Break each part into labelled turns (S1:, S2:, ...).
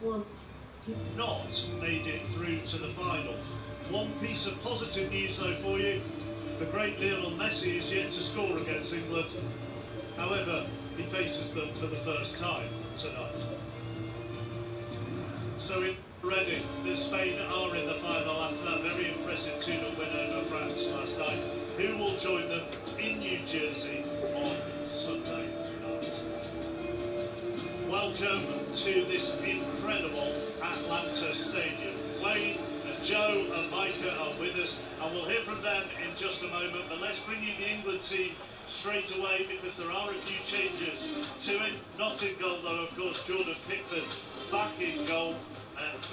S1: 1, 2.
S2: Not made it through to the final. One piece of positive news though for you, the great Lionel Messi is yet to score against England. However, he faces them for the first time tonight. So it's ready that Spain are in the final after that very impressive 2-0 win over France last night. Who will join them in New Jersey on Sunday night? Welcome to this incredible Atlanta Stadium. Wayne and Joe and Micah are with us, and we'll hear from them in just a moment. But let's bring you the England team straight away, because there are a few changes to it. Not in goal though, of course, Jordan Pickford back in goal.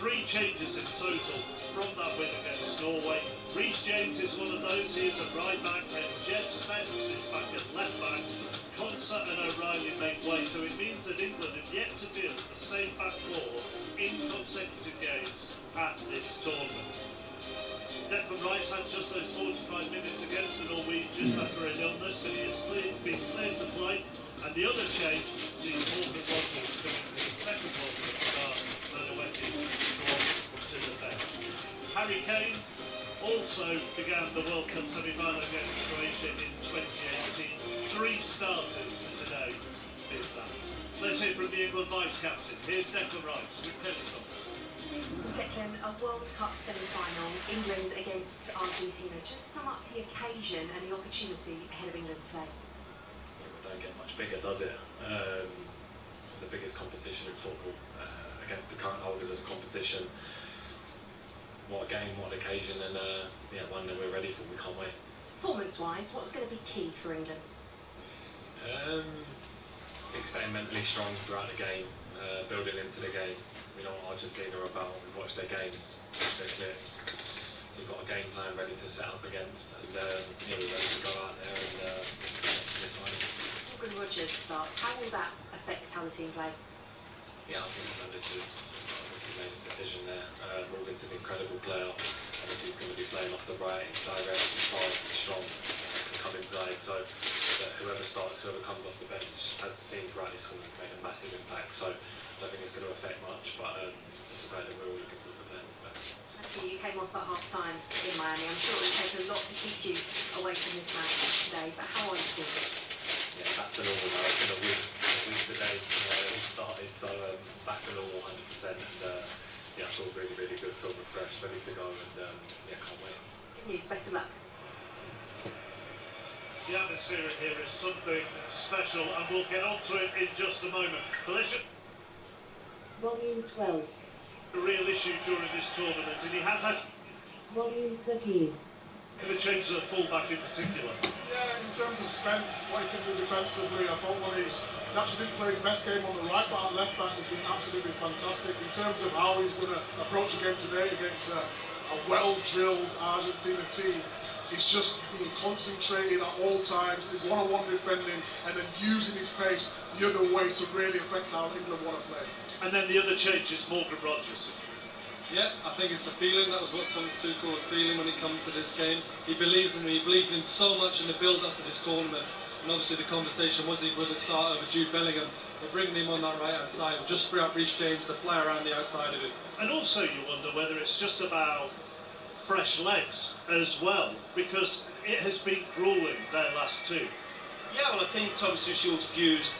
S2: 3 changes in total from that win against Norway. Reece James is one of those. He is at right back, and Jed Spence is back at left back. Konsa and O'Reilly make way, so it means that England have yet to build the same back four in consecutive games at this tournament. Declan Rice had just those 45 minutes against the Norwegians after an illness, but he has been cleared to play. And the other change is Morgan Rogers coming for his second World Cup start and awaiting drawn to the bench. Harry Kane also began the World Cup semi-final against Croatia in 2018. 3 starters today did that. Let's hear from the England vice-captain. Here's Declan Rice with Pelican.
S3: Declan, a World Cup semi-final, England against Argentina. Just sum up the occasion and the opportunity ahead of England today.
S4: It don't get much bigger, does it? The biggest competition in football against the current holders of the competition. What a game, what an occasion, and yeah, one that we're ready for. We can't wait.
S3: Performance-wise, what's going to be key for England?
S4: I think staying mentally strong throughout the game, building into the game. We know what Argentina are about. We've watched their games, watched their clips. We've got a game plan ready to set up against, and yeah, we're ready to go out there and get final.
S3: Morgan Rogers starts. How will that affect how the team play?
S4: Yeah, I think the manager's obviously made a decision there. Morgan's an incredible player. Obviously, he's going to be playing off the right, direct, fast, strong, can come inside. So that whoever starts, whoever comes off the bench, as seen throughout this tournament, make a massive impact. So I don't think it's going to affect much, but it's a guy that we're all looking forward to playing with.
S3: Actually, you came off at half-time in Miami. I'm sure it will take a lot to keep you away from this match today, but how are you feeling?
S4: Yeah, back to normal now. It's been a week today. It started, so back to normal 100%, and yeah, I feel really, really good, feel refreshed, ready to go, and yeah, can't wait.
S3: Good news, best of luck.
S2: The atmosphere in here is something special, and we'll get onto it in just a moment. But let's just...
S1: Volume 12.
S2: A real issue during this tournament, and he has had...
S1: Volume 13.
S2: The change to the full-back in particular.
S5: Yeah, in terms of Spence, what he can do defensively, I thought when he's naturally didn't play his best game on the right, but our left back has been absolutely fantastic. In terms of how he's going to approach the game today against a well-drilled Argentina team, it's just being concentrated at all times, his one-on-one defending, and then using his pace the other way to really affect how England want to play.
S2: And then the other change is Morgan Rogers.
S6: Yeah, I think it's a feeling. That was what Thomas Tuchel was feeling when he came to this game. He believes in him. He believed in him so much in the build-up to this tournament. And obviously the conversation was he would have started with Jude Bellingham, but bringing him on that right-hand side will just free up Reece James to fly around the outside of him.
S2: And also you wonder whether it's just about fresh legs as well, because it has been gruelling their last 2.
S7: Yeah, well, I think Thomas Tuchel's used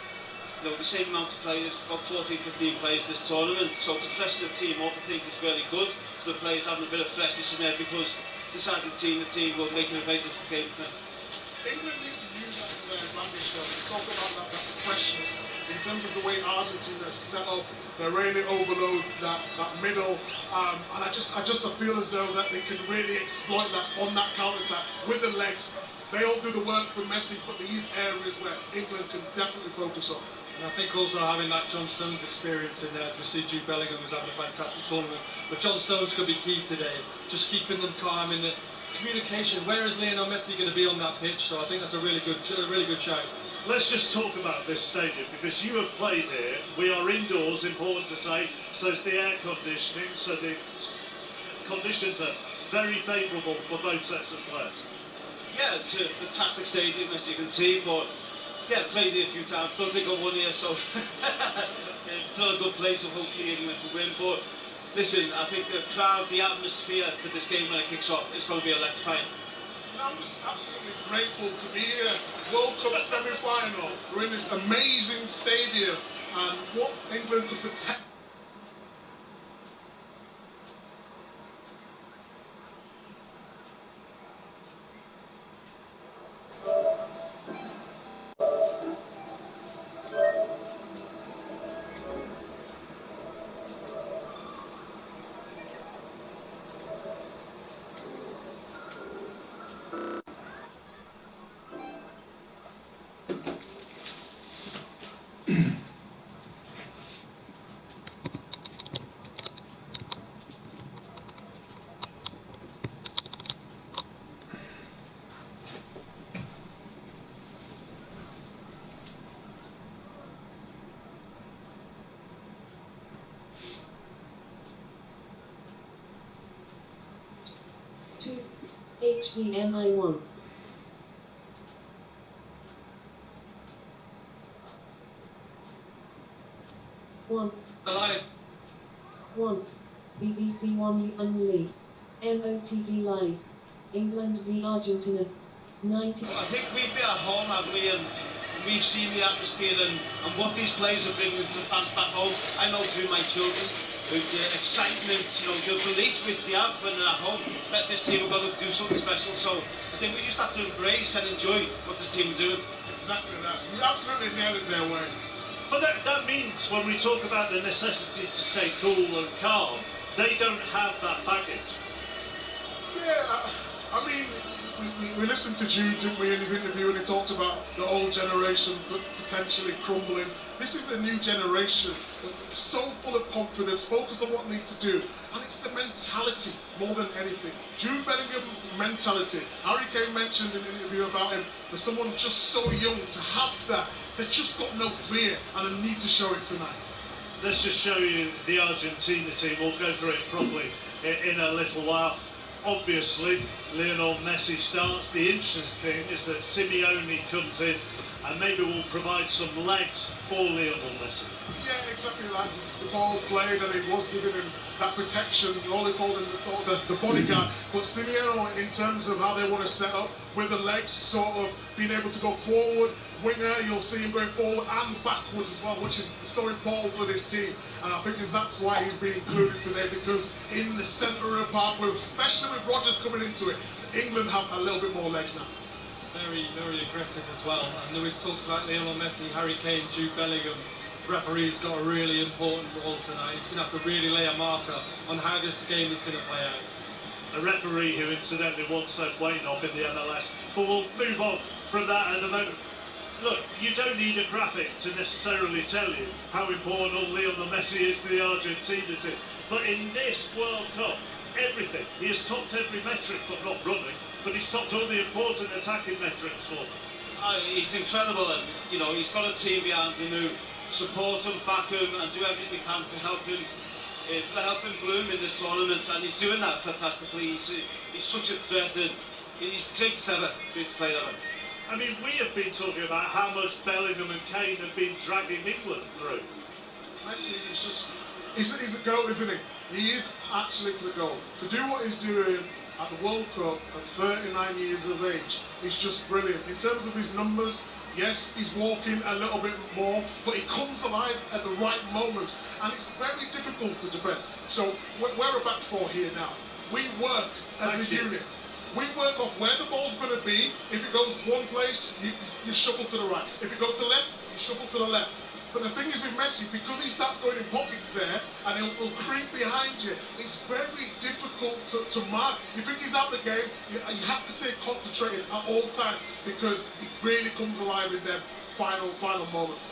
S7: the same amount of players, about 14, 15 players this tournament, so to freshen the team up I think is really good for the players having a bit of freshness in there, because beside the team will make it a very difficult game tonight.
S5: England need to use that to their advantage though. Talk about that freshness. In terms of the way Argentina is set up, they really overload that middle, and I just feel as though that they can really exploit that on that counter-attack with the legs. They all do the work for Messi, but these areas where England can definitely focus on.
S6: And I think also having that John Stones experience in there, as we see Jude Bellingham was having a fantastic tournament, but John Stones could be key today, just keeping them calm in the communication. Where is Lionel Messi going to be on that pitch? So I think that's a really good shout.
S2: Let's just talk about this stadium, because you have played here. We are indoors, important to say, so it's the air conditioning, so the conditions are very favourable for both sets of players.
S7: Yeah, it's a fantastic stadium as you can see, but Yeah, played here a few times. Don't think I won here, so it's not a good place. So hopefully England can win. But listen, I think the crowd, the atmosphere for this game when it kicks off is going to be electrifying.
S5: I'm just absolutely grateful to be here. World Cup semi-final. We're in this amazing stadium, and what England could protect.
S1: Two. HDMI 1. 1.
S6: Alive.
S1: 1. BBC 1 only. MOTD Live. England v Argentina. 90.
S7: I think we've been at home, haven't we? And we've seen the atmosphere and what these players are bringing to the fans back home. I know through my children, with the excitement, the belief which they have when they're at home, that this team are going to do something special. So I think we just have to embrace and enjoy what this team are doing.
S5: Exactly that. You absolutely nailed it there, Wayne.
S2: But that means when we talk about the necessity to stay cool and calm, they don't have that baggage.
S5: Yeah, I mean, we listened to Jude, didn't we, in his interview, and he talked about the old generation potentially crumbling. This is a new generation, so full of confidence, focused on what they need to do, and it's the mentality more than anything. Jude Bellingham's mentality. Harry Kane mentioned in an interview about him, for someone just so young to have that, they've just got no fear, and they need to show it tonight.
S2: Let's just show you the Argentina team. We'll go through it properly in a little while. Obviously, Lionel Messi starts. The interesting thing is that Simeone comes in and maybe will provide some legs for Lionel Messi.
S5: Yeah, exactly like the ball played, and it was giving him that protection. All they called him the bodyguard. But Simeone, in terms of how they want to set up with the legs, sort of being able to go forward, winger, you'll see him going forward and backwards as well, which is so important for this team. And I think that's why he's been included today, because in the centre of the park, especially with Rodgers coming into it, England have a little bit more legs now.
S6: Very, very aggressive as well. And we talked about Lionel Messi, Harry Kane, Jude Bellingham. Referee's got a really important role tonight. He's going to have to really lay a marker on how this game is going to play out.
S2: A referee who incidentally once said Wayne off in the MLS. But we'll move on from that at the moment. Look, you don't need a graphic to necessarily tell you how important Lionel Messi is to the Argentina team. But in this World Cup, everything, he has topped every metric for not running, but he's topped all the important attacking metrics for them.
S7: He's incredible, and he's got a team behind him who support him, back him, and do everything we can to help him bloom in this tournament, and he's doing that fantastically. He's such a threat, and he's the greatest player ever.
S2: I mean, we have been talking about how much Bellingham and Kane have been dragging England through.
S5: Messi is just, he's a goal, isn't he? He is actually the goal. To do what he's doing at the World Cup at 39 years of age is just brilliant. In terms of his numbers, yes, he's walking a little bit more, but he comes alive at the right moment, and it's very difficult to defend. So we're a back four here now. We work as a unit. We work off where the ball's going to be. If it goes one place, you shuffle to the right. If it goes to the left, you shuffle to the left. But the thing is with Messi, because he starts going in pockets there, and he'll creep behind you, it's very difficult to mark. You think he's out the game, you have to stay concentrated at all times, because he really comes alive in them final moments.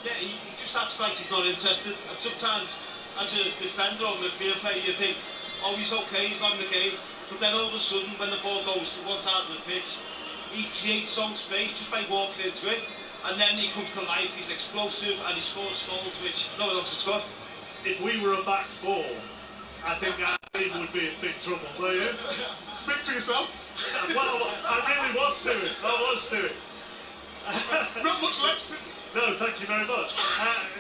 S7: Yeah, he just acts like he's not interested. And sometimes, as a defender or midfield player, you think, oh, he's okay, he's not in the game. But then all of a sudden, when the ball goes to one side of the pitch, he creates his own space just by walking into it. And then he comes to life, he's explosive, and he scores goals which no one else can score.
S2: If we were a back four, I think our team would be in big trouble. So, yeah?
S5: Speak for yourself.
S2: Well, I really was doing.
S5: Not much left.
S2: No, thank you very much.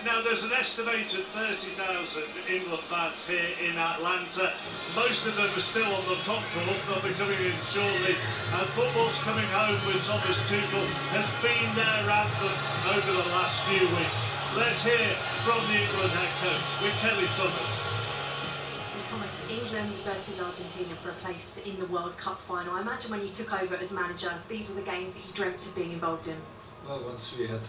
S2: Now, there's an estimated 30,000 England fans here in Atlanta. Most of them are still on the concourse. They'll be coming in shortly. And football's coming home with Thomas Tuchel has been their anthem over the last few weeks. Let's hear from the England head coach with Kelly Summers.
S3: Thomas, England versus Argentina for a place in the World Cup final. I imagine when you took over as manager, these were the games that you dreamt of being involved in.
S8: Well, once we had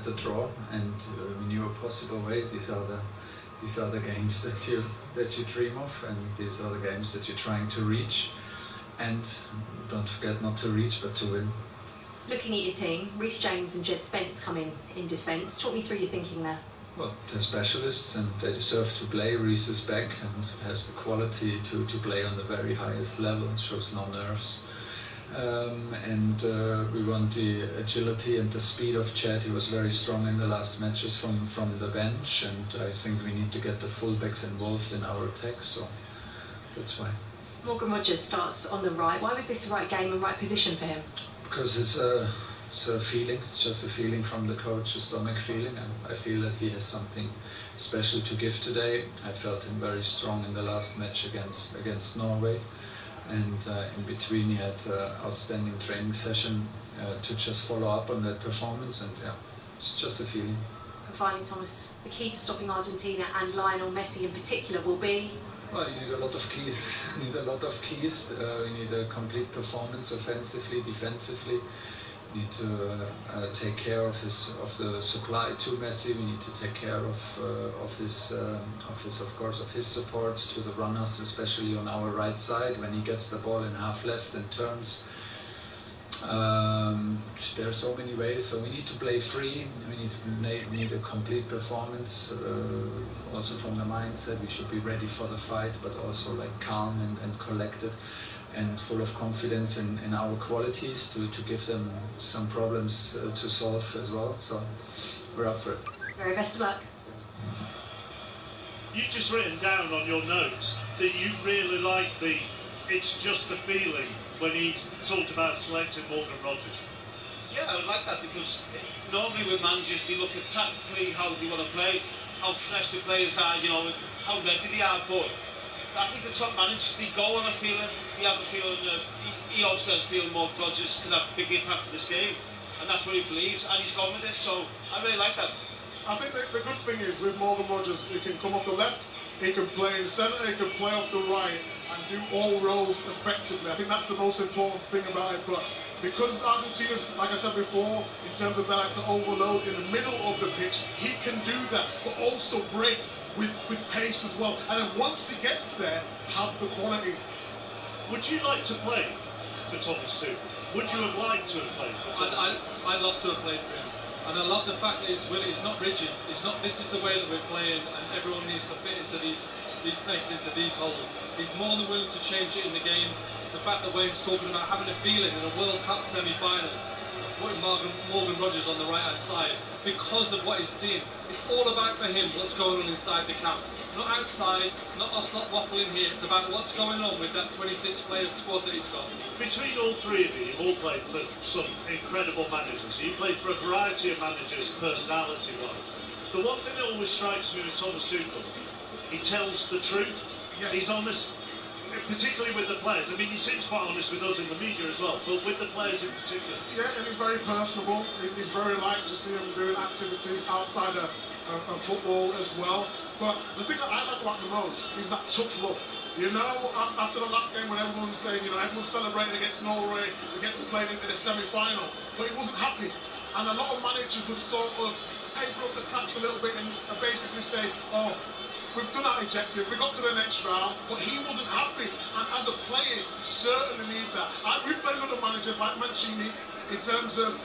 S8: the draw and we knew a possible way, these are the games that you dream of, and these are the games that you're trying to reach. And don't forget not to reach, but to win.
S3: Looking at your team, Reece James and Jed Spence come in defence. Talk me through your thinking there.
S8: Well, they're specialists and they deserve to play. Reece is back and has the quality to play on the very highest level, shows no nerves. We want the agility and the speed of Chad. He was very strong in the last matches from the bench, and I think we need to get the fullbacks involved in our attack, so that's why.
S3: Morgan Rogers starts on the right. Why was this the right game and right position for him?
S8: Because it's a feeling. It's just a feeling from the coach, a stomach feeling, and I feel that he has something special to give today. I felt him very strong in the last match against Norway, and in between he had outstanding training session to just follow up on that performance, and yeah, it's just a feeling.
S3: And finally, Thomas, the key to stopping Argentina and Lionel Messi in particular will be?
S8: Well, you need a lot of keys. You need a lot of keys. You need a complete performance, offensively, defensively. We need to take care of the supply to Messi. We need to take care of his support to the runners, especially on our right side when he gets the ball in half left and turns. There are so many ways, so we need to play free. We need a complete performance. Also from the mindset, we should be ready for the fight, but also like calm and collected, and full of confidence in our qualities to give them some problems to solve as well. So we're up for it.
S3: Very best of luck.
S2: You've just written down on your notes that you really like it's just a feeling when he talked about selecting Morgan Rogers.
S7: Yeah, I would like that, because normally with managers they look at tactically how they want to play, how fresh the players are, how ready they are, but I think the top managers, they go on a feeling, they have a feeling that he obviously has a feeling Morgan Rogers can have a big impact for this game, and that's what he believes, and he's gone with this, so I really like that.
S5: I think the good thing is with Morgan Rogers, he can come off the left, he can play in the centre, he can play off the right and do all roles effectively. I think that's the most important thing about it. But because Argentina's, like I said before, in terms of they like to overload in the middle of the pitch, he can do that, but also break with pace as well. And then once he gets there, have the quality.
S2: Would you like to play for Thomas Tuchel? Would you have liked to have played for Thomas?
S6: I'd love to have played for him. And I love the fact that it's not rigid. It's not. This is the way that we're playing, and everyone needs to fit into these pegs, into these holes. He's more than willing to change it in the game. The fact that Wayne's talking about having a feeling in a World Cup semi-final, putting Morgan Rogers on the right-hand side because of what he's seeing. It's all about for him what's going on inside the camp, not outside, not us not waffling here. It's about what's going on with that 26-player squad that he's got.
S2: Between all three of you, you've all played for some incredible managers. You played for a variety of managers, personality-wise. The one thing that always strikes me with Thomas Tuchel, he tells the truth.
S5: Yes.
S2: He's honest, particularly with the players. I mean, he seems quite honest with us in the media as well, but with the players in particular.
S5: Yeah, and he's very personable. He's very liked to see him doing activities outside of football as well. But the thing that I like about the most is that tough look. After the last game when everyone's saying, everyone's celebrating against Norway, we get to play in the semi-final, but he wasn't happy. And a lot of managers would sort of paper up the cracks a little bit and basically say, oh, we've done our objective, we got to the next round, but he wasn't happy. And as a player, you certainly need that. We've played other managers like Mancini in terms of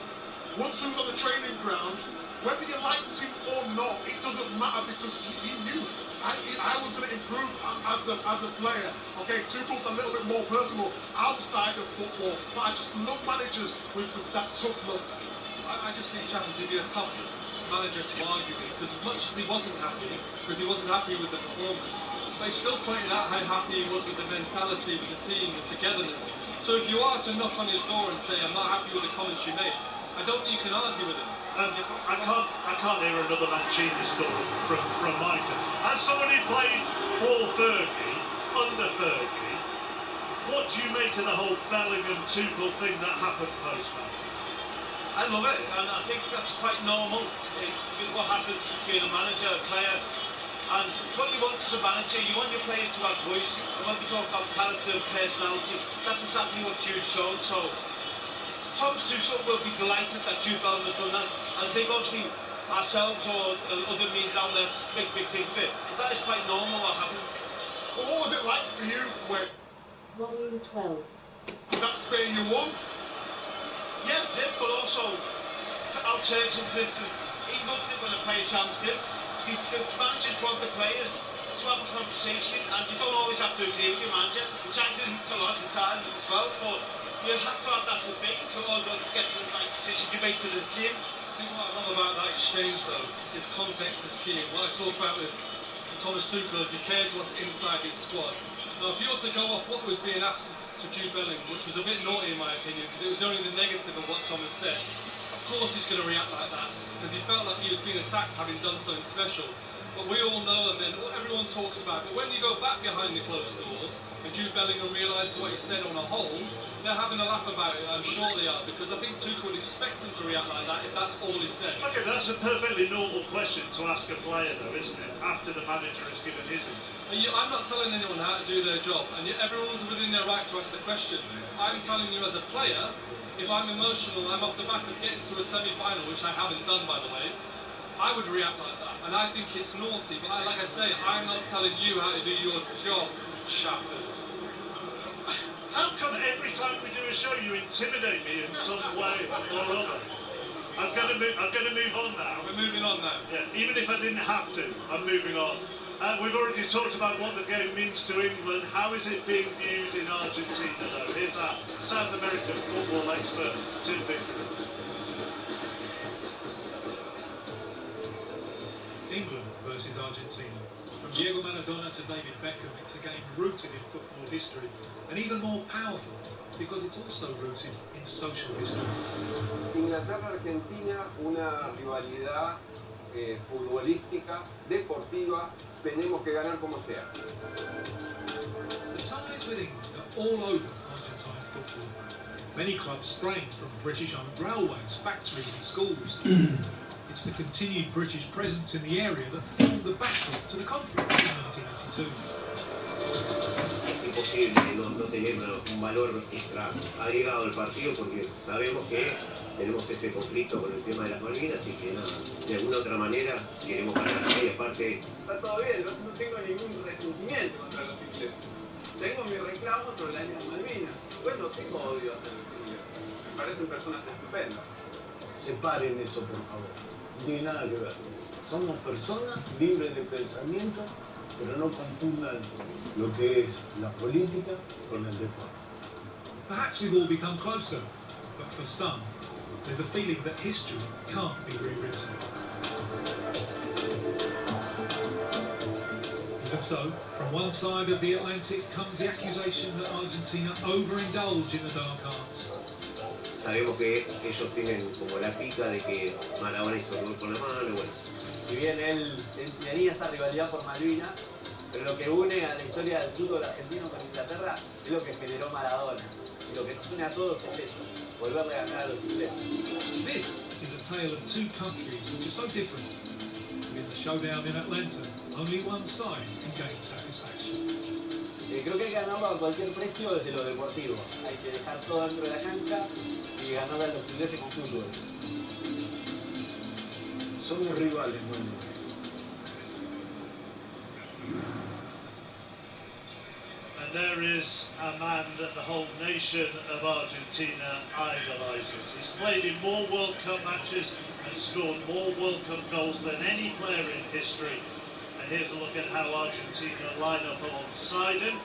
S5: once we was on the training ground, whether you liked him or not, it doesn't matter because he knew I was going to improve as a player. Okay, Tuchel's a little bit more personal outside of football, but I just love managers with that tough look.
S6: I just think Chappers would be a tough manager to argue with, because as much as he wasn't happy with the performance, but he still pointed out how happy he was with the mentality, with the team, the togetherness. So if you are to knock on his door and say, I'm not happy with the comments you made, I don't think you can argue with him.
S2: I can't hear another Mancini story from Micah. As someone who played for Fergie, under Fergie, what do you make of the whole Bellingham-Tuchel thing that happened post-match?
S7: I love it, and I think that's quite normal with what happens between a manager and a player. And what you want as a manager, you want your players to have voice. And when we talk about character and personality, that's exactly what Jude's shown. So Thomas Tuchel will be delighted that Jude Bellingham has done that. And I think obviously ourselves or other media outlets make a big thing of it. But that is quite normal what happens.
S5: Well, what was it like for you when
S1: Volume 12.
S5: that Spain you won?
S7: Yeah, it did, but also Al Churchill, for instance, he loved it when a player challenged him. The managers want the players to have a conversation, and you don't always have to agree with your manager, which I didn't a lot of the time as well, but you have to have that debate in order to get to the right decision you make for the team.
S6: I think what I love about that exchange, though, is context is key. And what I talk about with Thomas Tuchel is he cares what's inside his squad. Now, if you were to go off what was being asked to Jude Bellingham, which was a bit naughty in my opinion, because it was only the negative of what Thomas said, of course he's going to react like that, because he felt like he was being attacked having done something special. But we all know, and then everyone talks about it, but when you go back behind the closed doors, and Jude Bellingham realises what he said on a whole, they're having a laugh about it, I'm sure they are, because I think Tuchel would expect him to react like that if that's all he said.
S2: Okay, that's a perfectly normal question to ask a player, though, isn't it? After the manager has given his interview.
S6: I'm not telling anyone how to do their job, and everyone's within their right to ask the question. I'm telling you as a player, if I'm emotional, I'm off the back of getting to a semi-final, which I haven't done, by the way, I would react like that, and I think it's naughty, but like I say, I'm not telling you how to do your job, chappers.
S2: How come every time we do a show you intimidate me in some way or other? I'm going to move on now.
S6: We're moving on now.
S2: Yeah, even if I didn't have to, I'm moving on. We've already talked about what the game means to England. How is it being viewed in Argentina, though? Here's our South American football expert, Tim Bickering.
S9: England versus Argentina. From Diego Maradona to David Beckham, it's a game rooted in football history, and even more powerful because it's also rooted in social history.
S10: Inglaterra-Argentina, una rivalidad futbolística, deportiva, tenemos que ganar como sea.
S9: The ties with England are all over Argentine football. Many clubs sprang from British-owned railways, factories and schools. It's the continued British presence in the area that formed the backdrop to the conflict in 1982.
S11: Es imposible no tener un valor extra agregado al partido porque sabemos que tenemos ese conflicto con el tema de las Malvinas y que nada, de alguna otra manera queremos ganar y aparte...
S10: Está todo bien, no tengo ningún resentimiento contra los ingleses. Tengo mi reclamo sobre las Islas Malvinas. Pues no tengo odio hacia los ingleses. Me parecen personas estupendas.
S12: Separen eso, por favor. No tiene nada que ver. Somos personas libres de pensamiento, pero no confundan lo que es la política con el deporte.
S9: Perhaps we've all become closer, but for some, there's a feeling that history can't be rewritten. Even so, from one side of the Atlantic comes the accusation that Argentina overindulged in the dark arts.
S11: Sabemos que ellos tienen como la pica de que Maradona hizo el gol con la mano, bueno.
S10: Si bien él tenía esa rivalidad por Malvinas, pero lo que une a la historia del fútbol argentino con Inglaterra es lo que generó Maradona. Y lo que nos une a todos es eso, volverle a ganar a los ingleses.
S9: This is a tale of two countries which are so different. In the showdown in Atlanta, only one side can gain satisfaction.
S10: Creo que hay que ganarlo a cualquier precio desde lo deportivo. Hay que dejar todo dentro de la cancha y ganarle a los ingleses con fútbol.
S12: Somos rivales, bueno.
S2: And there is a man that the whole nation of Argentina idolises. He's played in more World Cup matches and scored more World Cup goals than any player in history. And here's a look at how Argentina line up alongside him.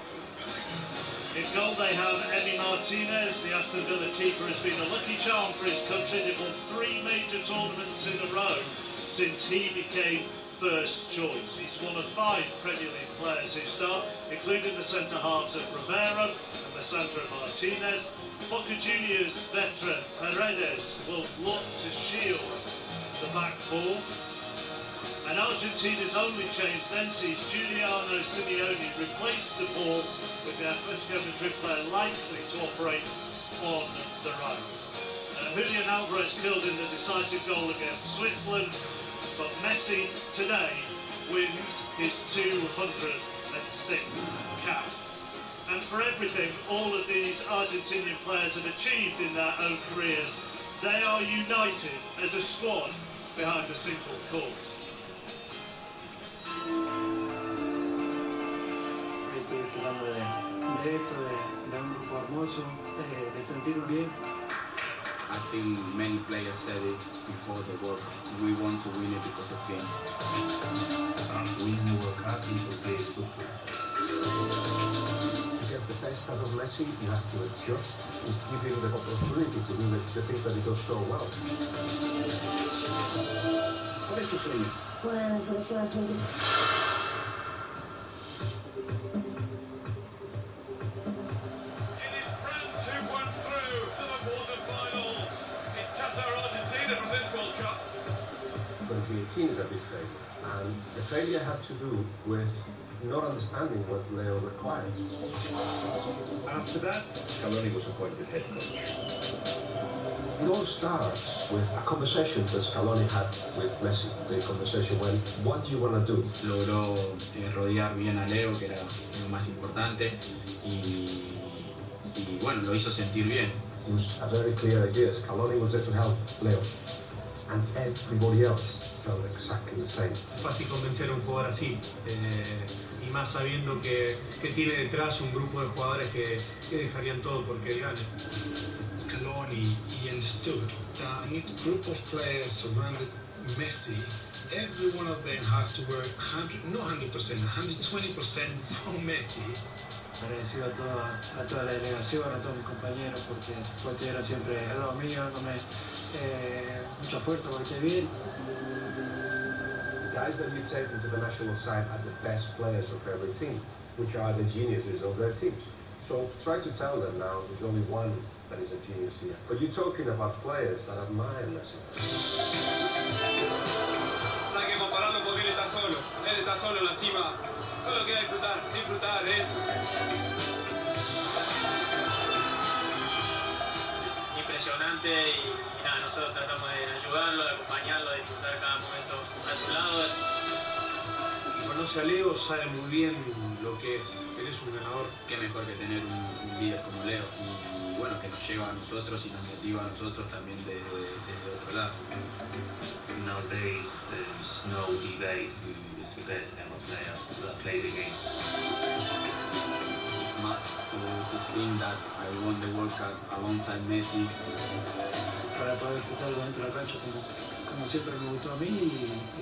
S2: In goal they have Emi Martinez. The Aston Villa keeper has been a lucky charm for his country. They've won 3 major tournaments in a row since he became first choice. He's one of 5 Premier League players who start, including the centre-halves of Romero and Lisandro Martinez. Boca Juniors veteran Paredes will look to shield the back four. And Argentina's only change then sees Giuliano Simeone replace De Paul with the Atletico Madrid player likely to operate on the right. Julian Alvarez killed in the decisive goal against Switzerland, but Messi today wins his 206th cap. And for everything all of these Argentinian players have achieved in their own careers, they are united as a squad behind a single cause.
S13: Estoy disfrutando de esto, de un grupo hermoso, de sentirme bien.
S14: I think many players said it before the World Cup. We want to win it because of game.
S12: Winning the World Cup is to play football. To get the best out of Messi, you have to adjust and give him the opportunity to do the things that he does so well. ¿Cuál es tu sueño?
S1: Jugar en la selección argentina.
S12: Is a big failure, and the failure had to do with not understanding what Leo required. After that, Scaloni was appointed head coach. It all starts with a conversation that Scaloni had with Messi. The conversation went, what do you want to do?
S14: Logró rodear bien a Leo, que era lo más importante, y bueno, lo hizo sentir bien.
S12: It was a very clear idea. Scaloni was there to help Leo, and everybody else felt exactly the same.
S15: Es fácil convencer a un jugador así, y más sabiendo que tiene detrás un grupo de jugadores que dejarían todo porque él gane.
S16: Scaloni, he understood that a group of players surrounded Messi, every one of them has to work 120% from Messi.
S13: Agradecido a toda la delegación, a todos mis compañeros, porque estuvieron siempre al lado mío, dándome mucha fuerza para que esté bien.
S12: The guys that you take into the national side are the best players of every team, which are the geniuses of their teams. So try to tell them now there's only one that is a genius here. But you're talking about players that admire Messi.
S17: No hay que compararlo porque él está solo en la cima. Solo queda disfrutar es impresionante y nada, nosotros tratamos de ayudarlo, de acompañarlo, de disfrutar cada momento a su lado.
S15: Y conoce a Leo, sabe muy bien lo que es. Él es un ganador.
S14: Qué mejor que tener un líder como Leo y bueno, que nos lleva a nosotros y nos motiva a nosotros también desde otro lado.
S11: Nowadays there's no debate who is the best ever player that played the game.
S14: It's mad to think that I won the World Cup alongside Messi.
S13: Para poder disfrutarlo dentro de la cancha como siempre me gustó a mí y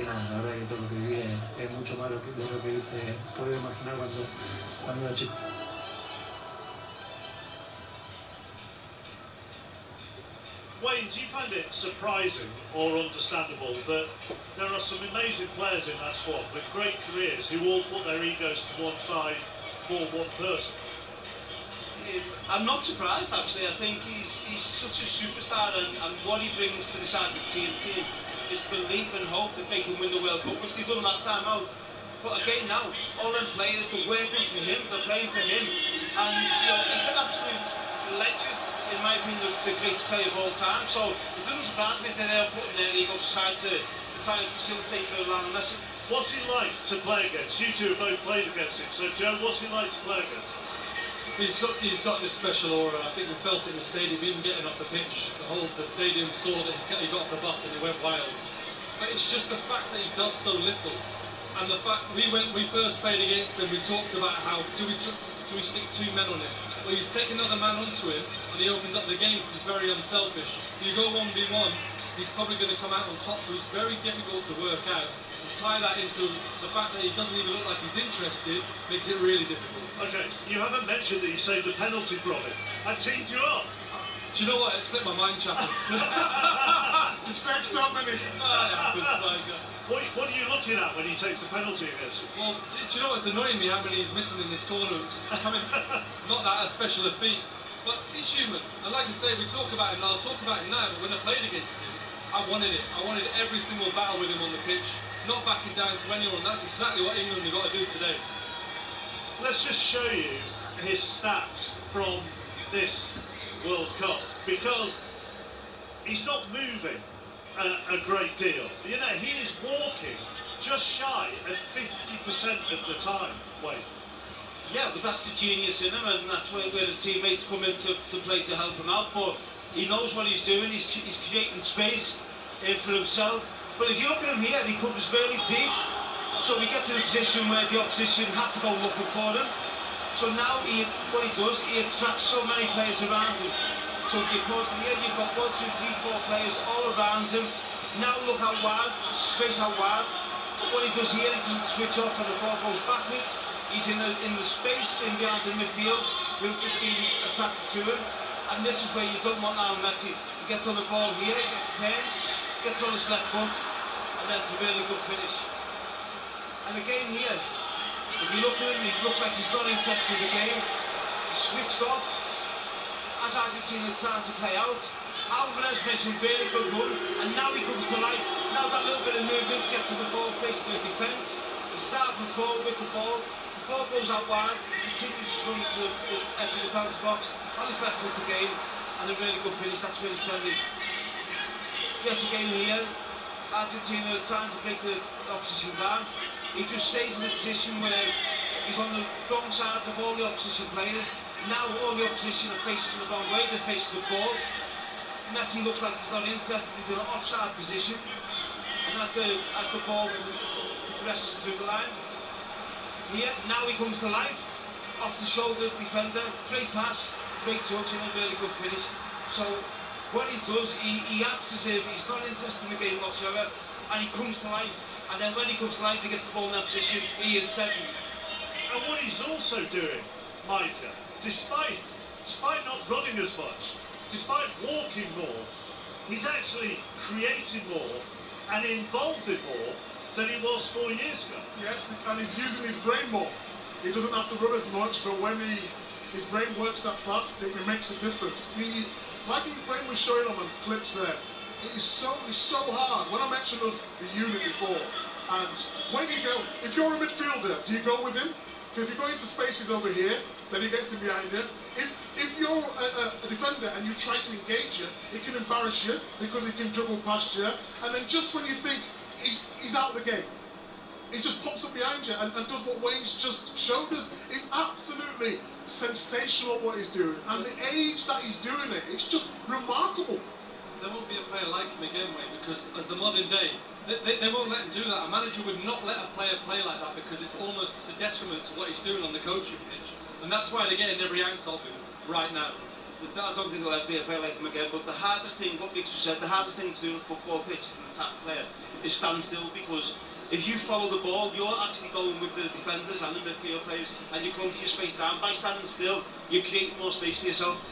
S13: nada, la verdad que todo lo que viví es mucho más de lo que hice, puedo imaginar cuando era chico.
S2: Wayne, do you find it surprising or understandable that there are some amazing players in that squad with great careers who all put their egos to one side for one person?
S7: I'm not surprised actually. I think he's such a superstar and what he brings to this Argentina team is belief and hope that they can win the World Cup, which they've done last time out. But again now, all them players, they're working for him, they're playing for him, and you know, he's an absolute legend, in my opinion, the greatest player of all time. So it doesn't surprise me that they're putting their egos aside to try and facilitate for Lionel Messi.
S2: What's he like to play against? You two have both played against him, so Joe, what's he like to play against?
S6: He's got this special aura. I think we felt it in the stadium, even getting off the pitch. The stadium saw that he got off the bus and he went wild. But it's just the fact that he does so little, and the fact we first played against him. We talked about how do we stick 2 men on him? Well, you take another man onto him, and he opens up the game because he's very unselfish. If you go 1v1, he's probably going to come out on top. So it's very difficult to work out. To tie that into the fact that he doesn't even look like he's interested makes it really difficult.
S2: Okay, you haven't mentioned that you saved a penalty from him. I teamed you up.
S6: Do you know what? It slipped my mind, chappers.
S5: You've saved so many.
S6: Oh, it happens, like,
S2: What are you looking at when he takes a penalty against you?
S6: Well, do you know what's annoying me? How many he's missing in this tournament? I mean, not that a special a feat, but he's human. And like I say, we talk about him now. I'll talk about him now. But when I played against him, I wanted it. I wanted every single battle with him on the pitch, not backing down to anyone. That's exactly what England have got to do today.
S2: Let's just show you his stats from this World Cup, because he's not moving a great deal. You know, he is walking just shy of 50% of the time, Wayne.
S7: Yeah, but that's the genius in him, and that's where his teammates come in to play to help him out. But he knows what he's doing. He's creating space for himself. But if you look at him here, he comes really deep. So we get to the position where the opposition have to go looking for him. So now what he does, he attracts so many players around him. So if you pause here, you've got 1, 2, 3, 4 players all around him. Now look how wide, space how wide. But what he does here, he doesn't switch off and the ball goes backwards. He's in the space in behind the midfield, who've just been attracted to him. And this is where you don't want now Messi. He gets on the ball here, he gets turned, gets on his left foot, and then it's a really good finish. And again here, if you look at him, he looks like he's not interested in the game. He's switched off. As Argentina trying to play out, Alvarez makes a really good run, and now he comes to life. Now that little bit of movement to get to the ball facing his defence. He starts from forward with the ball goes out wide, he continues to run to the edge of the penalty box, on his left foot again, and a really good finish. That's really standing. Yet again here, Argentina are trying to break the opposition down. He just stays in a position where he's on the wrong side of all the opposition players. Now all the opposition are facing the wrong way, they're facing the ball. Messi looks like he's not interested, he's in an offside position. And as the ball progresses through the line, here, now he comes to life, off the shoulder defender, great pass, great touch and a really good finish. So what he does, he acts as if he's not interested in the game whatsoever, and he comes to life. And then when he comes to life, he gets the ball in that position, he is deadly.
S2: And what he's also doing, Micah, despite not running as much, despite walking more, he's actually creating more and involved in more than he was 4 years ago.
S5: Yes, and he's using his brain more. He doesn't have to run as much, but when his brain works that fast, it makes a difference. Like his brain was showing on the clips there, it's so hard. When I mentioned the unit before, and when you go, if you're a midfielder, do you go with him? Because if you go into spaces over here, then he gets in behind you. If you're a defender and you try to engage you, it can embarrass you because he can dribble past you, and then just when you think he's out of the game, he just pops up behind you and does what Wayne's just showed us. It's absolutely sensational what he's doing, and the age that he's doing it, it's just remarkable.
S6: There won't be a player like him again, Wayne, because as the modern day, they won't let him do that. A manager would not let a player play like that because it's almost a detriment to what he's doing on the coaching pitch. And that's why they're getting every ounce of him right now.
S7: I don't think they'll ever be a player like him again, but the hardest thing, what Victor said, the hardest thing to do in a football pitch as an attack player is stand still, because if you follow the ball, you're actually going with the defenders and the midfield players, and you clunky your space down. By standing still, you create more space for yourself.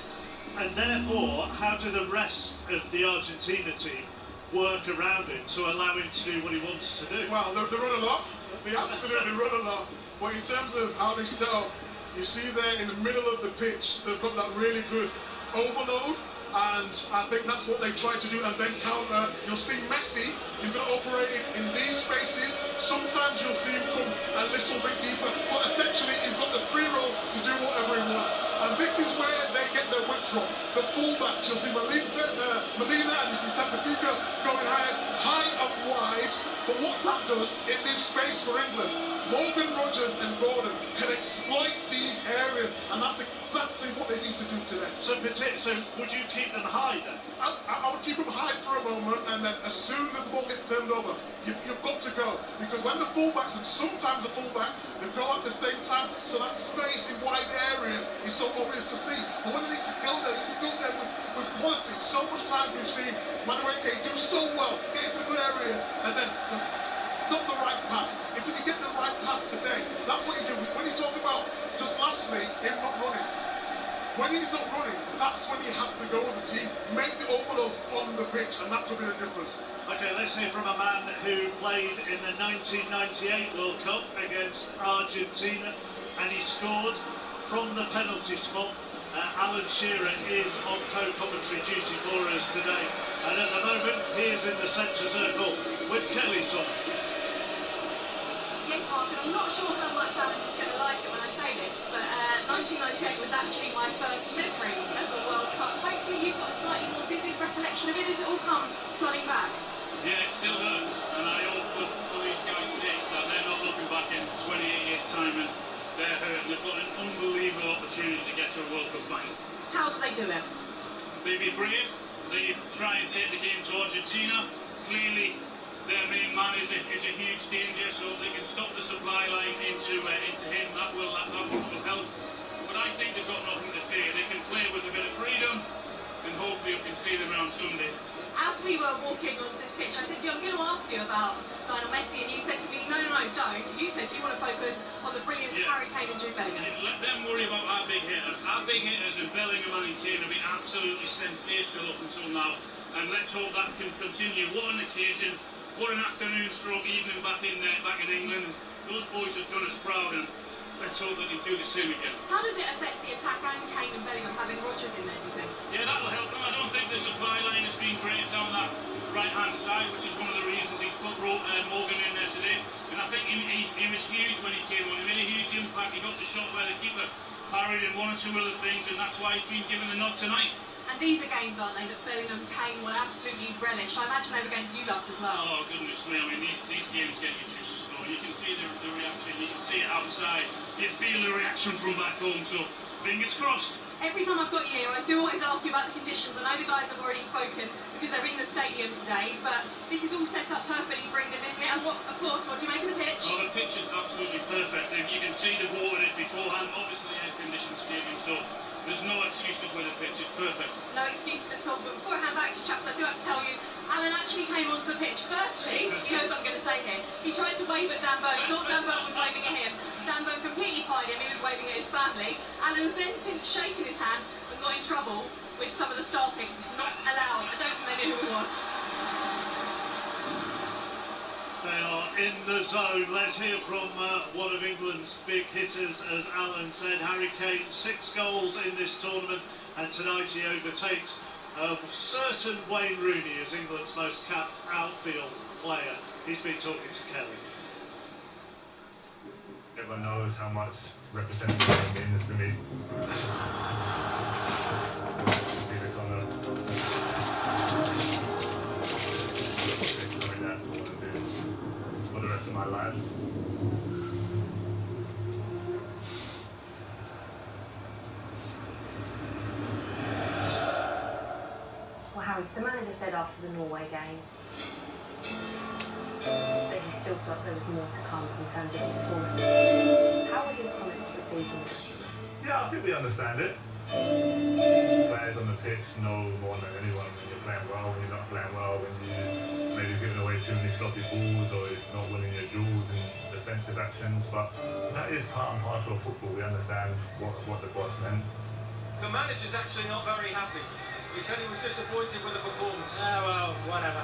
S2: And therefore, how do the rest of the Argentina team work around him to allow him to do what he wants to do?
S5: Well, they run a lot. They absolutely run a lot. But in terms of how they set up, you see there in the middle of the pitch, they've got that really good overload. And I think that's what they try to do, and then counter. You'll see Messi, he's going to operate in these spaces. Sometimes you'll see him come a little bit deeper, but essentially he's got the free roll to do whatever he wants. And this is where they get their width from. The fullbacks, you'll see Molina and you see Tagliafico going high and wide. But what that does, it leaves space for England. Morgan Rogers and Gordon can exploit these areas, and that's exactly what they need to do today.
S2: So would you keep them high then?
S5: I would keep them high for a moment, and then as soon as the ball gets turned over, you've got to go. Because when the fullbacks, and sometimes the fullback, they go at the same time, so that space in wide areas is so obvious to see. But when they need to go there, they need to go there with quality. So much times we've seen Madueke do so well, get into good areas, and then not the right pass. If you can get the right pass today, that's what you do. When you talk about, just lastly, him not running, When he's not running, that's when you have to go as a team, make the overloads on the pitch, and that could be the difference.
S2: Okay, let's hear from a man who played in the 1998 World Cup against Argentina, and he scored from the penalty spot. Alan Shearer is on co-commentary duty for us today, and at the moment he is in the centre circle with Kelly Sommers.
S3: Yes, Mark, and I'm not sure how much Alan is going to like it when I say this, but 1998 was actually my first memory of the World Cup. Hopefully you've got a slightly more vivid recollection of it. Does it all come flooding back?
S18: Yeah, it still hurts, and I hope for these guys' sakes that they're not looking back in 28 years' time and they're hurt, and they've got an unbelievable opportunity to get to a World Cup final.
S3: How do they do it?
S18: They be brave, they try and take the game to Argentina. Clearly, their main man is a huge danger, so if they can stop the supply line into him, that will help. But I think they've got nothing to fear. They can play with a bit of freedom, and hopefully we can see them around Sunday.
S3: As we were walking onto this pitch, I said to you, I'm going to ask you about Lionel Messi, and you said to me, no, don't. You said you want to focus on the brilliance of Harry Kane and Jude Bellingham.
S18: Let them worry about our big hitters. Our big hitters in Bellingham and Kane have been absolutely sensational up until now, and let's hope that can continue. What an occasion, what an afternoon stroke evening back in England. Those boys have done us proud, and let's hope that they do the same again.
S3: How does it affect the attack and Kane and Bellingham having Rodgers in there, do you think?
S18: Yeah, that'll help them. I don't think the supply line has been great down that right-hand side, which is one of the reasons he's put Morgan in there today. And I think he was huge when he came on. He made a huge impact. He got the shot where the keeper parried and one or two other things, and that's why he's been given the nod tonight.
S3: And these are games, aren't they, that Bellingham and Kane will absolutely relish. I imagine they were games you loved as well.
S18: Oh, goodness me. I mean, these games get you juices flowing. You can see the reaction. You can see it outside. You feel the reaction from back home. So, fingers crossed.
S3: Every time I've got you here, I do always ask you about the conditions. I know the guys have already spoken because they're in the stadium today, but this is all set up perfectly for England, isn't it? And what do you make of the pitch?
S18: Oh, the pitch is absolutely perfect. You can see they've watered it beforehand. Obviously, air-conditioned stadium, so there's no excuses with the pitch. It's perfect.
S3: No excuses at all. But before I hand back to you, chaps, I do have to tell you, Alan actually came onto the pitch. Firstly, he knows what I'm going to say here. He tried to wave at Dan Burn. He thought Dan Burn was waving at him. Dan Burn completely pied him. He was waving at his family. Alan has then since shaken his hand and got in trouble with some of the staff things. It's not allowed. I don't think they knew who he was.
S2: They are in the zone. Let's hear from one of England's big hitters, as Alan said. Harry Kane, 6 goals in this tournament, and tonight he overtakes a certain Wayne Rooney as England's most capped outfield player. He's been talking to Kelly.
S19: Everyone knows how much representing the game means to me. It's on something that I want to do for the rest of my life.
S1: Well, Harry, the manager said after the Norway game that he still felt there was more to come in terms of performance. How were his comments received in this?
S19: Yeah, I think we understand it. Players on the pitch know more than anyone when you're playing well, when you're not playing well, when you're maybe giving away too many sloppy balls or you're not winning your duels and defensive actions. But that is part and parcel of football. We understand what the boss meant.
S17: The manager's actually not very happy. He said he was disappointed with the performance. Yeah, well, whatever.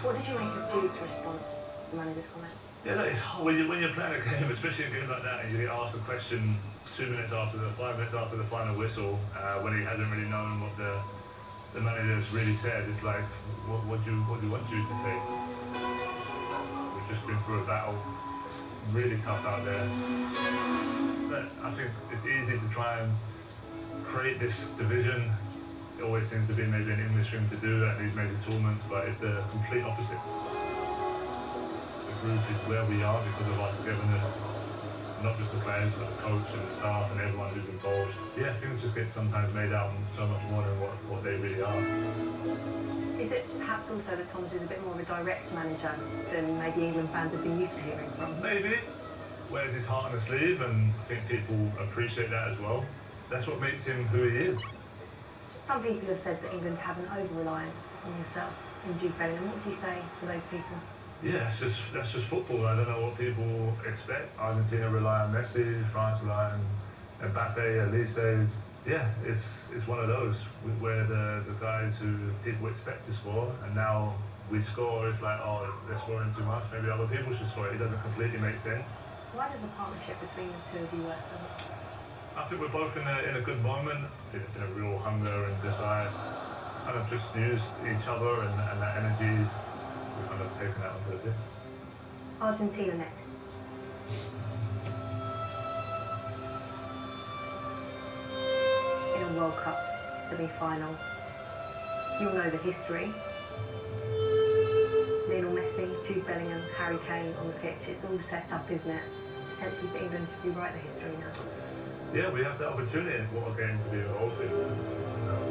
S1: What did you make of Jude's response, the manager's comments?
S19: Yeah, look, it's hard when you're playing a game, especially a game like that, and you get asked a question 5 minutes after the final whistle, when he hasn't really known what the manager's really said. It's like, what do you want Jude to say? We've just been through a battle, really tough out there. But I think it's easy to try and create this division. It always seems to be maybe an English thing to do that in these major tournaments, but it's the complete opposite. The group is where we are because of our togetherness, not just the players, but the coach and the staff and everyone who's involved. Yeah, things just get sometimes made out so much more than what they really are.
S1: Is it perhaps also that Thomas is a bit more of a direct manager than maybe England fans have been used to hearing from?
S19: Maybe. Wears his heart on the sleeve, and I think people appreciate that as well. That's what makes him who he is.
S1: Some people have said that England have an over-reliance on yourself and Jude Bellingham. What do you say to those people?
S19: Yeah, that's just football. I don't know what people expect. Argentina rely on Messi, France rely on Mbappe, Elise. yeah, it's one of those where the guys who people expect to score, and now we score. It's like, oh, they're scoring too much. Maybe other people should score. It doesn't completely make sense.
S1: Why does the partnership between the two of you work so much?
S19: I think we're both in a good moment. It's been a real hunger and desire. Kind of just used each other and that energy. We've kind of taken that onto the pitch.
S1: Argentina next. In a World Cup semi-final, you'll know the history. Lionel Messi, Jude Bellingham, Harry Kane on the pitch. It's all set up, isn't it? Potentially for England to rewrite the history now.
S19: Yeah, we have the opportunity. What a game to be involved in. You know,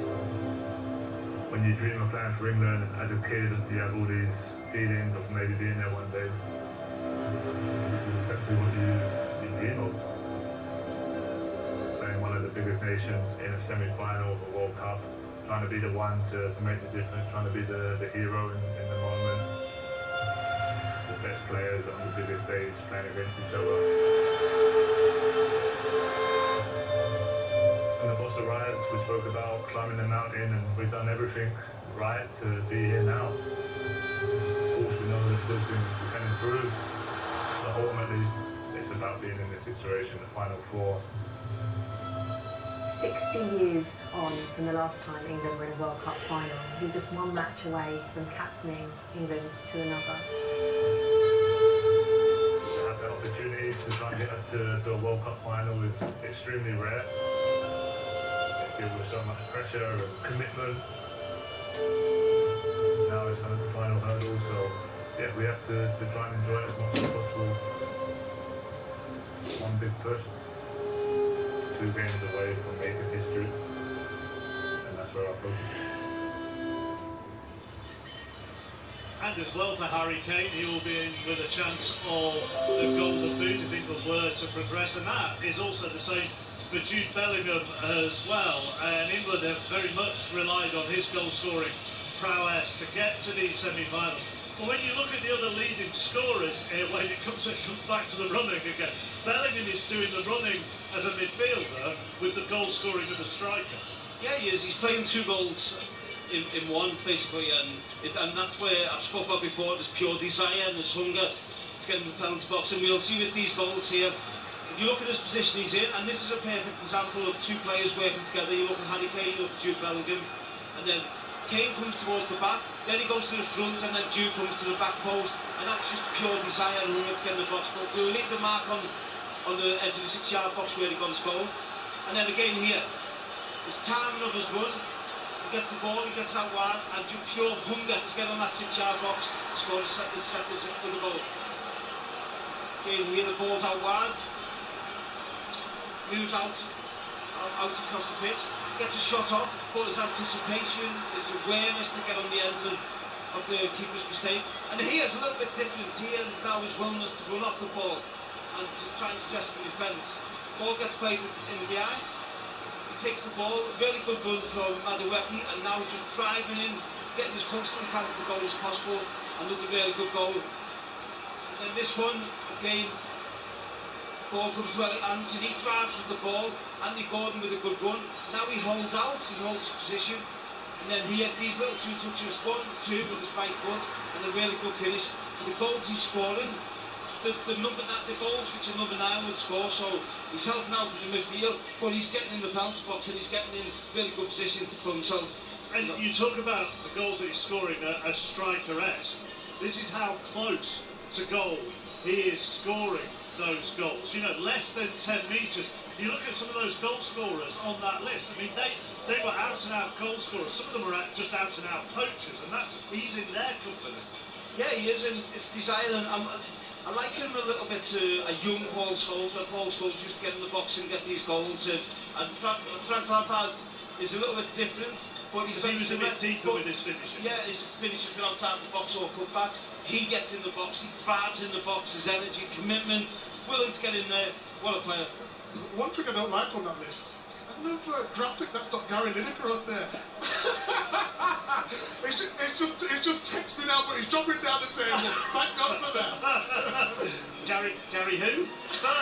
S19: when you dream of playing for England as a kid, you have all these feelings of maybe being there one day. This is exactly what you dream of. Playing one of the biggest nations in a semi-final of a World Cup, trying to be the one to make the difference, trying to be the hero in the moment. The best players on the biggest stage playing against each other. When the boss arrives, we spoke about climbing the mountain, and we've done everything right to be here now. Of course, we know there's still things we can improve, but ultimately, it's about being in this situation, the Final Four.
S1: 60 years on from the last time England were in a World Cup final. You're just one match away from captaining England to another.
S19: To have that opportunity to try and get us to a World Cup final is extremely rare. It deals with so much pressure and commitment. Now it's kind of the final hurdle, so yeah, we have to try and enjoy it as much as possible. One big push. 2 games away from making history, and that's where our focus is.
S2: And as well for Harry Kane, he will be in with a chance of the Golden Boot if England were to progress, and that is also the same for Jude Bellingham as well. And England have very much relied on his goal-scoring prowess to get to these semi-finals. But when you look at the other leading scorers, when it comes back to the running again, Bellingham is doing the running of a midfielder with the goal scoring of a striker.
S7: Yeah, he is. He's playing 2 goals in one, basically, and that's where I've spoken about before. There's pure desire and there's hunger to get in the penalty box, and we'll see with these goals here. If you look at his position he's in, and this is a perfect example of 2 players working together. You look at Harry Kane, you look at Jude Bellingham, and then Kane comes towards the back, then he goes to the front, and then Jude comes to the back post, and that's just pure desire and hunger to get in the box. But we'll leave the mark on the edge of the 6-yard box where he got his goal. And then again here, his timing of his run, he gets the ball, he gets out wide, and just pure hunger to get on that 6-yard box to score his second with the goal. Again here, the ball's out wide, moves out across the pitch, gets a shot off, but his anticipation, his awareness to get on the end of the keeper's mistake. And here is a little bit different. Here is now his willingness to run off the ball and to try and stress the defence. Ball gets played in behind. He takes the ball, really good run from Madueke, and now just driving in, getting as close to the can to the goal as possible. Another really good goal. And then this one, again, ball comes well at hands, and he drives with the ball. Andy Gordon with a good run. Now he holds out, he holds his position, and then he had these little 2 touches, 1, 2 with his right foot, and a really good finish. For the goals he's scoring, the goals which a number 9 would score, so he's helping out in the midfield, but he's getting in the penalty box and he's getting in really good positions to put himself.
S2: And you talk about the goals that he's scoring as striker-esque. This is how close to goal he is scoring those goals. You know, less than 10 metres. You look at some of those goal scorers on that list. I mean, they were out-and-out goal scorers. Some of them were just out-and-out poachers, and he's in their company.
S7: Yeah, he is, and it's desire, and I like him a little bit to a young Paul Scholes, where Paul Scholes used to get in the box and get these goals, and Frank Lampard is a little bit different, but he's very similar.
S2: A bit deeper with his finishing.
S7: Yeah, his finishes from outside the box or cutbacks. He gets in the box, he thrives in the box, his energy, commitment, willing to get in there. What a player.
S5: One thing I don't like on that list, I love a graphic that's got Gary Lineker on there. It just takes me now, but he's dropping down the table. Thank God for that.
S2: Gary who? Sir?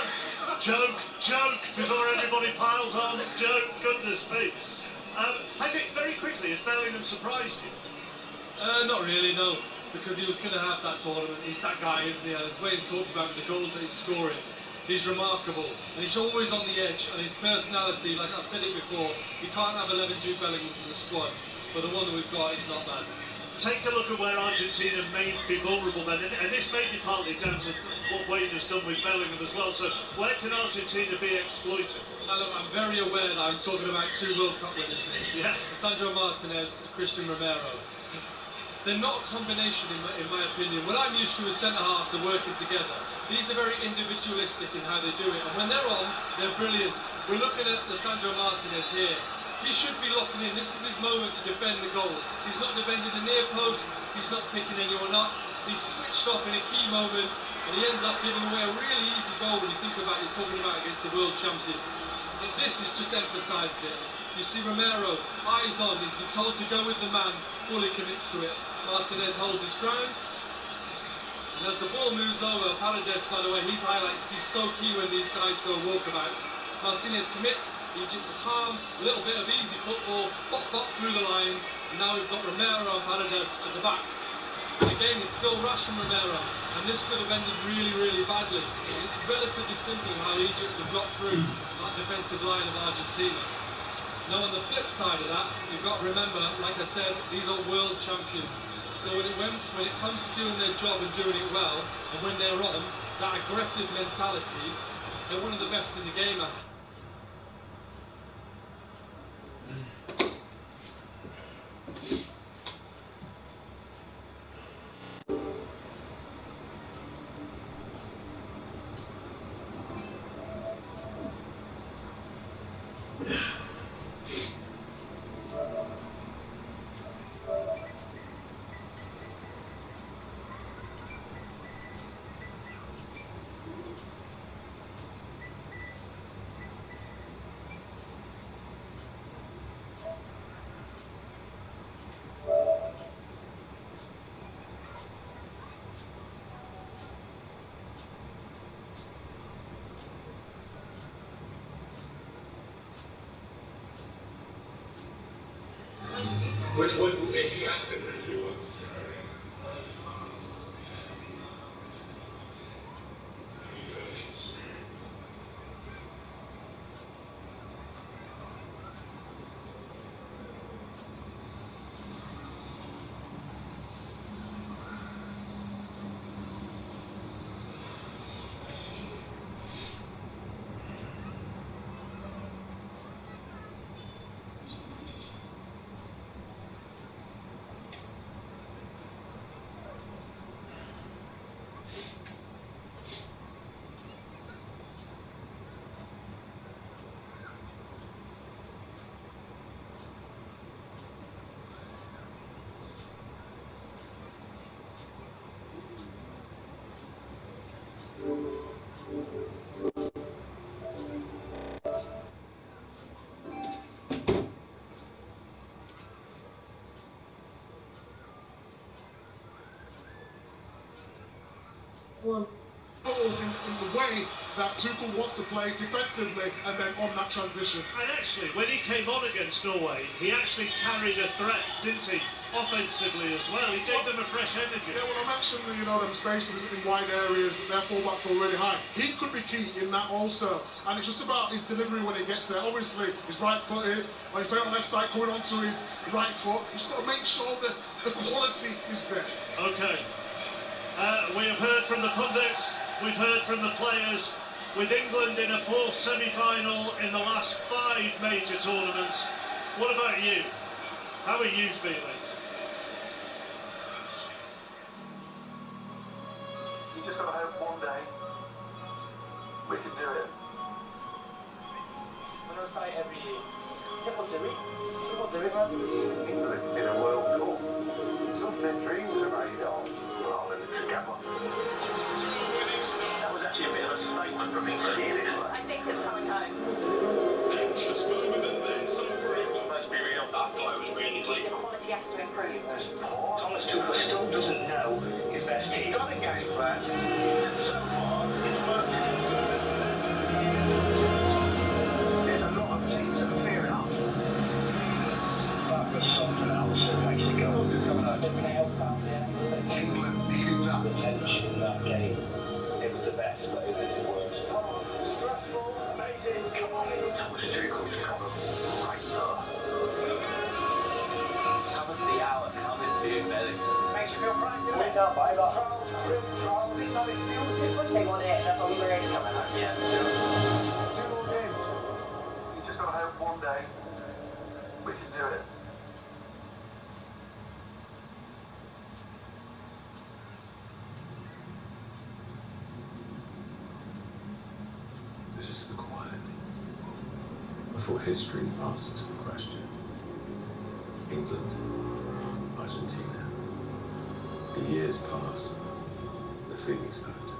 S2: Joke, before everybody piles on. Joke, goodness me. Has it, very quickly, has Bellingham surprised you?
S6: Not really, no. Because he was going to have that tournament. He's that guy, isn't he? As Wayne talked about with the goals that he's scoring. He's remarkable. And he's always on the edge. And his personality, like I've said it before, you can't have 11 Jude Bellinghams in the squad. But the one that we've got is not bad.
S2: Take a look at where Argentina may be vulnerable then, and this may be partly down to what Wayne has done with Bellingham as well, so where can Argentina be exploited?
S6: Now look, I'm very aware that I'm talking about 2 World Cup winners here.
S2: Yeah.
S6: Sandro Martinez, Christian Romero. They're not a combination in my opinion. What I'm used to is centre-halves are working together. These are very individualistic in how they do it, and when they're on, they're brilliant. We're looking at Sandro Martinez here. He should be locking in. This is his moment to defend the goal. He's not defending the near post. He's not picking anyone up. He's switched off in a key moment, and he ends up giving away a really easy goal when you think about it, you're talking about against the world champions. But this is just emphasises it. You see Romero, eyes on. He's been told to go with the man, fully commits to it. Martinez holds his ground. And as the ball moves over, Paredes, by the way, he's highlighted because he's so key when these guys go walkabouts. Martinez commits, Egypt are calm, a little bit of easy football, bop through the lines, and now we've got Romero and Paredes at the back. And again, it's still rush from Romero, and this could have ended really, really badly. It's relatively simple how Egypt have got through that defensive line of Argentina. Now on the flip side of that, you've got to remember, like I said, these are world champions. So when it comes to doing their job and doing it well, and when they're on, that aggressive mentality, they're one of the best in the game at it.
S20: Which one will make you ask if you want?
S5: In the way that Tuchel wants to play defensively and then on that transition.
S2: And actually, when he came on against Norway, he actually carried a threat, didn't he? Offensively as well. He gave them a fresh energy.
S5: Yeah, well, I mentioned, them spaces in wide areas, their fullbacks go really high. He could be key in that also. And it's just about his delivery when he gets there. Obviously, he's right-footed. When he on the left side, coming onto his right foot, you just got to make sure that the quality is there.
S2: Okay. We have heard from the pundits, we've heard from the players. With England in a 4th semi-final in the last 5 major tournaments, what about you? How are you feeling?
S20: You just got to hope one day we can do it.
S21: Buenos Aires every year.
S20: England in a World Cup. Some of their dreams are made of. Well, together. That was actually a bit of a statement from England.
S3: I think it's coming home.
S20: Anxious moment and then some break. Let's be real, that guy was really late.
S3: The quality has to improve.
S20: Thomas Tuchel still doesn't know his best team. He's got a game plan. So far, it's working.
S10: Haven't the hour coming to you, Bellingham?
S21: Makes you feel proud, doesn't it? We can't buy that. Troll, real troll. This time it feels different. They want it. The hunger is coming out.
S10: Yeah, sure.
S21: 2 more games. You just got to hope one day we can do it.
S12: This is the quiet before history asks the question. England, Argentina. The years pass, the feelings don't.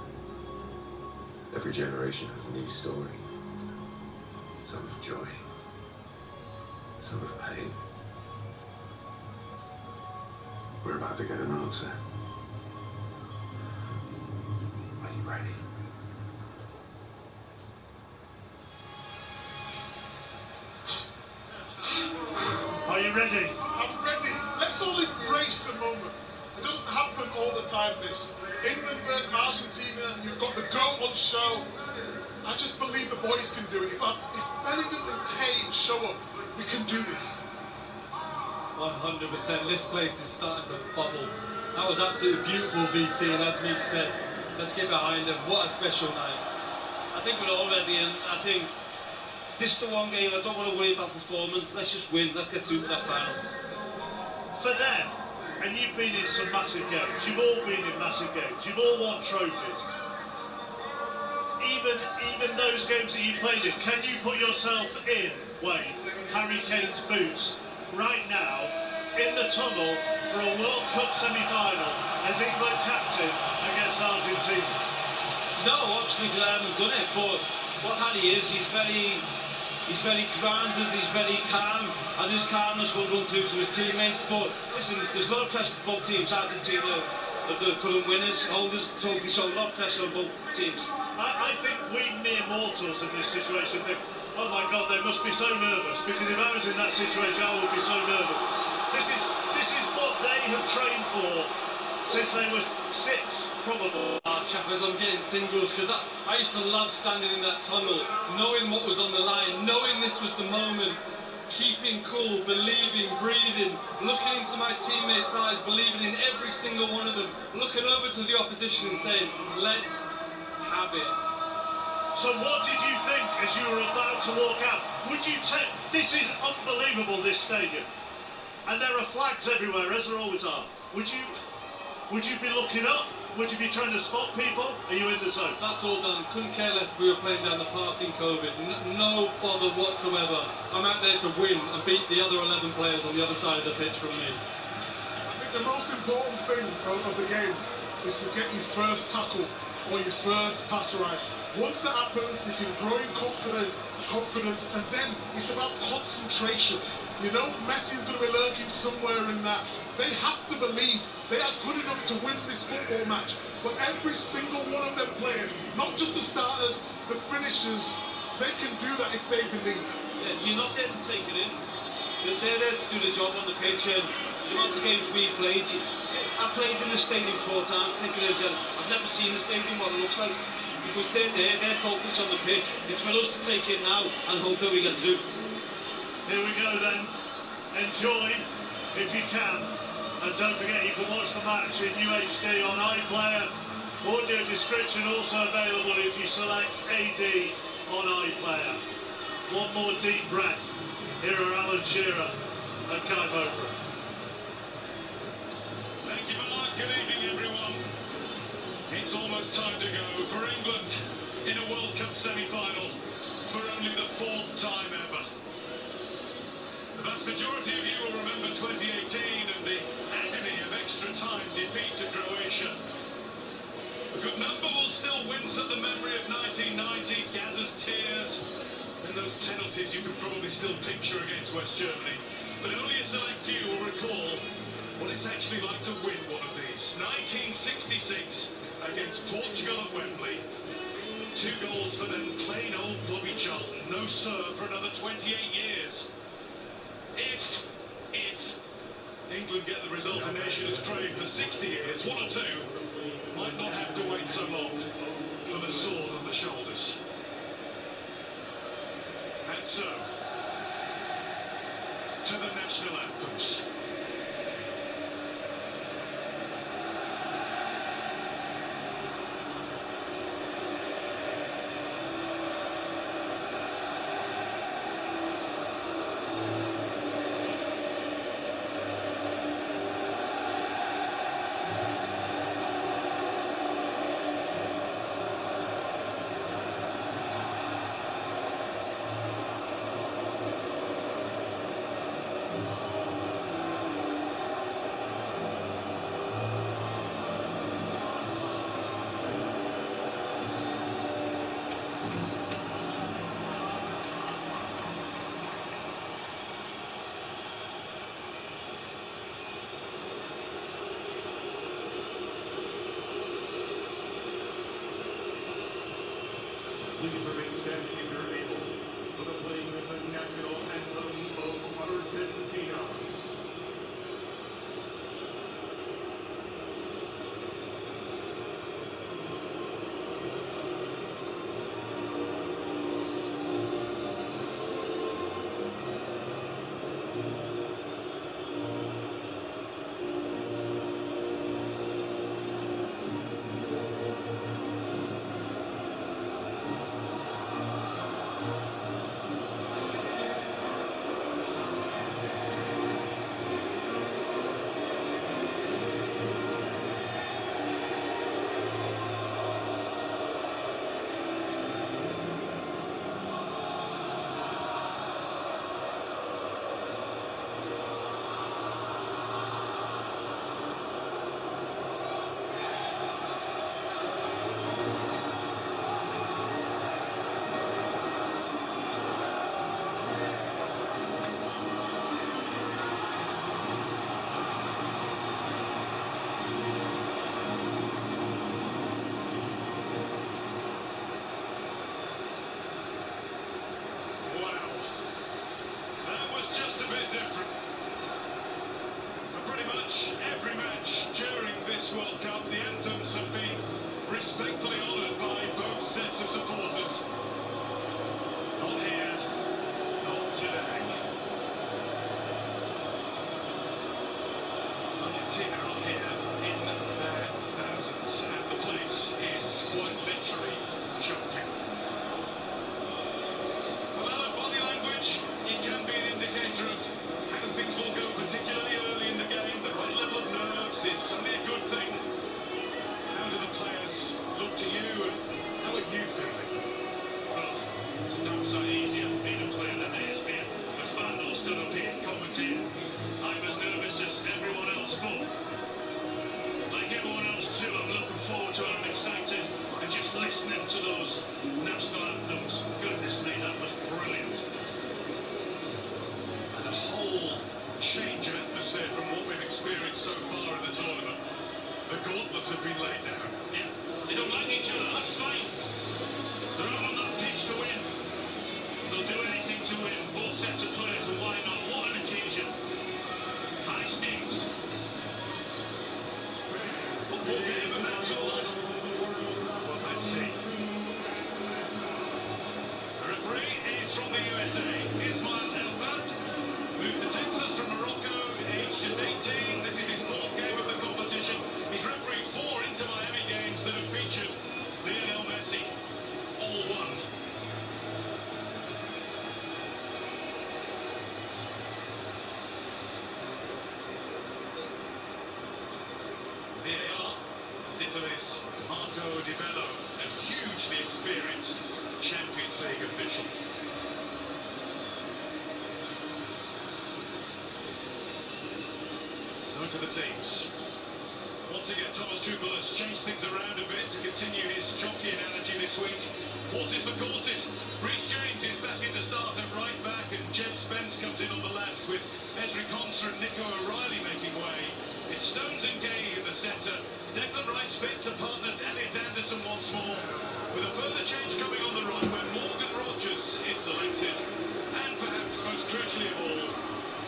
S12: Every generation has a new story. Some of joy, some of pain. We're about to get an answer. Are you ready?
S2: Are you ready?
S5: I'm ready. Let's all embrace the moment. It doesn't happen all the time, this. England versus Argentina, you've got the GOAT on show. I just believe the boys can do it. If Bellingham and Kane show up, we can do this.
S6: 100%. This place is starting to bubble. That was absolutely beautiful, VT, and as Meek said, let's get behind them. What a special night.
S7: I think we're all ready, and I think this is the one game I don't want to worry about performance. Let's just win. Let's get through to that final.
S2: For them, and you've been in some massive games, you've all been in massive games, you've all won trophies. Even those games that you played in, can you put yourself in, Wayne, Harry Kane's boots right now, in the tunnel for a World Cup semi-final as England captain against Argentina?
S7: No, obviously I haven't done it, but what Harry is, he's very grounded, he's very calm, and his calmness will run through to his teammates. But listen, there's a lot of pressure for both teams. Argentina are the current winners, holders of the trophy, so a lot of pressure on both teams.
S2: I think we mere mortals in this situation think, oh my God, they must be so nervous, because if I was in that situation, I would be so nervous. This is what they have trained for since they were 6, probably.
S6: Chappers, I'm getting singles, because I used to love standing in that tunnel, knowing what was on the line, knowing this was the moment, keeping cool, believing, breathing, looking into my teammates' eyes, believing in every single one of them, looking over to the opposition and saying, let's have it.
S2: So what did you think as you were about to walk out? Would you take... This is unbelievable, this stadium. And there are flags everywhere, as there always are. Would you be looking up? Would you be trying to spot people? Are you in the zone?
S6: That's all done. Couldn't care less if we were playing down the park in COVID. No bother whatsoever. I'm out there to win and beat the other 11 players on the other side of the pitch from me.
S5: I think the most important thing of the game is to get your first tackle or your first pass right. Once that happens, you can grow in confidence, and then it's about concentration. You know, Messi's going to be lurking somewhere in that. They have to believe they are good enough to win this football match. But every single one of them players, not just the starters, the finishers, they can do that if they believe.
S7: Yeah, you're not there to take it in. They're there to do the job on the pitch, and the amount of games we've played, I've played in the stadium 4 times, thinking I've never seen the stadium what it looks like, because they're there, they're focused on the pitch. It's for us to take it now and hope that we get through.
S2: Here we go then. Enjoy if you can. And don't forget, you can watch the match in UHD on iPlayer. Audio description also available if you select AD on iPlayer. One more deep breath. Here are Alan Shearer and Kai Mowbray.
S22: Thank you, Mark. Good evening, everyone. It's almost time to go for England in a World Cup semi-final for only the 4th time ever. The vast majority of you will remember 2018 and the agony of extra-time defeat to Croatia. A good number will still wince at the memory of 1990, Gazza's tears, and those penalties you can probably still picture against West Germany. But only a select few will recall what it's actually like to win one of these. 1966 against Portugal at Wembley. 2 goals for then plain old Bobby Charlton. No serve for another 28 years. If England get the result a nation has craved for 60 years, 1 or 2 might not have to wait so long for the sword on the shoulders. And so to the national anthems.
S4: Please remain standing if you're able for the playing of the national anthem of Argentina.
S22: Just a bit different. For pretty much every match during this World Cup, the anthems have been respectfully honoured by both sets of supporters. Not here, not today. Argentina are here in their thousands, and the place is quite literally choking. A lot of body language, it can be an indicator of how things will go, particularly early in the game. The right level of nerves is only a good thing. How do the players look to you, and how are you feeling?
S18: Well, it's a damn sight easier being a player than it is being a fan or stood up here commentating. I'm as nervous as everyone else, but like everyone else too, I'm looking forward to it. I'm excited, and just listening to those national anthems, goodness me, that was brilliant.
S22: And a whole change of atmosphere from what we've experienced so far in the tournament. The gauntlets have been laid down.
S18: Yeah, they don't like each other, that's fine. They're out on that pitch to win. They'll do anything to win. Both sets of players, and why not? What an occasion. High stakes.
S22: Football game, and that's all. Well, let's see. The referee is from the USA, Ismail Elfad. Moved to Texas from Morocco, aged just 18. This is his fourth game of the competition. He's refereed 4 Inter Miami games that have featured Lionel Messi. All won. VAR is Italy's Marco Di Bello, a hugely experienced Champions League official. So to the teams. Once again, Thomas Tuchel has changed things around a bit to continue his jockeying energy this week. Horses for courses. Reece James is back in the start at right back, and Jed Spence comes in on the left with Ezri Konsa and Nico O'Reilly making way. It's Stones and Gay in the centre. Declan Rice fit to partner Elliot Anderson once more, with a further change coming on the right where Morgan Rogers is selected. And perhaps most crucially of all,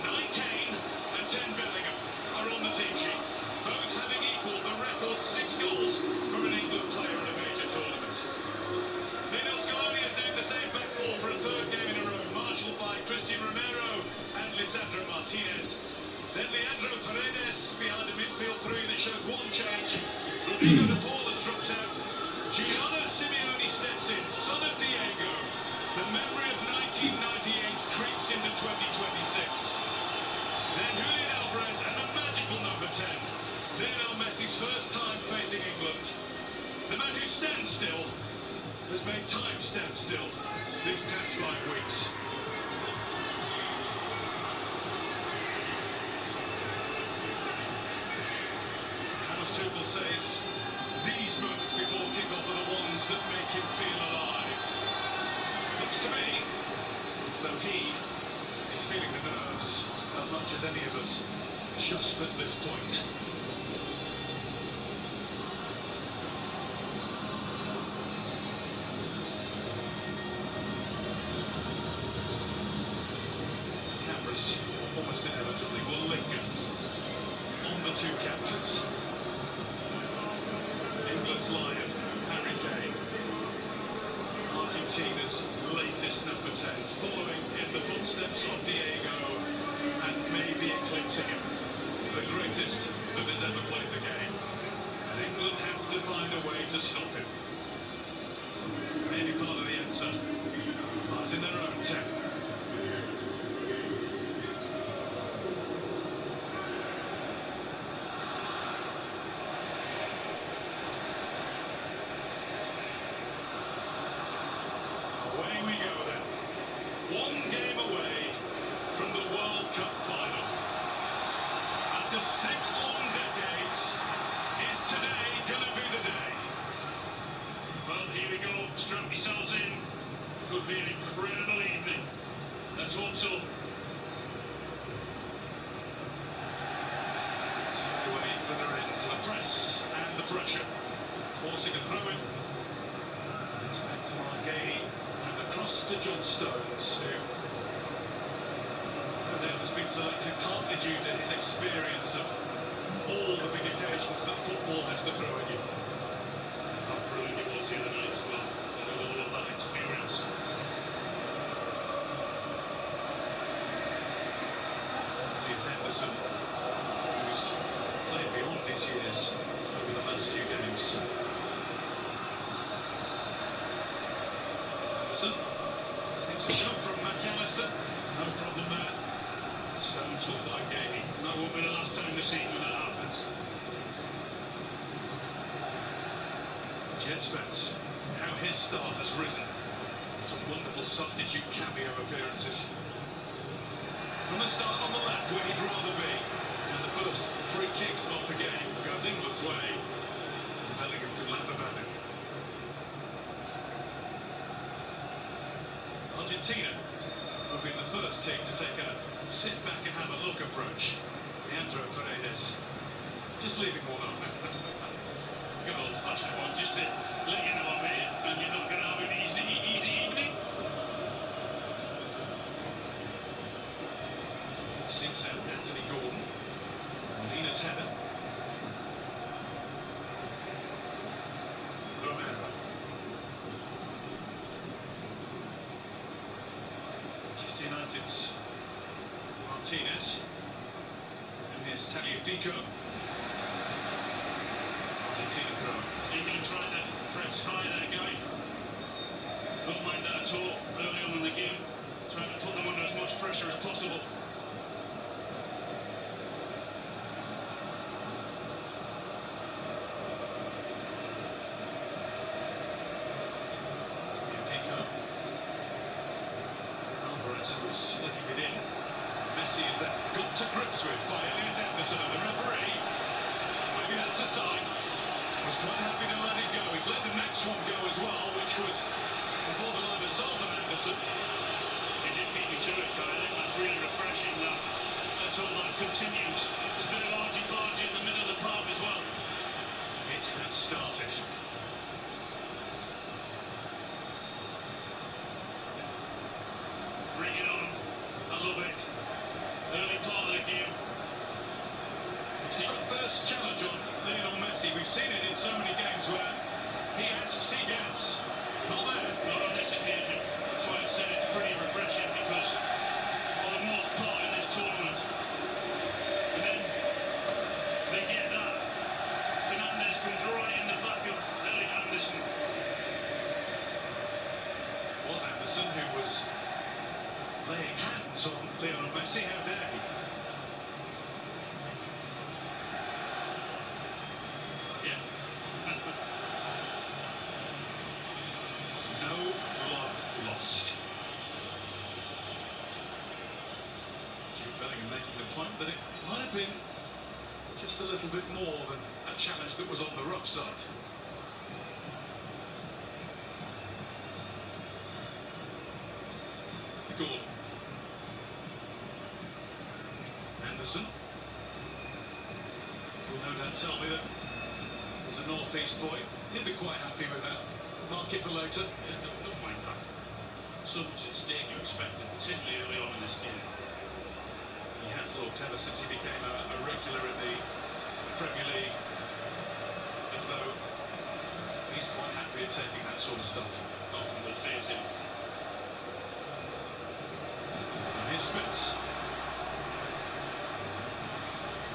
S22: 9 Kane and 10 Bellingham are on the team sheet, both having equalled the record 6 goals from an England player in a major tournament. Lionel Scaloni has named the same back four for a 3rd game in a row. Diego Depaul has dropped out. Gianna Simeone steps in, son of Diego. The memory of 1998 creeps into 2026. Then Julian Alvarez and the magical number 10. Lionel Messi's first time facing England. The man who stands still has made time stand still these past 5 weeks. Thomas Tuchel says these moments before kick-off are the ones that make him feel alive. Looks to me as though he is feeling the nerves as much as any of us just at this point. Cameras almost inevitably will linger on the two captains. England's lion, Harry Kane. Argentina's latest number 10, following in the footsteps of Diego and maybe eclipsing him. The greatest that has ever played the game. And England have to find a way to stop him. Maybe part of the answer lies in their own 10. Away we go then. One game away from the World Cup final. After 6 long decades, is today going to be the day?
S18: Well, here we go. Strap yourselves in. Could be an incredible evening. Let's hope so.
S22: When England are into the press and the pressure. Forcing a throw in. It's back to Margay and across to John Stones, who no doubt has been selected partly due to his experience of all the big occasions that football has to throw at you.
S18: How brilliant he was the other night as well. Showed all of that experience.
S22: It's Anderson, who's played beyond his years over the last few games. Anderson takes a shot from McAllister. No problem there. Stones will find Gahey.
S18: That won't be the last time this season when that happens.
S22: Jed Spence, how his star has risen. Some wonderful substitute cameo appearances. From the start on the left where he'd rather be. And the first free kick of the game goes England's way. And Bellingham could laugh about it. So Argentina will be the first team to take a sit back and have a look approach. Leandro Paredes just leaving one on.
S18: Good old-fashioned ones, just to let you know I'm here and you're not going to have an easy evening.
S22: Sinks out Anthony Gordon. Molina's header. Romero. Manchester United's Martinez. And here's Tagliafico. Argentina throw.
S18: England trying to press high there, Guy. Don't mind that at all early on in the game. Trying to put them under as much pressure as possible.
S22: Alvarez was slicking it in. Messi is then got to grips with by Elliot Anderson, and the referee, maybe that's a sign, was quite happy to let it go. He's let the next one go as well, which was the borderline assault on Anderson.
S18: They just beat me to it, Guy. I think that's really refreshing. Let's hope that continues. There's a bit of argy-bargy in the middle of the park as well.
S22: It has started.
S18: Bring it on. I love it. Early part of the game.
S22: It's the first challenge on Lionel Messi. We've seen it in so many games where he asks, he gets. Not there.
S18: Not on this occasion. That's why I said it's pretty refreshing because for the most part in this tournament. And then they get that. Fernandes comes right in.
S22: laying hands on Lionel Messi. How dare he? Yeah. No love lost. Jude Bellingham making the point that it might have been just a little bit more than a challenge that was on the rough side. Gordon. Anderson. Will no doubt tell me that as a north-east boy, he'd be quite happy with that. Mark it for later.
S18: Yeah, don't mind that. So much at stake you expected, particularly early on in this game.
S22: He has looked ever since he became a regular in the Premier League, as though he's quite happy at taking that sort of stuff.
S18: Nothing will faze him.
S22: And here's Spence.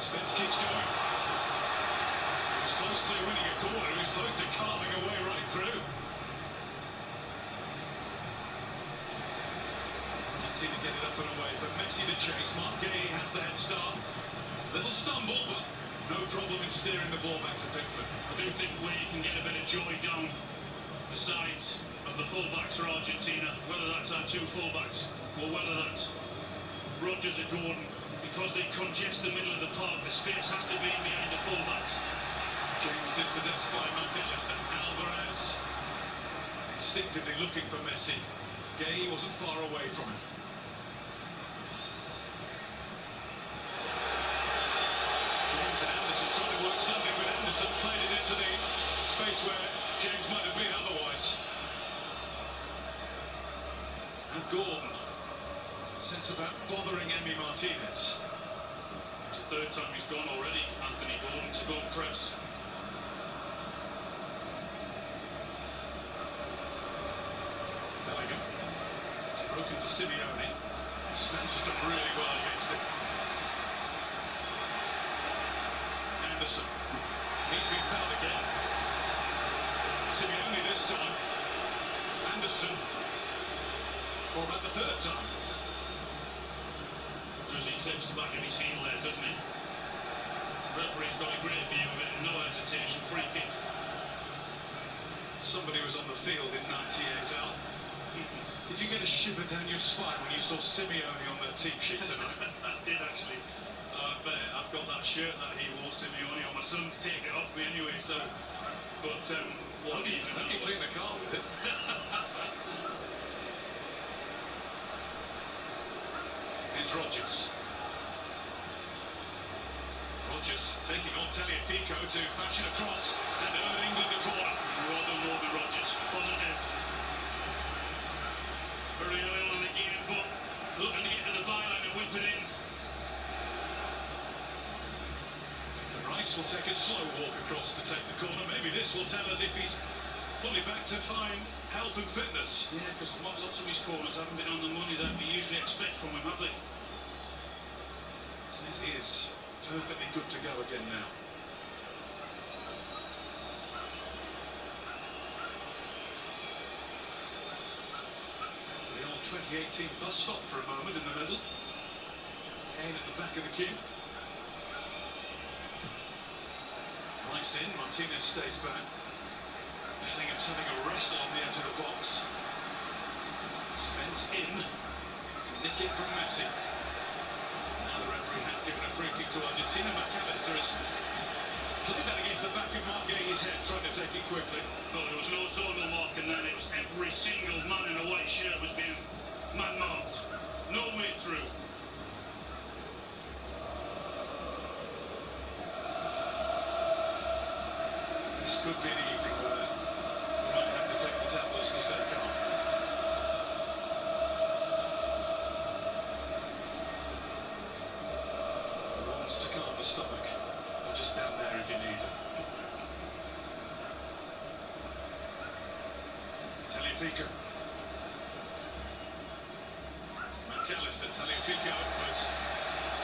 S22: Spence keeps going. He was close to winning a corner. He was close to carving a way right through. Argentina get it up and away, but Messi to chase. Mark Gay has the head start. Little stumble, but no problem in steering the ball back to Pickford.
S18: I do think we can get a bit of joy down the sides of the fullbacks for Argentina, whether that's our two fullbacks or whether that's Rodgers or Gordon, because they congest the middle of the park. The space has to be behind the fullbacks.
S22: James dispossessed by McAllister. Alvarez instinctively looking for Messi. Gay wasn't far away from him. James and Anderson trying to work something, but Anderson played it into the space where James might have been otherwise. And Gordon, sense about bothering Emi Martinez.
S18: It's the third time he's gone already, Anthony Gordon, to go and press.
S22: Bellingham. It's broken for Simeone. Spence has done really well against it. Anderson. He's been fouled again. Simeone this time. Anderson. Or about the third time.
S18: Does he clips the back of his heel there, doesn't he? Referee's got a great view of it, no hesitation, free kick.
S22: Somebody was on the field in 98, Al. Did you get a shiver down your spine when you saw Simeone on the team sheet tonight?
S18: I did actually. I've got that shirt that he wore, Simeone, on. My son's taken it off me anyway, so. But what do you think?
S22: How do you clean the car with it? Here's Rodgers. Rodgers taking on Tagliafico to fashion a cross and earn England the corner.
S18: Rather Rodgers, positive. Very early on in the game, but looking to get to the byline and whip it in.
S22: And Rice will take a slow walk across to take the corner. Maybe this will tell us if he's fully back to fine health and fitness.
S18: Yeah, because lots of his corners haven't been on the money that we usually expect from him, have they?
S22: Says he is perfectly good to go again now. So the old 2018 bus stop for a moment in the middle. Kane at the back of the queue. Rice in, Martinez stays back. Bellingham's having a wrestle on the edge of the box. Spence in to nick it from Messi. Now the referee has given a free kick to Argentina. McAllister has played that against the back of Mark Gay's head, trying to take it quickly.
S18: No, there was no zonal mark, and then it was every single man in a white shirt was being man-marked. No way through.
S22: This could be an evening where you might have to take the tablets to stay calm. Wants to calm the stomach. They're just down there if you need them. Tagliafico. McAllister. Tagliafico was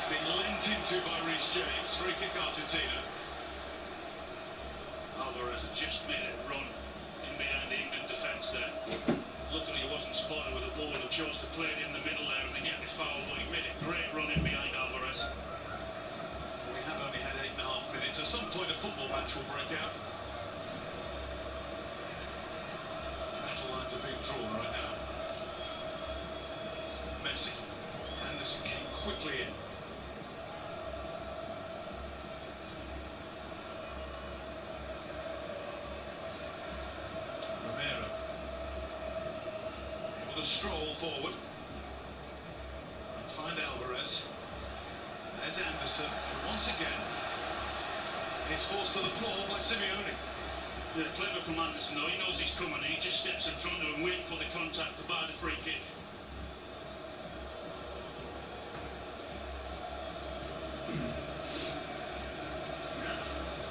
S22: being lent into by Reece James. Free kick Argentina.
S18: Alvarez had just made it run in behind the England defence there. Luckily he wasn't spotted with the ball and chose to play it in the middle there, and again
S22: match will break out. Battle lines are being drawn right now. Messi. Anderson came quickly in. Romero. Able to stroll forward. And find Alvarez. There's Anderson. And once again, he's forced to the floor by Simeone.
S18: Yeah, clever from Anderson though. He knows he's coming. He just steps in front of him, waiting for the contact to buy the free kick.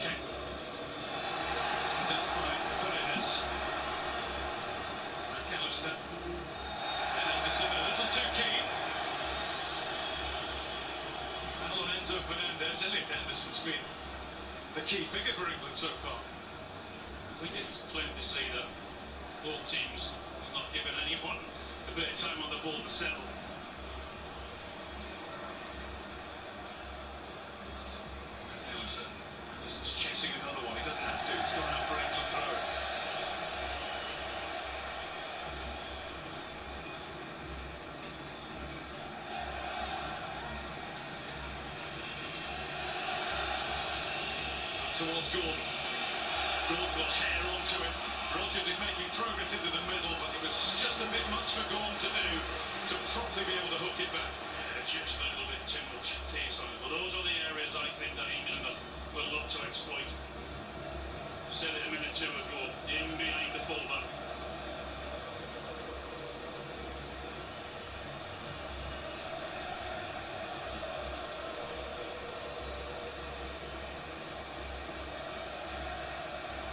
S22: Okay. Sends by Paredes. McAllister. And Anderson a little too keen. And Lorenzo Fernandez. Elliot Anderson's been the key figure for England so far.
S18: I think it's plain to see that both teams have not given anyone a bit of time on the ball to settle.
S22: Anderson. Anderson's chasing another one. He doesn't have to. It's gone up for England throw. Towards Gordon. Gordon will hair onto it. Rodgers is making progress into the middle, but it was just a bit much for Gordon to do to properly be able to hook it back.
S18: Yeah, just a little bit too much pace on it. But those are the areas I think that England will look to exploit. Said it a minute or two ago, in behind the fullback.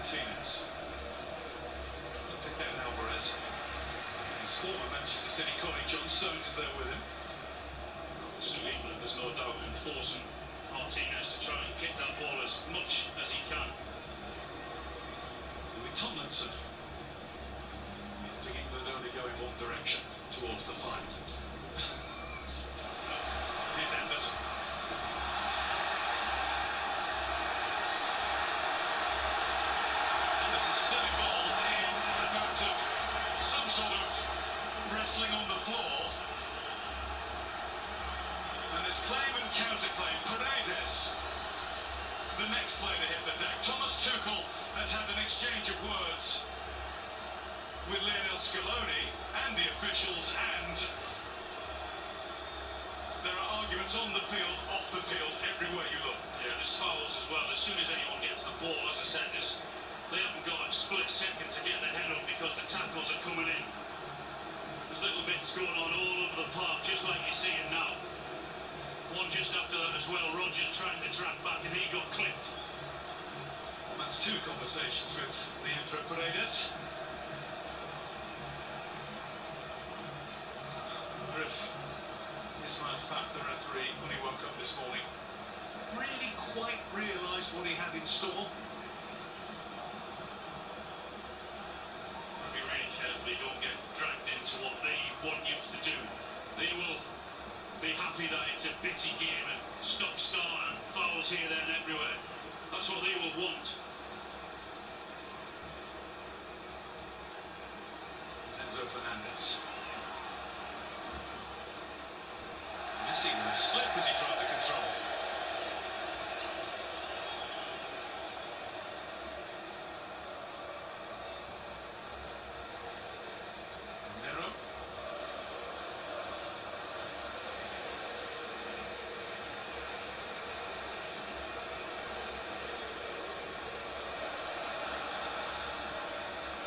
S22: Martinez. Pick out Alvarez. His former Manchester City colleague John Stones is there with him.
S18: Suit England, there's no doubt, and forcing Martinez to try and kick that ball as much as he can.
S22: Louis Tomlinson. Keeping England only going one direction towards the final. Here's Anderson. Anderson's still involved in a bout of some sort of wrestling on the floor. And there's claim and counterclaim. Paredes, the next player to hit the deck. Thomas Tuchel has had an exchange of words with Lionel Scaloni and the officials, and there are arguments on the field, off the field, everywhere you look.
S18: Yeah, there's fouls as well. As soon as anyone gets the ball, as I said, they haven't got a split second to get their head up because the tackles are coming in. There's little bits going on all over the park, just like you're seeing now. One just after that as well, Rodgers trying to track back and he got clipped.
S22: Well, that's two conversations with Leandro Paredes. If Ismail Fath, the referee, when he woke up this morning, really quite realised what he had in store.
S18: Be really careful you don't get dragged into what they want you to do. They will be happy that it's a bitty game and stop-start and fouls here, there and everywhere. That's what they will want.
S22: Enzo Fernandez. Messi with a slip as he tried to control. Romero.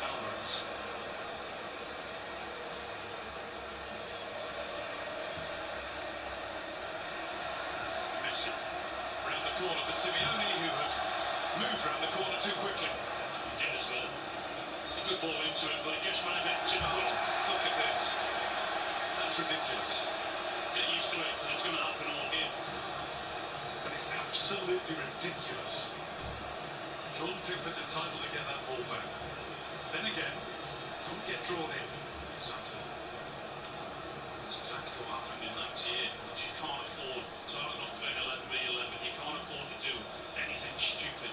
S22: Alvarez. Messi. Round the corner for Simeone, who had moved round the corner too quickly.
S18: He did as well. It's a good ball into him, but it just went a bit too quick.
S22: Look at this. That's ridiculous.
S18: Get used to it, because it's going to happen all game.
S22: That is absolutely ridiculous. Jordan Pickford's entitled to get that ball back. Then again, don't get drawn in.
S18: Exactly. That's exactly what happened in 98. You can't afford to have enough playing 11v11. You can't afford to do anything stupid.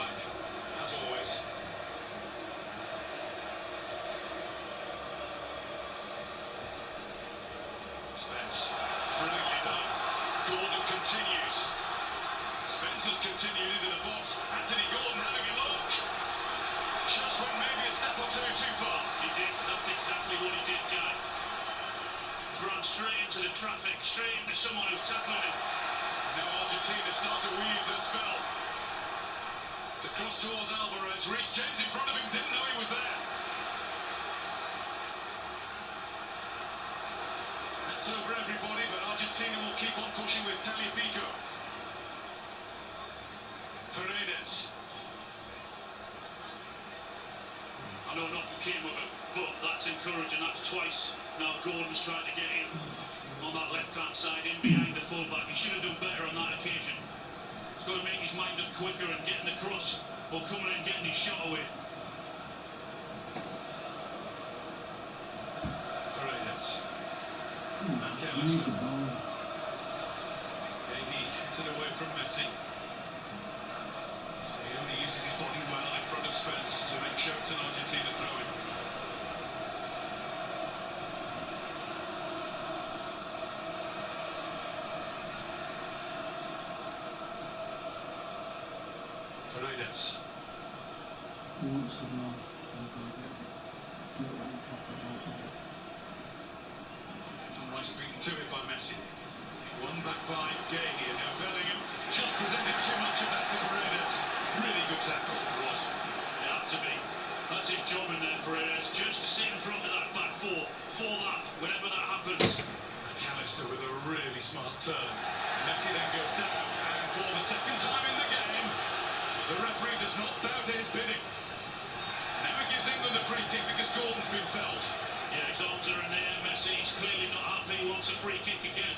S22: back, as always. Spence, brilliantly done. Gordon continues. Spence has continued into the box. Anthony Gordon having a look. Just went maybe a step or two too far.
S18: He did. That's exactly what he did, Guy. Ran straight into the traffic, straight into someone who's tackling him.
S22: Now Argentina start to weave their spell. It's across towards Alvarez. Reece James in front of him, didn't know he was there. That's over everybody, but Argentina will keep on pushing with Taliafico. Paredes.
S18: I know nothing came of it, but that's encouraging. That's twice. Now Gordon's trying to get in on that left-hand side, in behind the full-back. He should have done better on that occasion. He's got to make his mind up quicker and getting across, or coming in and getting his shot away.
S22: Paredes. McAllister. Gahey hits it away from Messi. So he only uses his body well in front of Spence to make sure it's an Argentina throw-in. Paredes.
S8: Who wants the ball? I'll go get it. Don't let him drop it out of it.
S22: Nice beaten to it by Messi. One back by Gahey, and now Bellingham just presented too much of that to Paredes. Really good tackle.
S18: It was. It had to be. That's his job in there, Paredes. Just to sit in front of that back four for that, whenever that happens.
S22: McAllister with a really smart turn. Messi then goes down, and for the second time in the game, the referee does not doubt his bidding. Now he gives England a free kick because Gordon's been felled.
S18: Yeah, his arms are in the air, Messi. He's clearly not happy. He wants a free kick again.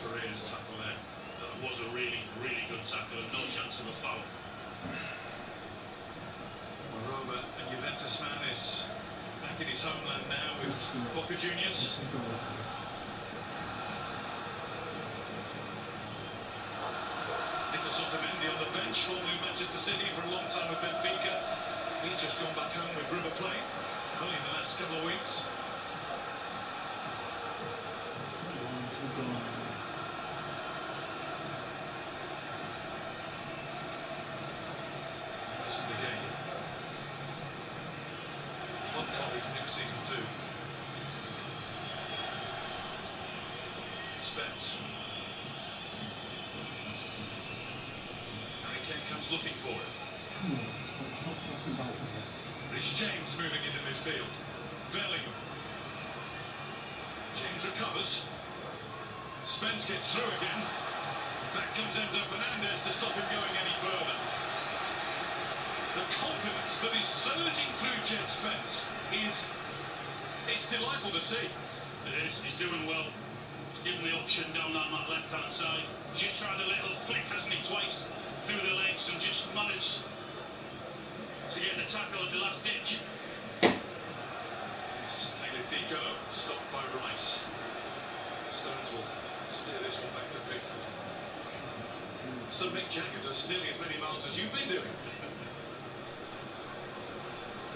S22: Paredes tackle there.
S18: That was a really, really good tackle and no chance of a foul.
S22: Moreover, a Juventus man is back in his homeland now with Boca Juniors. Otamendi on the bench, formerly Manchester City for a long time with Benfica. He's just gone back home with River Plate, only in the last couple of weeks. Listen to Gahey. Club colleagues next season too. Spence. Comes looking for it.
S8: Come on, stop fucking about with it.
S22: Reece James moving into midfield. Bellingham. James recovers. Spence gets through again. Back comes Enzo Fernandez to stop him going any further. The confidence that is surging through Jed Spence it's delightful to see.
S18: It is. He's doing well. Given the option down on that left-hand side. He's just tried a little flick, hasn't he, twice through the legs and just managed to get the tackle at the last ditch.
S22: Taliafico stopped by Rice. Stones will steer this one back to Pickford. So Mick Jagger does nearly as many miles as you've been doing.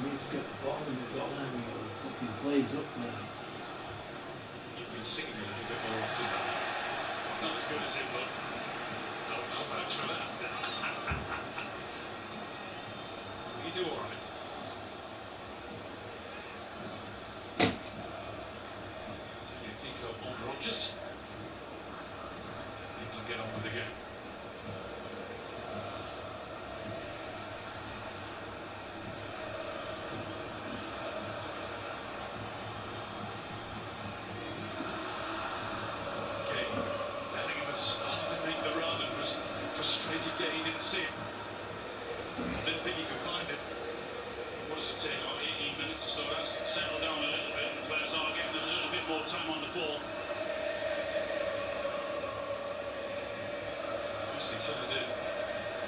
S8: We need to get the ball and we've got there and it fucking plays up there.
S22: You've been singing a little bit more often. Not as good as him, but I'll come back for that. You do all right. Taliafico on Rodgers. He can get on with the game. Okay, Bellingham has started to make the run and was frustrated that he didn't see it. Didn't think he could find it.
S18: What does it take? About 18 minutes or so. That's settled down a little bit and the players are getting a little bit more time on the ball.
S22: Obviously turned in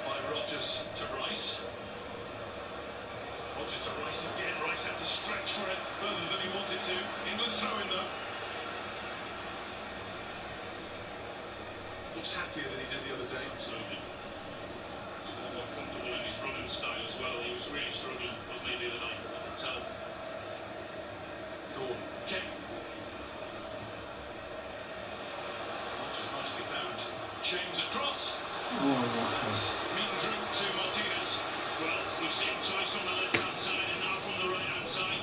S22: by Rodgers to Rice. Rodgers to Rice again. Rice had to stretch for it further than he wanted to. England throw in though. looks happier than he did the other day.
S18: Absolutely. He's a lot more comfortable in his running style as well. He was really struggling, wasn't he, the other night? I could tell.
S22: Gordon, Kane. Just nicely found. James across. Mean drink to Martinez.
S18: Well, we've seen him twice from the left-hand side and now from the right-hand side.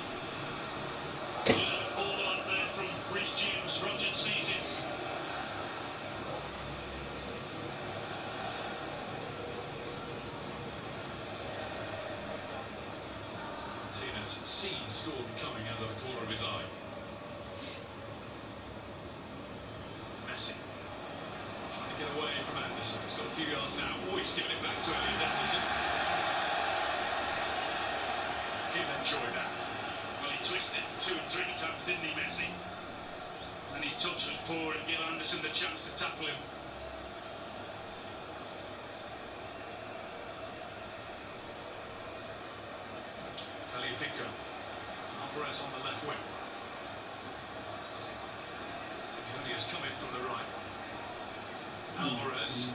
S18: A little overlap there from Reece James. Rogers sees it.
S22: Martinez sees Gordon coming out of the corner of his eye. Messi. Trying to get away from Anderson. He's got a few yards now. Oh, he's giving it back to Elliot Anderson. He'll enjoy that.
S18: Well, he twisted 2 and 3 times, didn't he, Messi? And his touch was poor and gave Anderson the chance to tackle him.
S22: Taliafico. Alvarez on the left wing. Simeone has come in from the right. Alvarez.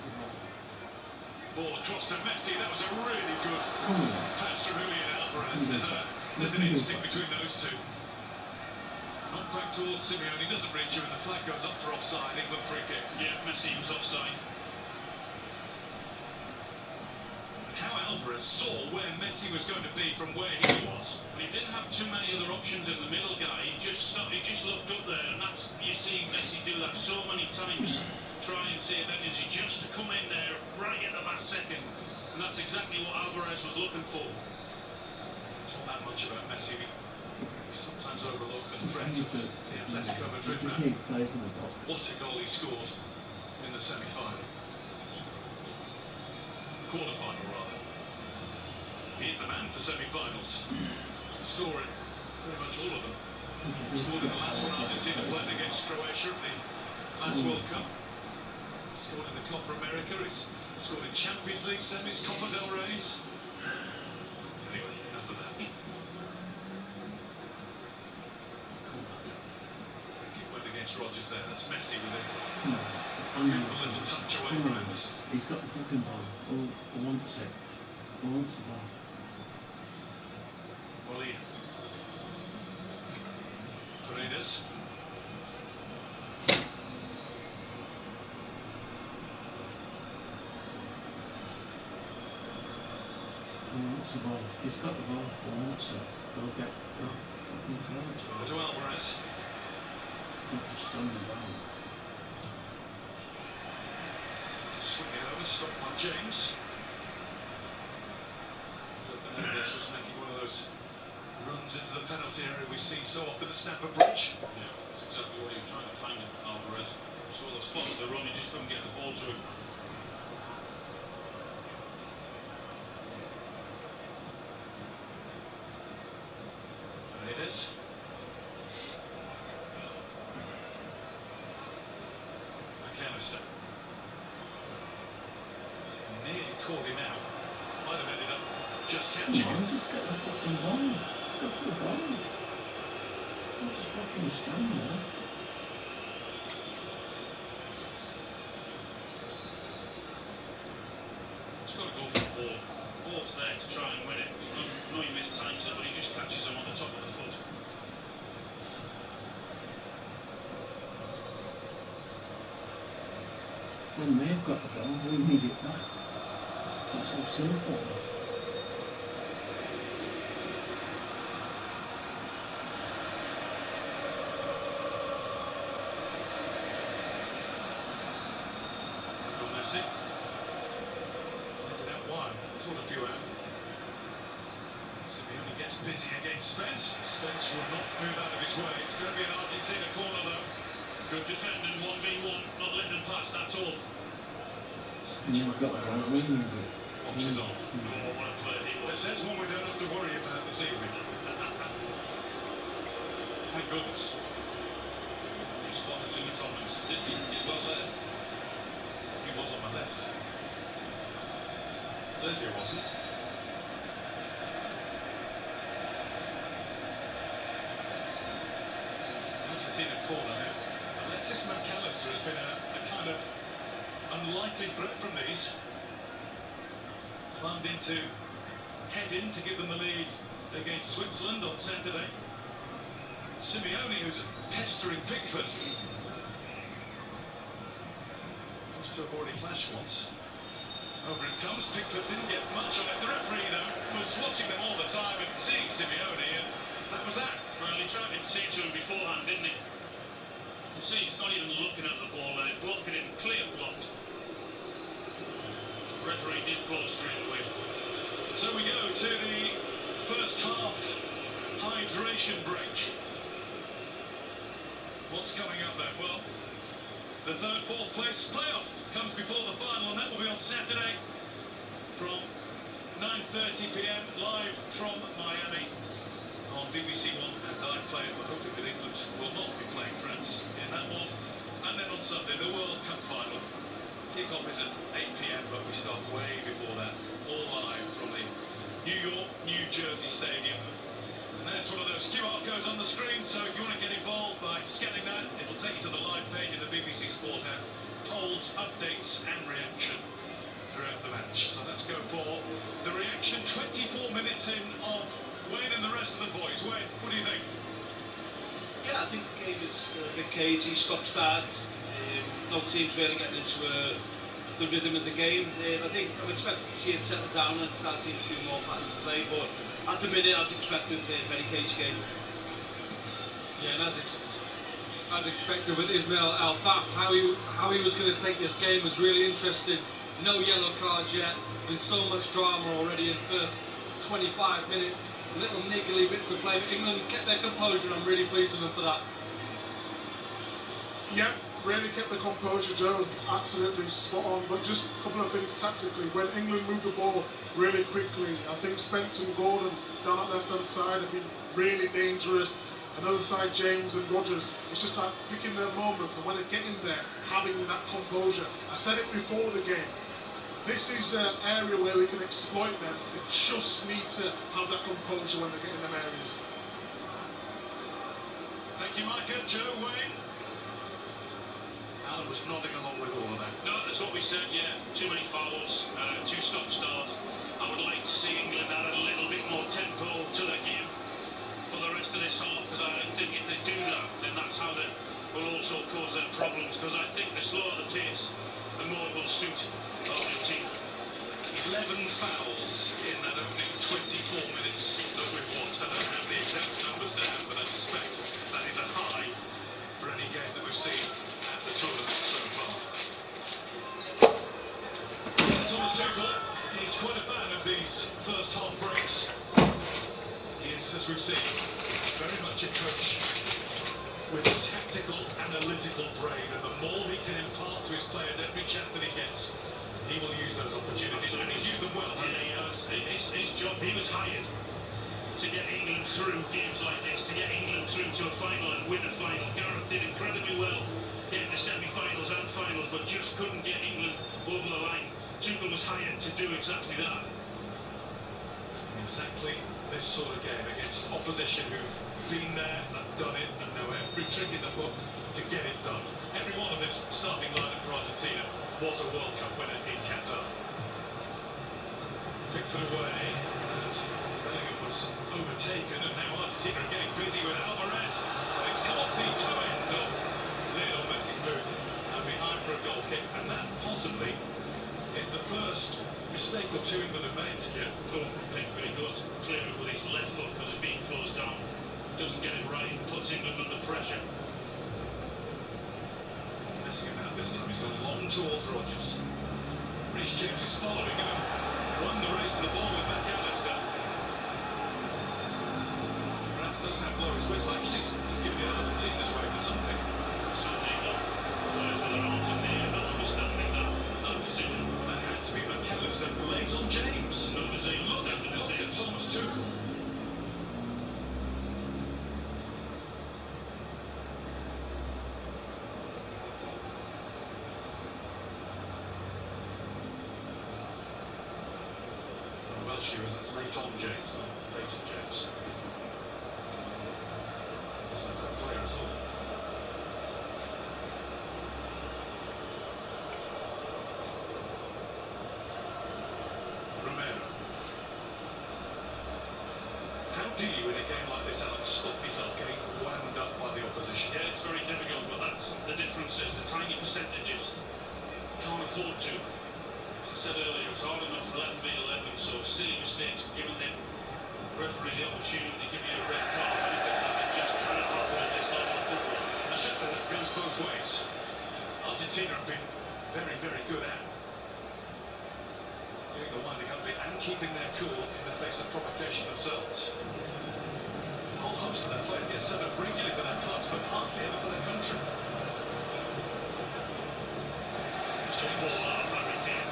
S22: Ball across to Messi. That was a really good pass from Julian Alvarez. There's an instinct between those two. Not back towards Simeone. He doesn't reach him, and the flag goes up for offside. England free kick.
S18: Yeah, Messi was offside.
S22: How Alvarez saw where Messi was going to be from where he was.
S18: He didn't have too many other options in the middle, guy. He just looked up there, and that's, you see Messi do that so many times. Try and save energy just to come in there right at the last second, and that's exactly what Alvarez was looking for.
S22: It's not that much about Messi. We sometimes overlook the threat of the Atletico Madrid man. What a goal he scored in the semi-final. Quarter-final, rather. He's the man for semi-finals. Scoring pretty much all of them. Scored in the last one Argentina played against Croatia at the last World Cup. Scored in the Copa America. He's scored in Champions League semis, Copa del Rey's. Anyway, enough of that. Went against Rogers there. That's Messi with it.
S8: Come on,
S22: little touch away from Anderson.
S8: He's got the fucking ball. Oh, I want it. I want the ball.
S22: Molina. Paredes.
S8: He wants the ball. He's got the ball. He wants it. Go get it. Go. Fucking grab it.
S22: To Alvarez.
S8: Don't just stand the ball.
S22: Swing it over, stopped by James. So Fernandez was making one of those runs into the penalty area we see so often at Stamford Bridge.
S18: Yeah, that's exactly what he was trying to find, Alvarez. Saw the spot of the run, he just couldn't get the ball to him.
S22: Paredes. McAllister. Nearly caught him out. Might have ended up just catching
S8: Come
S22: him.
S8: on, just get the fucking ball. Just get the ball. Don't just fucking stand there.
S18: He's got to go for the ball. The ball's there to try and win it. I know he missed times there, but he just catches him on the top of the foot.
S8: When they've got the ball, we need it back. That's how simple it is.
S22: Messi. Plays it out wide. Caught a few out. Simeone gets busy against Spence. Spence will not move out of his way. It's going to be an Argentina corner though.
S18: Good defending, 1v1, not letting them pass at all.
S8: You've got the ball, we need it.
S22: Watches on.
S18: Oh, what a play he was.
S22: There's one we don't have to worry about this evening. Thank goodness.
S18: He spotted Louis Tomlinson, did he? Did well there.
S22: He was on my list. Sergio wasn't. Argentina corner now. Alexis McAllister has been a kind of unlikely threat from these. Planned into head in to give them the lead against Switzerland on Saturday. Simeone, who's pestering Pickford. Those two have already clashed once. Over it comes. Pickford didn't get much on it. The referee, though, was watching them all the time and seeing Simeone, and that was that.
S18: Well, he tried to say to him beforehand, didn't he? You see, he's not even looking at the ball there, blocking him, clear blocked. The referee did blow straight away.
S22: So we go to the first half hydration break. What's coming up then? Well, the third, fourth place playoff comes before the final, and that will be on Saturday from 9:30 p.m. live from Miami on BBC One. And I play it, we're hoping that England will not be playing France in that one. And then on Sunday, the World Cup final. Kick-off is at 8 p.m, but we start way before that, all live from the New York, New Jersey Stadium. And there's one of those QR codes on the screen, so if you want to get involved by scanning that, it'll take you to the live page of the BBC Sport app. Polls, updates and reaction throughout the match. So let's go for the reaction. 24 minutes in of Wayne and the rest of the boys. Wayne, what do you think?
S7: Yeah, I think the game is a bit cagey, stop-start. No team's really getting into the rhythm of the game. I think I'm expecting to see it settle down and start seeing a few more patterns of play, but at the minute, as expected, a very cagey game.
S6: Yeah, and as expected with Ismail Al-Faf, how he was going to take this game was really interesting. No yellow cards yet. There's so much drama already in the first 25 minutes. Little niggly bits of play, but England kept their composure, and I'm really pleased with them for that.
S5: Yep, really kept the composure. Joe was absolutely spot on, but just a couple of things tactically. When England moved the ball really quickly, I think Spence and Gordon down that left-hand side have been really dangerous. Another side, James and Rodgers, it's just like picking their moments, and when they get in there, having that composure. I said it before the game. This is an area where we can exploit them. They just need to have that composure when they get in them areas.
S22: Thank you, Micah. Joe, Wayne? Alan was nodding along with all of that.
S18: No, that's what we said, yeah. Too many fouls, too stop-start. I would like to see England add a little bit more tempo to their game for the rest of this half, because I think if they do that, then that's how they will also cause them problems, because I think the slower the pace, the more it will suit Argentina.
S22: 11 fouls in that opening 24 minutes that we've watched. I don't have the exact numbers down, but I suspect that is a high for any game that we've seen at the tournament so far. Thomas Tuchel, he's quite a fan of these first half breaks. He is, as we've seen, very much a coach with a tactical, analytical brain, and the more he can impart to his players every chance that he gets, he will use those opportunities, and he's used them well.
S18: Yeah, he has. It's his job. He was hired to get England through games like this, to get England through to a final and win a final. Gareth did incredibly well getting the semi-finals and finals, but just couldn't get England over the line. Tuchel was hired to do exactly that.
S22: Exactly this sort of game against opposition who've been there and done it and know every trick in the book to get it done. Every one of this starting lineup for Argentina was a World Cup winner in Qatar. Pickford away, and Bellingham was overtaken, and now Argentina are getting busy with Alvarez. But it's come off the toe end of Lionel Messi's move and behind for a goal kick, and that possibly is the first mistake or two England have made.
S18: Yeah, poor from Pickford. He goes to clear it with his left foot because it's being closed down. Doesn't get it right, puts England under pressure.
S22: Messing about this time, he's gone long towards Rodgers. Reece James is following him and won the race to the ball with McAllister. Ref doesn't have blow his whistle. Actually, he's giving it Argentina's way for something.
S18: Certainly not. Players with their arms in the air, not understanding that decision.
S22: That had to be McAllister late on James.
S18: No decision.
S22: Look at Thomas Tuchel. Welsh viewers, that's late on James, not late on James. Doesn't have that player at all. talent, stop yourself getting wound up by the opposition.
S18: Yeah, it's very difficult, but that's the difference is the tiny percentages. Can't afford to. As I said earlier, it's hard enough 11v11, so silly mistakes giving the referee the opportunity to give you a red card. Anything like that just cannot happen at this level of football.
S22: And I should say that goes both ways. Argentina have been very, very good at doing the winding up bit and keeping their cool in the face of provocation themselves. A whole host of their players get sent up regularly for their clubs, but hardly ever for their country.
S18: Some ball out of Harry Kane.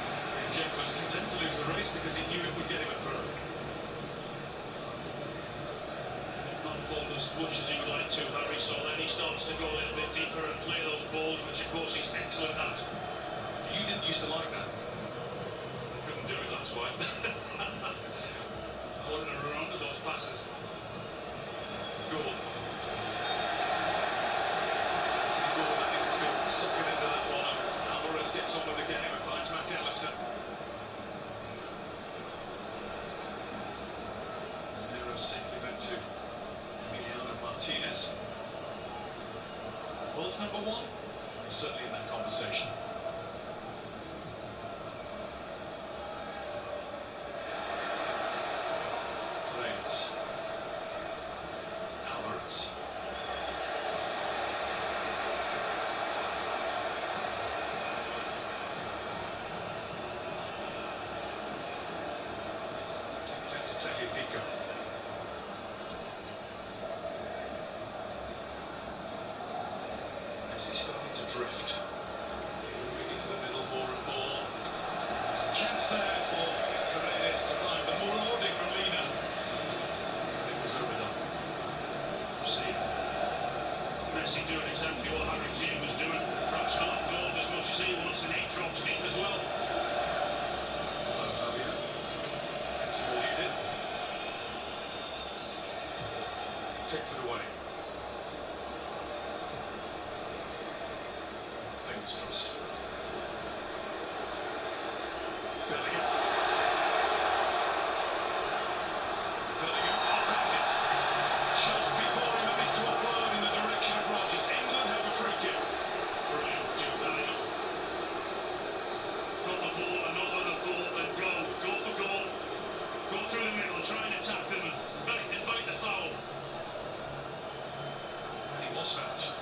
S22: Jack was content to lose the race because he knew it would get him a throw.
S18: Not bowled as much as he would like to, Harry, so then he starts to go a little bit deeper and play those balls, which of course he's excellent at.
S22: You didn't used to like that.
S18: Couldn't do it, that's why. I wanted to run under those passes.
S22: Goal. Goal, I think it's been sucking into that one. Alvarez gets on with the game and finds McAllister. Narrow simply then to Emiliano Martinez. World's number one? Certainly in that conversation. Plays. Alvarez. Attempt to Tagliafico. Messi starting to drift. Moving into the middle more and more. There's a chance there for Paredes to find the more loading from Lina. It was over though.
S18: See, Messi doing exactly what Harry Kane was doing. Perhaps not involved as much as he wants, and he drops deep as well.
S22: Hello, Fabio. That's all he did. Pickford away. Fingers crossed. Bellingham. Bellingham up-handed it. Just before he managed to offload in the direction of Rodgers. England have a free kick.
S18: Brilliant, Jude Bellingham. Got the ball and not other thought than go. Go for goal. Go through the middle, try and attack them and invite the foul.
S22: And he was fouled.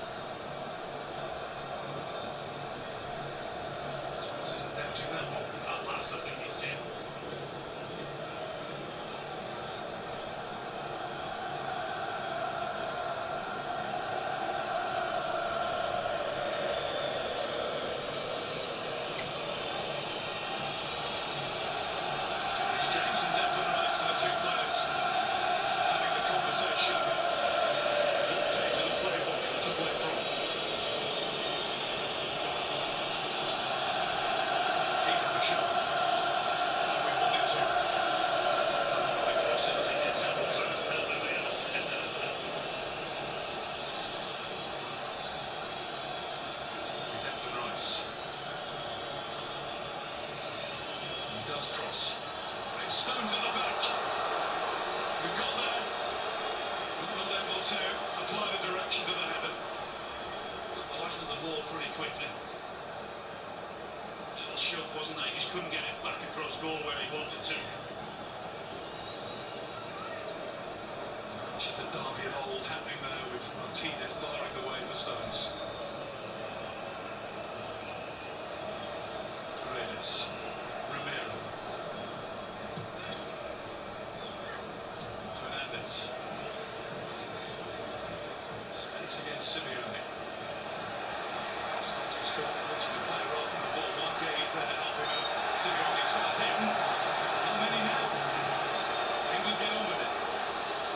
S22: Thomas isn't doubting that one.
S18: At last, I think he's seen.
S22: It's James and Declan Rice are the two players having the conversation about what page of the playbook to play from. He had a shot, and we want him to.
S18: Like crosses, he did several times, held him there.
S22: Declan Rice. He does cross. It stones at the back. We've got there. We're not able to apply the direction to the header.
S18: Got the line of the ball pretty quickly. Little shook, wasn't that? He just couldn't get it back across goal where he wanted to.
S22: Just the derby of old happening there with Martinez barring the way for Stones. Paredes. Romero. Fernandez. Space against Simeone. Stones was caught watching the play rather than the ball. One gaze there helping out. Simeone's fouled him. How many now? England get on with it.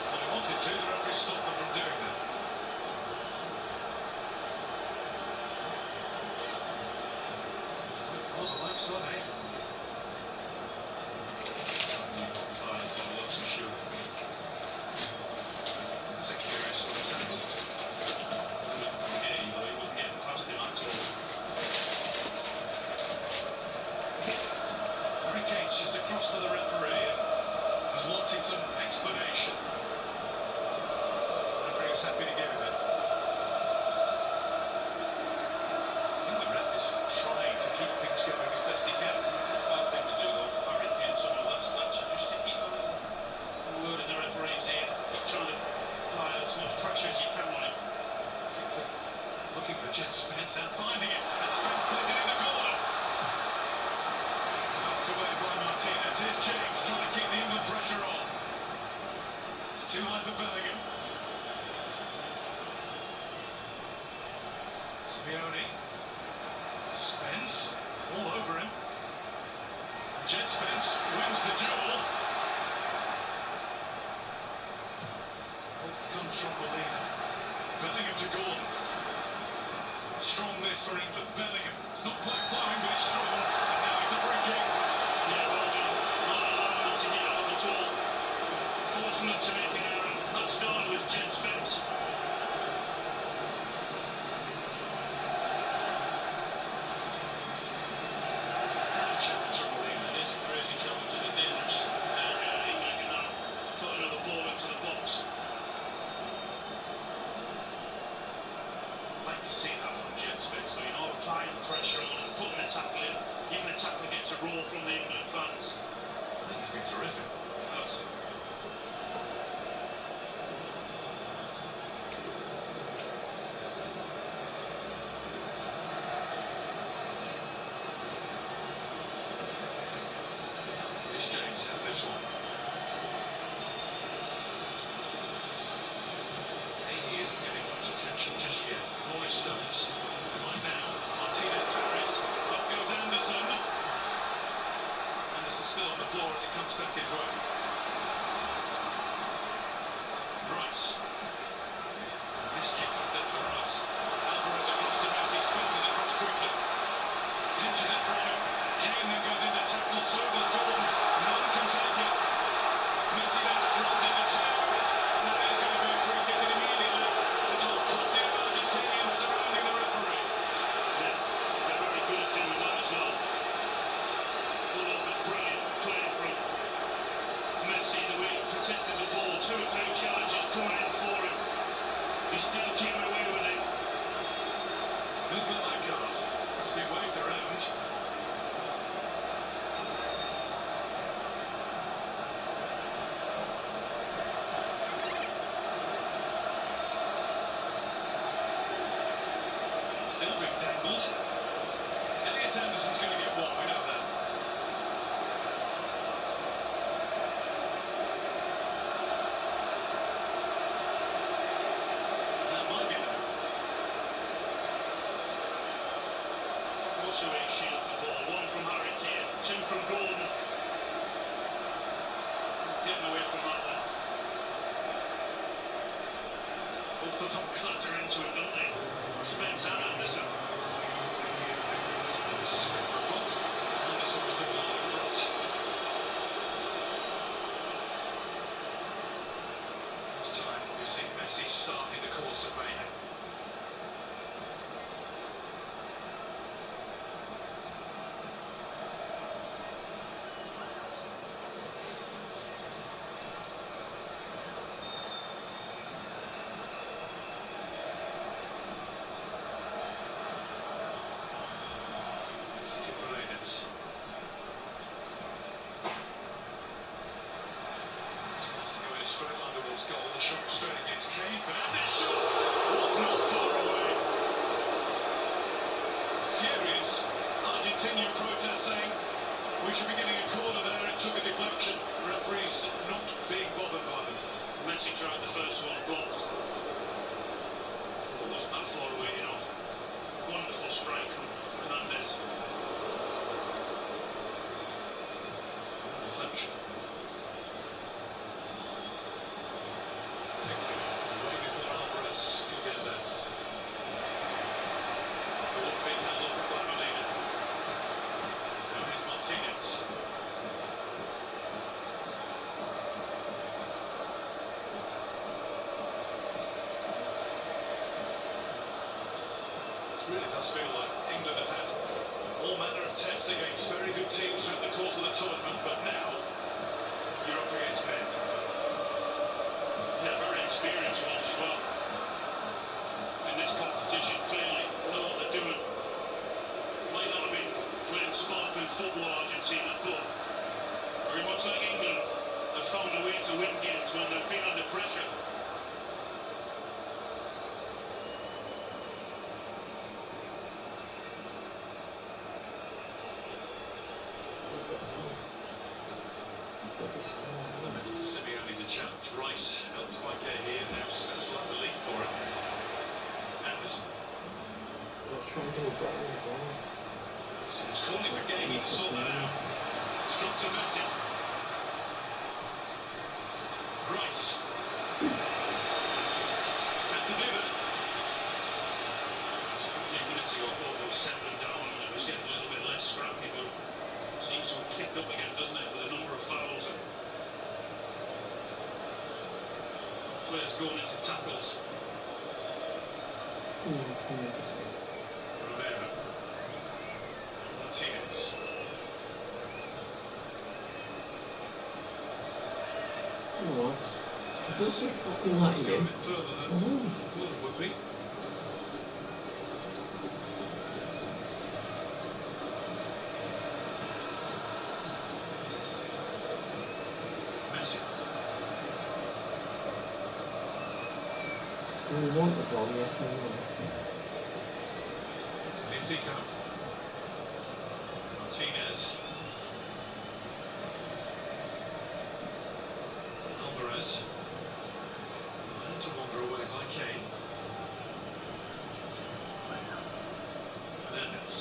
S22: Well, he wanted to, the referee stopped them from doing that. Oh, the lights on, eh?
S18: Ireland got a lot to shoot.
S22: That's a curious sort of tackle.
S18: Yeah, he wasn't getting past him at all.
S22: Harry Kane's just across to the referee and was wanting some explanation. for Jet Spence and finding it, and Spence plays it into Gordon. Knocked away by Martinez. Here's James trying to keep the England pressure on. It's too high for Bellingham. Simeone. Spence all over him. Jet Spence wins the duel. Comes from Molina. Bellingham to Gordon. Strong miss for England. Bellingham. It's not quite flowing, but it's strong. And now it's a free kick.
S18: Yeah, well done. Not allowing them to get out at all. Forcing them to make an error. That started with Jet Spence.
S22: It's a bad challenge from Molina.
S18: It is a crazy challenge in a dangerous area. England can now put another ball into the box. Like to see that from Jet Spence, so applying pressure on and putting a tackle in. Even a tackle gets a roar from the England fans.
S22: I think he's been terrific.
S18: Yes.
S22: Rhys James has this one. He isn't getting much attention just yet. Morris Stones. Right now, Martinez parries. Up goes Anderson. Anderson still on the floor as it comes back his way. Rice. This kick from Declan Rice. Alvarez across to Messi. Spins it across quickly. Pinches it from him. Kane then goes into tackle. So does Gordon. No one can take it. Messi then runs into two. And that is going to be a free kick. And immediately there's a whole posse of Argentinians surrounding the referee.
S18: Yeah, they're very good at doing that as well. Although it was brilliant play from Messi, the way he protected the ball. 2 or 3 challenges coming in for him. He still came away with it.
S22: Movement like card. It's been waved around. Still being dangled. Elliot Anderson's going to get one, we know that. That might be that.
S18: Also he shields the ball. 1 from Harry Kane, 2 from Gordon. Getting away from that one. Both of them clatter into it, don't they? Spence and Anderson.
S22: Anderson was the one in front. This time we've seen Messi starting the course of mayhem. To Paredes. Starts to go in a straight line towards goal. The shot straight against Kane. Fernandes shot was not far away. Furious Argentinian protest saying we should be getting a corner there. It took a deflection. Referees not being bothered by them.
S18: Messi tried the first one, blocked. It wasn't that far away, you know. Wonderful strike from Fernandes.
S22: Deflection. Pickford, way before Alvarez could get there. Ball being held up by Molina. Now here's Martinez. It really does feel like England have had all manner of tests against very good teams throughout the course of the tournament, but now you're up against men.
S18: Yeah, very experienced ones as well. In this competition, clearly know what they're doing. Might not have been playing sparkling football, Argentina, but very much like England, have found a way to win games when they've been under pressure.
S8: try and do a better with the ball.
S22: He's calling for Gagey to sort that out. Struck to Messi. Rice. Had to do that. Just a few minutes ago, I thought they were settling down and it was getting a little bit less scrappy, but it seems to have ticked up again, doesn't it, with a number of fouls and players going into tackles. Romero. Martinez.
S8: What? Is that just fucking letting him?
S22: Would be. Messi.
S8: Do we want the ball? Yes or no?
S22: Benfica. Martinez. Alvarez. And to wander away by Kane. Hernandez.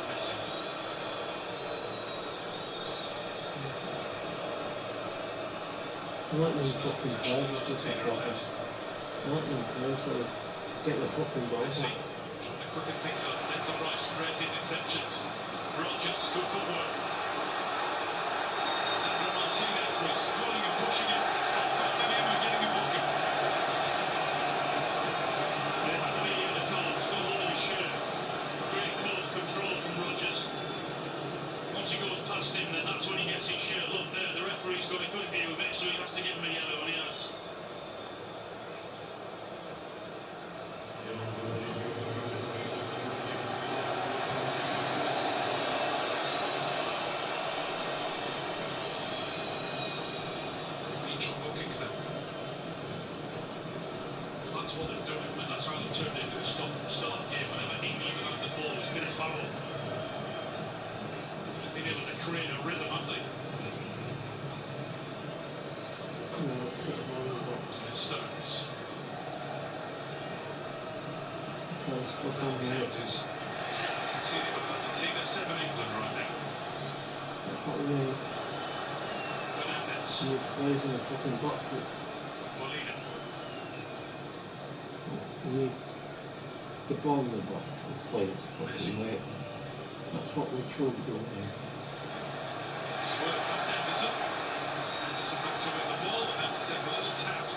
S22: Messi.
S8: I like them fucking players, this is a problem. I like them players that get the fucking ball back.
S22: Trying to quicken things up. Declan Rice read his intentions. Rodgers, good footwork. Sandro Martinez was pulling and pushing it. And finding him and getting a booking. They had the card. It's got hold of his shirt. Really close control from Rodgers. Once he goes past him, then that's when he gets his shirt. Look there, the referee's got a good view of it, so he has to give him a yellow, and he has. Bookings then. Well, that's what they've done, and that's how they've turned it into a stop-start game. Whenever England have had the ball, it's been a foul. They've been able to create a rhythm, haven't they?
S8: Come on, let's get the ball in the box.
S22: Stones.
S8: First, look on the
S22: Count is 10 conceded by Argentina, 7 England right now.
S8: That's what we need.
S22: Fernandez.
S8: We need players in the fucking box.
S22: Molina.
S8: We need the ball in the box and players fucking later. That's what we truly do here.
S22: Swerve past Anderson. Anderson back to win the ball and then to take a little tap. To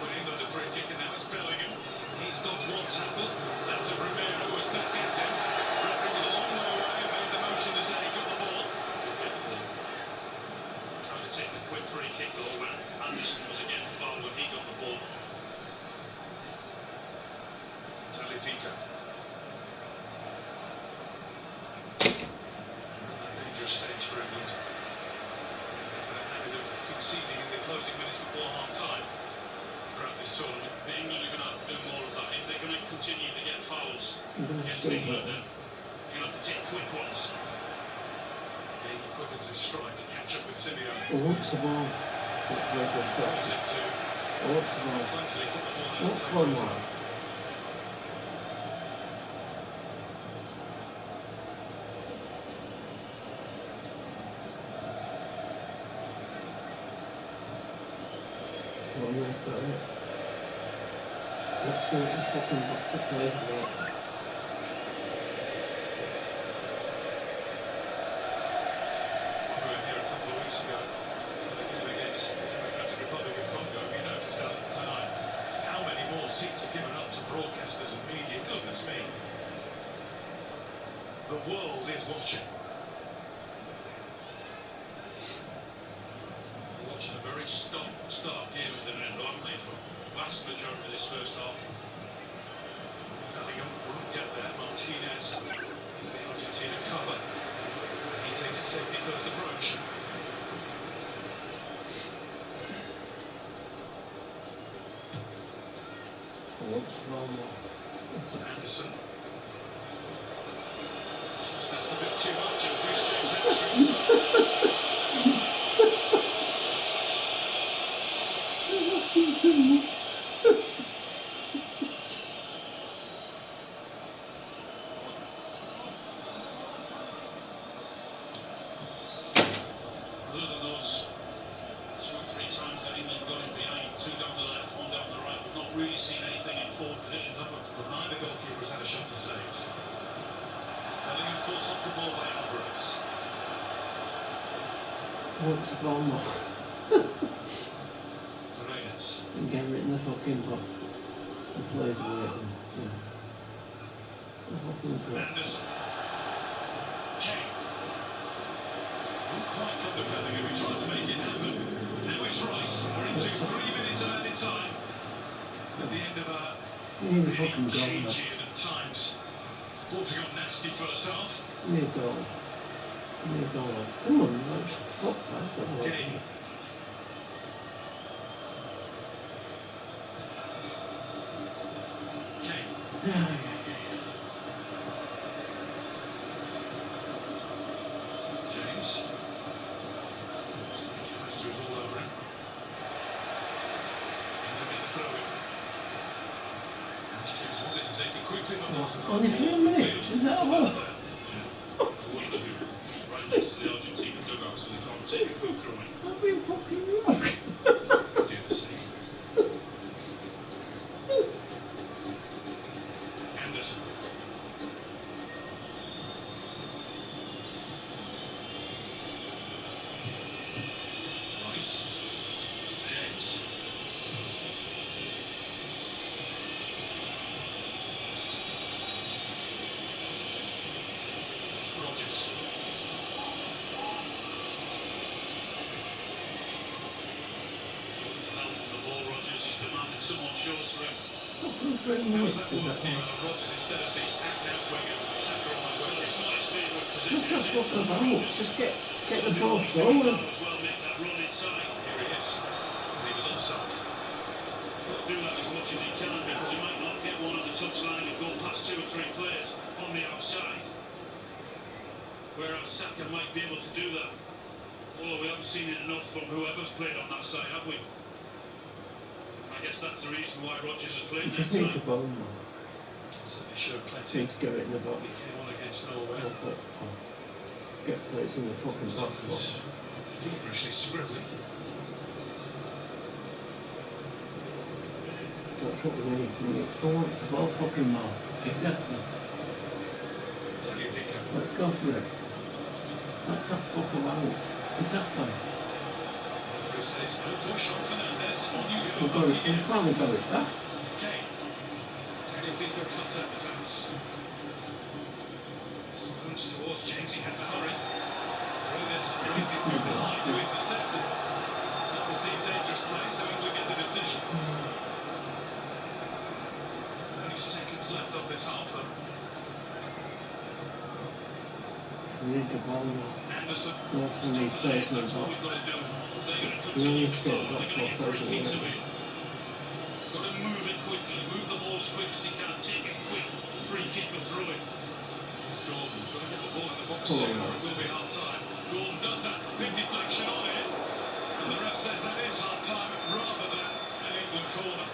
S22: win England a free kick, and now it's Bellingham. He's dodged one tackle. That's a Romero who was back at him. Referee was a long way away and made the motion to say he got the ball. Trying to take the quick free kick though when Anderson was again fouled when he got the ball. Benfica. Dangerous stage for England. Ended up conceding in the closing minutes before half-time throughout this tournament. But England are going to have to do more of that. If they're going to continue to get fouls against England, then they're going to have to take quick ones. He quickens his stride to catch up with Simeone.
S8: Who wants the ball? That's a very good question. Who wants the ball? Who wants the ball now? Well, yeah, got it. Let's go at the fucking box of players with that.
S22: Seats are given up to broadcasters and media. Goodness me. The world is watching. We're watching a very stop-start game at the end, aren't they, for the vast majority of this first half. Bellingham won't get there. Martinez is the Argentina cover. He takes a safety first approach. Anderson. That's a bit too much of Bruce James' hamstrings.
S8: What's the bomb? And get it in the fucking box. The plays away. Yeah. The fucking drop.
S22: Quite come to Bellingham, who tried to make it happen. Now it's Rice. We're into 3 minutes of added time. At the end of a
S8: Need a fucking goal,
S22: cagey
S8: lads.
S22: and at times bordering on nasty first half.
S8: Need a goal. Need a goal, lads. Come on, let's fuck past that one.
S22: Game.
S8: Yeah.
S22: James. Masters all over him. And they'll get the throw in. James wanted to take it quickly, but wasn't.
S8: Only 3 minutes, is that all?
S22: I wonder who right next to the Argentina dugout so they can't take a quick throw in.
S8: I've been fucking wrong.
S22: Do the same. Anderson. Rice. James. Rodgers. Help on the ball, Rodgers. He's demanding someone shows for him.
S8: Fucking 3 minutes, is that all?
S22: Rodgers instead of the out-and-out winger, Saka on the wing. It's not his favourite position.
S8: Just don't fuck about. Just get the ball forward.
S22: As well make that run inside. Here he is. And he was offside. Do that as much as he can because he might not get one on the touchline and go past 2 or 3 players on the outside. Whereas Saka might be able to do that. Although we haven't seen it enough from whoever's played on that side, have we? I guess that's the reason why Rodgers has played.
S8: You just need to bomb them.
S22: Certainly showed plenty.
S8: Need to get it in the box.
S22: He came on against Norway.
S8: Get plays in the fucking box.
S22: Feverishly scribbling.
S8: That's what we need. Who wants the ball fucking more? Exactly. Let's go for it. Let's not fuck about. Exactly. We've got it. We've finally got it back.
S22: Cuts out the pass. Stones towards James, he had to hurry. Through this, crazy through the line to intercept it. That was the dangerous play, so England get the decision. There's only seconds left of this half, though.
S8: We need the ball now.
S22: Anderson.
S8: We also need plays in the box. We need to get the box more plays in the box.
S22: Got to move it quickly, move the ball as quick as he can, take a quick free kick and throw it. It's Gordon, got to get the ball in the box soon or it will be half time. Gordon does that, big deflection on it, and the ref says that is half time rather than an England corner.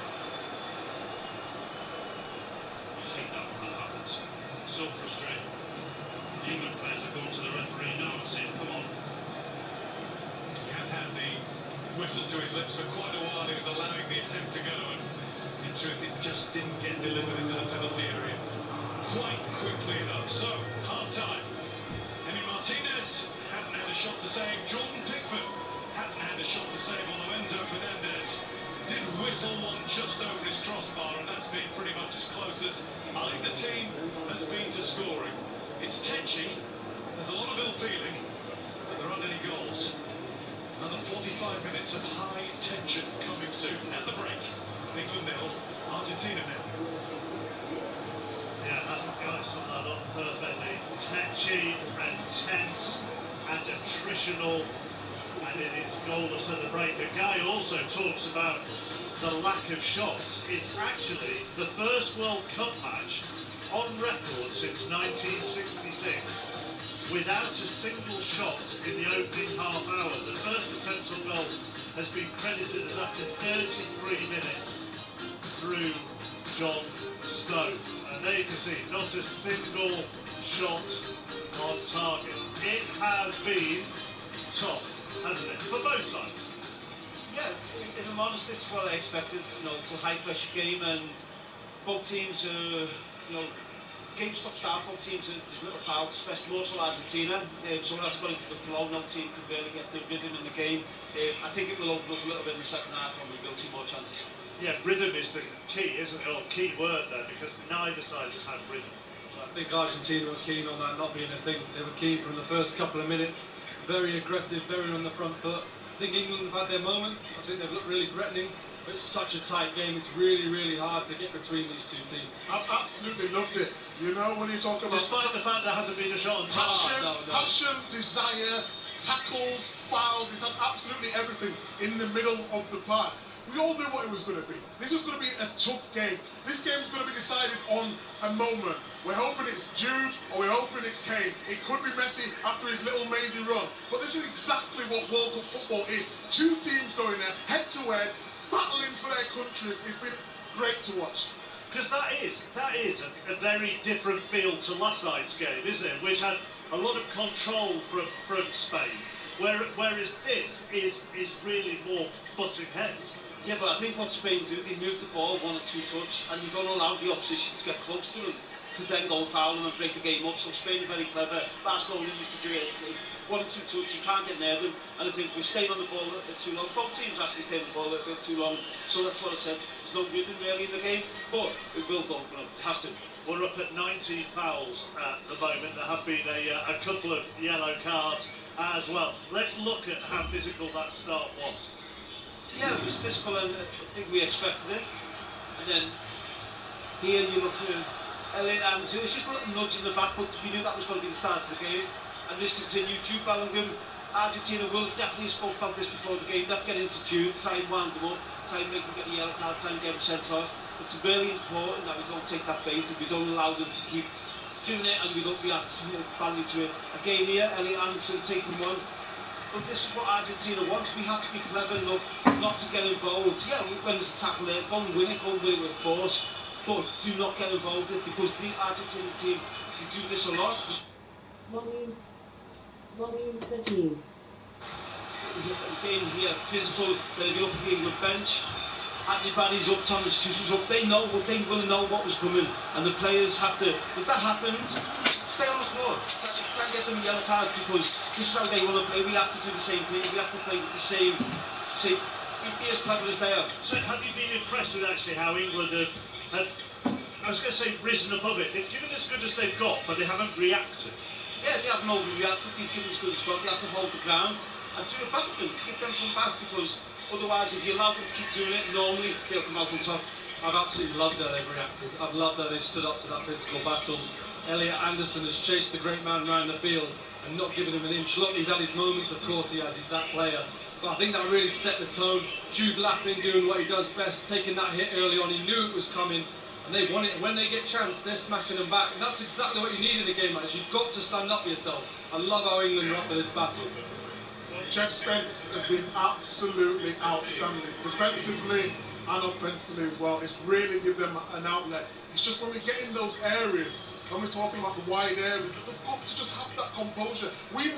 S22: I hate that when that happens. So frustrating. The England players are going to the referee now and saying, come on. He had the whistle to his lips for quite a while. He was allowing the attempt to go, and in truth, it just didn't get delivered into the penalty area quite quickly enough. So, half time. Emi Martinez hasn't had a shot to save. Jordan Pickford hasn't had a shot to save on Lorenzo Fernandez. Did whistle one just over his crossbar, and that's been pretty much as close as I think the team has been to scoring. It's tetchy. There's a lot of ill feeling, but there aren't any goals. Another 45 minutes of high tension coming soon. At the break, England 0, Argentina 0. Yeah, that's what guys summed that up perfectly. Tetchy and tense and attritional, and it is goalless at the break. A guy also talks about the lack of shots. It's actually the first World Cup match on record since 1966 without a single shot in the opening half hour. The first attempt on goal has been credited as after 33 minutes through John Stones. And there you can see, not a single shot on target. It has been tough, hasn't it, for both sides?
S7: Yeah, if I'm honest, this is what I expected. You know, it's a high-pressure game, and both teams are, you know, game stops down for teams, there's little fouls, especially more so Argentina. So that's going into the flow, no team can really get the rhythm in the game. I think it will open up a little bit in the second half and we'll see more chances.
S2: Yeah, rhythm is the key, isn't it? Or key word there, because neither side has had rhythm.
S6: I think Argentina were keen on that not being a thing. They were keen from the first couple of minutes, very aggressive, very on the front foot. I think England have had their moments. I think they've looked really threatening. But it's such a tight game. It's really, really hard to get between these two teams.
S5: I've absolutely loved it. You know, when you talk about...
S2: Despite the fact there hasn't been a shot on target.
S5: Passion, desire, tackles, fouls, it's had absolutely everything in the middle of the park. We all knew what it was going to be. This was going to be a tough game. This game is going to be decided on a moment. We're hoping it's Jude or we're hoping it's Kane. It could be Messi after his little mazy run. But this is exactly what World Cup football is. Two teams going there, head to head, battling for their country. It's been great to watch.
S2: Because that is a very different feel to last night's game, isn't it? Which had a lot of control from Spain. Whereas this is really more butting heads.
S7: Yeah, but I think what Spain do, they move the ball 1 or 2 touch and they don't allow the opposition to get close to them to then go foul and break the game up. So Spain are very clever. Barcelona used to do it 1 or 2 touch, you can't get near them. And I think we're staying on the ball a bit too long. Both teams actually stay on the ball a bit too long. So that's what I said. There's no rhythm really in the game, but it will go. It has to.
S2: We're up at 19 fouls at the moment. There have been a couple of yellow cards as well. Let's look at how physical that start was.
S7: Yeah, it was physical and I think we expected it. And then here you look at Elliot Anderson, it's just a little nudge in the back, but we knew that was going to be the start of the game. And this continued. Jude Bellingham, Argentina will definitely spoke about this before the game. Let's get into Jude, try and wind him up, try and make him get a yellow card, try and get him sent off. It's really important that we don't take that bait and we don't allow them to keep doing it and we don't react badly to it. Again here, Elliot Anderson taking one. But this is what Argentina wants. We have to be clever enough not to get involved. Yeah, when there's a tackle there, go and win it with force. But do not get involved in it because the Argentina team do this a lot.
S1: Volume 13.
S7: Again here, physical, they'll be up at the England bench. Anthony Barry's up, Thomas Tuchel's up. They will know what was coming. And the players have to, if that happens, stay on the floor. Try and get them yellow cards because this is how they want to play. We have to do the same thing. We have to play with the same be as clever as they are.
S2: So have you been impressed with actually how England have I was going to say risen above it? They've given as good as they've got, but they haven't reacted.
S7: Yeah, they haven't overreacted. They've given as good as well. They have to hold the ground and do it back to them. Give them some back because otherwise, if you allow them to keep doing it, normally they'll come out on top.
S6: I've absolutely loved how they've reacted. I've loved how they stood up to that physical battle. Elliot Anderson has chased the great man around the field and not given him an inch. Look, he's had his moments, of course he has, he's that player. But I think that really set the tone. Jude Lappin doing what he does best, taking that hit early on. He knew it was coming and they want it. When they get chance, they're smacking them back. And that's exactly what you need in a game like this. You've got to stand up for yourself. I love how England are up for this battle.
S5: Jeff Spence has been absolutely outstanding, defensively and offensively as well. It's really give them an outlet. It's just when we get in those areas, when we're talking about the wide areas, they've got to just have that composure. We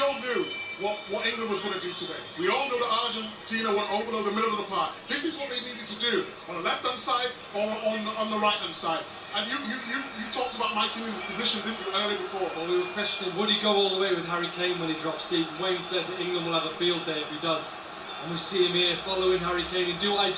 S5: all knew what England was going to do today. We all know that Argentina went over the middle of the park. This is what they needed to do on the left-hand side or on the right-hand side. And you talked about my team's position, didn't you, earlier before?
S6: Well, we were questioning, would he go all the way with Harry Kane when he drops deep? Wayne said that England will have a field day if he does. And we see him here following Harry Kane. And do I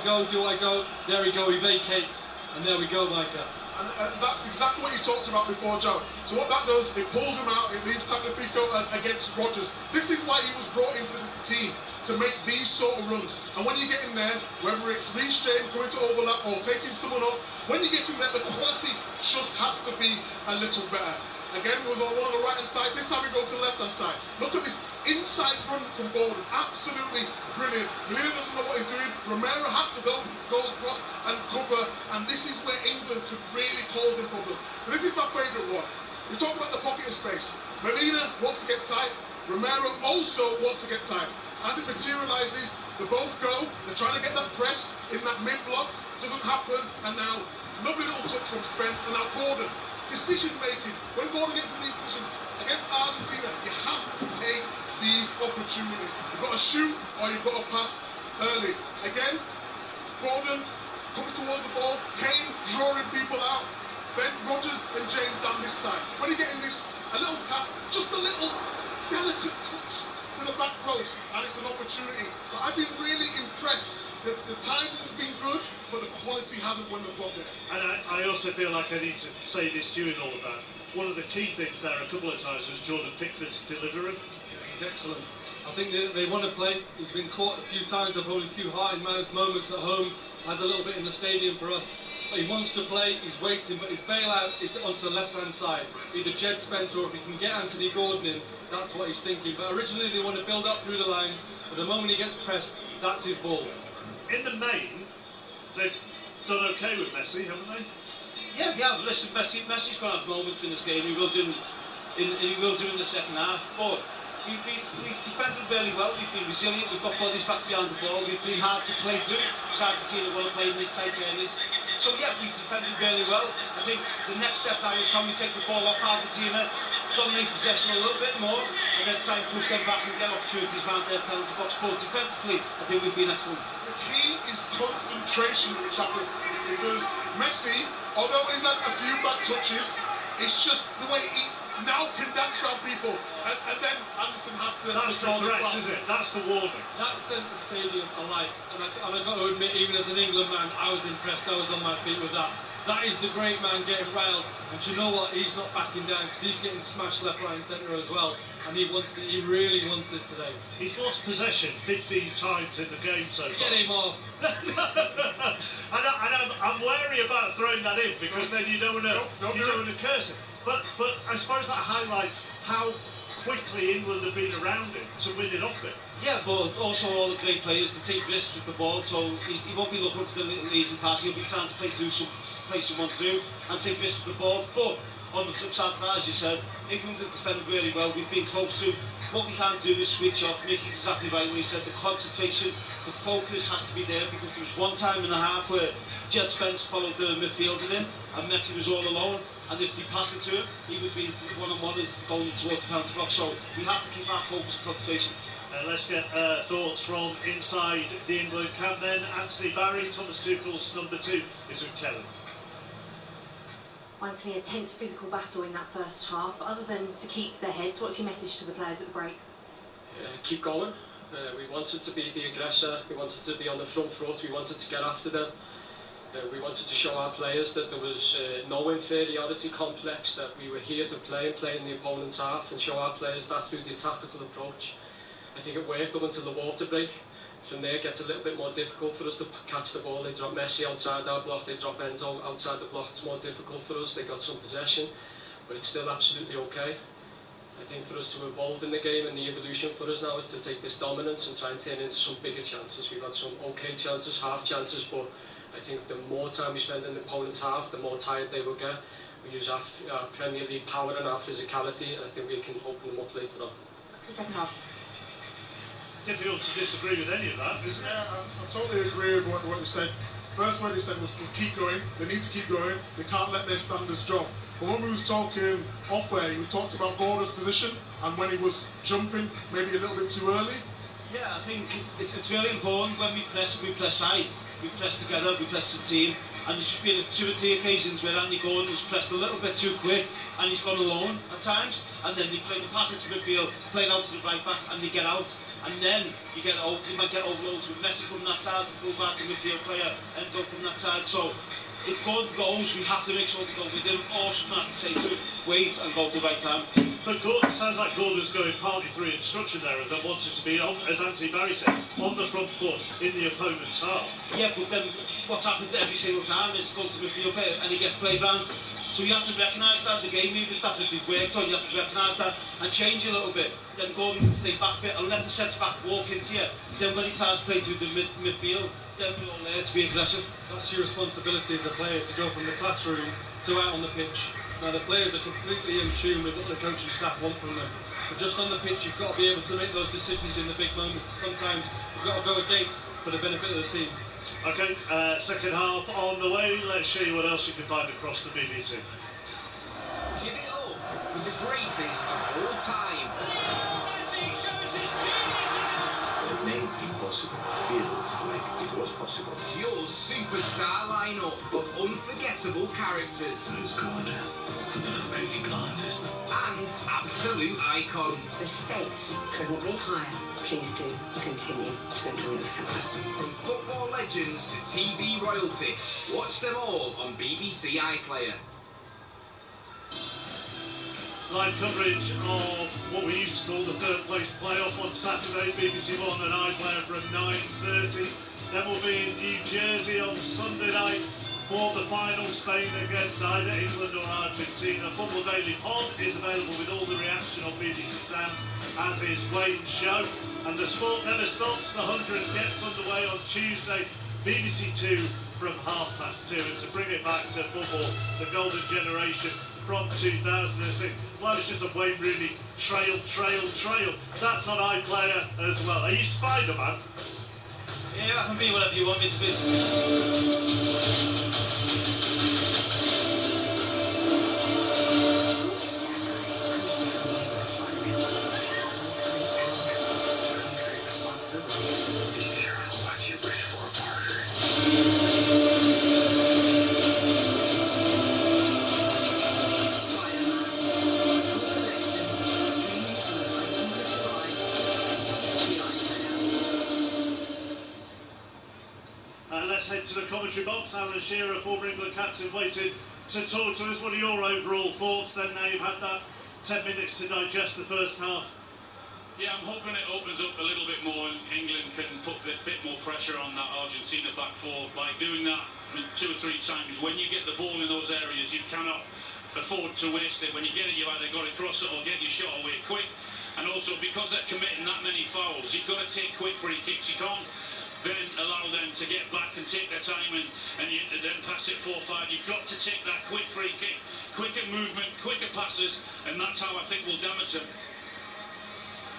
S6: go? There we go, he vacates. And there we go, Micah.
S5: And that's exactly what you talked about before, Joe. So what that does, it pulls him out, it leaves Tagliafico against Rodgers. This is why he was brought into the team, to make these sort of runs. And when you get in there, whether it's restrained, coming to overlap, or taking someone up, when you get in there, the quality just has to be a little better. Again, it was on one on the right-hand side. This time we go to the left-hand side. Look at this inside run from Gordon. Absolutely brilliant. Molina doesn't know what he's doing. Romero has to go across and cover. And this is where England could really cause them problems. But this is my favourite one. We talk about the pocket of space. Molina wants to get tight. Romero also wants to get tight. As it materialises, they both go. They're trying to get that press in that mid-block. Doesn't happen. And now, lovely little touch from Spence. And now Gordon. Decision making. When Gordon gets in these positions against Argentina, you have to take these opportunities. You've got to shoot or you've got to pass early. Again, Gordon comes towards the ball. Kane drawing people out. Then Rodgers and James down this side. When you're getting this, a little pass, just a little delicate touch to the back post, and it's an opportunity. But I've been really impressed. The timing's been good, but the quality hasn't when they've got there.
S2: And I also feel like I need to say this to you in all of that. One of the key things there a couple of times was Jordan Pickford's delivery.
S6: He's excellent. I think they want to play. He's been caught a few times. They've probably a few heart-in-mouth moments at home. Has a little bit in the stadium for us. But he wants to play. He's waiting, but his bailout is onto the left-hand side. Either Jed Spence or if he can get Anthony Gordon in, that's what he's thinking. But originally they want to build up through the lines. But the moment he gets pressed, that's his ball.
S2: In the main, they've done okay with Messi, haven't they?
S7: Yeah. Listen, Messi's going to have moments in this game. He will do in the second half. But we've defended really well. We've been resilient. We've got bodies back behind the ball. We've been hard to play through. Argentina want to play in these tight areas. So yeah, we've defended really well. I think the next step now is can we take the ball off Argentina, dominate possession a little bit more, and then try and push them back and get opportunities around their penalty box. But defensively, I think we've been excellent.
S5: The key is concentration, Chappers, because Messi, although he's had a few bad touches, it's just the way he now can dance around people, and then Anderson has to.
S2: That's the threat, isn't it? That's the warning.
S6: That sent the stadium alive, and I've got to admit, even as an England man, I was impressed. I was on my feet with that. That is the great man getting riled, and do you know what? He's not backing down because he's getting smashed left, right, and centre as well, and he wants it. He really wants this today.
S2: He's lost possession 15 times in the game so far.
S6: Get him off.
S2: and I'm wary about throwing that in because then you don't want to curse it. But I suppose that highlights how quickly England have been around it to win it off it.
S7: Yeah, but also all the great players to take risks with the ball, so he won't be looking for the little easy pass. He'll be trying to play someone through and take risks with the ball. But on the flip side of that, as you said, England have defended really well. We've been close to. What we can't do is switch off. Mickey's exactly right when he said the concentration, the focus has to be there, because there was one time and a half where Jed Spence followed the midfielder in and Messi was all alone. And if he passed it to him, he would be one-on-one and going towards the penalty box. So we have to keep our focus and concentration.
S2: Let's get thoughts from inside the England camp then. Anthony Barry, Thomas Tuchel's number 2 is with Kelly.
S1: Anthony, a tense physical battle in that first half. Other than to keep their heads, what's your message to the players at the break?
S9: Keep going. We wanted to be the aggressor. We wanted to be on the front foot. We wanted to get after them. We wanted to show our players that there was no inferiority complex, that we were here to play and play in the opponent's half, and show our players that through the tactical approach. I think it worked up until the water break. From there it gets a little bit more difficult for us to catch the ball. They drop Messi outside our block, they drop Enzo outside the block. It's more difficult for us. They got some possession, but it's still absolutely okay. I think for us to evolve in the game, and the evolution for us now is to take this dominance and try and turn it into some bigger chances. We've had some okay chances, half chances, but I think the more time we spend in the opponent's half, the more tired they will get. We use our Premier League power and our physicality, and I think we can open them up later on.
S1: Second half.
S2: Difficult to disagree with any of that, isn't it?
S5: Yeah, I totally agree with what you said. First word you said was keep going. They need to keep going. They can't let their standards drop. But when we was talking off air, we talked about Gordon's position and when he was jumping maybe a little bit too early.
S7: Yeah, I think it's really important when we press side. We press together, we press the team, and there's just been 2 or 3 occasions where Andy Gordon was pressed a little bit too quick and he's gone alone at times, and then they play the pass into midfield, play it out to the right back, and they get out, and then you might get overloads with Messi from that side, go back to midfield player, Enzo from that side. So if Gordon goes, we have to make sure we go with him, or someone has to say to him, wait and go at the right time.
S2: But Gordon, sounds like Gordon's going partly through instruction there, and that wanted to be, as Anthony Barry said, on the front foot in the opponent's half.
S7: Yeah, but then what's happened every single time is goes to the midfield player and he gets played round. So you have to recognise that, the game movement, that's what they've worked on, you have to recognise that and change a little bit. Then Gordon can stay back a bit and let the centre-back walk into you. Then when he tries to play through the midfield, then we're all there to be aggressive.
S6: That's your responsibility as a player, to go from the classroom to out on the pitch. Now the players are completely in tune with what the coaching staff want from them. But just on the pitch, you've got to be able to make those decisions in the big moments. Sometimes you've got to go against for the benefit of the team.
S2: Okay, second half on the way. Let's show you what else you can find across the BBC.
S16: Give it up for the greatest of all time.
S23: It may
S12: make the impossible feel like it was possible.
S16: Your superstar lineup of unforgettable characters.
S4: It's good. I'm gonna make you blindest.
S16: And absolute icons.
S11: The stakes couldn't be higher. Please do continue to enjoy yourself.
S16: From football legends to TV royalty, watch them all on BBC iPlayer.
S2: Live coverage of what we used to call the third place playoff on Saturday, BBC One and iPlayer from 9:30. Then we'll be in New Jersey on Sunday night for the final, Spain against either England or Argentina. Football Daily Pod is available with all the reaction on BBC Sounds, as is Wayne's show. And the sport never stops. The 100 gets underway on Tuesday, BBC Two from 2:30. And to bring it back to football, the golden generation from 2006. Well, it's just a Wayne Rooney trail. That's on iPlayer as well. Are you Spider-Man?
S7: Yeah, I can be whatever you want me to be.
S2: Let's head to the commentary box. Alan Shearer, former England captain, waiting to talk to us. What are your overall thoughts then, now you've had that 10 minutes to digest the first half?
S18: Yeah, I'm hoping it opens up a little bit more and England can put a bit more pressure on that Argentina back four by doing that 2 or 3 times. When you get the ball in those areas, you cannot afford to waste it. When you get it, you've either got to cross it or get your shot away quick. And also, because they're committing that many fouls, you've got to take quick free kicks. You can't then allow them to get back and take their time and then pass it 4-5. You've got to take that quick free kick, quicker movement, quicker passes, and that's how I think we'll damage them.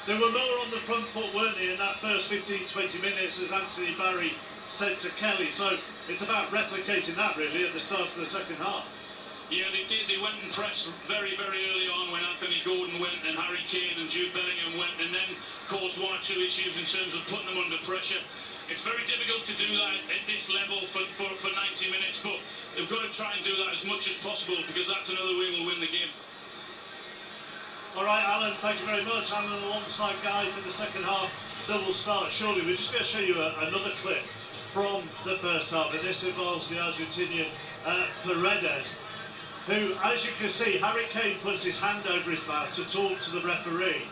S2: There were more on the front foot, weren't they, in that first 15-20 minutes, as Anthony Barry said to Kelly. So it's about replicating that, really, at the start of the second half.
S18: Yeah, they did. They went and pressed very, very early on when Anthony Gordon went and Harry Kane and Jude Bellingham went, and then caused 1 or 2 issues in terms of putting them under pressure. It's very difficult to do that at this level for 90 minutes, but they've got to try and do that as much as possible, because that's another way we'll win the game.
S2: All right, Alan, thank you very much. Alan alongside Guy for the second half that will start shortly. We're just going to show you another clip from the first half, and this involves the Argentinian Paredes, who, as you can see, Harry Kane puts his hand over his mouth to talk to the referee,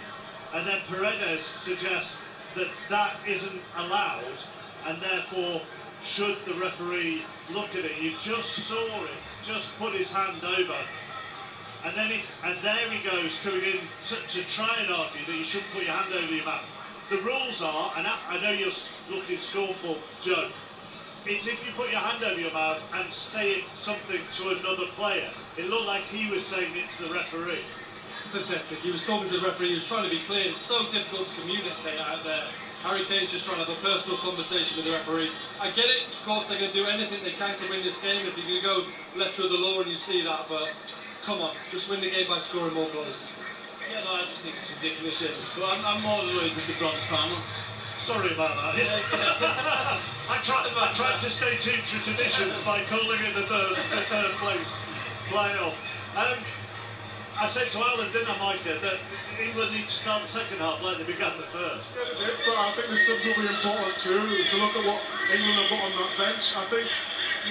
S2: and then Paredes suggests that that isn't allowed, and therefore should the referee look at it. You just saw it, just put his hand over, and then there he goes coming in to try and argue that you shouldn't put your hand over your mouth. The rules are, and I know you're looking scornful, Joe, it's if you put your hand over your mouth and say something to another player. It looked like he was saying it to the referee.
S6: Pathetic. He was talking to the referee, he was trying to be clear. It's so difficult to communicate out there. Harry Kane's just trying to have a personal conversation with the referee. I get it, of course they're going to do anything they can to win this game if you're going to go letter of the law and you see that, but come on, just win the game by scoring more goals.
S7: Yeah, no, I just think it's ridiculous. But I'm more annoyed at the bronze panel.
S2: Sorry about that. I tried to stay true to traditions by calling it the third place playoff. I said to Alan, didn't I, Micah, that England need to start the second half like they began the first.
S5: Yeah, they did, but I think the subs will be important too. If you look at what England have got on that bench, I think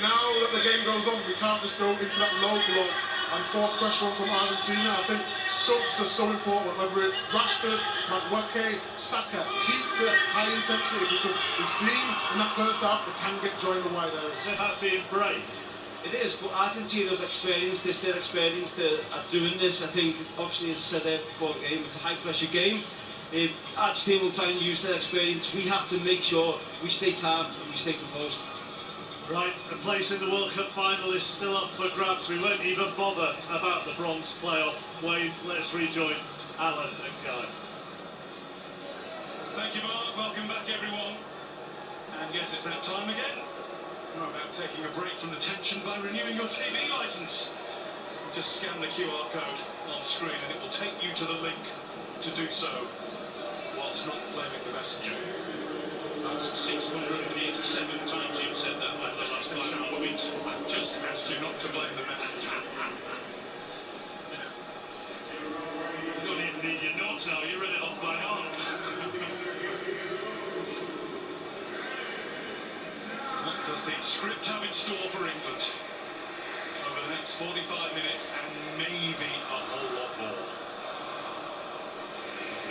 S5: now that the game goes on, we can't just go into that low block and force pressure on from Argentina. I think subs are so important, whether it's Rashford, Madueke, Saka. Keep the high intensity, because we've seen in that first half they can get joy in the wide areas.
S2: It's about being brave.
S7: It is, but Argentina have experienced this, they're experienced at doing this. I think, obviously, as I said there before the game, it's a high-pressure game. If Argentina will try and use their experience, we have to make sure we stay calm and we stay composed.
S2: Right, a place in the World Cup final is still up for grabs. We won't even bother about the bronze playoff. Wayne, let's rejoin Alan and Guy.
S18: Thank you, Mark. Welcome back, everyone. And yes, it's that time again. We're about taking a break from the tension by renewing your TV licence. Just scan the QR code on screen and it will take you to the link to do so, whilst not blaming the messenger. That's 687 times you've said that over the last 5 weeks.
S22: I've just asked you not to blame the messenger.
S18: You don't even need your notes now, you read it off by heart.
S22: What does the script have in store for England over the next 45 minutes and maybe a whole lot more?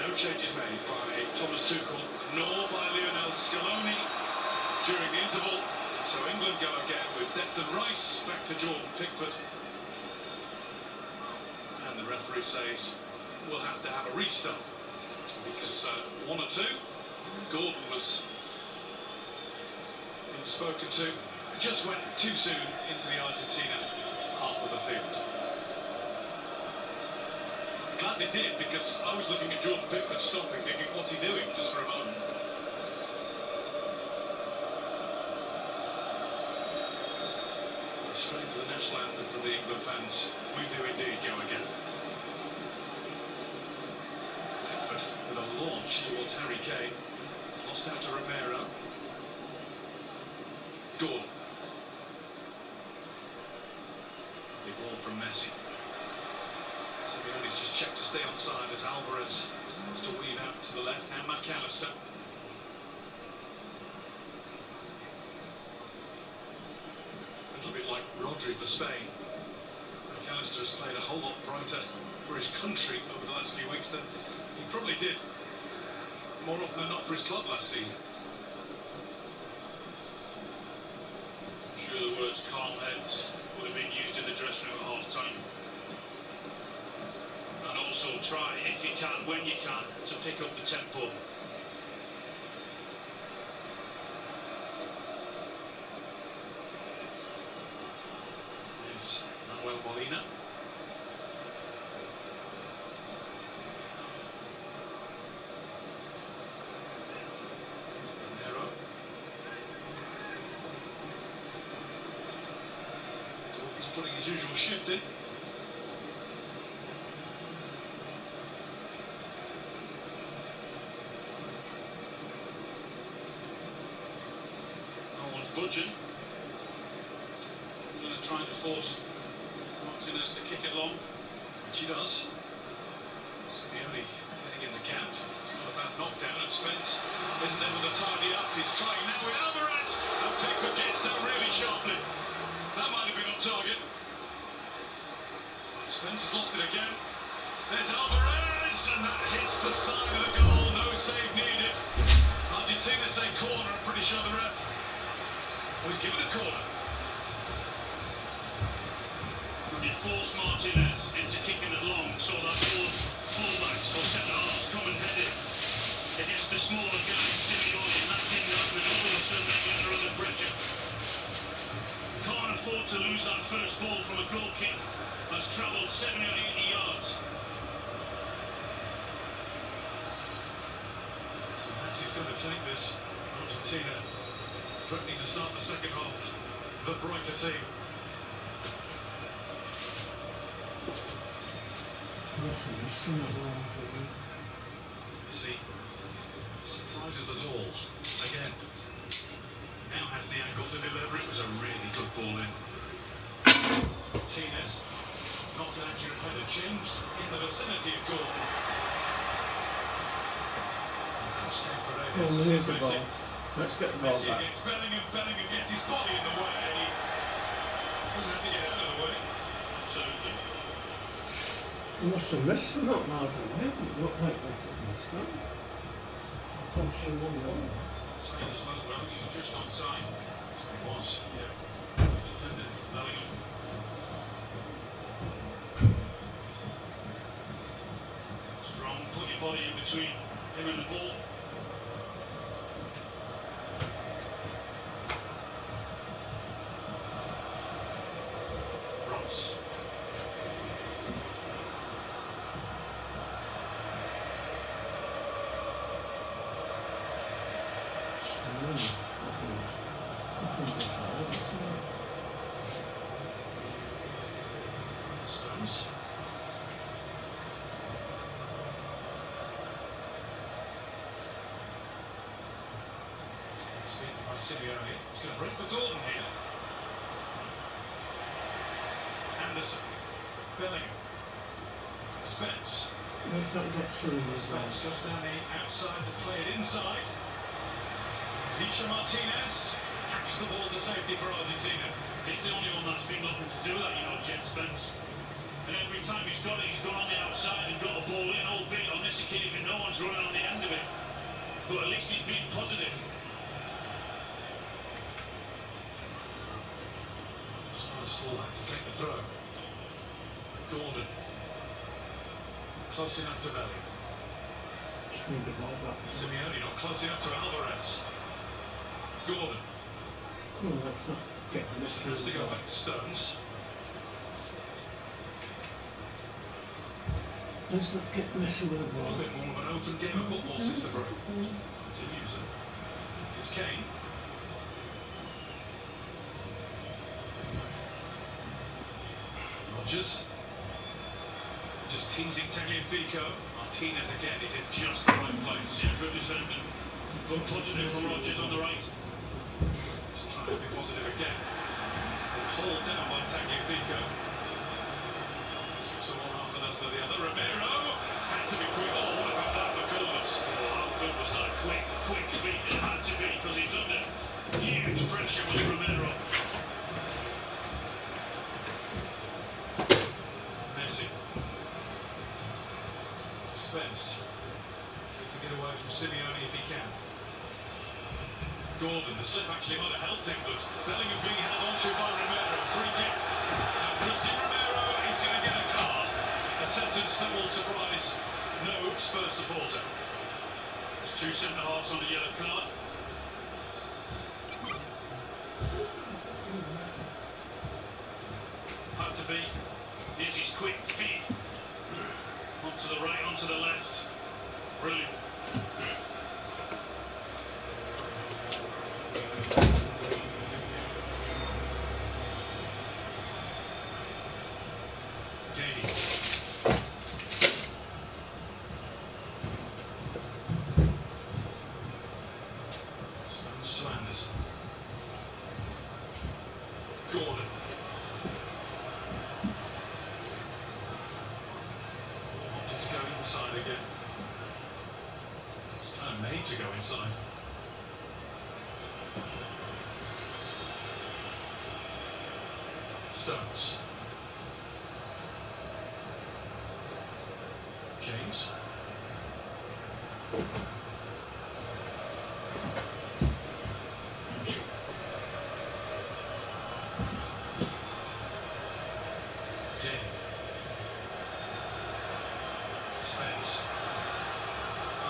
S22: No changes made by Thomas Tuchel nor by Lionel Scaloni during the interval. So England go again with Declan Rice back to Jordan Pickford. And the referee says we'll have to have a restart because 1 or 2, Gordon was being spoken to, just went too soon into the Argentina half of the field. Glad they did, because I was looking at Jordan Pickford stopping, thinking, what's he doing, just for a moment. Straight to the national anthem from the England fans. We do indeed go again. Pickford with a launch towards Harry Kane. He's lost out to Romero. Gordon. The ball from Messi. Simeone's just checked to stay on side as Alvarez starts to weave out to the left. Now McAllister. A little bit like Rodri for Spain. McAllister has played a whole lot brighter for his country over the last few weeks than he probably did more often than not for his club last season.
S18: I'm sure the words calm heads would have been used in the dressing room at half-time. And also try, if you can, when you can, to pick up the tempo.
S22: Is Manuel Molina. Romero. Gordon's putting his usual shift in.
S18: No one's budging. Going to try to force Martinez to kick it long.
S22: Which he does. Simeone getting in the gap. It's not a bad knockdown, and Spence isn't able to tidy up. He's trying now with Alvarez, and Pickford gets that really sharply. That might have been on target. Spence has lost it again. There's Alvarez, and that hits the side of the goal. No save needed. Argentina say corner. I'm pretty sure the ref was given a corner.
S18: When you force Martinez into kicking it long, so that all fullbacks or centre-halves come and head it against the smaller guy, Simeone, and that didn't happen, and all of a sudden England are under pressure. Can't afford to lose that first ball from a goal kick that's travelled 70 or 80 yards.
S22: So Messi's going to take this. Argentina threatening to start the second half. The brighter team.
S8: Messi
S22: surprises us all again. Now has the angle to deliver. It was a really good ball in. Martinez, not an accurate header. James in the vicinity of Gordon.
S8: Oh, here's the ball. Let's get the ball
S22: Messi
S8: back.
S22: against Bellingham. Bellingham gets his body in the way. Doesn't have to get out of the way.
S18: Absolutely.
S8: You must have missed some up miles away, but it looked like they missed that. I can't see one more.
S18: Taylor's look well, he was just onside.
S22: He was, yeah.
S18: Defended Bellingham. Strong, put your body in between him and the ball.
S22: Ross. Stones. by Simeone. It's going to break for Gordon here. Anderson. Bellingham. Spence.
S8: Let's not get through as well.
S22: Spence goes down the outside to play it inside. Misha Martinez hacks the ball to safety for Argentina.
S18: He's the only one that's been looking to do that, you know, Jet Spence. And every time he's got it, he's gone on the outside and got a ball in, albeit on this occasion no one's running on the end of it. But at least he's been positive.
S22: Suarez fall back to take the throw. Gordon. Close enough to Belly.
S8: Just need the ball back.
S22: Simeone not close enough to Alvarez. Gordon.
S8: Come on, let's not get messy
S22: Has
S8: with
S22: to
S8: the
S22: go
S8: ball.
S22: back to Stones.
S8: Let's not get messy with the
S22: A
S8: ball.
S22: little bit more of an open game of football since the break. Continues it. It's Kane. Rodgers. Just teasing Tagliafico. Martinez again is in just the right place.
S18: Yeah, good defending. Good positive from Rodgers on the right.
S22: Just trying to be positive again. Hauled down by Tagliafico. 6 of one, half a dozen of the other. Romero had to be quick. Oh, what about that for corners?
S18: Oh, how good was that? Quick feet. It had to be because he's under huge pressure with Romero.
S22: Messi. Spence. He can get away from Simeone if he can. Gordon, the slip actually might have helped England. Bellingham being held onto by Romero. Free kick. And Christian Romero is going to get a card. A sentence that will surprise no Spurs supporter.
S18: There's two centre-halves on a yellow card. Had to be. Here's his quick feet. Onto the right, onto the left. Brilliant.
S22: Gady. Stones to Anderson. Gordon. Wanted to go inside again. It's kind of made to go inside. Stones. James. Jane. Spence.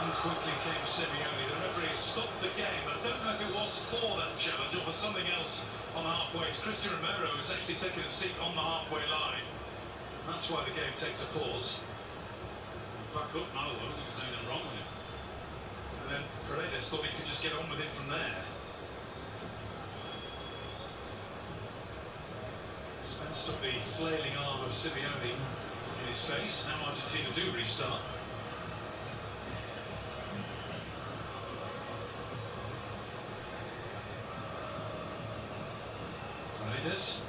S22: Unquickly came Simeone. The referee stopped the game. I don't know if it was for that challenge or for something else on halfway. It's Christian Romero who's actually taken a seat on the halfway line. That's why the game takes a pause.
S18: Back up now, I don't think there's anything wrong with him.
S22: And then Paredes thought he could just get on with it from there. Spence took the flailing arm of Simeone in his face. Now Argentina do restart. Paredes.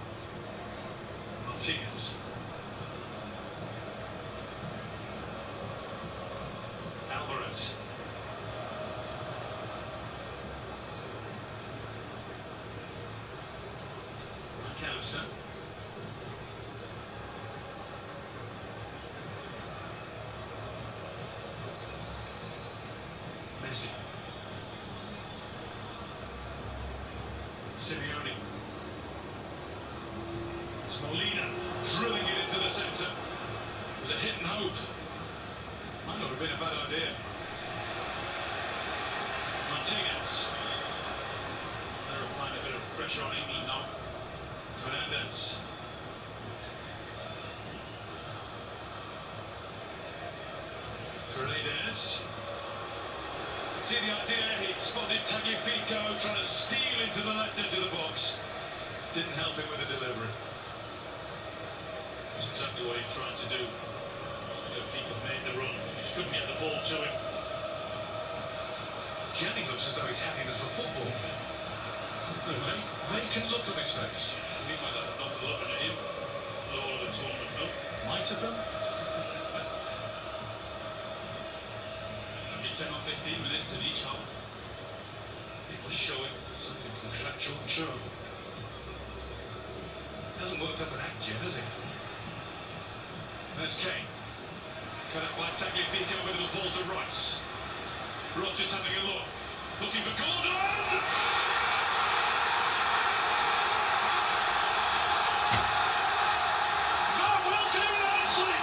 S22: Martinez. Alvarez. McAllister. Messi. Simeone. It's Molina drilling it into the centre. It was a hit and hope. Might not have been a bad idea. Martinez.
S18: They're applying a bit of pressure on England now.
S22: Fernandez. Paredes. See the idea, he spotted Tagliafico trying to steal into the left edge of the box. Didn't help him with the delivery.
S18: That's exactly what he tried to do. Tagliafico made the run, just couldn't get the ball to him.
S22: Kenny looks as though he's having it for football. Vacant look on his face.
S18: He might have enough of looking at him the whole of the tournament, no?
S22: Might have done.
S18: Maybe 10 or 15 minutes in each half. People showing.
S22: Something contractual, I'm sure. Hasn't worked up an act yet, has he? There's Kane. Cut up by Tagliafico with a little ball to Rice. Rodgers having a look. Looking for Gordon!
S18: That will do nicely!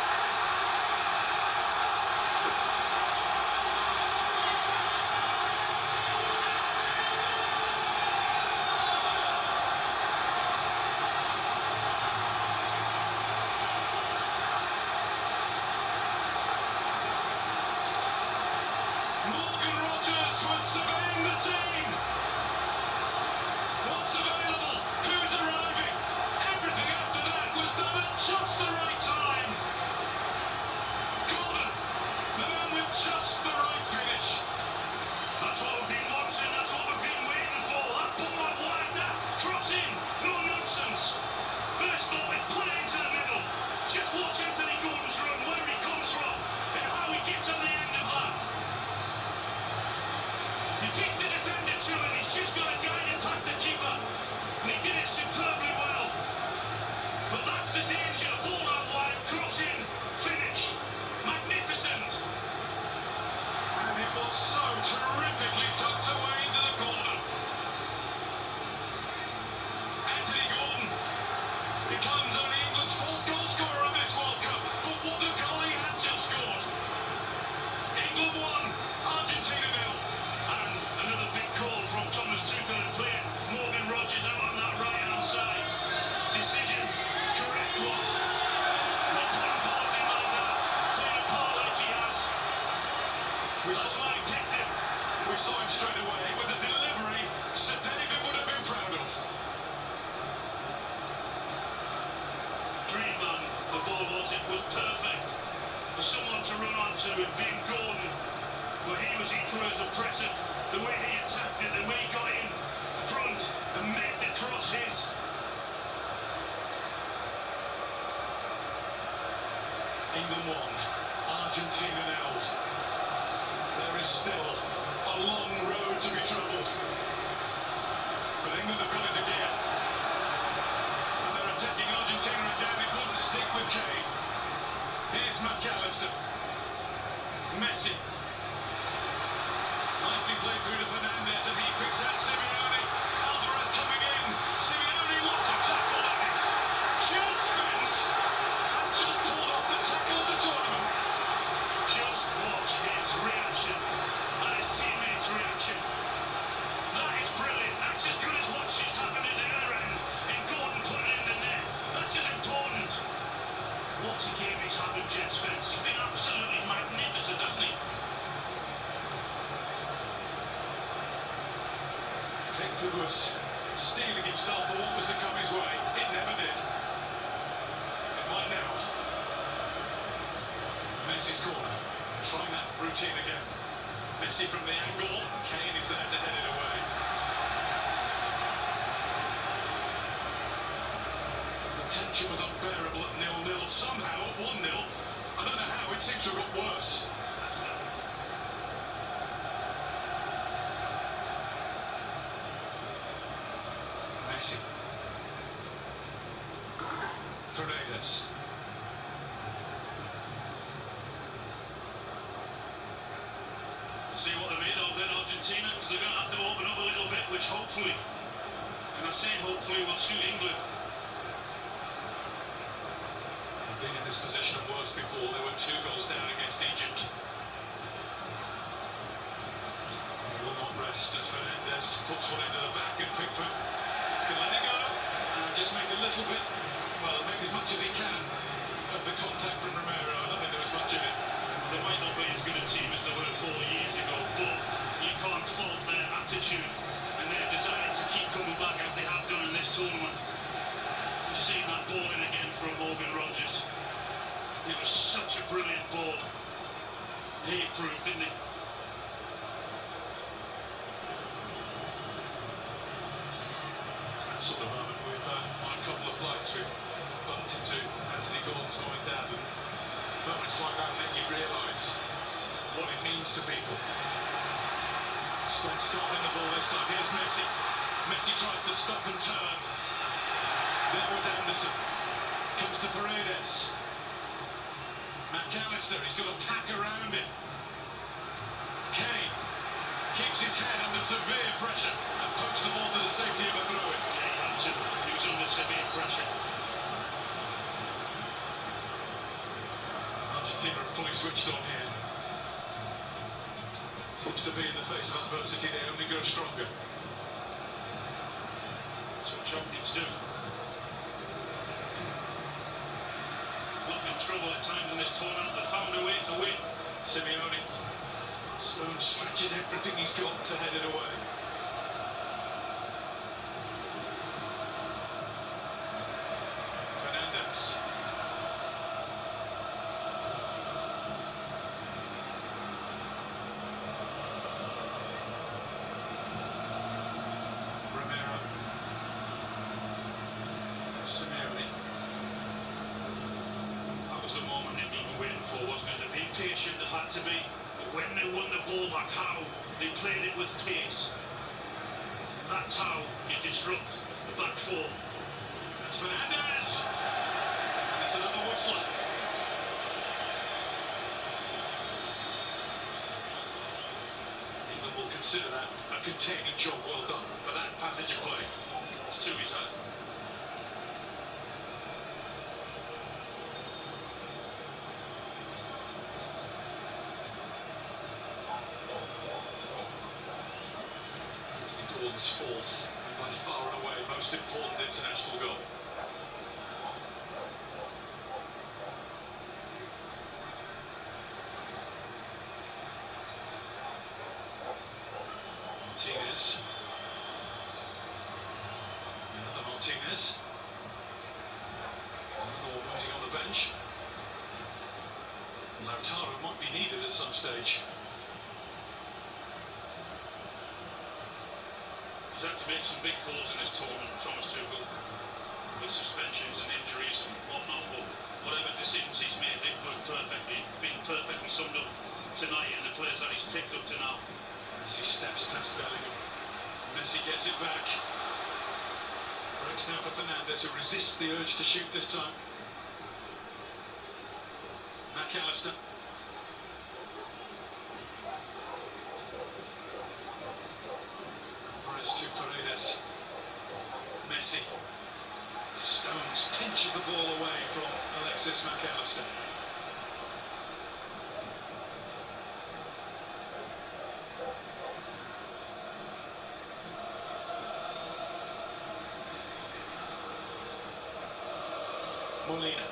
S22: Morgan Rodgers was surveying the scene. What's available? Who's arriving? Everything after that was done at just the right time. Gordon, the man with just the right finish.
S18: That's what we've been wanting, that's what we've been waiting for. That ball out wide, that cross in, no nonsense. First thought is put it into the middle. Just watch Anthony Gordon's run, where he comes from, and how he gets on the end of that. He beats the defender to him, he's just got to guide him past the keeper. And he did it superbly well. But that's the danger, ball out wide, cross in, finish. Magnificent.
S22: And it was so terrifically tucked away into the corner. Anthony Gordon becomes only England's fourth goal scorer of this World Cup. But what a goal he has just scored.
S18: England 1, Argentina 0. And another big call from Thomas Tuchel and playing Morgan Rodgers out on that right-hand side. Decision, correct one. Not putting balls in like that, playing a part like he has. That's why I picked him.
S22: We saw him straight away. It was a delivery Sir David would have been proud of.
S18: Dream man, the ball was perfect. For someone to run onto it being Gordon. But he was equally as impressive. The way he attacked it, the way he got in front and made the cross his.
S22: England 1, Argentina 0. There is still a long road to be travelled. But England have got into gear. And they're attacking Argentina again. It wouldn't stick with Kane. Here's McAllister. Messi. Nicely played through to Fernandes, and he picks out Simeone. Alvarez coming in. Simeone, what a tackle that is! Jude Spence has just pulled off the tackle of the tournament.
S18: Just watch his reaction and his teammates' reaction. That is brilliant. That's as good as what's just happened at the other end. And Gordon put it in the net. That's as important. What a game he's having, Jude Spence. He's been absolutely magnificent, hasn't he?
S22: Pickford was steeling himself for what was to come his way. It never did. It might now. Messi's corner. Trying that routine again. Messi from the angle. Kane is there to head it away. The tension was unbearable at 0-0. Somehow at 1-0, I don't know how, it seemed to have got worse. Messi. Fernandes.
S18: See what they made of then, Argentina, because they're going to have to open up a little bit, which hopefully, and I say hopefully, will suit England.
S22: They've been in this position and worse before. They were 2 goals down against Egypt. They will not rest as Fernandes puts one into the back, and Pickford can let it go and just make a little bit, well, make as much as he can of the contact from Romero. I don't think there was much in it.
S18: They might not be as good a team as they were 4 years ago, but you can't fault their attitude and their desire to keep coming back as they have done in this tournament. You've seen that ball in again from Morgan Rodgers. It was such a brilliant ball. He improved, didn't he?
S14: stressful at the moment. We've on a couple of flights we've bumped into Anthony Gordon's mum and dad, and moments like that make you realise what it means to people. Spence got in the ball this time. Here's Messi. Messi tries to stop and turn. There was Anderson. Comes to Paredes. McAllister, he's got a pack around him. Kane keeps his head under severe pressure and pokes the ball to the safety of a throw-in.
S2: Yeah, he had to. He was under severe pressure.
S14: Argentina are fully switched on here. Seems to be in the face of adversity, they only grow stronger.
S2: That's what champions do. Not in trouble at times in this tournament. They found a way to win.
S14: Simeone. Stone stretches everything he's got to head it away. Fernandez. Romero. Simeone.
S2: That was the moment they'd been waiting for, wasn't it? They'd been patient, they've had to be. But when they won the ball back, how? They played it with pace. That's how you disrupt the back four.
S14: That's Fernandez! And it's another whistler. England will consider that a containing job well done for that passage of play. It's two he's had. Gordon's fourth, and by far and away most important international goal. Martinez. Another Martinez. Another one waiting on the bench. Lautaro might be needed at some stage.
S2: He's had to make some big calls in this tournament, Thomas Tuchel, with suspensions and injuries and whatnot, but whatever decisions he's made, they've worked perfectly, been perfectly summed up tonight in the players that he's picked up to now.
S14: Messi steps past Bellingham. Messi gets it back. Breaks now for Fernandez, who resists the urge to shoot this time. McAllister. To Paredes. Messi. Stones pinches the ball away from Alexis McAllister. Molina.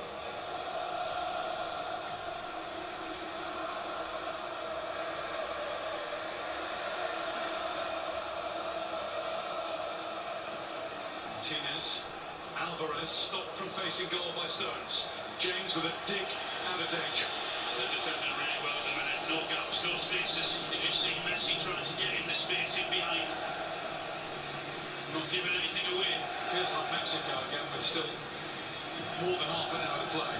S14: Martinez. Alvarez stopped from facing goal by Stones. James with a dig out of danger.
S2: They're defending really well at the minute. No gaps, no spaces. You just see Messi trying to get in the space in behind. Not giving anything away.
S14: Feels like Mexico again with still more than half an hour to play.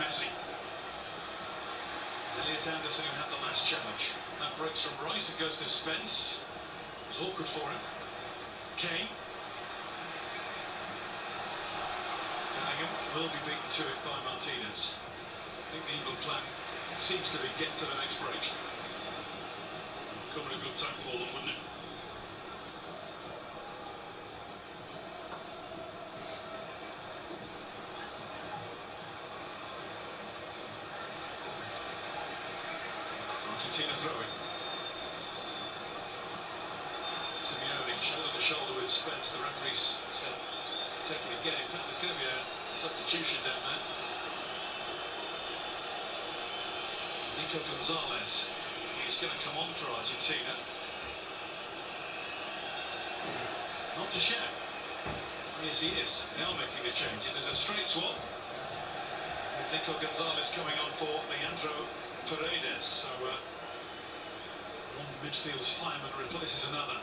S14: Messi. It's Elliot Anderson who had the last challenge. That breaks from Rice and goes to Spence. It was awkward for him. Kane. Bellingham will be beaten to it by Martinez. I think the England plan seems to be get to the next break.
S2: Come at a good time for them, wouldn't it?
S14: Argentina throwing. Simeone shoulder to shoulder with Spence. The referee said take it again. In fact, there's going to be a substitution down there. Nico Gonzalez is going to come on for Argentina. Not just yet. Yes, he is. Now making a change. It is a straight swap. With Nico Gonzalez coming on for Leandro Paredes. So one midfield fireman replaces another.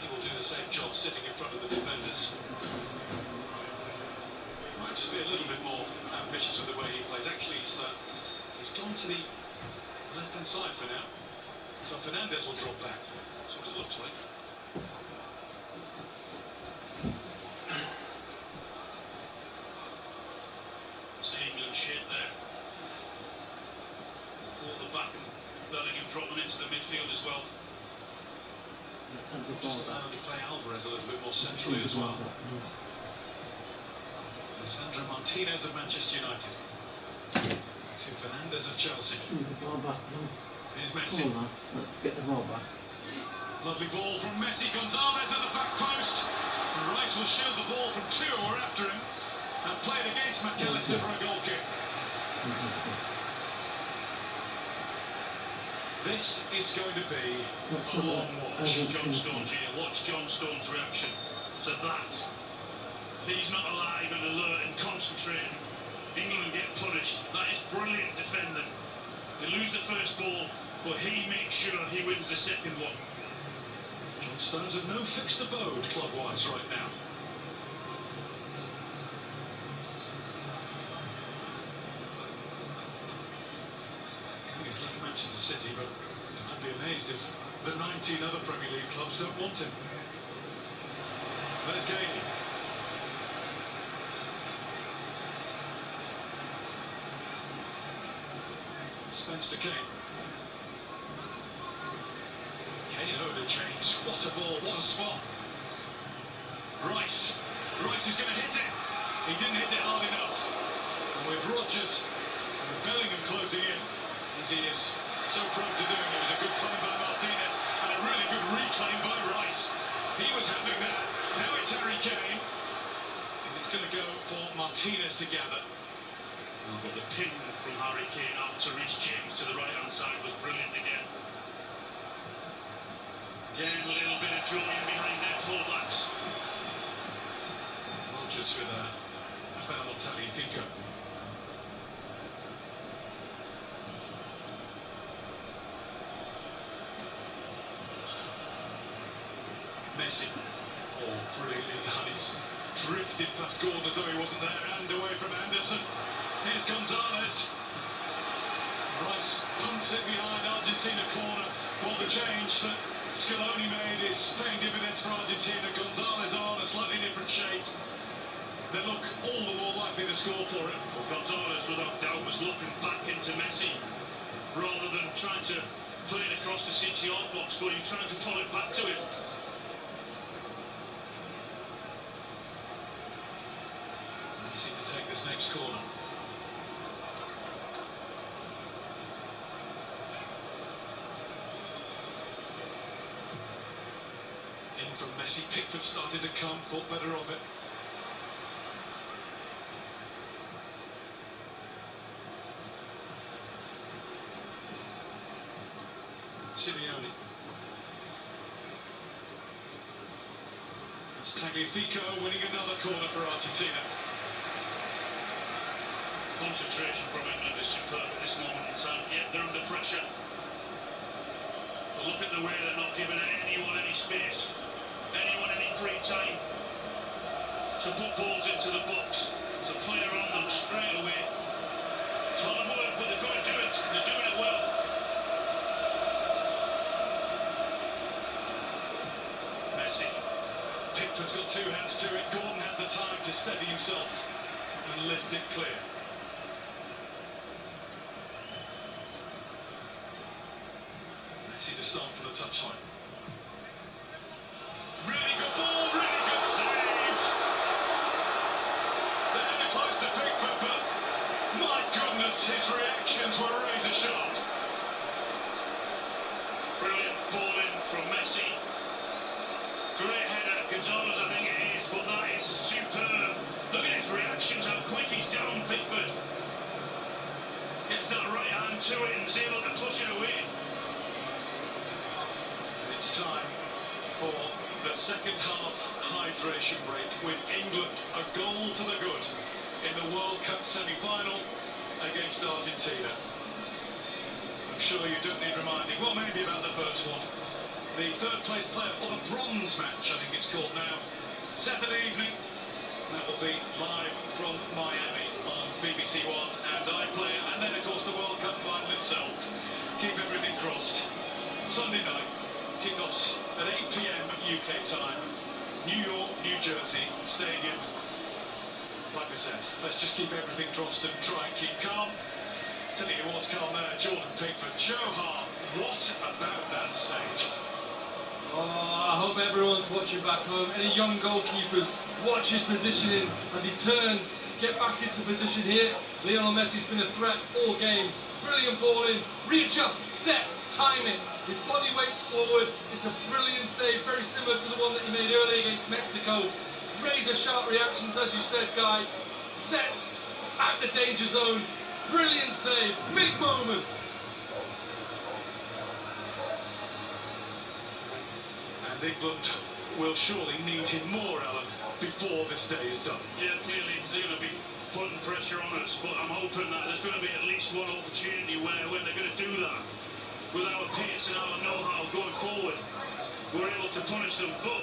S14: He will do the same job sitting in front of the defenders. Might just be a little bit more ambitious with the way he plays. Actually, he's gone to the left-hand side for now. So Fernandez will drop back. That's what it looks like.
S18: It's an England shape there. All the back and Bellingham dropping into the midfield as well.
S14: Just allowing to play Alvarez a little bit more centrally as well. Alessandro Martinez of Manchester United. To Fernandez of Chelsea.
S8: The ball back now.
S14: Here's Messi.
S8: Come on, lads, let's get the ball back.
S14: Lovely ball from Messi. Gonzalez at the back post. And Rice will shield the ball from two who are after him. And play it against McAllister for a goal kick. This is going to be
S18: a long watch. John Stones here. Watch John Stones' reaction to that. He's not alive and alert and concentrating. England get punished. That is brilliant defending. They lose the first ball, but he makes sure he wins the second one.
S14: John Stones have no fixed abode club-wise right now. He's left Manchester City, but I'd be amazed if the 19 other Premier League clubs don't want him. There's Gainey. Spencer Kane. Kane over the change. What a ball, what a spot. Rice. Rice is going to hit it. He didn't hit it hard enough. And with Rodgers and Bellingham closing in, as he is so prone to doing, it was a good claim by Martinez and a really good reclaim by Rice. He was having that. Now it's Harry Kane. And it's going to go for Martinez to gather.
S18: But the pin from Harry Kane out to Reece James to the right-hand side was brilliant again. Again, a little bit of joy in behind their full-backs.
S14: Rodgers with a foul on Tagliafico. Messi. Oh, brilliantly done. He's drifted past Gordon as though he wasn't there and away from Anderson. Here's Gonzalez. Rice punts it behind Argentina corner. Well, the change that Scaloni made is paying dividends for Argentina. Gonzalez on a slightly different shape. They look all the more likely to score for it.
S18: Well, Gonzalez, without doubt, was looking back into Messi rather than trying to put it across the 6-yard box, but he's trying to pull it back to him.
S14: Easy to take this next corner. In from Messi. Pickford started to come, thought better of it. Simeone. It's Tagliafico winning another corner for Argentina.
S18: Concentration from England is superb at this moment in time. Yeah, they're under pressure. But look at the way they're not giving anyone any space, anyone any free time to put balls into the box. There's a player on them straight away. It's hard work, but they've got to do it. They're doing it well.
S14: Messi. Pickford's got two hands to it. Gordon has the time to steady himself and lift it clear. Messi to start from the touchline. Really good ball, really good save. They're never close to Pickford, but my goodness, his reactions were razor sharp.
S18: Brilliant ball in from Messi. Great header. Gonzalez, I think it is, but that is superb. Look at his reactions, how quick he's down, Pickford. Gets that right hand to it and is able to push it away.
S14: It's time for the second half hydration break with England a goal to the good in the World Cup semi-final against Argentina. I'm sure you don't need reminding, well, maybe about the first one. the third place player for the bronze match, I think it's called now. Saturday evening, that will be live from Miami on BBC One and iPlayer, and then of course the World Cup final itself. Keep everything crossed. Sunday night, kickoffs at 8 PM UK time. New York, New Jersey Stadium. Like I said, let's just keep everything crossed and try and keep calm. Telling you what's calm there, Jordan Pickford. Joe Hart, what about that save?
S6: Oh, I hope everyone's watching back home. Any young goalkeepers, watch his positioning as he turns, get back into position here. Lionel Messi's been a threat all game. Brilliant ball in, readjust, set, time it. His body weight's forward. It's a brilliant save, very similar to the one that he made earlier against Mexico. Razor sharp reactions, as you said, Guy. Sets at the danger zone. Brilliant save, big moment.
S14: And England will surely need him more, Alan, before this day is done.
S18: Yeah, clearly they're going to be putting pressure on us, but I'm hoping that there's going to be at least one opportunity where when they're going to do that, with our pace and our know-how going forward, we're able to punish them. But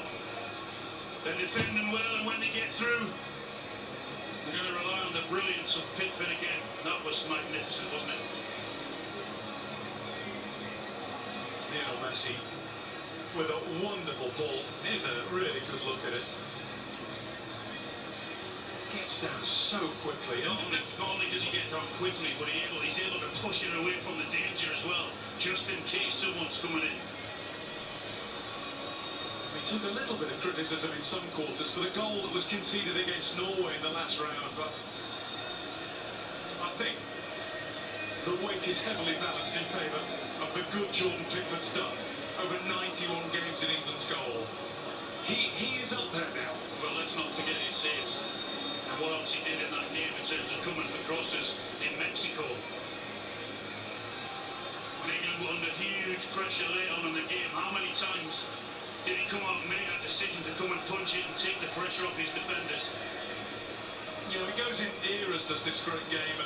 S18: they're defending well, and when they get through, they're going to rely on the brilliance of Pickford again. That was magnificent, wasn't it?
S14: Lionel Messi with a wonderful ball. Here's a really good look at it. Gets down so quickly.
S18: Not only does he get down quickly, but he's able to push it away from the danger as well, just in case someone's coming in.
S14: He took a little bit of criticism in some quarters for the goal that was conceded against Norway in the last round, but I think the weight is heavily balanced in favour of the good Jordan Pickford's done over 91 games in England's goal. He is up there now.
S18: Well, let's not forget his saves and what else he did in that game in terms of coming for crosses in Mexico. And England were under huge pressure late on in the game. How many times did he come out and make that decision to come and punch it and take the pressure off his defenders?
S14: You know, he goes in eras, does this great game.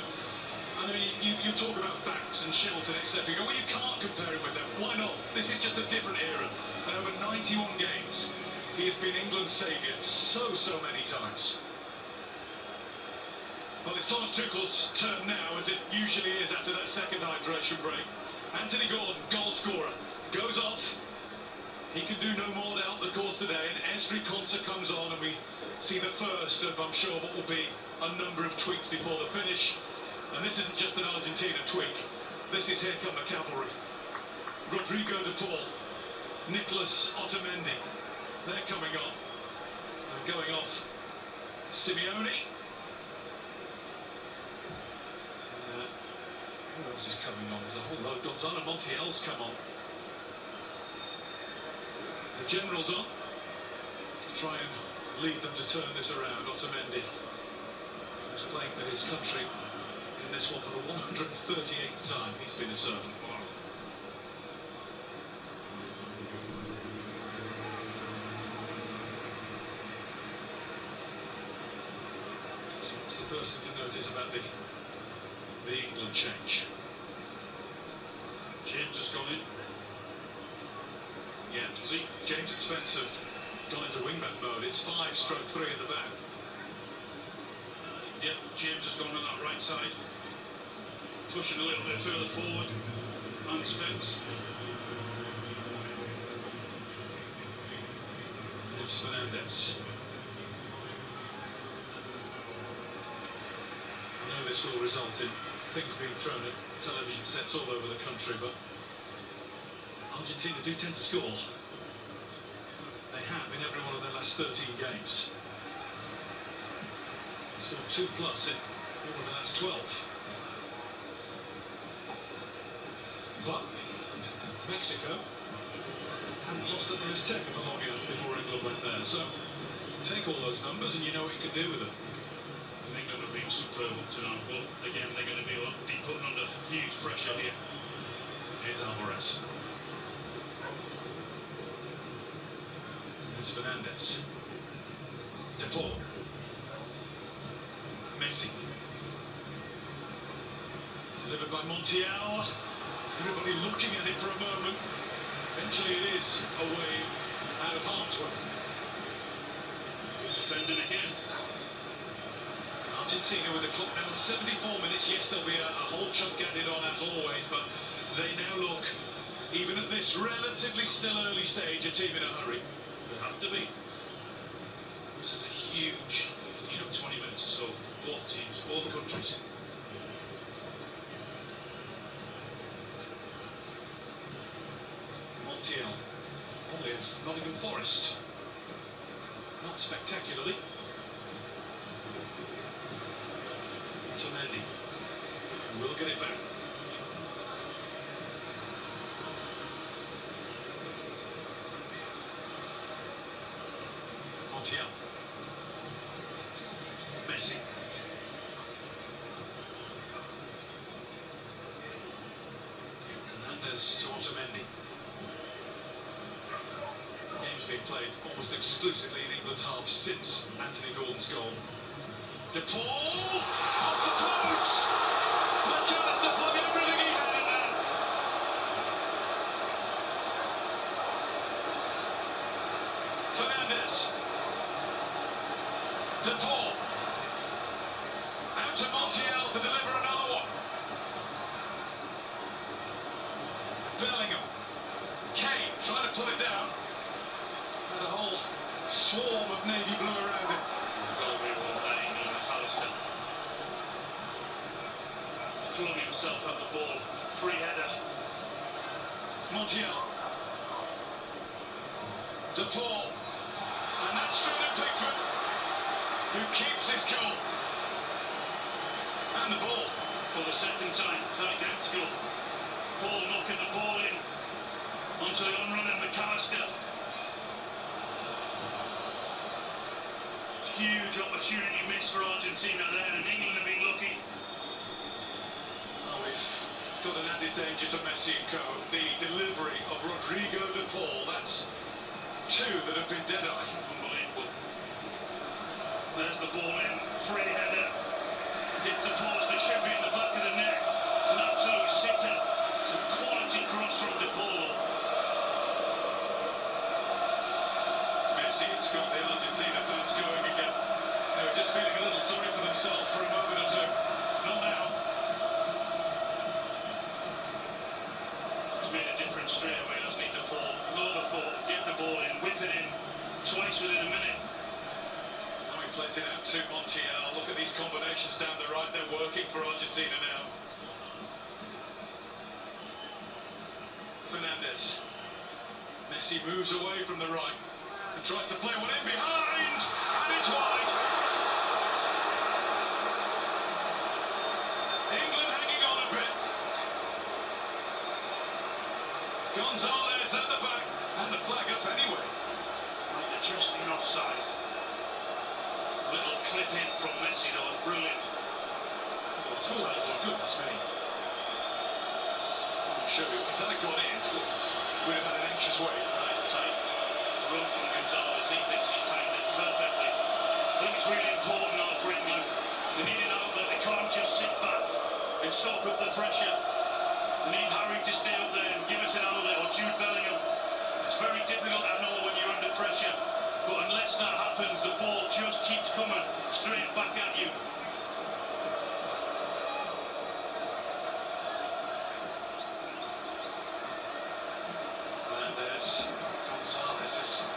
S14: I mean, you talk about Banks and Shelton, etc. You go, well, you can't compare him with them. Why not? This is just a different era. And over 91 games, he has been England's saviour so many times. Well, it's Thomas Tuchel's turn now, as it usually is after that second hydration break. Anthony Gordon, goal scorer, goes off. He can do no more to help the cause today, and Esri Konsa comes on, and we see the first of, I'm sure, what will be a number of tweaks before the finish. And this isn't just an Argentina tweak. This is Here Come the Cavalry. Rodrigo de Paul, Nicolas Otamendi, they're coming on. And going off, Simeone. Who else is coming on? There's a whole load. Gonzalo Montiel's come on. The general's on to try and lead them to turn this around. Otamendi, who's playing for his country in this one for the 138th time he's been a servant. So what's the first thing to notice about the England change?
S18: James has gone in.
S14: Yeah, see, James and Spence have gone into wingback mode. It's 5/3 at the back.
S18: Yep, James has gone on that right side, pushing a little bit further forward, and Spence.
S14: It's Fernandez. I know this will result in things being thrown at television sets all over the country, but Argentina do tend to score. They have in every one of their last 13 games. They scored 2+ in all of the last 12. But Mexico hadn't lost under his tech for long enough before England went there. So take all those numbers and you know what you can do with them.
S18: And England have been superb up to now, but again they're going to be putting under huge pressure here.
S14: Here's Alvarez. Here's Fernandez. De Paul. Messi. Delivered by Montiel. Everybody looking at it for a moment. Eventually it is away out of harm's way.
S18: Good defending again.
S14: Argentina with the clock now 74 minutes. Yes, there'll be a whole chunk added on as always, but they now look, even at this relatively still early stage, a team in a hurry.
S18: They have to be. This is a huge 15 or 20 minutes or so. Both teams, both countries.
S14: Montiel, only at Nottingham Forest. Not spectacularly. Otamendi, who will get it back. Montiel. Messi. Hernandez to Otamendi. The game's been played almost exclusively in England's half since Anthony Gordon's goal. De Paul off the post. McAllister flung everything he had in there. Fernandez. De Paul. Out to Montiel to deliver another one. Bellingham. Kane trying to pull it down. Had a whole swarm of navy blue around him.
S18: McAllister flung himself at the ball. Free header.
S14: Montiel. De Paul. And that's Sterling Pickford, who keeps his goal. And the ball.
S18: For the second time, it's identical. Ball knocking the ball in onto the on-running McAllister. Huge opportunity missed for Argentina there, and England have been lucky.
S14: Oh, we've got an added danger to Messi and co. The delivery of Rodrigo de Paul, that's two that have been dead-eye.
S18: Unbelievable. There's the ball in, free header. Hits the post, it should be in the back of the net. An absolute sitter. It's a quality cross from de Paul.
S14: Messi has got the Argentina fans going again. They were just feeling a little sorry for themselves for a moment or two. Not now.
S18: He's made a difference straight away, doesn't he, de Paul? Load of thought, get the ball in, whip it in, twice within a minute.
S14: Now he plays it out to Montiel. Look at these combinations down the right. They're working for Argentina now. Fernandez. Messi moves away from the right and tries to play one in behind, and it's wide. England hanging on a bit. Gonzalez at the back, and the flag up anyway.
S18: Right, they're just in offside. A little clip in from Messi, though, was brilliant.
S14: Oh, goodness me. I'll show you, if that had gone in, we'd have had an anxious wait.
S18: Nice tight. Run from Gonzalez, he thinks he's timed it perfectly. I think it's really important now for England. They need an outlet, they can't just sit back and soak up the pressure. They need Harry to stay up there and give us an outlet, or Jude Bellingham. It's very difficult, I know, when you're under pressure, but unless that happens, the ball just keeps coming straight back at you.
S14: Fernandez. Gonzalez has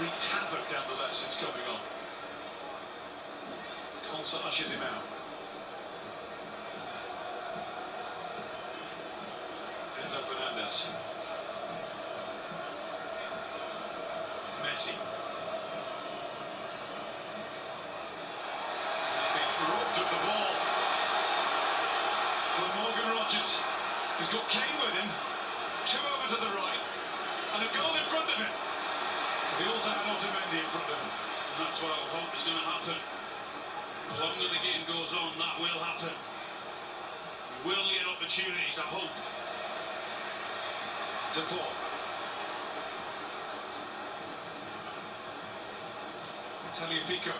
S14: wreaked havoc down the left since coming on. Consa ushers him out. Enzo Fernandez. Messi. He's been robbed of the ball for Morgan Rogers, who's got Kane with him. Two over to the right, and a goal in front of him. He also had Otamendi in front of him.
S18: And that's what I hope is going to happen. The longer the game goes on, that will happen. We will get opportunities, I hope.
S14: De Paul. Tagliafico.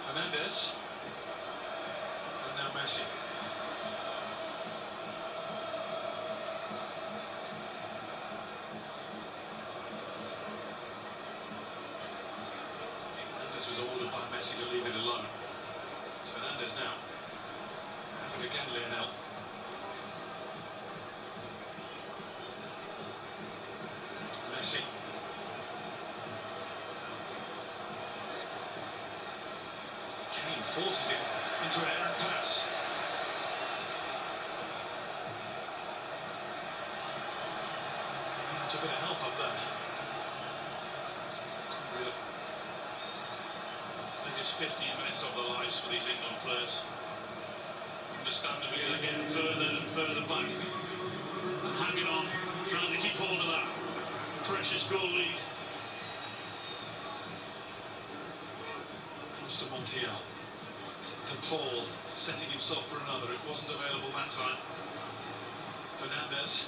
S14: Fernandez. Messi. Fernandes was ordered by Messi to leave it alone. It's Fernandes now. Have it again, Lionel. Messi. Kane forces it into an errant pass. That's a bit of help up there. Really.
S18: Biggest 15 minutes of their lives for these England players. Understandably, they're getting further and further back. And hanging on, trying to keep hold of that precious goal lead.
S14: Comes to Montiel. To Paul, setting himself for another. It wasn't available that time. Fernandes.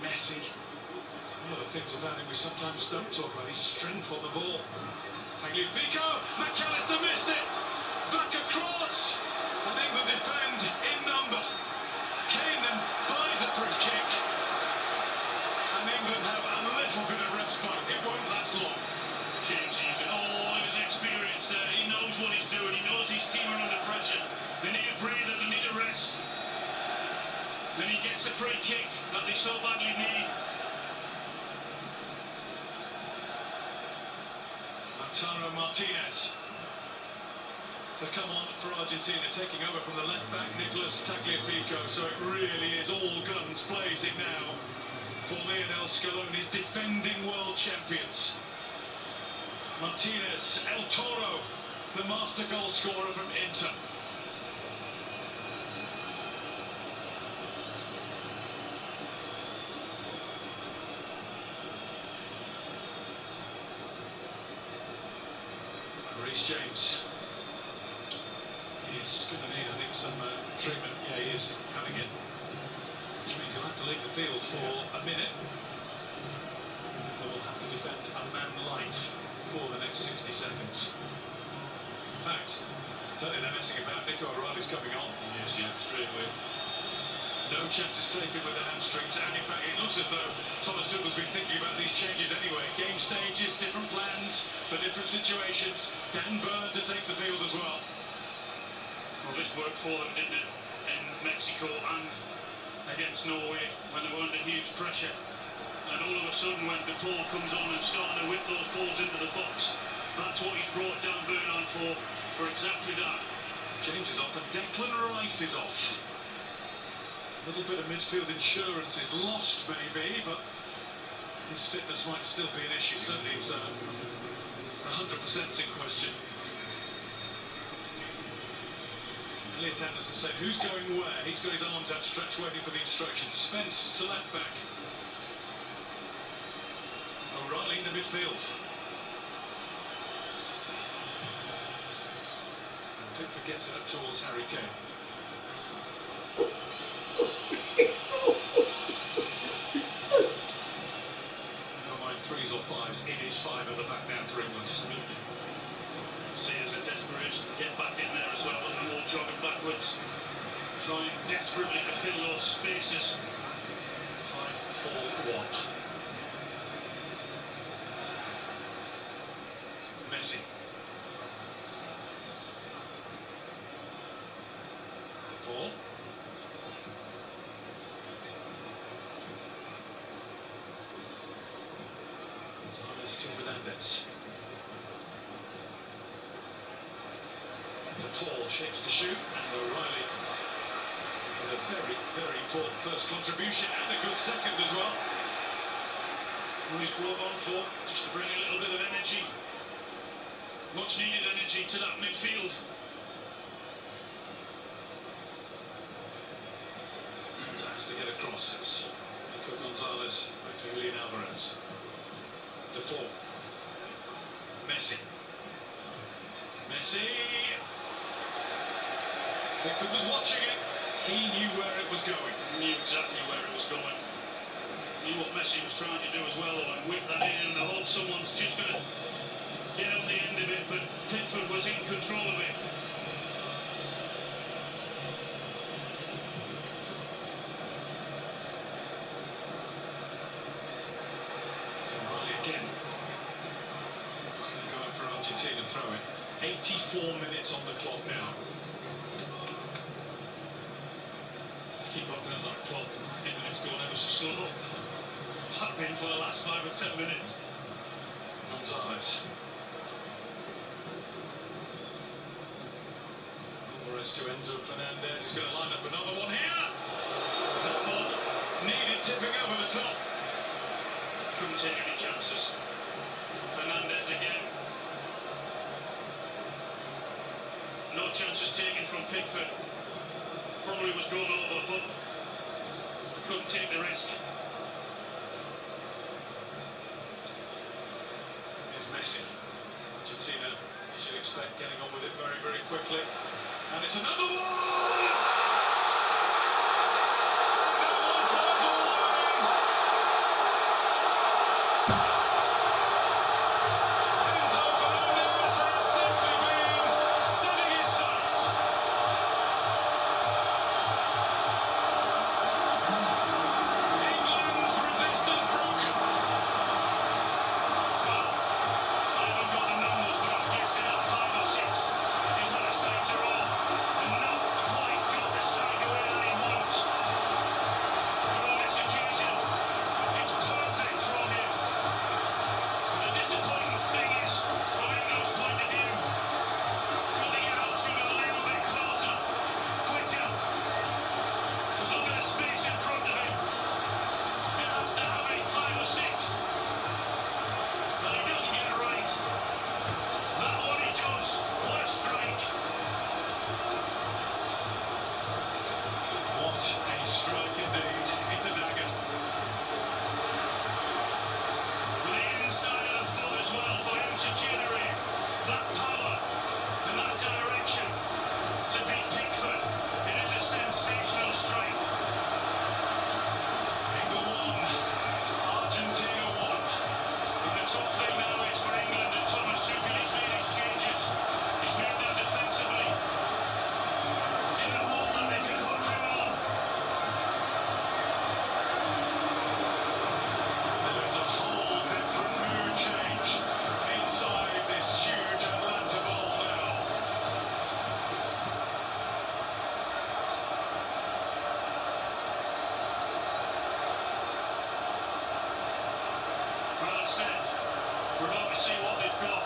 S14: Messi. One of the things about him we sometimes don't talk about, his strength on the ball. Tagliafico, McAllister missed it. Back across, and England defend in number. Kane then buys a free kick, and England have a little bit of respite. It won't last long.
S18: Kane's using all of his experience there. He knows what he's doing. He knows his team are under pressure. They need a breather. They need a rest. Then he gets a free kick that they so badly need.
S14: Lautaro Martinez to come on for Argentina, taking over from the left back Nicolas Tagliafico. So it really is all guns blazing now for Lionel Scaloni's defending world champions. Martinez, El Toro, the master goal scorer from Inter. Reece James. He's going to need, I think, some treatment. Yeah, he is having it. Which means he'll have to leave the field for a minute. They will have to defend a man light for the next 60 seconds. In fact, don't think they're messing about. Nico O'Reilly's coming on.
S18: Yes, yeah, straight away.
S14: No chances taken with the hamstrings, and in fact it looks as though Thomas Tuchel's been thinking about these changes anyway. Game stages, different plans for different situations. Dan Burn to take the field as well.
S18: Well, this worked for them, didn't it, in Mexico and against Norway when they were under huge pressure. And all of a sudden when De Paul comes on and starting to whip those balls into the box, that's what he's brought Dan Burn on for exactly that.
S14: James is off and Declan Rice is off. A little bit of midfield insurance is lost, maybe, but his fitness might still be an issue. Certainly, it's 100% in question. Elliot Anderson said, who's going where? He's got his arms outstretched, waiting for the instructions. Spence to left back. O'Reilly in the midfield. And Pickford gets it up towards Harry Kane. Threes or fives, it is five at the back now for England.
S18: See, there's a desperation to get back in there as well, and they're all jogging backwards, trying desperately to fill those spaces.
S14: 5-4-1. Messi. De Paul. To Fernandes. De Paul shapes to shoot, and O'Reilly with a very, very important first contribution and a good second as well.
S18: Who he's brought on for, just to bring a little bit of energy, much needed energy to that midfield.
S14: Has to get across. It's Nico Gonzalez back to Julian Alvarez. De Paul. Messi. Messi. Pickford was watching it. He knew where it was going.
S18: He knew exactly where it was going. He knew what Messi was trying to do as well, though, and whip that in, and I hope someone's just going to get on the end of it, but Pickford was in control of it.
S14: 4 minutes on the clock now. Keep up that like 12, 15 minutes going ever so slow. Have been for the last 5 or 10 minutes. Gonzalez. Alvarez to Enzo Fernandez. He's going to line up another one here. That one needed tipping over the top.
S18: Couldn't take any chances. Fernandez again. No chances taken from Pickford. Probably was going over, but couldn't take the risk.
S14: Here's Messi. Argentina, you should expect getting on with it very, very quickly. And it's another one!
S18: We're about to see what they've got.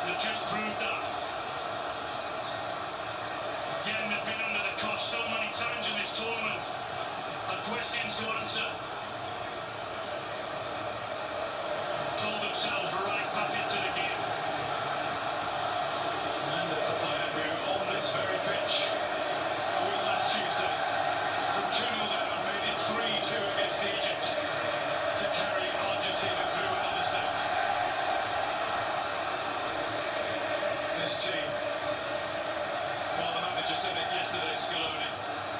S18: They've just proved that. Again, they've been under the cosh so many times in this tournament. Had questions to answer. Told themselves right back into the game.
S14: And there's the player who, on this very pitch, a win last Tuesday, from 2-0 down, made it 3-2 against Egypt to carry Argentina through another step. This team, well, the manager said it yesterday, Scaloni,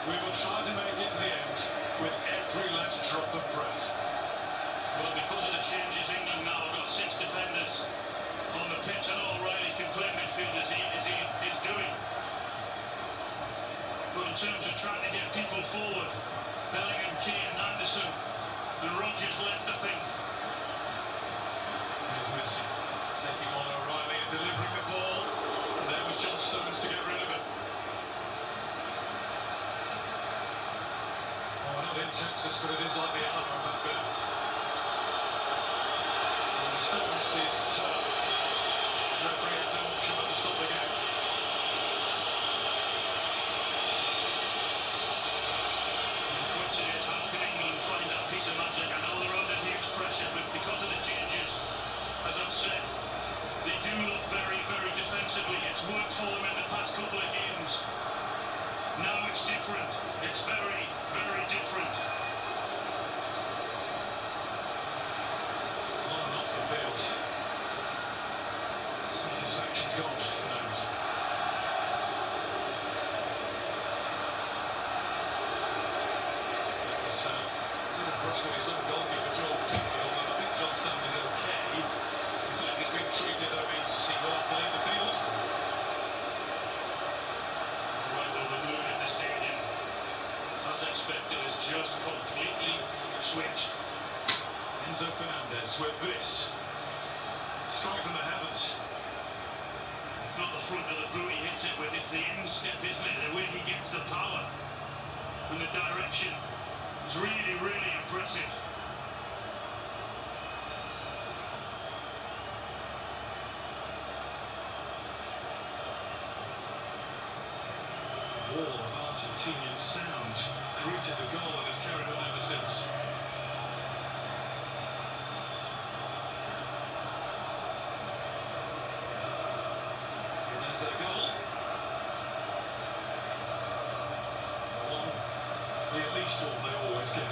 S14: we will try to make it to the end with every last drop of breath.
S18: Well, because of the changes, England now have got 6 defenders on the pitch. I know O'Reilly can play midfield as he is doing. But in terms of trying to get people forward, Bellingham, Kane, Anderson and Rodgers left, I think.
S14: Here's Messi taking on O'Reilly and delivering the ball. And there was John Stones to get rid of it. Oh, not in Texas, but it is like the arm of that bit. And Stones is referee had no option but to stop the game.
S18: The question is, how can England find that piece of magic? I know they're under huge pressure, but because of the changes, as I've said, they do look very, very defensively. It's worked for them in the past couple of games. Now it's different. It's very, very different.
S14: On and off the field. Satisfaction's gone for now. It's a little brush with his own goalkeeper, Joel Ticknell, and I think John Stones is okay. The fact he's been treated, though, means he will have to leave the field.
S18: Right over the moon in the stadium. As expected, is just completely switched.
S14: Enzo Fernandez with this. Strike from the heavens.
S18: It's not the front of the boot he hits it with, it's the instep, isn't it? The way he gets the power and the direction is really, really impressive.
S14: Wall of Argentinian sound greeted the goal and has carried on ever since. And there's their goal. One, the at least one they always get.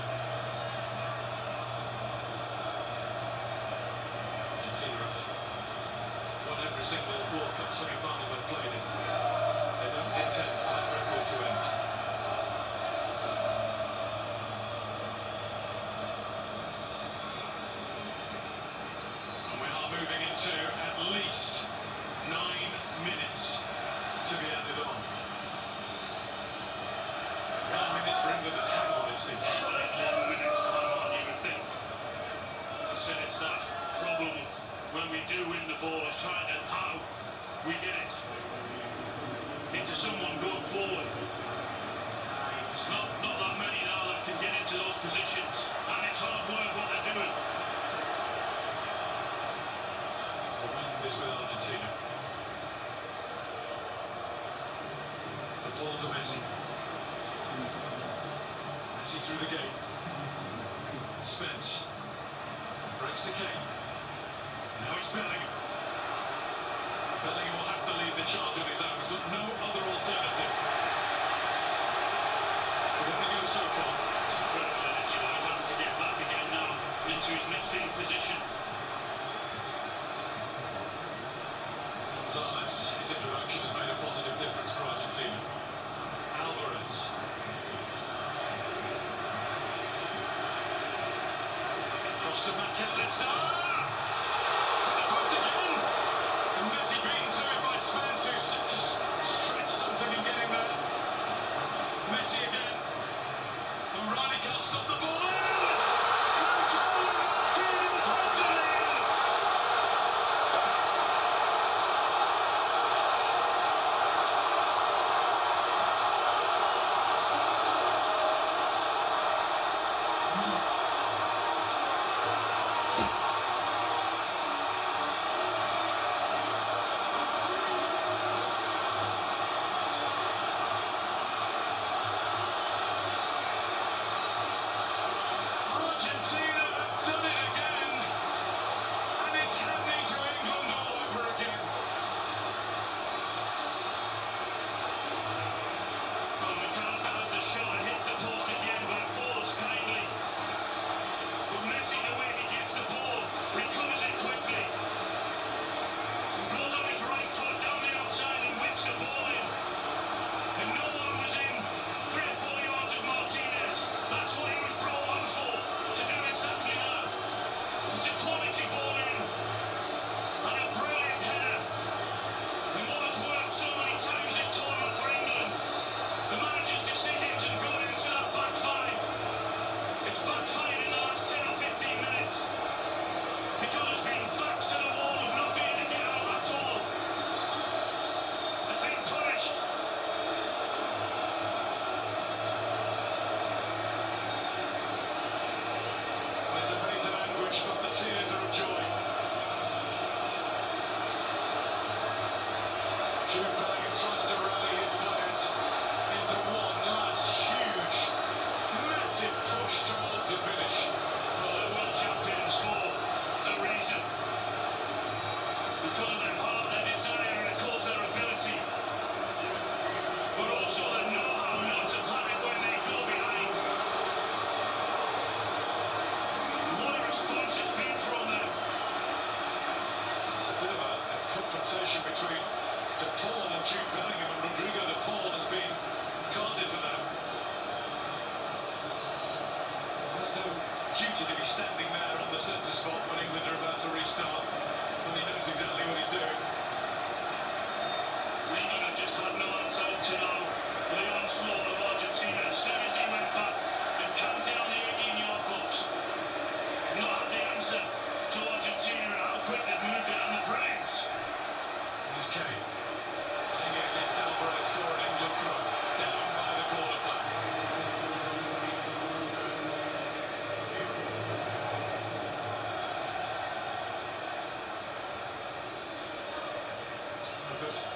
S14: Argentina have won every single World Cup semi-final they've played in. They don't intend for that record to end. And we are moving into at least 9 minutes to be added on. 9 minutes for England to hang on, it seems.
S18: Well, it's 1 minute's time on, you would think. I said it's that problem when we do win the ball of trying to how we get it into someone going forward. Not that many now that can get into those positions, and it's hard work what they're doing.
S14: The wind is with Argentina. The ball to Messi. Messi through the gate. Spence breaks the Kane. Now it's Bellingham. Bellingham will have to lead the charge on his own. He's got no other alternative. But when he goes so far,
S18: Incredible energy that he's having to get back again now into his midfield position.
S14: Gonzalez, his introduction has made a positive difference for Argentina. Alvarez. Cross to McAllister. To the post again. And Messi beaten to it by Spence, who's just stretched something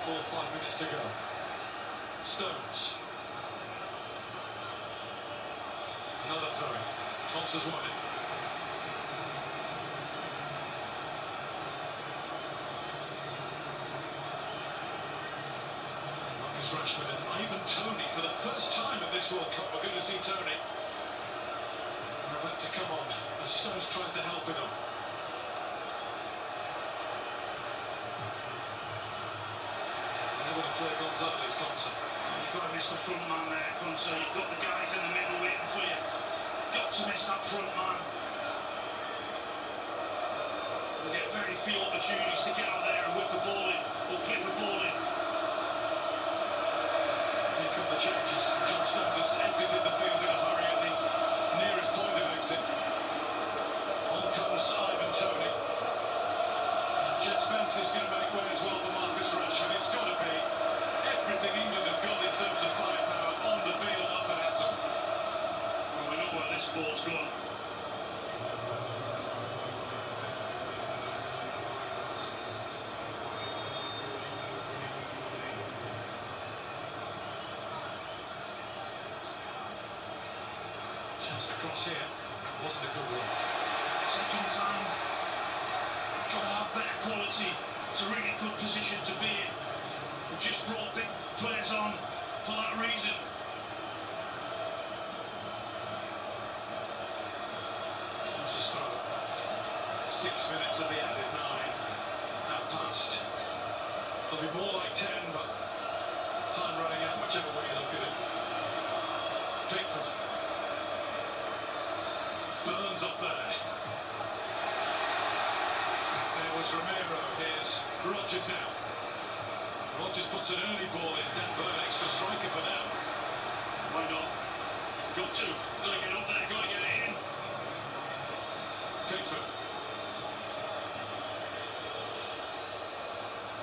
S14: 4 or 5 minutes to go. Stones. Another throw. Thompson's won it. Marcus Rashford and Ivan Toney for the first time at this World Cup. We're going to see Toney. They're about to come on as Stones tries to help it on. They're going to play Gonzalez, Consa.
S18: You've got to miss the front man there, Consa. You've got the guys in the middle waiting for you. Got to miss that front man. You get very few opportunities to get out there and whip the ball in, or clip the ball in.
S14: Here come the changes. John Stones has exited the field in a hurry at the nearest point of exit. On comes Ivan Toney. Jet Spence is going to make way as well for Marcus Rashford. It's got to be everything England have got in terms of firepower on the field up and at them.
S18: Well, we know where this ball's gone.
S14: Chance to cross here. That wasn't a good run.
S18: Second time. Got to have better quality. It's a really good position to be in. We've just brought big players on for that reason.
S14: Consa's throw. 6 minutes at the added 9. Now passed. It'll be more like 10, but time running out, whichever way you look at it. Pickford. Burns up there. There was Romero. Here's Rodgers now. Rodgers puts an early ball in. Dan Burn, extra striker for now.
S18: Why not? Got to. Got to get up there. Got to get it in.
S14: Pickford.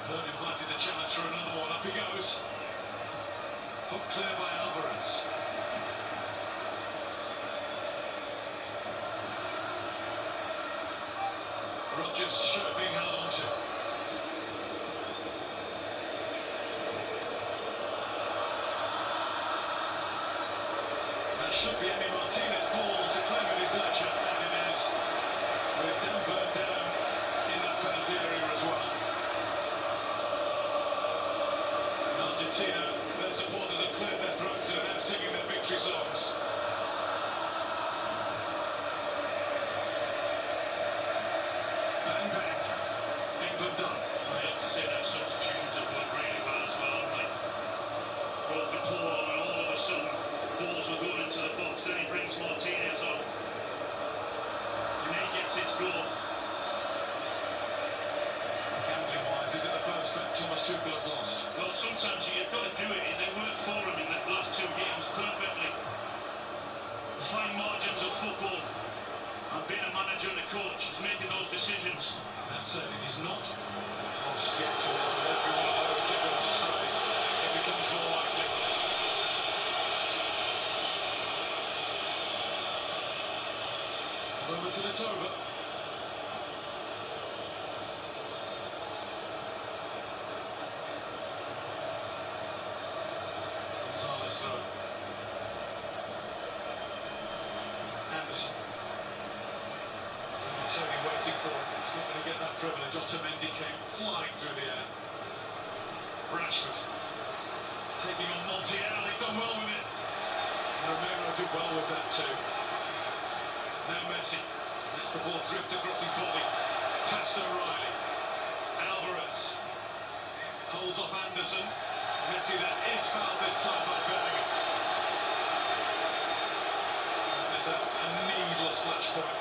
S14: Burn invited the challenge for another one. Up he goes. Hook clear by Alvarez. Rodgers should being held on to. That should be Emi Martinez ball to Clement his nurture, and it is. With Dan Burn down in that penalty area as well. In Argentina, their supporters have cleared their throats and are now singing their victory songs. Bang bang. England done.
S18: I have to say that substitutions have gone really well as well, haven't they? Brought the ball on and all of a sudden balls were going into the box, then he brings Martinez on. And then he gets his goal.
S14: Gambling wise, is it the first bet Thomas Tuchel has lost?
S18: Well, sometimes you've got to do it. They worked for him in the last 2 games perfectly. The fine margins of football. And being a manager and a coach, making those decisions.
S14: That said, it is not lost yet to every one of those that goes astray. It becomes more likely. It's come over till it's over. Gonzalez throw. Anderson. Toney waiting for it. He's not going to get that privilege. Otamendi came flying through the air. Rashford taking on Montiel. He's done well with it. Romero did well with that too. Now Messi lets the ball drift across his body. Past O'Reilly. Alvarez holds off Anderson. Messi then is fouled this time by Bellingham. And there's a needless flash point.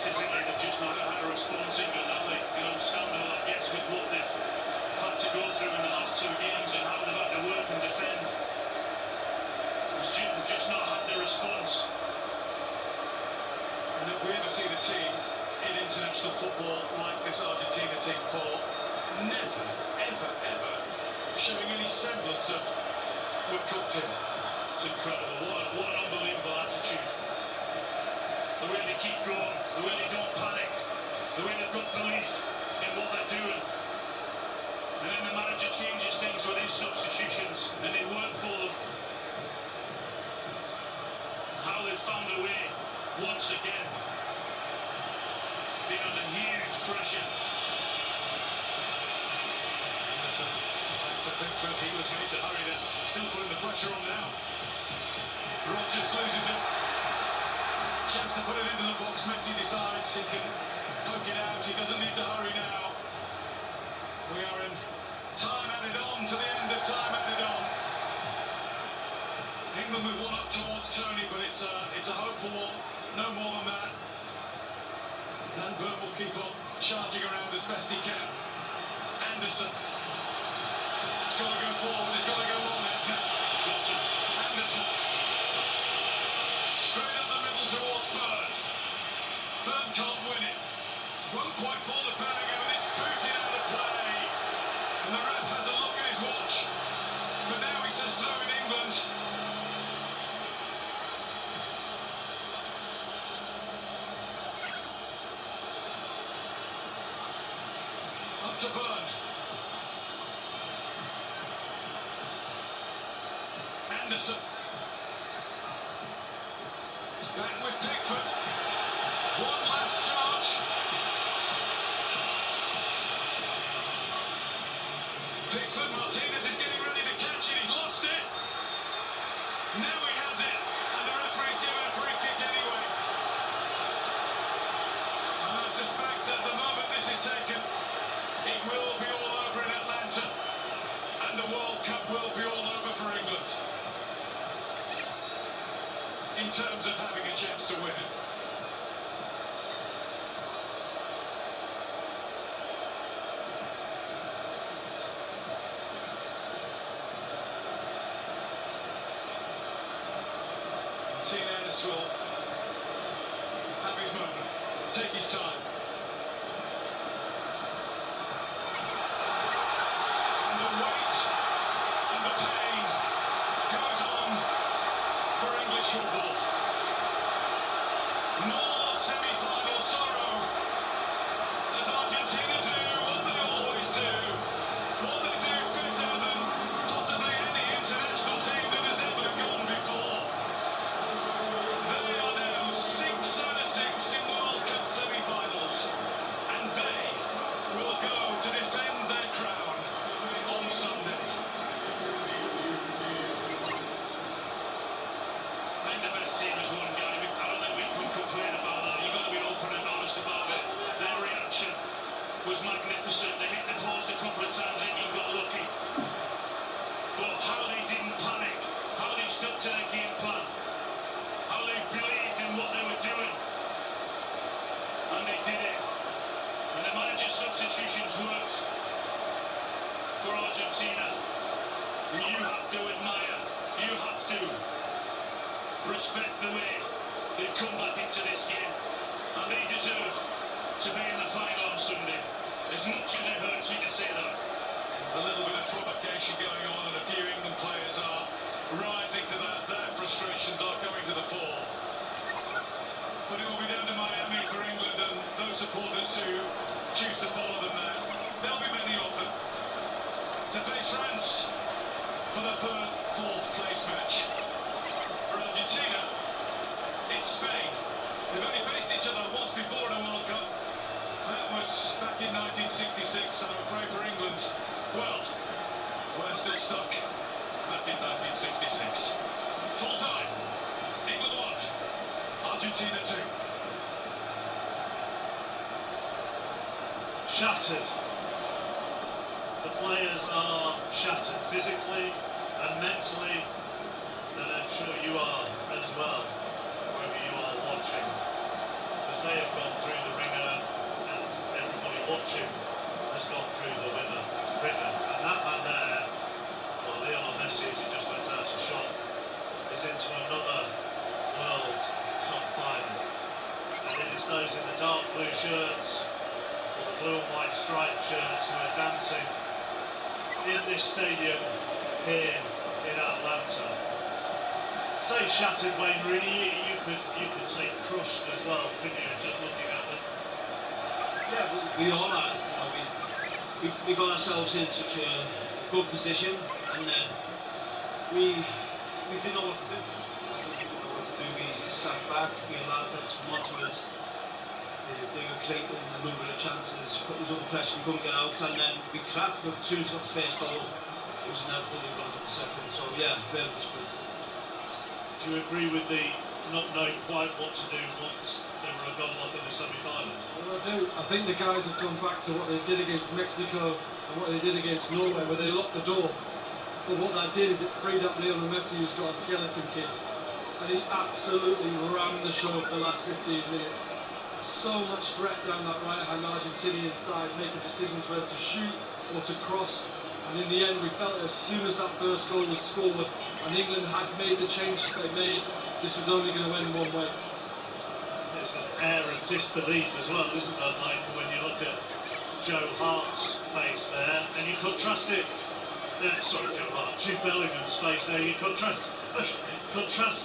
S18: Physically, they've just not had a response, England, have they? Understandable, I guess, with what they've had to go through in the last 2 games and how they've had to work and defend. They've just not had the response.
S14: And have we ever seen a team in international football like this Argentina team, Paul? Never, ever, ever showing any semblance of we're cooked in.
S2: It's incredible. What an unbelievable attitude. The way they keep going, the way they don't panic, the way they've got belief in what they're doing. And then the manager changes things with his substitutions, and they work for them. How they've found a way, once again, being under huge pressure.
S14: Anderson, back to Pickford, he was made to hurry there. Still putting the pressure on now. Rodgers loses it. Chance to put it into the box. Messi decides he can poke it out. He doesn't need to hurry now. We are in time added on to the end of time added on. England with one up towards Tony, but it's a hopeful one. No more than that. Dan Burn will keep on charging around as best he can. Anderson. It's got to go forward. It's got to go on. Anderson. Straight up the middle towards Burn. Burn can't win it. Won't quite fall to Bellingham, and it's booted out of play. And the ref has a look at his watch. For now he says throw in England. Up to Burn. Anderson. It's back with Pickford. One last charge. Pickford, Martinez is getting ready to catch it. He's lost it. Now he has it. And the referee's given a free kick anyway. And I suspect that the moment this is taken, it will be all over in Atlanta. And the World Cup will be all over for England. In terms of having a chance to win it. Martinez will have his moment, take his time. And the weight and the pain goes on for English football. More semi-final sorrow as Argentina do what they always do. What they do better than possibly any international team that has ever gone before. They are now 6 out of 6 in World Cup semi-finals. And they will go to defend their crown on Sunday.
S2: I think the best team has won, guy. I don't think we can complain about that. You've got to be open and honest about it. Their reaction was magnificent. They hit the post a couple of times, England got lucky. But how they didn't panic, how they stuck to their game plan, how they believed in what they were doing. And they did it. And the manager's substitutions worked for Argentina. And you have to admire, you have to respect the way they've come back into this game. And they deserve to be in the final on Sunday. As much as it hurts me to say that.
S14: There's a little bit of provocation going on, and a few England players are rising to that. Their frustrations are coming to the fore. But it will be down to Miami for England and those supporters who choose to follow them there. There'll be many of them to face France for the third, fourth place match. For Argentina, it's Spain. They've only faced each other once before in a World Cup. That was back in 1966, and I'm afraid for England, well, we're still stuck back in 1966. Full time, England 1, Argentina 2.
S2: Shattered. The players are shattered physically and mentally, and I'm sure you are as well, wherever you are watching, because they have gone through the ringer, and everybody watching has gone through the ringer. And that man there, well, Lionel Messi, as he just went out to shot, is into another World Cup final. And it is those in the dark blue shirts, or the blue and white striped shirts, who are dancing in this stadium here in Atlanta. say shattered, Wayne Rooney. You could say crushed as well, couldn't you? Just looking at them.
S7: Yeah, we all are. You know, we got ourselves in such a good position, and then we didn't know what to do. We didn't know what to do. We sat back. We allowed them to come onto us. They were creating a number of chances, putting us under pressure. We couldn't get out, and then we cracked. As soon as we got the first goal, it was inevitable we got into the second. So yeah, very disappointed.
S2: Do you agree with the not knowing quite what to do once they were a goal up in the semi-final?
S6: Well, I do. I think the guys have gone back to what they did against Mexico and what they did against Norway, where they locked the door. But what that did is it freed up Lionel Messi, who's got a skeleton kid. And he absolutely ran the show for the last 15 minutes. So much threat down that right-hand Argentinian side, making decisions whether to shoot or to cross. And in the end, we felt as soon as that first goal was scored and England had made the changes they made, this was only going to end one way.
S2: There's an air of disbelief as well, isn't there, Michael, when you look at Joe Hart's face there, and you contrast it, sorry, Joe Hart, Jude Bellingham's face there, you contrast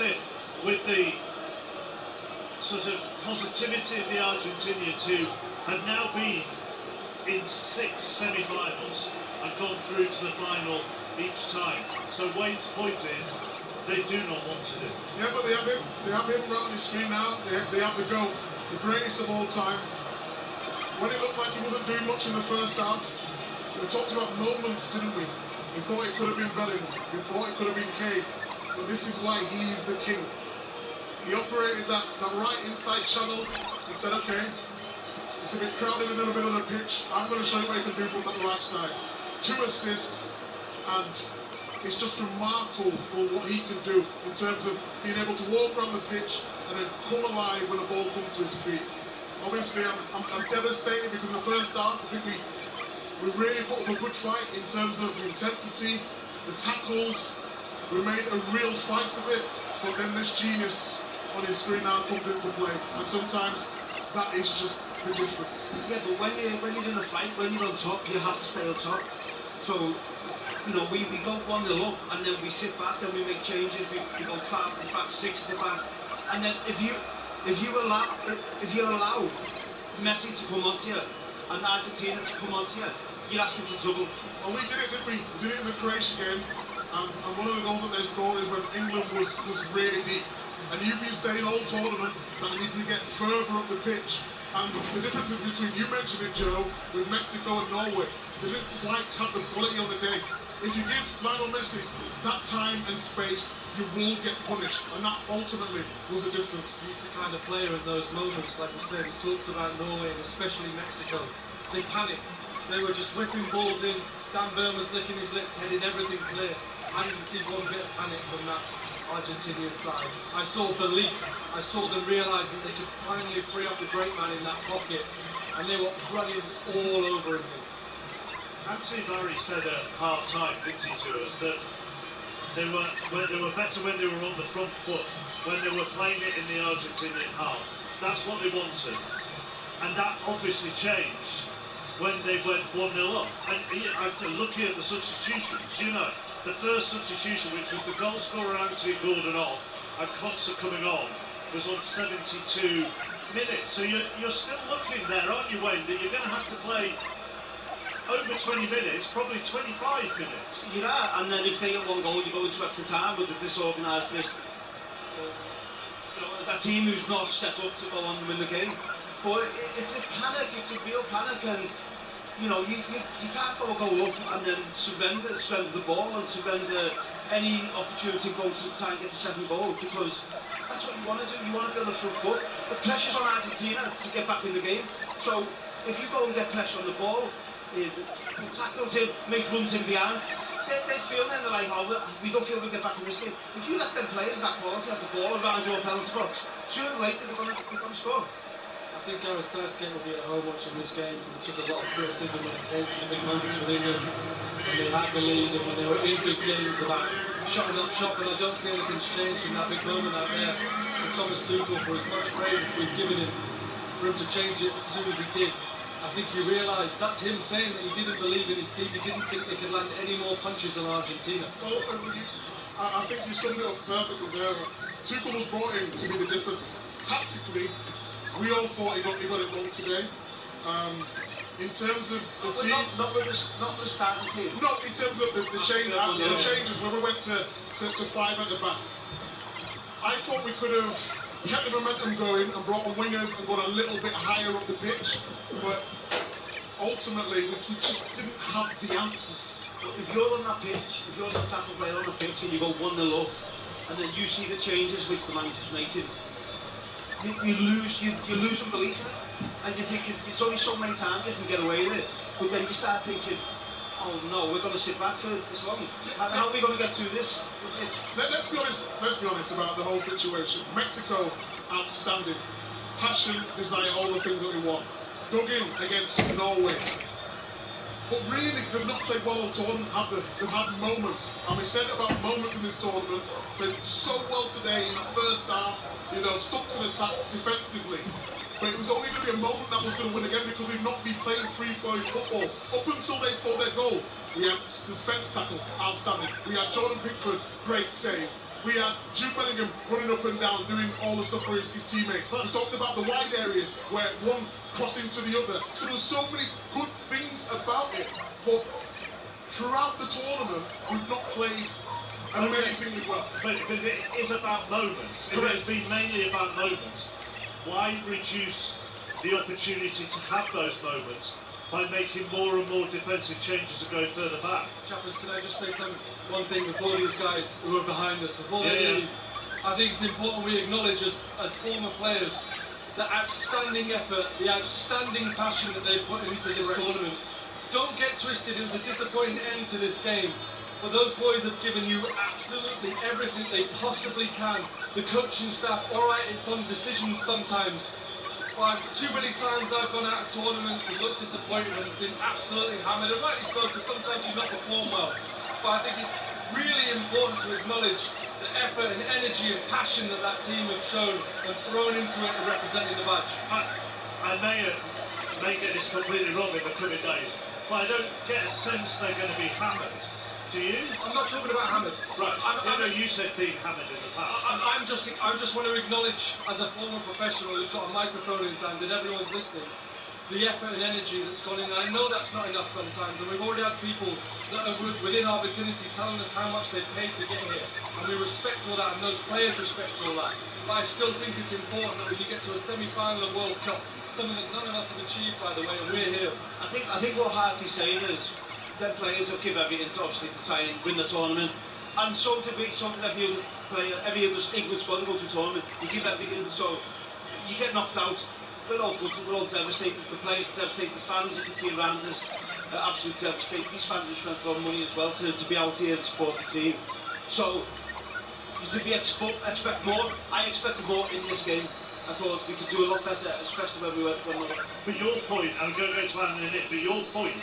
S2: it with the sort of positivity of the Argentinians who have now been in 6 semi-finals and gone through to the final each time. So Wayne's point is, they do not want to do.
S5: Yeah, but they have him right on the screen now. They have the GOAT, the greatest of all time. When it looked like he wasn't doing much in the first half, we talked about moments, didn't we? We thought it could have been Bellingham. We thought it could have been Kane. But this is why he's the king. He operated that right inside channel. He said, okay, it's a bit crowded in the middle of the pitch. I'm going to show you what he can do from that right side. 2 assists, and it's just remarkable for what he can do in terms of being able to walk around the pitch and then come alive when the ball comes to his feet. Obviously, I'm devastated because in the first half, I think we really put up a good fight in terms of the intensity, the tackles. We made a real fight of it, but then this genius on his screen now comes into play, and sometimes that is just the difference.
S7: Yeah, but when you're in a fight, when you're on top, you have to stay on top. So, you know, we go 1-0 up, and then we sit back and we make changes. We go 5 to the back, 6 to the back, and then if you allow Messi to come onto you and Argentina to come onto you, you're asking for trouble.
S5: Well, we did it, didn't we? We did it in the Croatia game, and one of the goals that they scored is when England was really deep. And you've been saying all tournament that we need to get further up the pitch. And the differences between, you mentioned it, Joe, with Mexico and Norway, they didn't quite have the quality on the day. If you give Lionel Messi that time and space, you will get punished. And that ultimately was the difference.
S6: He's the kind of player in those moments, like we said, we talked about Norway and especially Mexico. They panicked. They were just whipping balls in. Dan Burn was licking his lips, heading everything clear. I didn't see one bit of panic from that Argentinian side. I saw belief. I saw them realising they could finally free up the great man in that pocket, and they were running all over him.
S2: Anthony Barry said at half-time, didn't he, to us, that they were better when they were on the front foot, when they were playing it in the Argentinian half. That's what they wanted, and that obviously changed when they went 1-0 up. And looking at the substitutions, you know, the first substitution, which was the goal scorer Anthony Gordon off and Concert coming on, was on 72 minutes. So you're still looking there, aren't you, Wayne, that you're going to have to play over 20 minutes, probably 25 minutes.
S7: Yeah, and then if they get 1 goal, you go into extra time with the disorganised, that team who's not set up to go on and win the game. But it's a panic, it's a real panic, and you know, you can't go up and then surrender the ball and surrender any opportunity to go to try and get the 2nd goal, because that's what you want to do. You want to be on the front foot. The pressure's on Argentina to get back in the game. So if you go and get pressure on the ball, tackles him, make runs in behind, they feel then they're like, oh, we don't feel we get back in this game. If you let them players that quality have the ball around your penalty box, sooner or later they're going to score.
S6: I think Gareth Southgate will be at home watching this game. He took a lot of criticism when it came to the big moments with England, when they had the lead and when they were in big games about shutting up shop, and I don't see anything's changed in that big moment out there for Thomas Tuchel, for as much praise as we've given him, for him to change it as soon as he did. I think you realise that's him saying that he didn't believe in his team, he didn't think they could land any more punches on Argentina.
S5: Well, I think you summed it up perfectly there. Tuchel was brought in to be the difference. Tactically, we all thought he got it wrong today. In terms of the team,
S10: not with the starting team.
S5: No, in terms of the changes when we went to 5 at the back. I thought we could have kept the momentum going and brought on wingers and gone a little bit higher up the pitch, but ultimately we just didn't have the answers.
S10: If you're on that pitch, if you're the tackle player on the pitch and you go 1-0 up, and then you see the changes which the manager's making, you lose some belief in it, and you think it's only so many times you can get away with it. But then you start thinking, oh no, we're going to sit back for this long. How are we going to get through this?
S5: Let's be honest about the whole situation. Mexico, outstanding. Passion, desire, all the things that we want. Dug in against Norway. But really, they've not played well all tournament, have they? They've had moments. And we said about moments in this tournament, played so well today in the first half, stuck to the task defensively. But it was only going to be a moment that was going to win again because we've not been playing free-flowing football. Up until they scored their goal, we had the Spence tackle, outstanding. We had Jordan Pickford, great save. We had Jude Bellingham running up and down, doing all the stuff for his teammates. We talked about the wide areas where one crossing to the other. So there were so many good things about it. But throughout the tournament, we've not played amazingly well.
S2: But it is about moments. It has been mainly about moments. Why reduce the opportunity to have those moments by making more and more defensive changes and going further back?
S6: Chappers, can I just say one thing before these guys who are behind us, before they leave? I think it's important we acknowledge as former players the outstanding effort, the outstanding passion that they put into this tournament. Don't get twisted, it was a disappointing end to this game. But those boys have given you absolutely everything they possibly can. The coaching staff, alright, it's on decisions sometimes. But too many times I've gone out of tournaments and looked disappointed and been absolutely hammered, and rightly so, because sometimes you not perform well. But I think it's really important to acknowledge the effort and energy and passion that team have shown and thrown into it and representing the badge.
S2: I may get this completely wrong in the coming days, but I don't get a sense they're going to be hammered. Do you?
S6: I'm not talking about hammered.
S2: Right. I know you said being hammered in the past.
S6: I just want to acknowledge, as a former professional who's got a microphone in his hand and everyone's listening, the effort and energy that's gone in. I know that's not enough sometimes, and we've already had people that are within our vicinity telling us how much they've paid to get here, and we respect all that, and those players respect all that. But I still think it's important that when you get to a semi-final of World Cup, something that none of us have achieved, by the way, and we're here.
S7: I think what Harty's saying is, their players have given everything to, obviously, to try and win the tournament, and so did we, so did every other player, every other England squad to go to the tournament. You give everything, so you get knocked out. We're all good, we're all devastated. The players are devastated, the fans you can see around us are absolutely devastated. These fans are spent a lot of money as well to be out here and support the team. So, did we expect more? I expected more in this game. I thought we could do a lot better, especially when we went 1-0.
S2: But your point, I'm going to go to Alan in a minute, but your point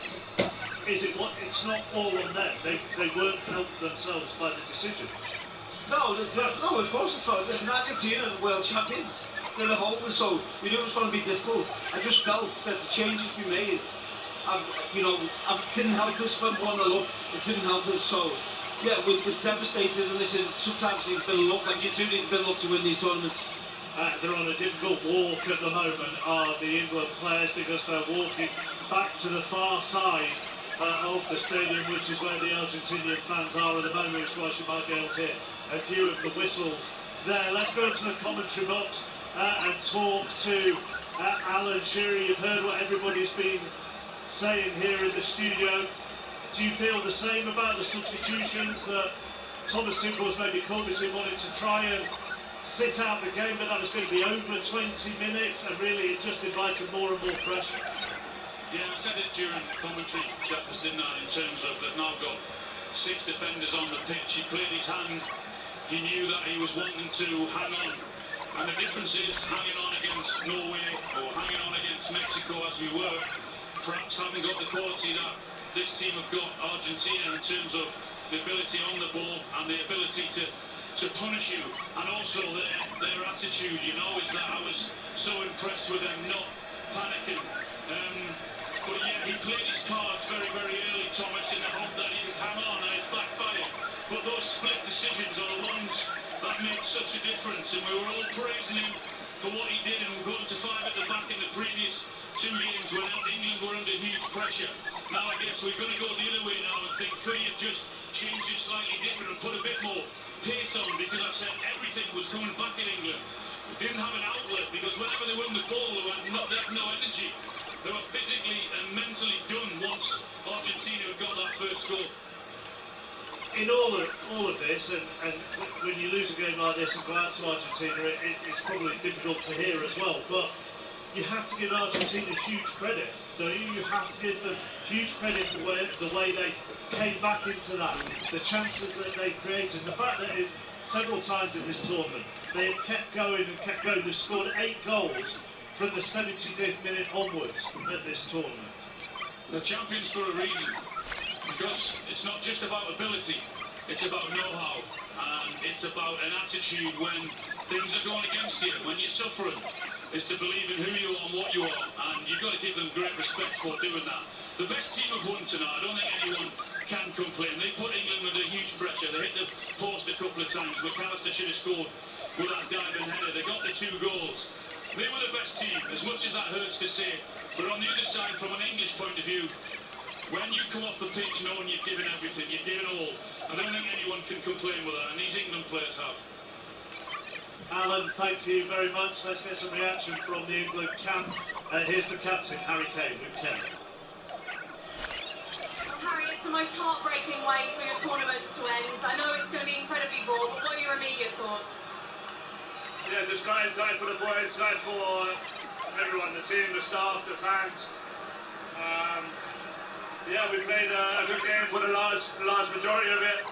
S2: is it's not all on them. They weren't helped themselves by the decision.
S7: No, of course it's not. Listen, Argentina are world champions. They're the holders, so we knew it was going to be difficult. I just felt that the changes we made, didn't help us when 1-0 up. It didn't help us, so yeah, we're devastated. And listen, sometimes you need a bit of luck, and you do need a bit of luck to win these tournaments.
S2: They're on a difficult walk at the moment, are the England players, because they're walking back to the far side of the stadium, which is where the Argentinian fans are at the moment, which is why you might be able to hear a few of the whistles there. Let's go to the commentary box and talk to Alan Shearer. You've heard what everybody's been saying here in the studio. Do you feel the same about the substitutions that Thomas Tuchel was maybe called between wanting to try and sit out the game, but that was going to be over 20 minutes, and really it just invited more and more pressure?
S14: Yeah, I said it during commentary, Chappers, didn't I, in terms of that now got 6 defenders on the pitch. He played his hand. He knew that he was wanting to hang on. And the difference is hanging on against Norway or hanging on against Mexico as we were, perhaps having got the quality that this team have got, Argentina, in terms of the ability on the ball and the ability to punish you, and also their attitude, is that I was so impressed with them not panicking. But yeah, he played his cards very, very early, Thomas, in the hope that he could hang on, and it's backfired. But those
S18: split decisions are the ones that make such a difference, and we were all praising him for what he did, and going to 5 at the back in the previous 2 games when England were under huge pressure. Now I guess we're going to go the other way now and think, could he have just changed it slightly different and put a bit more pace on, because I said everything was coming back in England. They didn't have an outlet, because whenever they won the ball they had no energy. They were physically and mentally done once Argentina had got that first goal.
S2: In all of this, and when you lose a game like this and go out to Argentina, it's probably difficult to hear as well, but you have to give Argentina huge credit, don't you? You have to give them huge credit for the way they came back into that, the chances that they created, the fact that several times in this tournament they have kept going and kept going. They've scored 8 goals from the 75th minute onwards at this tournament.
S18: They're champions for a reason, because it's not just about ability, it's about know-how, and it's about an attitude when things are going against you, when you're suffering. Is to believe in who you are and what you are, and you've got to give them great respect for doing that. The best team have won tonight. I don't think anyone can complain. They put England under huge pressure. They hit the post a couple of times. McAllister should have scored with that diving header. They got the 2 goals. They were the best team, as much as that hurts to say. But on the other side, from an English point of view, when you come off the pitch knowing you've given everything, you've given all, I don't think anyone can complain with that, and these England players have.
S2: Alan, thank you very much. Let's get some reaction from the England camp. Here's the captain, Harry Kane, with Ken.
S3: Harry, it's the most heartbreaking way for your tournament to end. I know it's going to be incredibly raw, but what are your immediate thoughts?
S19: Yeah, just glad for the boys, glad for everyone, the team, the staff, the fans. Yeah, we played a good game for the large majority of it.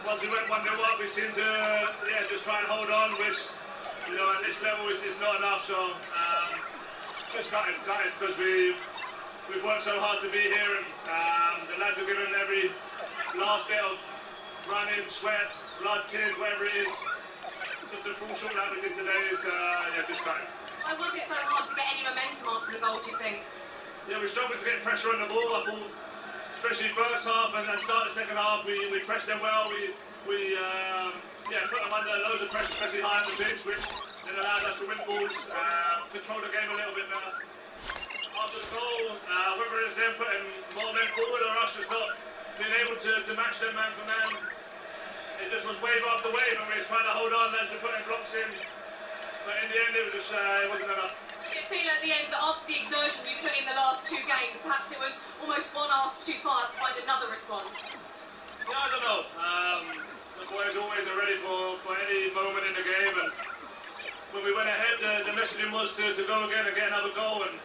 S19: Once we went 1-0 up, we seemed to just try and hold on, which, you know, at this level is not enough. So just gutted because we've worked so hard to be here, and the lads have given every last bit of running, sweat, blood, tears, whatever it is. Just to fall short like we did today is just gutted.
S3: Why was it so hard to get any momentum after the goal, do you think?
S19: Yeah, we struggled to get pressure on the ball. I thought, especially first half and start the second half, we pressed them well. We put them under loads of pressure, especially high on the pitch, which then allowed us to win balls, control the game a little bit better. After the goal, whether it's them putting more men forward or us just not being able to match them man for man, it just was wave after wave, and we were trying to hold on as we're putting blocks in. But in the end, it was just it wasn't enough.
S3: Did it feel at the end that after the exertion you put in the last 2 games, perhaps it was almost one ask too far to find another response?
S19: Yeah, I don't know. The boys always are ready for any moment in the game, and when we went ahead, the messaging was to go again and get another goal, and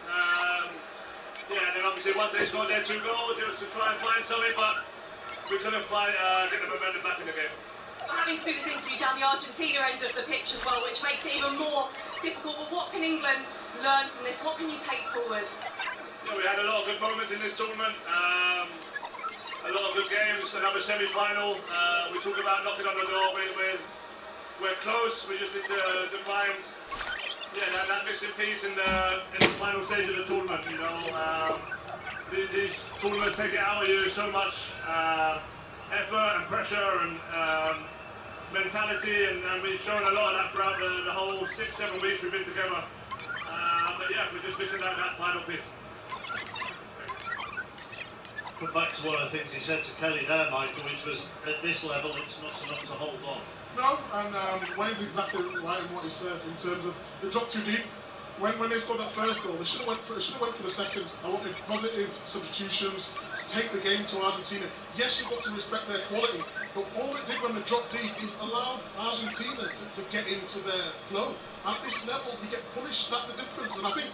S19: and then obviously once they scored their 2 goals, it was to try and find something, but we couldn't quite get the momentum back in the game.
S3: We're having to do this interview down the Argentina end of the pitch as well, which makes it even more difficult. But what can England learn from this? What can you take forward?
S19: Yeah, we had a lot of good moments in this tournament. A lot of good games. Another semi-final. We talk about knocking on the door. We're close. We just need to find that missing piece in the final stage of the tournament. You know, these tournaments take it out of you so much. Effort and pressure and mentality, and we've shown a lot of that throughout the whole 6-7 weeks we've been together. But yeah, we're just missing that final piece.
S2: Come back to one of the things he said to Kelly there, Michael, which was at this level it's not enough to hold on.
S5: No, and Wayne's exactly right in what he said in terms of they dropped too deep. When they scored that first goal, they should have went for the second. I wanted positive substitutions to take the game to Argentina. Yes, you've got to respect their quality, but all it did when they dropped deep is allow Argentina to get into their flow. At this level, you get punished. That's the difference. And I think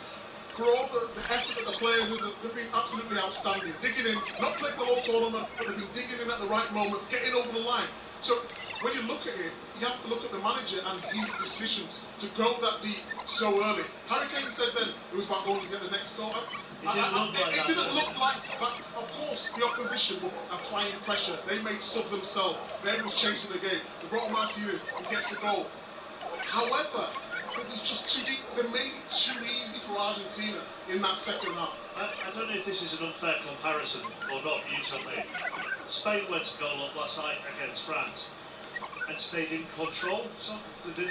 S5: for all the effort that the players have, they've been absolutely outstanding. Digging in, not playing the whole tournament, but they've been digging in at the right moments, getting over the line. So when you look at it, you have to look at the manager and his decisions to go that deep so early. Harry Kane said then it was about going to get the next goal. It didn't look like that. Of course, the opposition were applying pressure. They made sub themselves. They was chasing the game. They brought Martinez, he gets the goal. However, it was just too deep. They made it too easy for Argentina. in that second half.
S2: I don't know if this is an unfair comparison or not, you tell me. Spain went to goal up last night against France and stayed in control. So they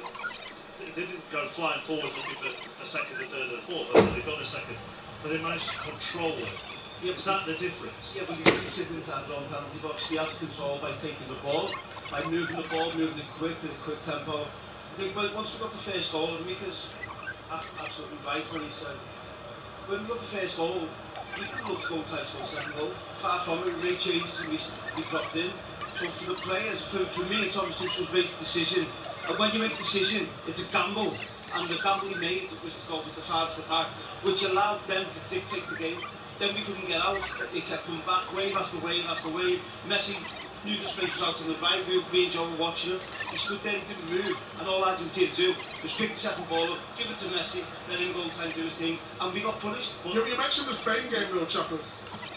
S2: didn't go flying forward looking for a second, a third, and a fourth. They got a second, but they managed to control it.
S7: Yeah,
S2: is that the difference?
S7: Yeah, but you didn't sit inside the penalty box. You have to control by taking the ball, by moving the ball, moving it quick, with a quick tempo. I think once we got the first goal, Mika's absolutely right when he said, when we got the first goal, we didn't look to go tight for the second goal. Far from it, we made changes and we dropped in. So for the players, for me and Thomas Tuchel, made a decision. And when you make a decision, it's a gamble. And the gamble he made was to go with the 5 at the back, which allowed them to dictate the game. Then we couldn't get out. It kept coming back, wave after wave after wave. Messi knew the space was out on the right. Me and Joe were watching him. He stood there, he didn't move. And all Argentina do was pick the second ball up, give it to Messi, let him go and try and do his thing. And we got punished.
S5: You mentioned the Spain game though, Chappers.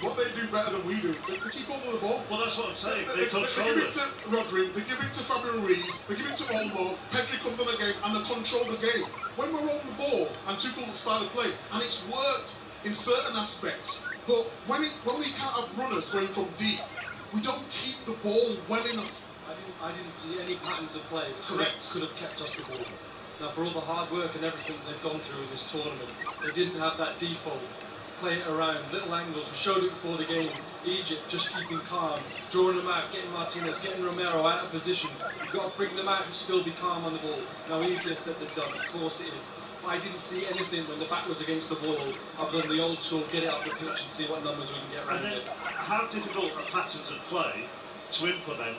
S5: What they do better than we do, they keep hold of the ball.
S2: Well, that's what I'm saying.
S5: They
S2: control
S5: give it to Rodri, they give it to Fabian Ruiz, they give it to Olmo, Pedri comes on again, and they control the game. When we're on the ball, and Tuchel started play, and it's worked in certain aspects, but when we can't have runners going from deep, we don't keep the ball well enough.
S6: I didn't see any patterns of play that could have kept us the ball. Now, for all the hard work and everything they've gone through in this tournament, they didn't have that default. Play it around, little angles. We showed it before the game. Egypt just keeping calm, drawing them out, getting Martinez, getting Romero out of position. You've got to bring them out and still be calm on the ball. Now, easier said than done, of course it is. I didn't see anything when the back was against the ball other than the old school, get it up the pitch and see what numbers we can get around it.
S2: How difficult are patterns of play to implement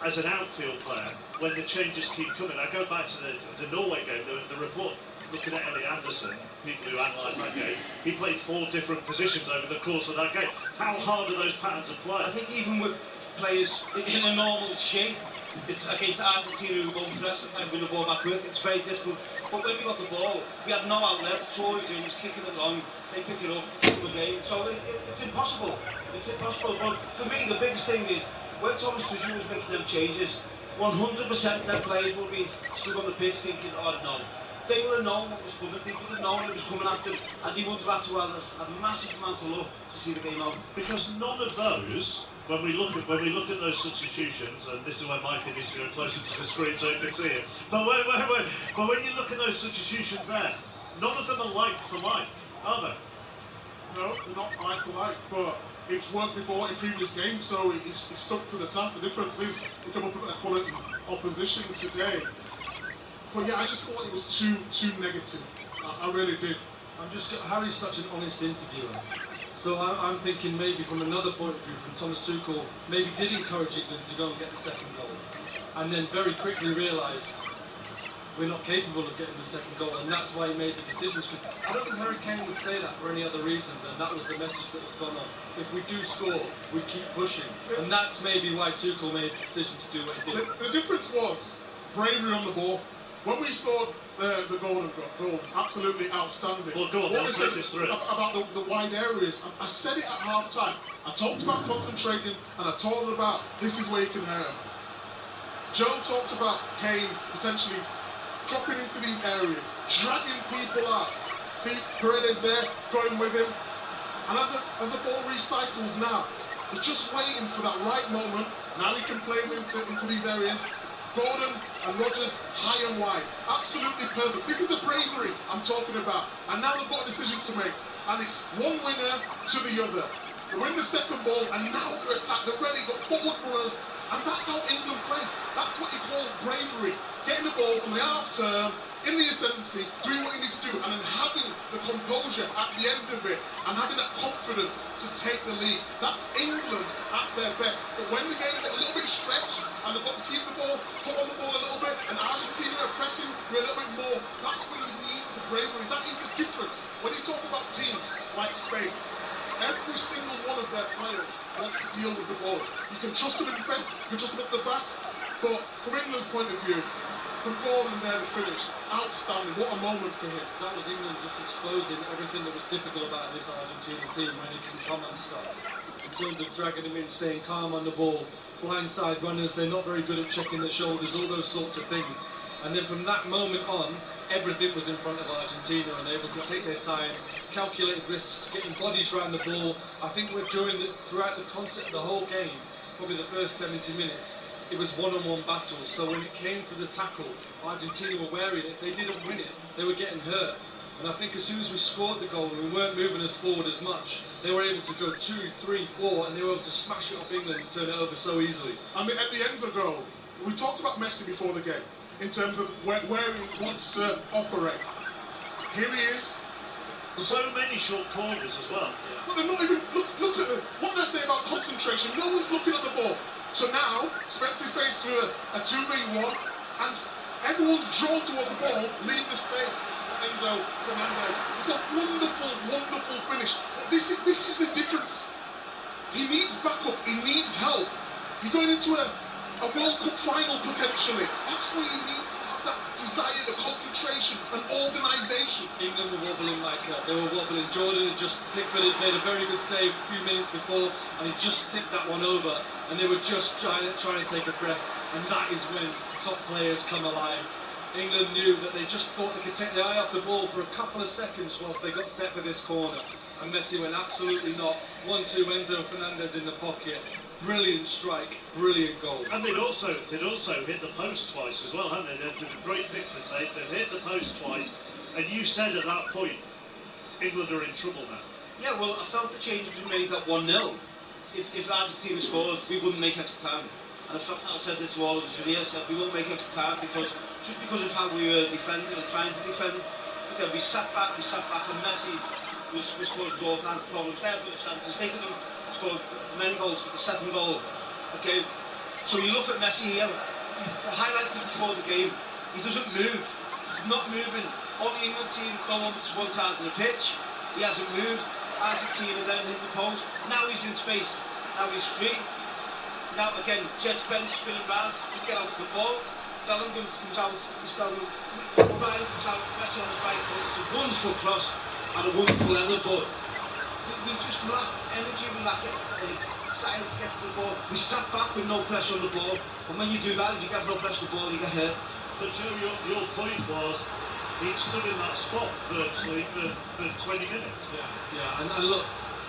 S2: as an outfield player when the changes keep coming? I go back to the Norway game, the report looking at Ellie Anderson, people who analyse that game, he played 4 different positions over the course of that game. How hard are those patterns of play?
S7: I think even with players in a normal shape, it's against Argentina who go press the time, win the ball back quick, it's very difficult. But when we got the ball, we had no outlet, so all we do was kicking it long, they pick it up, win the game. So it's impossible. It's impossible. But for me, the biggest thing is, when Thomas Tuchel was making them changes, 100% their players would be stood on the pitch thinking, oh no. They would have known what was coming, they would have known it was coming after them, and they would have had to have a massive amount of luck to see the game out.
S2: Because none of those, when we look at those substitutions, and this is where Micah needs to go closer to the screen so you can see it. But when you look at those substitutions there, none of them are like for like, are they?
S5: No, they're not like for like, but it's worked before in previous games, so it's stuck to the task. The difference is we come up with a quality opposition today. But yeah, I just thought it was too negative. I really did.
S6: Harry's such an honest interviewer. So I'm thinking maybe from another point of view, from Thomas Tuchel, maybe did encourage England to go and get the second goal. And then very quickly realised we're not capable of getting the second goal, and that's why he made the decisions. Because I don't think Harry Kane would say that for any other reason than that was the message that was gone on. If we do score, we keep pushing. And that's maybe why Tuchel made the decision to do what he did.
S5: The difference was bravery on the ball. When we scored the golden goal, absolutely outstanding.
S2: Well, go on,
S5: what we said
S2: this through.
S5: About the wide areas, I said it at half time. I talked about concentrating, and I talked about this is where you can hurt. Joe talked about Kane potentially dropping into these areas, dragging people out. See Paredes there, going with him. And as the ball recycles now, they're just waiting for that right moment. Now we can play him into these areas. Gordon and Rodgers high and wide. Absolutely perfect. This is the bravery I'm talking about. And now they've got a decision to make. And it's one winger to the other. They win the second ball and now they're attacked. They're ready, got forward runners. And that's how England play. That's what you call bravery. Getting the ball on the half term, in the ascendancy, doing what you need to do, and then having the composure at the end of it, and having that confidence to take the lead. That's England at their best. But when the game got a little bit stretched, and they've got to keep the ball, foot on the ball a little bit, and Argentina are pressing a little bit more, that's when you need the bravery. That is the difference. When you talk about teams like Spain, every single one of their players wants to deal with the ball. You can trust them in defence, you can trust them at the back, but from England's point of view, from Gordon there to finish, outstanding. What a moment for him.
S6: That was England just exposing everything that was typical about this Argentina team when he can come and stuff. In terms of dragging him in, staying calm on the ball, blindside runners, they're not very good at checking their shoulders, all those sorts of things. And then from that moment on, everything was in front of Argentina and able to take their time, calculated risks, getting bodies around the ball. I think throughout the concept of the whole game, probably the first 70 minutes, it was one-on-one battles. So when it came to the tackle, Argentina were wary that if they didn't win it, they were getting hurt. And I think as soon as we scored the goal and we weren't moving us forward as much, they were able to go 2, 3, 4, and they were able to smash it off England and turn it over so easily.
S5: I mean, at the Enzo goal, we talked about Messi before the game, in terms of where he wants to operate. Here he is.
S2: So many short corners as well.
S5: But they're not even, look at it. What did I say about concentration? No one's looking at the ball. So now, Spencer's faced with a 2v1, and everyone's drawn towards the ball, leave the space. Enzo Fernandez. It's a wonderful, wonderful finish. This is the difference. He needs backup. He needs help. You're going into a World Cup final potentially. That's where you need to have that desire, the concentration and organisation.
S6: England were wobbling like they were wobbling. Jordan had Pickford had made a very good save a few minutes before, and he just tipped that one over, and they were just trying to take a breath, and that is when top players come alive. England knew that they just thought they could take their eye off the ball for a couple of seconds whilst they got set for this corner. And Messi went absolutely not. 1-2, Enzo Fernandez in the pocket. Brilliant strike, brilliant goal.
S2: And they'd also hit the post twice as well, hadn't they? They did a great Pickford save. They've hit the post twice. And you said at that point, England are in trouble now.
S7: Yeah, well, I felt the change was made at 1-0. If Argentina scored, we wouldn't make extra time. And I said it to all of us here, I said we won't make extra time because of how we were defending and trying to defend. But then we sat back, and Messi was causing all kinds of problems. They had good chances, they could have scored many goals, but the second goal, okay. So you look at Messi here, the highlights before the game, he doesn't move, he's not moving. All the England team go on to one side of the pitch, he hasn't moved. Argentina then hit the post, now he's in space, now he's free. Now again, Jed's bench spinning round to get out to the ball. Bellingham comes out, Ryan comes out, Messi on his right foot. It's a wonderful cross and a wonderful header, but we just lacked energy, we lacked desire to get to the ball. We sat back with no pressure on the ball, and when you do that, if you get no pressure on the ball, you get hurt.
S2: But Joe, your point was, he stood in that spot virtually for 20 minutes.
S6: Yeah, and look,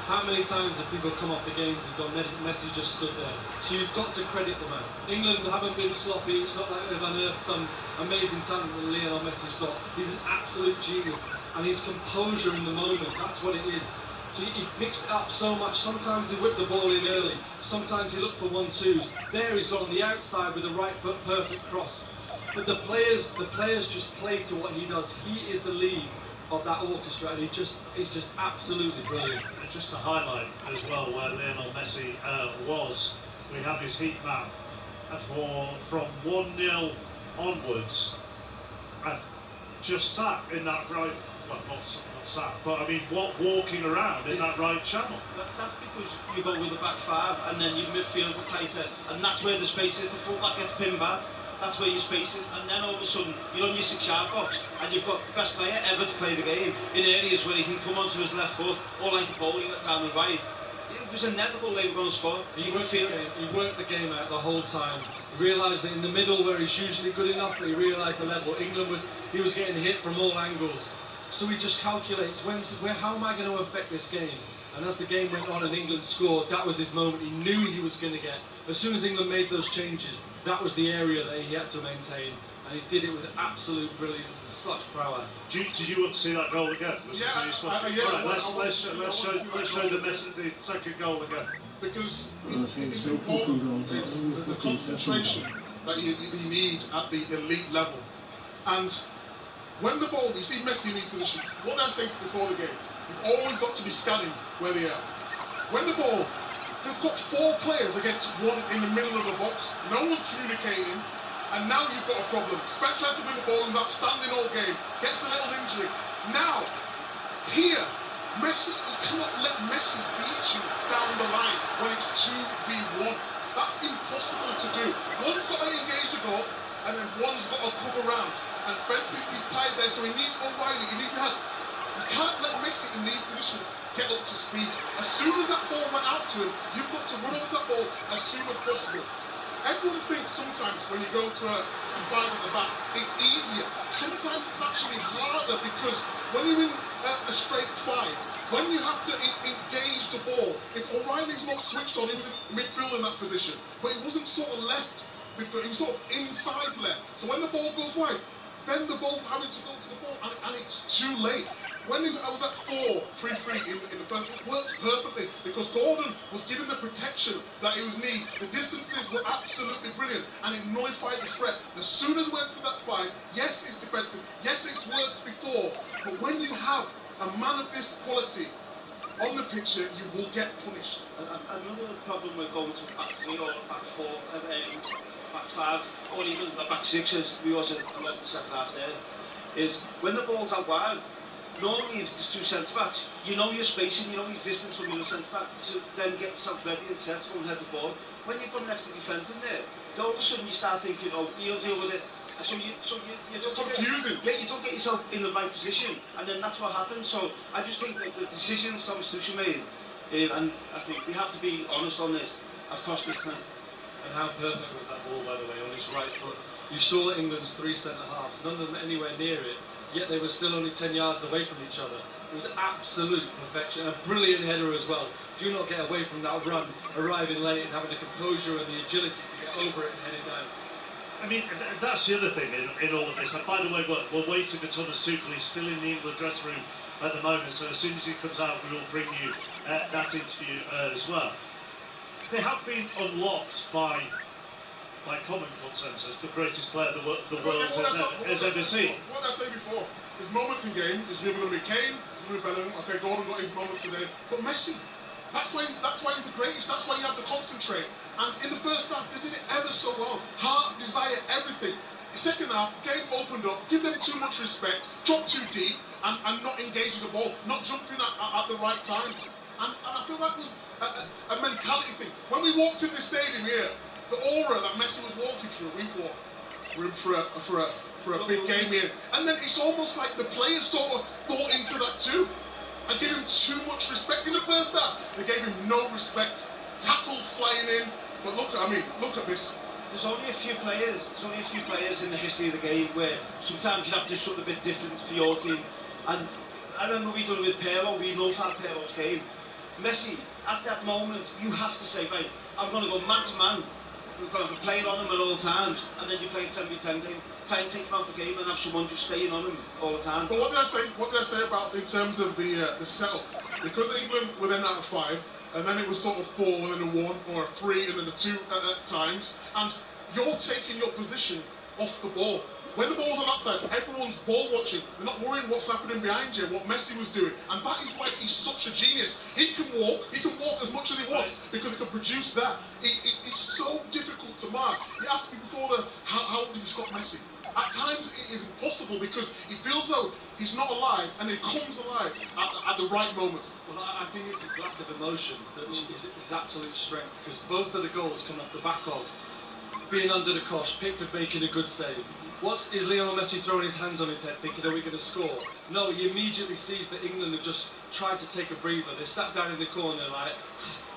S6: how many times have people come off the games and gone, Messi just stood there? So you've got to credit the man. England haven't been sloppy. It's not like they've unearthed some amazing talent that Lionel Messi's got. He's an absolute genius. And his composure in the moment, that's what it is. So he mixed it up so much. Sometimes he whipped the ball in early. Sometimes he looked for 1-2s. There he's got on the outside with the right foot, perfect cross. But the players just play to what he does. He is the lead of that orchestra, and it's just absolutely brilliant.
S2: And just to highlight as well where Lionel Messi was, we have his heat map, and from 1-0 onwards, and just sat in that right, well, not sat, but I mean, walking around in that right channel.
S7: That's because you go with the back five, and then your midfield are tighter, and that's where the space is. The fullback gets pinned back. That's where your space is, and then all of a sudden you're on your 6-yard box, and you've got the best player ever to play the game in areas where he can come onto his left foot, or like the bowling down the right. It was inevitable they were going to score.
S6: He worked the game out the whole time. He realised that in the middle, where he's usually good enough, but he realised the level. He was getting hit from all angles. So he just calculates, how am I going to affect this game? And as the game went on and England scored, that was his moment. He knew he was going to get. As soon as England made those changes, that was the area that he had to maintain. And he did it with absolute brilliance and such prowess.
S2: Did you want to see that goal again? Let's show the second goal again.
S5: Because it's important. It's the concentration that you need at the elite level. And when the ball, you see Messi in these positions, what did I say before the game? You've always got to be scanning where they are. When the ball, they've got 4 players against 1 in the middle of the box. No one's communicating, and now you've got a problem. Spence tries to win the ball, he's outstanding all game, gets a little injury. Now, here, Messi, you cannot let Messi beat you down the line when it's 2v1. That's impossible to do. One's got to engage the goal, and then one's got to cover around. And Spence is tied there, so he needs O'Reilly, he needs help. You can't let Messi in these positions get up to speed. As soon as that ball went out to him, you've got to run over that ball as soon as possible. Everyone thinks sometimes when you go to a five at the back, it's easier. Sometimes it's actually harder because when you're in a straight five, when you have to engage the ball, if O'Reilly's not switched on, he was in midfield in that position, but he wasn't sort of left midfield, he was sort of inside left. So when the ball goes wide, then the ball having to go to the ball, and it's too late. When I was at 4-3-3 in the first, it worked perfectly because Gordon was given the protection that he would need. The distances were absolutely brilliant and it nullified the threat. As soon as we went to that fight, yes, it's defensive, yes, it's worked before, but when you have a man of this quality on the picture, you will get punished.
S7: Another problem with going to back three or back four, back five, or even the back six, as we also a lot of the second half there, is when the ball's out wide. Normally, if there's two centre-backs, you know your spacing, you know your distance from your centre-back to then get yourself ready and set to go and head the ball. When you've got next to defence in there, then all of a sudden you start thinking, oh, he'll deal with it. And so you
S5: it's confusing.
S7: You don't get yourself in the right position, and then that's what happens. So I just think that the decisions Thomas Tuchel made, and I think we have to be honest on this, have cost us strength.
S6: And how perfect was that ball, by the way, on his right foot? You saw England's three centre-halves, none of them anywhere near it, yet they were still only 10 yards away from each other. It was absolute perfection, a brilliant header as well. Do not get away from that run, arriving late and having the composure and the agility to get over it and head it down.
S2: I mean, that's the other thing in all of this. And by the way, we're waiting for Thomas Tuchel. He's still in the England dressing room at the moment, so as soon as he comes out, we will bring you that interview as well. They have been unlocked by common consensus, the greatest player the world has ever seen.
S5: What did I say before? There's moments in game, it's never going to be Kane, it's going to be Bellingham, okay, Gordon got his moment today, but Messi, that's why he's the greatest, that's why you have to concentrate. And in the first half, they did it ever so well. Heart, desire, everything. The second half, game opened up, give them too much respect, drop too deep, and not engaging the ball, not jumping at the right times. And I feel that was a mentality thing. When we walked in the stadium here, the aura that Messi was walking through, we thought, we're in for a big game here. And then it's almost like the players sort of bought into that too. And gave him too much respect in the first half. They gave him no respect. Tackles flying in. But look at this.
S7: There's only a few players in the history of the game where sometimes you have to do something a bit different for your team. And I remember we done it with Pirlo, we loved how Pirlo's game. Messi, at that moment, you have to say, right, I'm going to go man to man. We're going to be playing on him at all times, and then you play a 10v10 game. Try and take him out the game and have someone just staying on him all the time.
S5: But what did I say? What did I say about in terms of the setup? Because England were then out of 5, and then it was sort of 4 and then a 1 or a 3 and then a 2 at times, and you're taking your position off the ball. When the ball's on that side, everyone's ball watching. They're not worrying what's happening behind you, what Messi was doing. And that is why he's such a genius. He can walk as much as he wants because he can produce that. It's so difficult to mark. You asked me before how do you stop Messi? At times it is impossible because he feels though he's not alive and he comes alive at the right moment.
S6: Well, I think it's his lack of emotion that is his absolute strength, because both of the goals come off the back of being under the cosh, Pickford making a good save. Is Lionel Messi throwing his hands on his head thinking, are we going to score? No, he immediately sees that England have just tried to take a breather. They sat down in the corner like,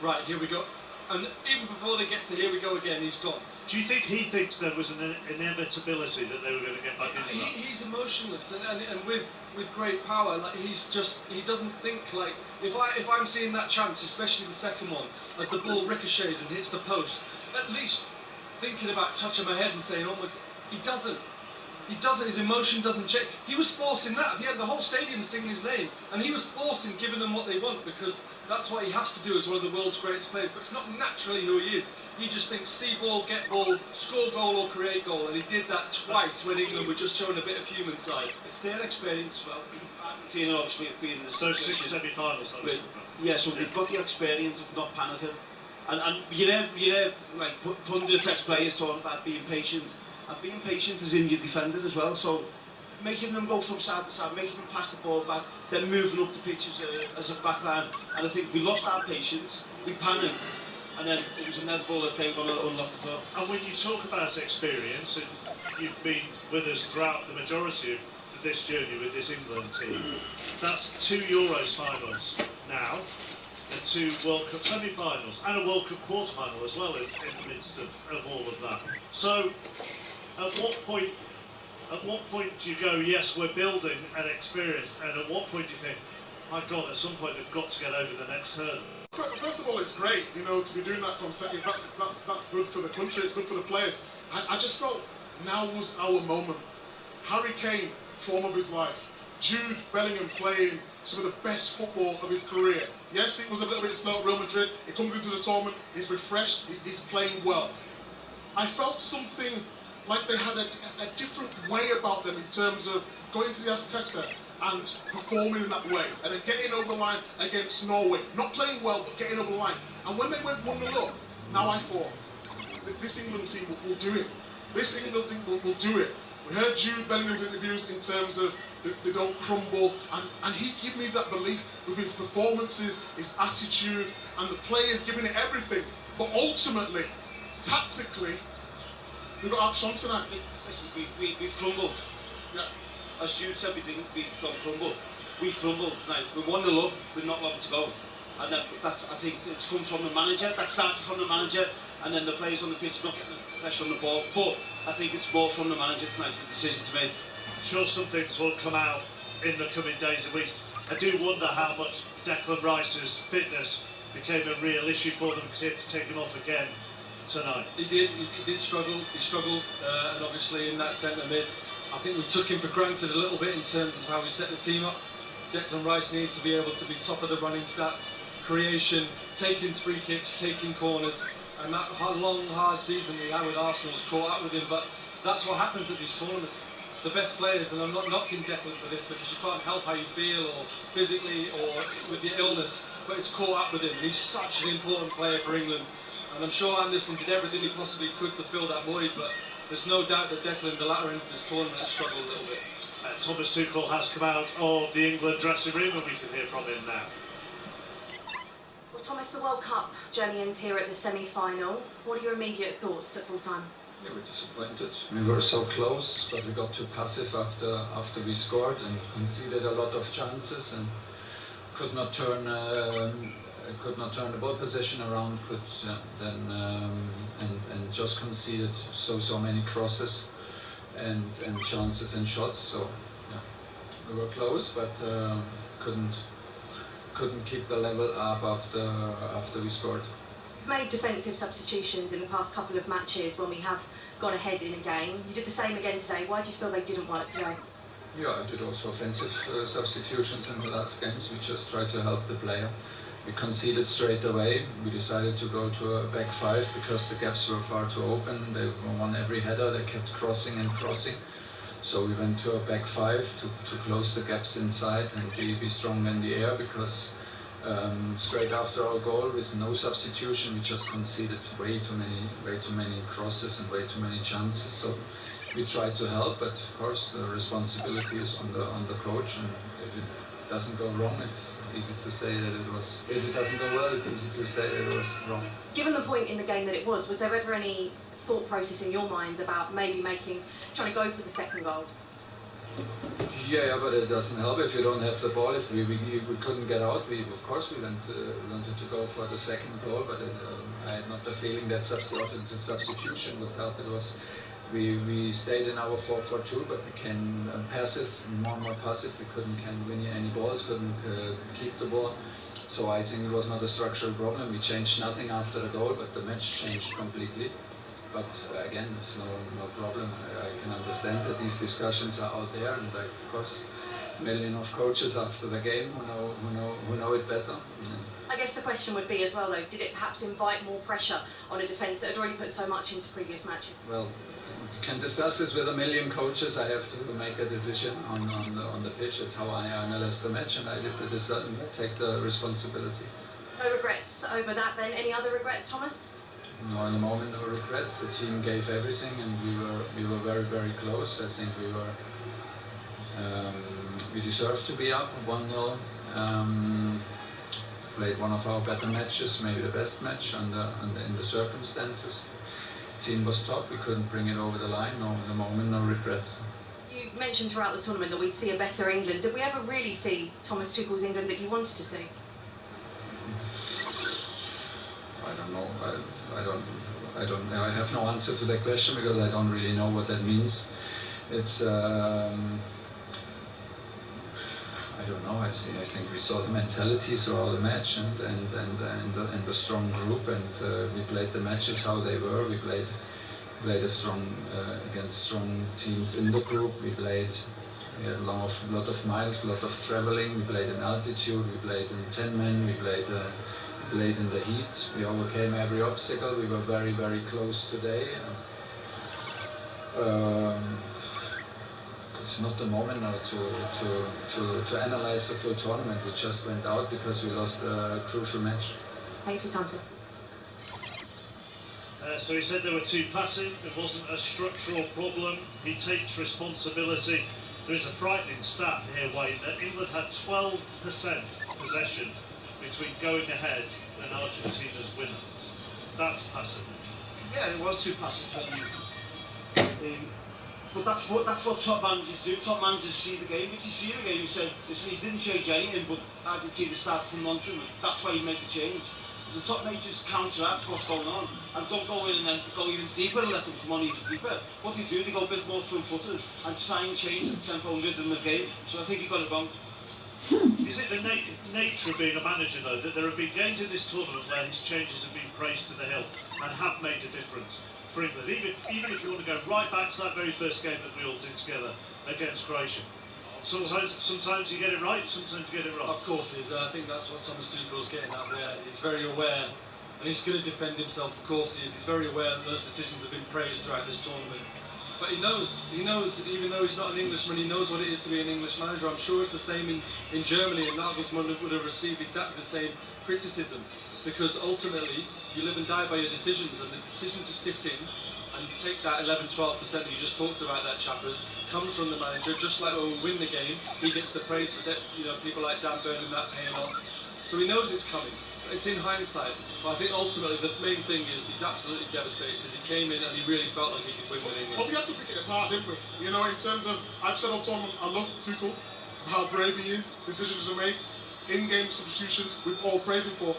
S6: right, here we go. And even before they get to here we go again, he's gone.
S2: Do you think he thinks there was an inevitability that they were going to get back into that?
S6: He's emotionless, and with great power, like he doesn't think like, if I'm seeing that chance, especially the second one, as the ball ricochets and hits the post, at least thinking about touching my head and saying, oh my, he doesn't, his emotion doesn't check. He was forcing that. He had the whole stadium singing his name, and he was forcing, giving them what they want, because that's what he has to do as one of the world's greatest players, but it's not naturally who he is. He just thinks, see ball, get ball, score goal or create goal, and he did that twice when England were just showing a bit of human side.
S7: It's their experience as well. Argentina obviously have been in the
S2: semi-finals.
S7: Yeah, so they've got the experience of not panicking. And you know, like pundits, ex-players talking about being patient. And being patient is in your defender as well, so making them go from side to side, making them pass the ball back, then moving up the pitch as a backline. And I think we lost our patience, we panicked, and then it was inevitable that they were going to unlock the door.
S2: And when you talk about experience, and you've been with us throughout the majority of this journey with this England team, that's 2 Euros finals now. and 2 World Cup semi-finals and a World Cup quarter-final as well in the midst of all of that. So, at what point do you go, yes, we're building an experience, and at what point do you think, my God, at some point they've got to get over the next hurdle?
S5: First of all, it's great, you know, to be doing that consecutive. That's good for the country. It's good for the players. I just felt now was our moment. Harry Kane, form of his life. Jude Bellingham playing some of the best football of his career. Yes, it was a little bit slow at Real Madrid. He comes into the tournament. He's refreshed. He's playing well. I felt something like they had a different way about them in terms of going to the Azteca and performing in that way, and then getting over the line against Norway. Not playing well, but getting over the line. And when they went 1-0 up, now I thought, this England team will do it. This England team will do it. We heard Jude Bellingham's interviews in terms of they don't crumble, and he gave me that belief with his performances, his attitude, and the players giving it everything. But ultimately, tactically, we've got our chance tonight.
S7: Listen, we've crumbled.
S5: Yeah.
S7: As Jude said, we don't crumble. We've crumbled tonight. We're 1-0 up with not long to go. And that I think it's come from the manager. That started from the manager, and then the players on the pitch not getting the pressure on the ball. But I think it's more from the manager tonight for the decision to make.
S2: I'm sure some things will come out in the coming days and weeks. I do wonder how much Declan Rice's fitness became a real issue for them, because he had to take him off again tonight.
S6: He did struggle. He struggled, and obviously in that centre mid, I think we took him for granted a little bit in terms of how we set the team up. Declan Rice needed to be able to be top of the running stats, creation, taking free kicks, taking corners, and that long, hard season we had with Arsenal has caught up with him. But that's what happens at these tournaments. The best players, and I'm not knocking Declan for this because you can't help how you feel or physically or with your illness, but it's caught up with him. He's such an important player for England, and I'm sure Anderson did everything he possibly could to fill that void, but there's no doubt that Declan, the latter end of this tournament, has struggled a little bit.
S2: Thomas Tuchel has come out of the England dressing room, and we can hear from him now.
S1: Well, Thomas, the World Cup journey ends here at the semi-final. What are your immediate thoughts at full time?
S13: Yeah, we're disappointed. We were so close, but we got too passive after we scored and conceded a lot of chances and could not turn the ball possession around. And just conceded so many crosses and chances and shots. So yeah, we were close, but couldn't keep the level up after we scored.
S1: You've made defensive substitutions in the past couple of matches when we have gone ahead in a game. You did the same again today. Why do you feel they didn't work today?
S13: Yeah, I did also offensive substitutions in the last games. We just tried to help the player. We conceded straight away. We decided to go to a back five because the gaps were far too open. They won every header. They kept crossing and crossing. So we went to a back five to close the gaps inside and be strong in the air, because straight after our goal, with no substitution, we just conceded way too many crosses and way too many chances. So we tried to help, but of course the responsibility is on the coach. And if it doesn't go wrong, it's easy to say that it was. If it doesn't go well, it's easy to say that it was wrong.
S1: Given the point in the game that it was there ever any thought process in your minds about maybe trying to go for the second goal?
S13: Yeah, but it doesn't help if you don't have the ball. If we couldn't get out, of course we wanted to go for the second goal, but I had not the feeling that offensive substitution would help. It was we stayed in our 4-4-2, but became passive, more and more passive. We couldn't win any balls, couldn't keep the ball. So I think it was not a structural problem. We changed nothing after the goal, but the match changed completely. But again, it's no problem. I can understand that these discussions are out there, and of course, a million of coaches after the game who know it better.
S1: I guess the question would be as well, though, did it perhaps invite more pressure on a defence that had already put so much into previous matches?
S13: Well, you can discuss this with a million coaches. I have to make a decision on the pitch. It's how I analyze the match, and I did the decision, take the responsibility.
S1: No regrets over that then? Any other regrets, Thomas?
S13: No, in the moment, no regrets. The team gave everything, and we were very, very close. I think we deserved to be up 1-0. Played one of our better matches, maybe the best match in the circumstances. Team was top. We couldn't bring it over the line. No, in the moment, no regrets.
S1: You mentioned throughout the tournament that we'd see a better England. Did we ever really see Thomas Tuchel's England that you wanted to see?
S13: I don't know. I have no answer to that question because I don't really know what that means. It's I don't know. I think we saw the mentality throughout the match and the strong group, and we played the matches how they were. We played a strong against strong teams in the group. We had a lot of miles, a lot of traveling. We played in altitude. We played in 10 men. We played in the heat. We overcame every obstacle. We were very, very close today. It's not the moment now to analyze the full tournament. We just went out because we lost a crucial match.
S1: Thanks for your time, sir.
S2: So he said they were too passive. It wasn't a structural problem. He takes responsibility. There is a frightening stat here, Wayne, that England had 12% possession between going ahead and Argentina's winner. That's passive.
S7: Yeah, it was too passive for me. But that's what top managers do. Top managers see the game. If you see the game, you say, listen, he didn't change anything, but Argentina started coming on to him. That's why he made the change. The top managers counteract what's going on and don't go in and then go even deeper and let them come on even deeper. What do? They go a bit more front-footed and try and change the tempo and rhythm of the game. So I think he got it wrong.
S2: Is it the nature of being a manager, though, that there have been games in this tournament where his changes have been praised to the hill and have made a difference for England, even if you want to go right back to that very first game that we all did together against Croatia? Sometimes you get it right, sometimes you get it wrong.
S6: Of course, I think that's what Thomas Tuchel's getting at there. He's very aware, and he's going to defend himself. Of course, he is. He's very aware that those decisions have been praised throughout this tournament. But he knows, even though he's not an Englishman, he knows what it is to be an English manager. I'm sure it's the same in Germany, and Nagelsmann would have received exactly the same criticism, because ultimately you live and die by your decisions, and the decision to sit in and take that 11-12% that you just talked about, that Chappers, comes from the manager. Just like when we win the game, he gets the praise for that. People like Dan Burn and that paying off. So he knows it's coming. It's in hindsight. But I think ultimately the main thing is he's absolutely devastated because he came in and he really felt like he could win with England.
S5: But we had to pick it apart, didn't we? In terms of, I've said all the time, I love Tuchel, how brave he is, decisions to make, in-game substitutions, we've all praised him for.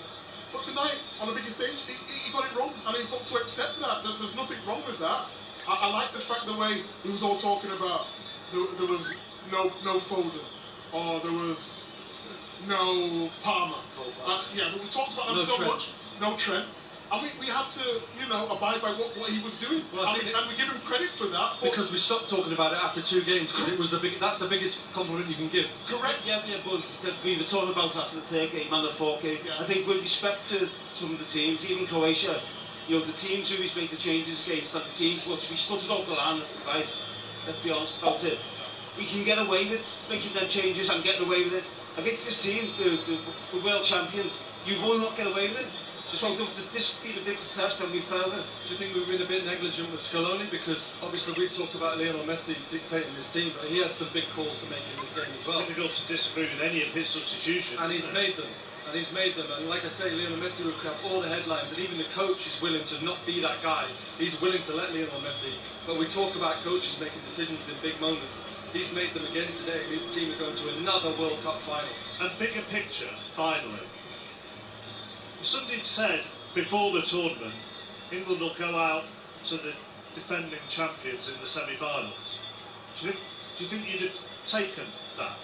S5: But tonight, on the biggest stage, he got it wrong, and he's got to accept that. There's nothing wrong with that. I like the fact the way he was all talking about there was no Foden, or there was no Palmer. Yeah, but we talked about them so much. No Trent. And we had to, abide by what he was doing. Well, and we give him credit for that.
S6: Because we stopped talking about it after 2 games, because it was that's the biggest compliment you can give.
S5: Correct.
S7: Yeah, but we were talking about after the 3rd game and the 4th game. Yeah. I think with respect to some of the teams, even Croatia, the teams who he's made the changes against, like the teams which we stuttered over the line, right? Let's be honest about it. He can get away with making them changes and getting away with it. Against this team, the world champions, you will not get away with it. So this will be the biggest test, and we failed it.
S6: Do you think we've been a bit negligent with Scaloni? Because obviously we talk about Lionel Messi dictating this team, but he had some big calls to make in this game as well.
S2: Difficult to disagree with any of his substitutions.
S6: And he's made them. And like I say, Lionel Messi will have all the headlines, and even the coach is willing to not be that guy. He's willing to let Lionel Messi. But we talk about coaches making decisions in big moments. He's made them again today, and his team are going to another World Cup final.
S2: And bigger picture, finally. Somebody said before the tournament, England will go out to the defending champions in the semi-finals. Do you think you'd have taken that?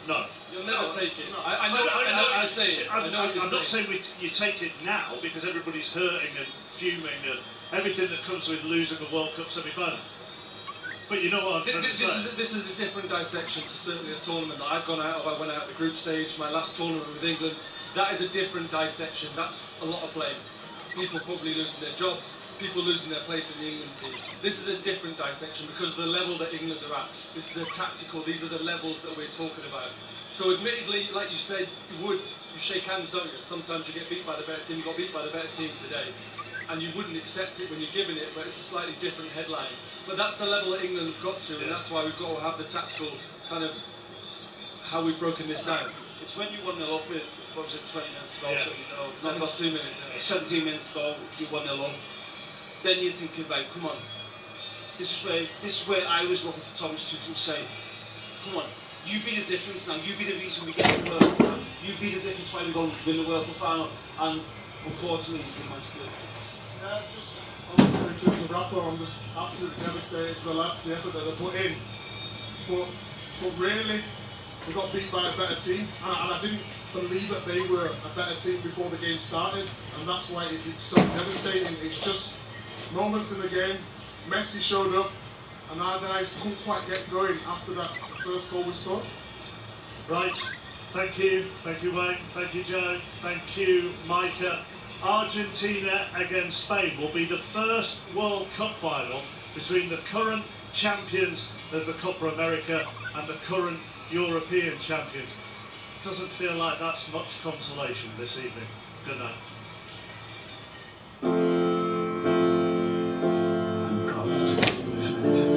S2: No.
S6: You'll never take it.
S2: No.
S6: I know what you're saying.
S2: I'm not saying you take it now because everybody's hurting and fuming and everything that comes with losing the World Cup semi-final. But you know what I'm trying to say.
S6: This is a different dissection to certainly a tournament that I've gone out of. I went out of the group stage, my last tournament with England. That is a different dissection. That's a lot of blame. People probably losing their jobs, people losing their place in the England team. This is a different dissection because of the level that England are at. This is a tactical, these are the levels that we're talking about. So admittedly, like you said, you shake hands, don't you? Sometimes you get beat by the better team, you got beat by the better team today. And you wouldn't accept it when you're given it, but it's a slightly different headline. But that's the level that England have got to, and that's why we've got to have the tactical kind of how we've broken this down.
S7: It's when you 1-0 up with, what was it, 20 minutes to go?
S6: Yeah.
S7: 17 minutes. 17 minutes to go, you 1-0 up. Then you're thinking, right, come on. This is where I was looking for Thomas Tuchel to say, come on, you be the difference now. You be the reason we get the World Cup final. You be the difference why we go win the World Cup final. And unfortunately the match did.
S5: Yeah, just obviously to wrap up, I'm just absolutely devastated for the lads, the effort that they put in. But really, we got beat by a better team, and I didn't believe that they were a better team before the game started, and that's why it's so devastating. It's just moments in the game. Messi showed up, and our guys couldn't quite get going after that first goal was scored.
S2: Right, thank you, Wayne, thank you, Joe, thank you, Micah. Argentina against Spain will be the first World Cup final between the current champions of the Copa America and the current European champions. Doesn't feel like that's much consolation this evening. Good night.
S15: I'm proud to be English manager.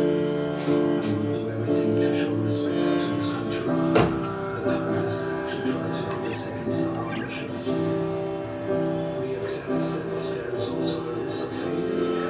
S15: I will do everything to show respect to this country. The target is to try to put a second star on the ship. We accept that there is also a risk of failure.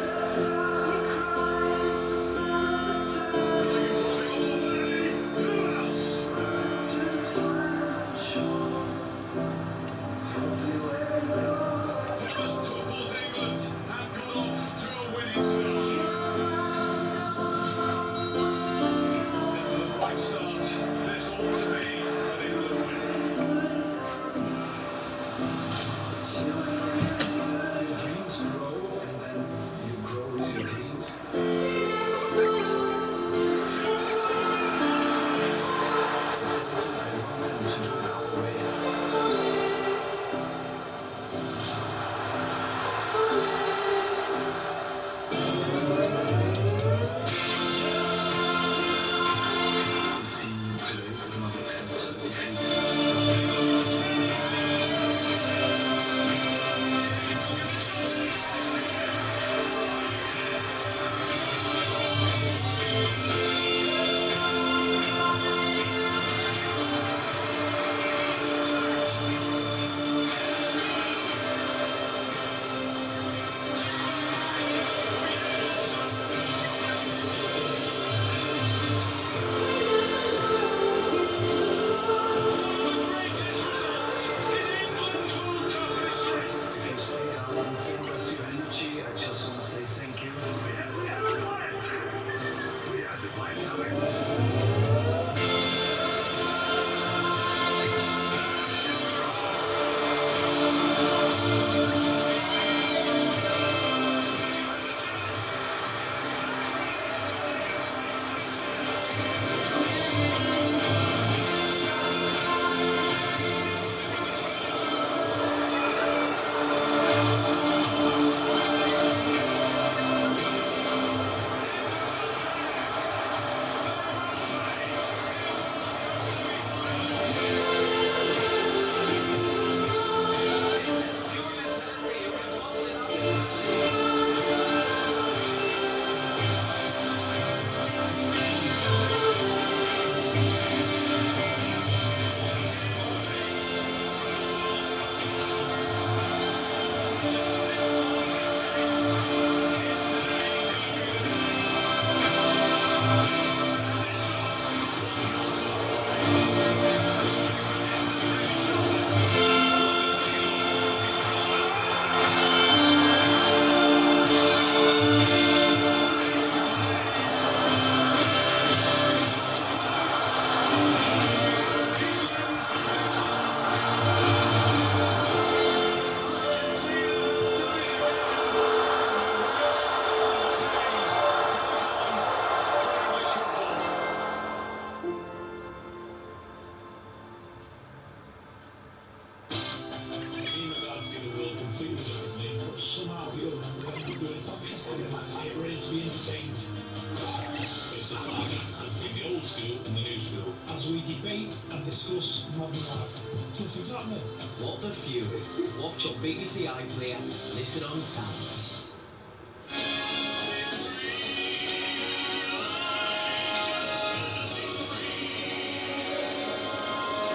S17: What the fury? Watch on BBC iPlayer, listen on Sounds.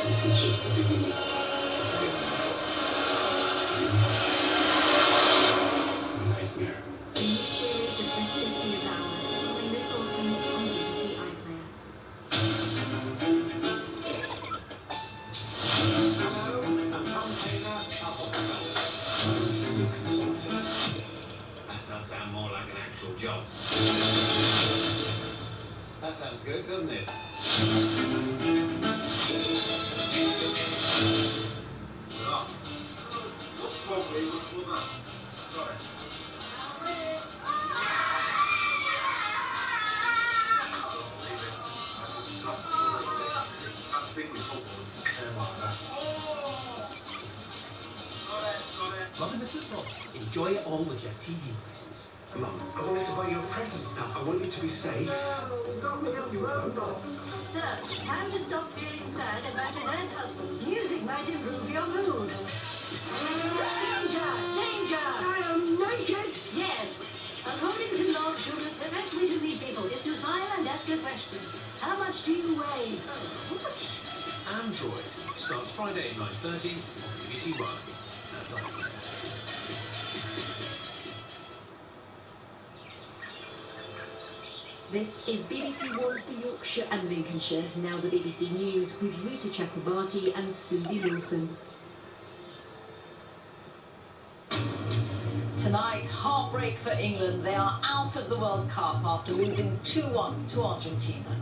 S15: This is just the beginning. Nightmare.
S23: A new series of This 50 Is Ours, coming this autumn on BBC iPlayer.
S17: Hello, I'm Tom Taylor, Apple Hotel.
S10: sounds good, doesn't it?
S17: Love is a football. Enjoy it all with your TV license.
S15: Mum, I wanted to buy you a present. Now, I want you to be safe. Don't be a robot.
S9: Sir, time to stop feeling sad about a dead husband. Music might improve your mood. Danger! Danger! I am naked! Yes. According to Lord Sugar, the best way to meet people is to smile and ask a question. How much do you weigh?
S17: What?
S16: Android starts Friday at 9:30 on BBC One.
S20: This is BBC One for Yorkshire and Lincolnshire. Now the BBC News with Rita Chakrabarti and Susie Lawson.
S21: Tonight, heartbreak for England. They are out of the World Cup after losing 2-1 to Argentina.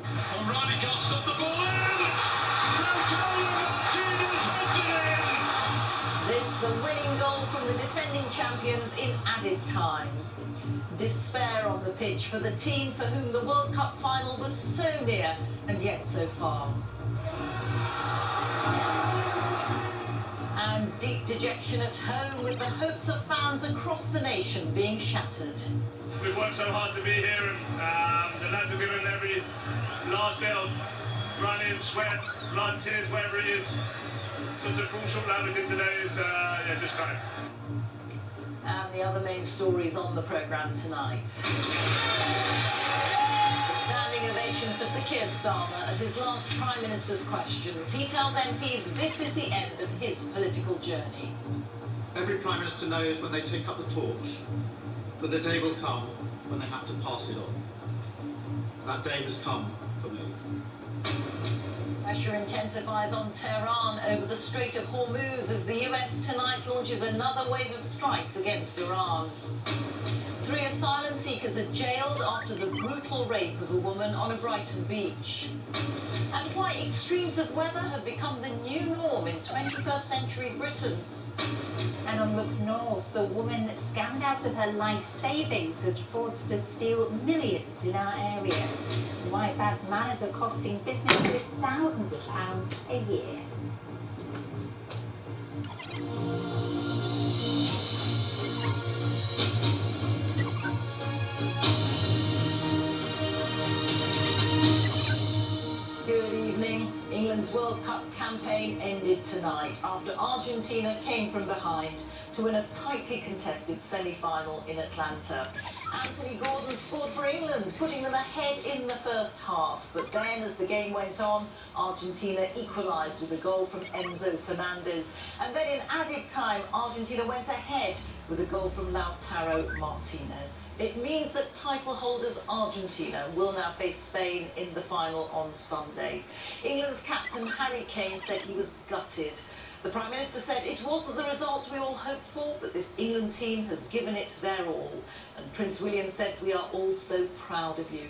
S22: O'Reilly can't stop the ball in! Lautaro Martinez heads it in!
S21: This, the winning goal from the defending champions in added time. Despair on the pitch for the team for whom the World Cup final was so near and yet so far. And deep dejection at home with the hopes of fans across the nation being shattered.
S18: We've worked so hard to be here, and the lads have given every last bit of running, sweat, blood, tears, whatever it is. Such a full shot that we did today is just kind of.
S21: And the other main stories on the programme tonight. A standing ovation for Sir Keir Starmer at his last Prime Minister's questions. He tells MPs this is the end of his political journey.
S24: Every Prime Minister knows when they take up the torch that the day will come when they have to pass it on. That day has come for me.
S21: Pressure intensifies on Tehran over the Strait of Hormuz as the US tonight launches another wave of strikes against Iran. 3 asylum seekers are jailed after the brutal rape of a woman on a Brighton beach. And why extremes of weather have become the new norm in 21st century Britain.
S25: And on Look North, the woman scammed out of her life savings as fraudsters steal millions in our area. Why bad manners are costing businesses thousands of pounds a year.
S21: Good evening. England's World Cup campaign ended tonight after Argentina came from behind to win a tightly contested semi-final in Atlanta. Anthony Gordon scored for England, putting them ahead in the first half. But then, as the game went on, Argentina equalised with a goal from Enzo Fernandez. And then in added time, Argentina went ahead with a goal from Lautaro Martinez. It means that title holders Argentina will now face Spain in the final on Sunday. England's captain Harry Kane said he was gutted. The Prime Minister said it wasn't the result we all hoped for, but this England team has given it their all. And Prince William said, we are all so proud of you.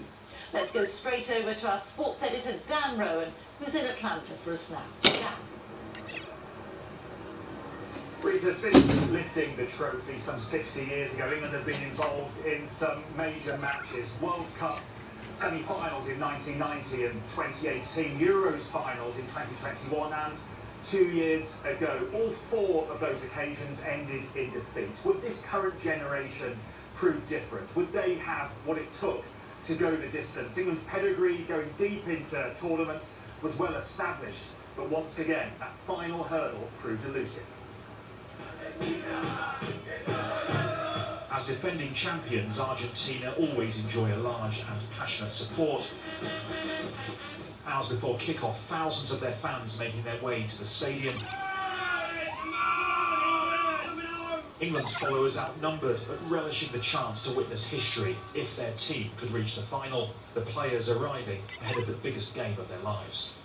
S21: Let's go straight over to our sports editor, Dan Rowan, who's in Atlanta for us now. Dan.
S26: Rita, since lifting the trophy some 60 years ago, England have been involved in some major matches. World Cup semi-finals in 1990 and 2018, Euros finals in 2021, and 2 years ago. All 4 of those occasions ended in defeat. Would this current generation prove different? Would they have what it took to go the distance? England's pedigree going deep into tournaments was well established, but once again, that final hurdle proved elusive.
S27: As defending champions, Argentina always enjoy a large and passionate support. Hours before kick-off, thousands of their fans making their way to the stadium. England's followers outnumbered, but relishing the chance to witness history if their team could reach the final. The players arriving ahead of the biggest game of their lives.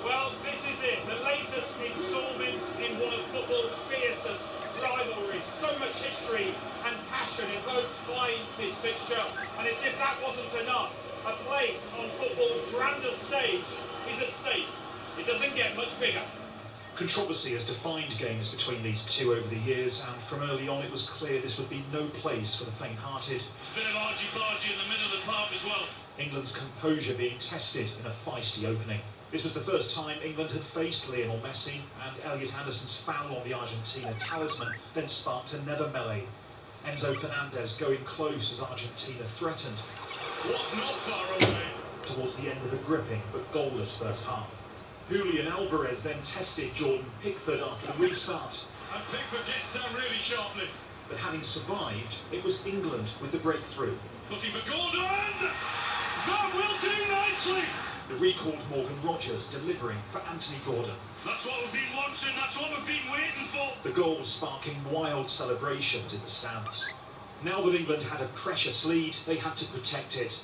S18: Well, this is it, the latest instalment in one of football's fiercest rivalries. So much history and passion evoked by this fixture, and as if that wasn't enough,
S2: A place on football's grandest stage is at stake. It doesn't get much bigger.
S27: Controversy has defined games between these two over the years, and from early on it was clear this would be no place for the faint-hearted.
S18: It's a bit of argy-bargy in the middle of the park as well.
S27: England's composure being tested in a feisty opening. This was the first time England had faced Lionel Messi, and Elliot Anderson's foul on the Argentina talisman then sparked another melee. Enzo Fernandez going close as Argentina threatened.
S18: Was not far away.
S27: Towards the end of a gripping but goalless first half. Julian Alvarez then tested Jordan Pickford after the restart.
S18: And Pickford gets down really sharply.
S27: But having survived, it was England with the breakthrough.
S18: Looking for Gordon! That will do nicely!
S27: The recalled Morgan Rogers delivering for Anthony Gordon.
S18: That's what we've been watching, that's what we've been waiting for.
S27: The goal sparking wild celebrations in the stands. Now that England had a precious lead, they had to protect it.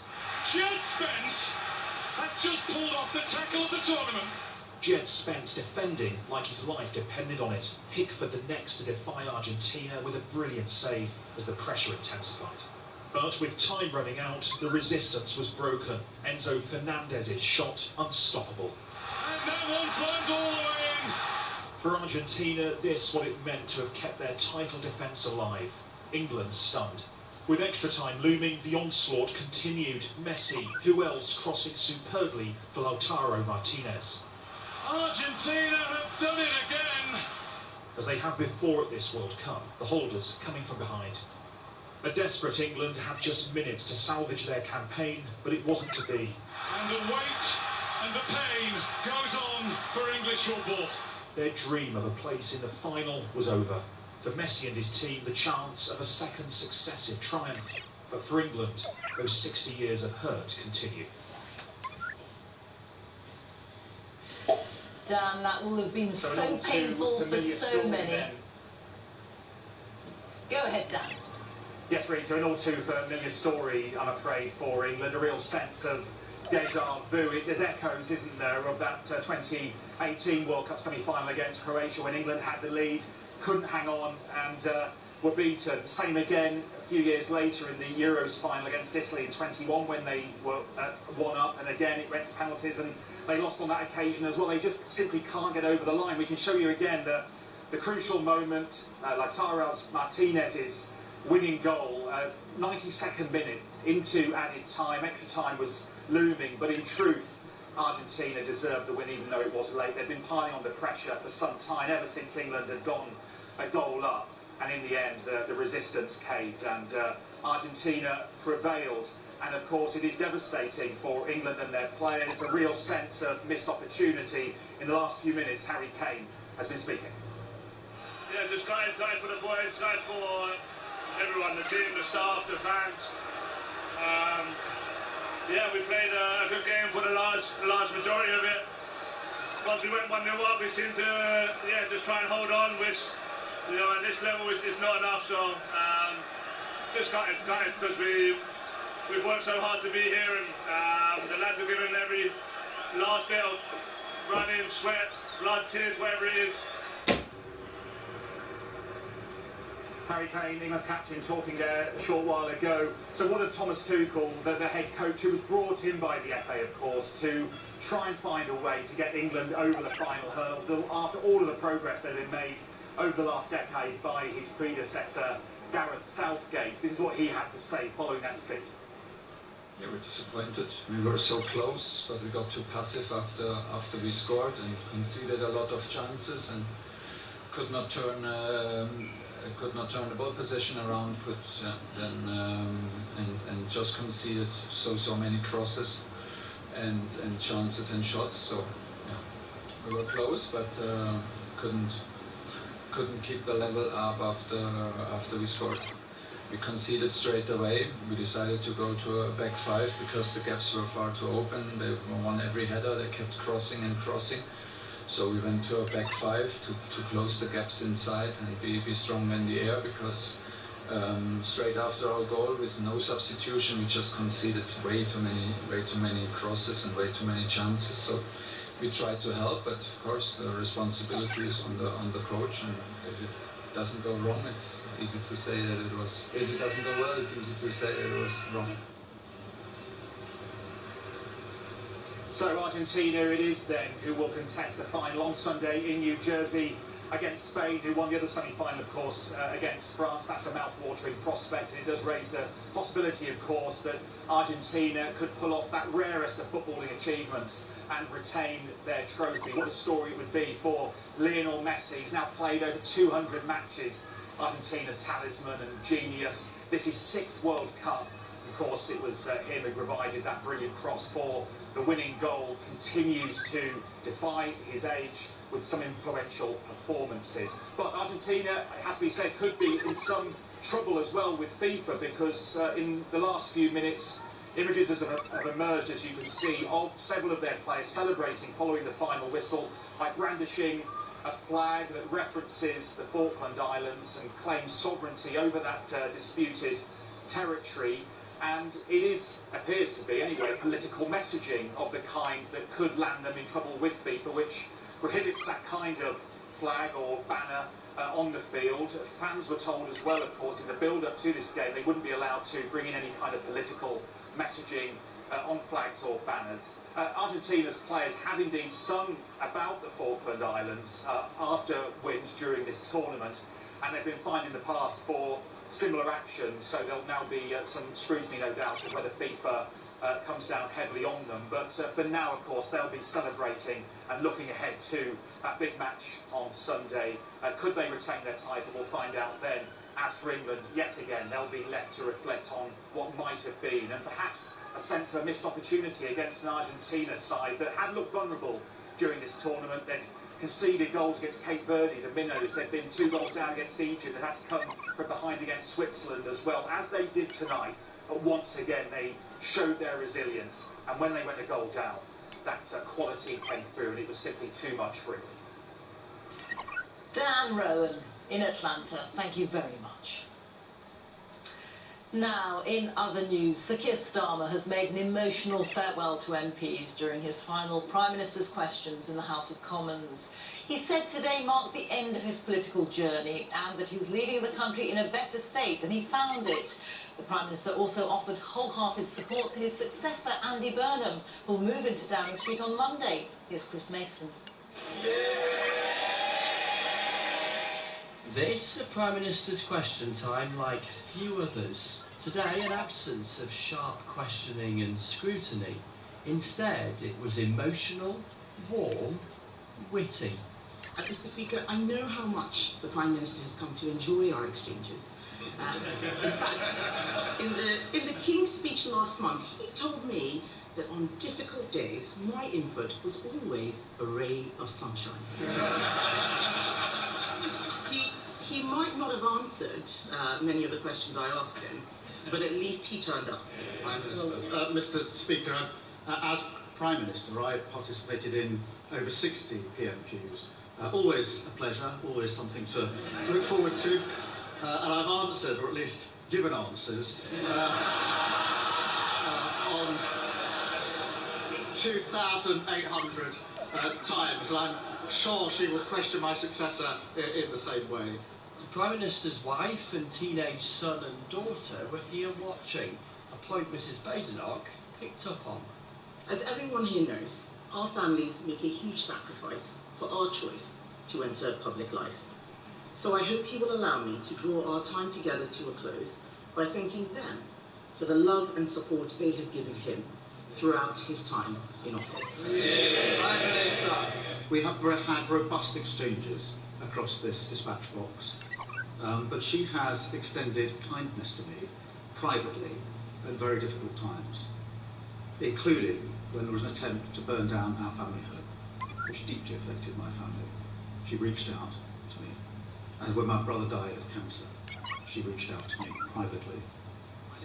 S18: Jed Spence has just pulled off the tackle of the tournament.
S27: Jed Spence defending like his life depended on it. Pickford the next to defy Argentina with a brilliant save as the pressure intensified. But with time running out, the resistance was broken. Enzo Fernandez's shot unstoppable.
S18: And now one flies all the way in.
S27: For Argentina, this what it meant to have kept their title defence alive. England stunned. With extra time looming, the onslaught continued. Messi, who else, crossing superbly for Lautaro Martinez.
S18: Argentina have done it again.
S27: As they have before at this World Cup, the holders coming from behind. A desperate England had just minutes to salvage their campaign, but it wasn't to be.
S18: And the weight and the pain goes on for English football.
S27: Their dream of a place in the final was over. For Messi and his team, the chance of a second successive triumph. But for England, those 60 years of hurt continue.
S21: Dan, that will have been so painful for so many. Then. Go ahead, Dan.
S26: Yes, Rita, an all too familiar story, I'm afraid, for England. A real sense of deja vu. There's echoes, isn't there, of that 2018 World Cup semi-final against Croatia when England had the lead, couldn't hang on, and were beaten. Same again a few years later in the Euros final against Italy in 21 when they were 1-up, and again it went to penalties and they lost on that occasion as well. They just simply can't get over the line. We can show you again the crucial moment, Lautaro Martinez's winning goal, 92nd minute into added time. Extra time was looming, but in truth, Argentina deserved the win even though it was late. They'd been piling on the pressure for some time, ever since England had gone a goal up. And in the end, the resistance caved and Argentina prevailed. And of course, it is devastating for England and their players. A real sense of missed opportunity. In the last few minutes, Harry Kane has been speaking.
S18: Yeah, just excited for the boys, excited for everyone, the team, the staff, the fans. Yeah, we played a good game for the large majority of it. Once we went 1-0 up, we seemed to just try and hold on, which at this level is not enough. So just gutted because we've worked so hard to be here, and the lads have given every last bit of running, sweat, blood, tears, whatever it is.
S26: Harry Kane, England's captain, talking a short while ago. So what did Thomas Tuchel, the head coach, who was brought in by the FA, of course, to try and find a way to get England over the final hurdle after all of the progress that had been made over the last decade by his predecessor, Gareth Southgate. This is what he had to say following that defeat.
S13: Yeah, we're disappointed. We were so close, but we got too passive after we scored and conceded a lot of chances and could not turn the ball position around, and just conceded so many crosses and chances and shots. So yeah, we were close, but couldn't keep the level up after we scored. We conceded straight away. We decided to go to a back five because the gaps were far too open. They won every header. They kept crossing and crossing. So we went to a back five to close the gaps inside and be strong in the air, because straight after our goal, with no substitution, we just conceded way too many crosses and way too many chances. So we tried to help, but of course the responsibility is on the coach. And if it doesn't go wrong, it's easy to say that it was. If it doesn't go well, it's easy to say that it was wrong.
S26: So Argentina it is then who will contest the final on Sunday in New Jersey against Spain, who won the other semi-final, of course, against France. That's a mouth-watering prospect, and it does raise the possibility, of course, that Argentina could pull off that rarest of footballing achievements and retain their trophy. What a story it would be for Lionel Messi. He's now played over 200 matches, Argentina's talisman and genius. This is 6th World Cup. Of course, it was him who provided that brilliant cross for the winning goal. Continues to defy his age with some influential performances. But Argentina, it has to be said, could be in some trouble as well with FIFA, because in the last few minutes, images have emerged, as you can see, of several of their players celebrating following the final whistle, like brandishing a flag that references the Falkland Islands and claims sovereignty over that disputed territory. And it appears to be anyway, political messaging of the kind that could land them in trouble with FIFA, which prohibits that kind of flag or banner on the field. Fans were told as well, of course, in the build-up to this game, they wouldn't be allowed to bring in any kind of political messaging on flags or banners. Argentina's players have indeed sung about the Falkland Islands after wins during this tournament, and they've been fined in the past for similar actions, so there'll now be some scrutiny, no doubt, of whether FIFA comes down heavily on them. But for now, of course, they'll be celebrating and looking ahead to that big match on Sunday. Could they retain their title? We'll find out then. As for England, yet again, they'll be left to reflect on what might have been, and perhaps a sense of a missed opportunity against an Argentina side that had looked vulnerable during this tournament. They'd conceded goals against Cape Verde, the Minnows. They'd been 2 goals down against Egypt, and had to come from behind against Switzerland as well, as they did tonight. But once again, they showed their resilience, and when they went a goal down, that quality came through, and it was simply too much for England.
S21: Dan Rowan in Atlanta, thank you very much. Now, in other news, Sir Keir Starmer has made an emotional farewell to MPs during his final Prime Minister's questions in the House of Commons. He said today marked the end of his political journey and that he was leaving the country in a better state than he found it. The Prime Minister also offered wholehearted support to his successor, Andy Burnham, who'll move into Downing Street on Monday. Here's Chris Mason.
S3: This, a Prime Minister's question time like few others. Today, an absence of sharp questioning and scrutiny. Instead, it was emotional, warm, witty.
S4: Mr. Speaker, I know how much the Prime Minister has come to enjoy our exchanges. In fact, in the King's speech last month, he told me that on difficult days, my input was always a ray of sunshine. He might not have answered many of the questions I asked him, but at least he turned up.
S24: Well, Mr. Speaker, as Prime Minister, I've participated in over 60 PMQs. Always a pleasure, always something to look forward to. And I've answered, or at least given answers, on 2,800 times. And I'm sure she will question my successor in the same way.
S3: The Prime Minister's wife and teenage son and daughter were here watching, a point Mrs Badenoch picked up on.
S4: As everyone here knows, our families make a huge sacrifice for our choice to enter public life. So I hope he will allow me to draw our time together to a close by thanking them for the love and support they have given him throughout his time in office.
S24: Prime Minister. We have had robust exchanges across this dispatch box, but she has extended kindness to me privately at very difficult times, including when there was an attempt to burn down our family home, which deeply affected my family. She reached out to me, and when my brother died of cancer, she reached out to me privately.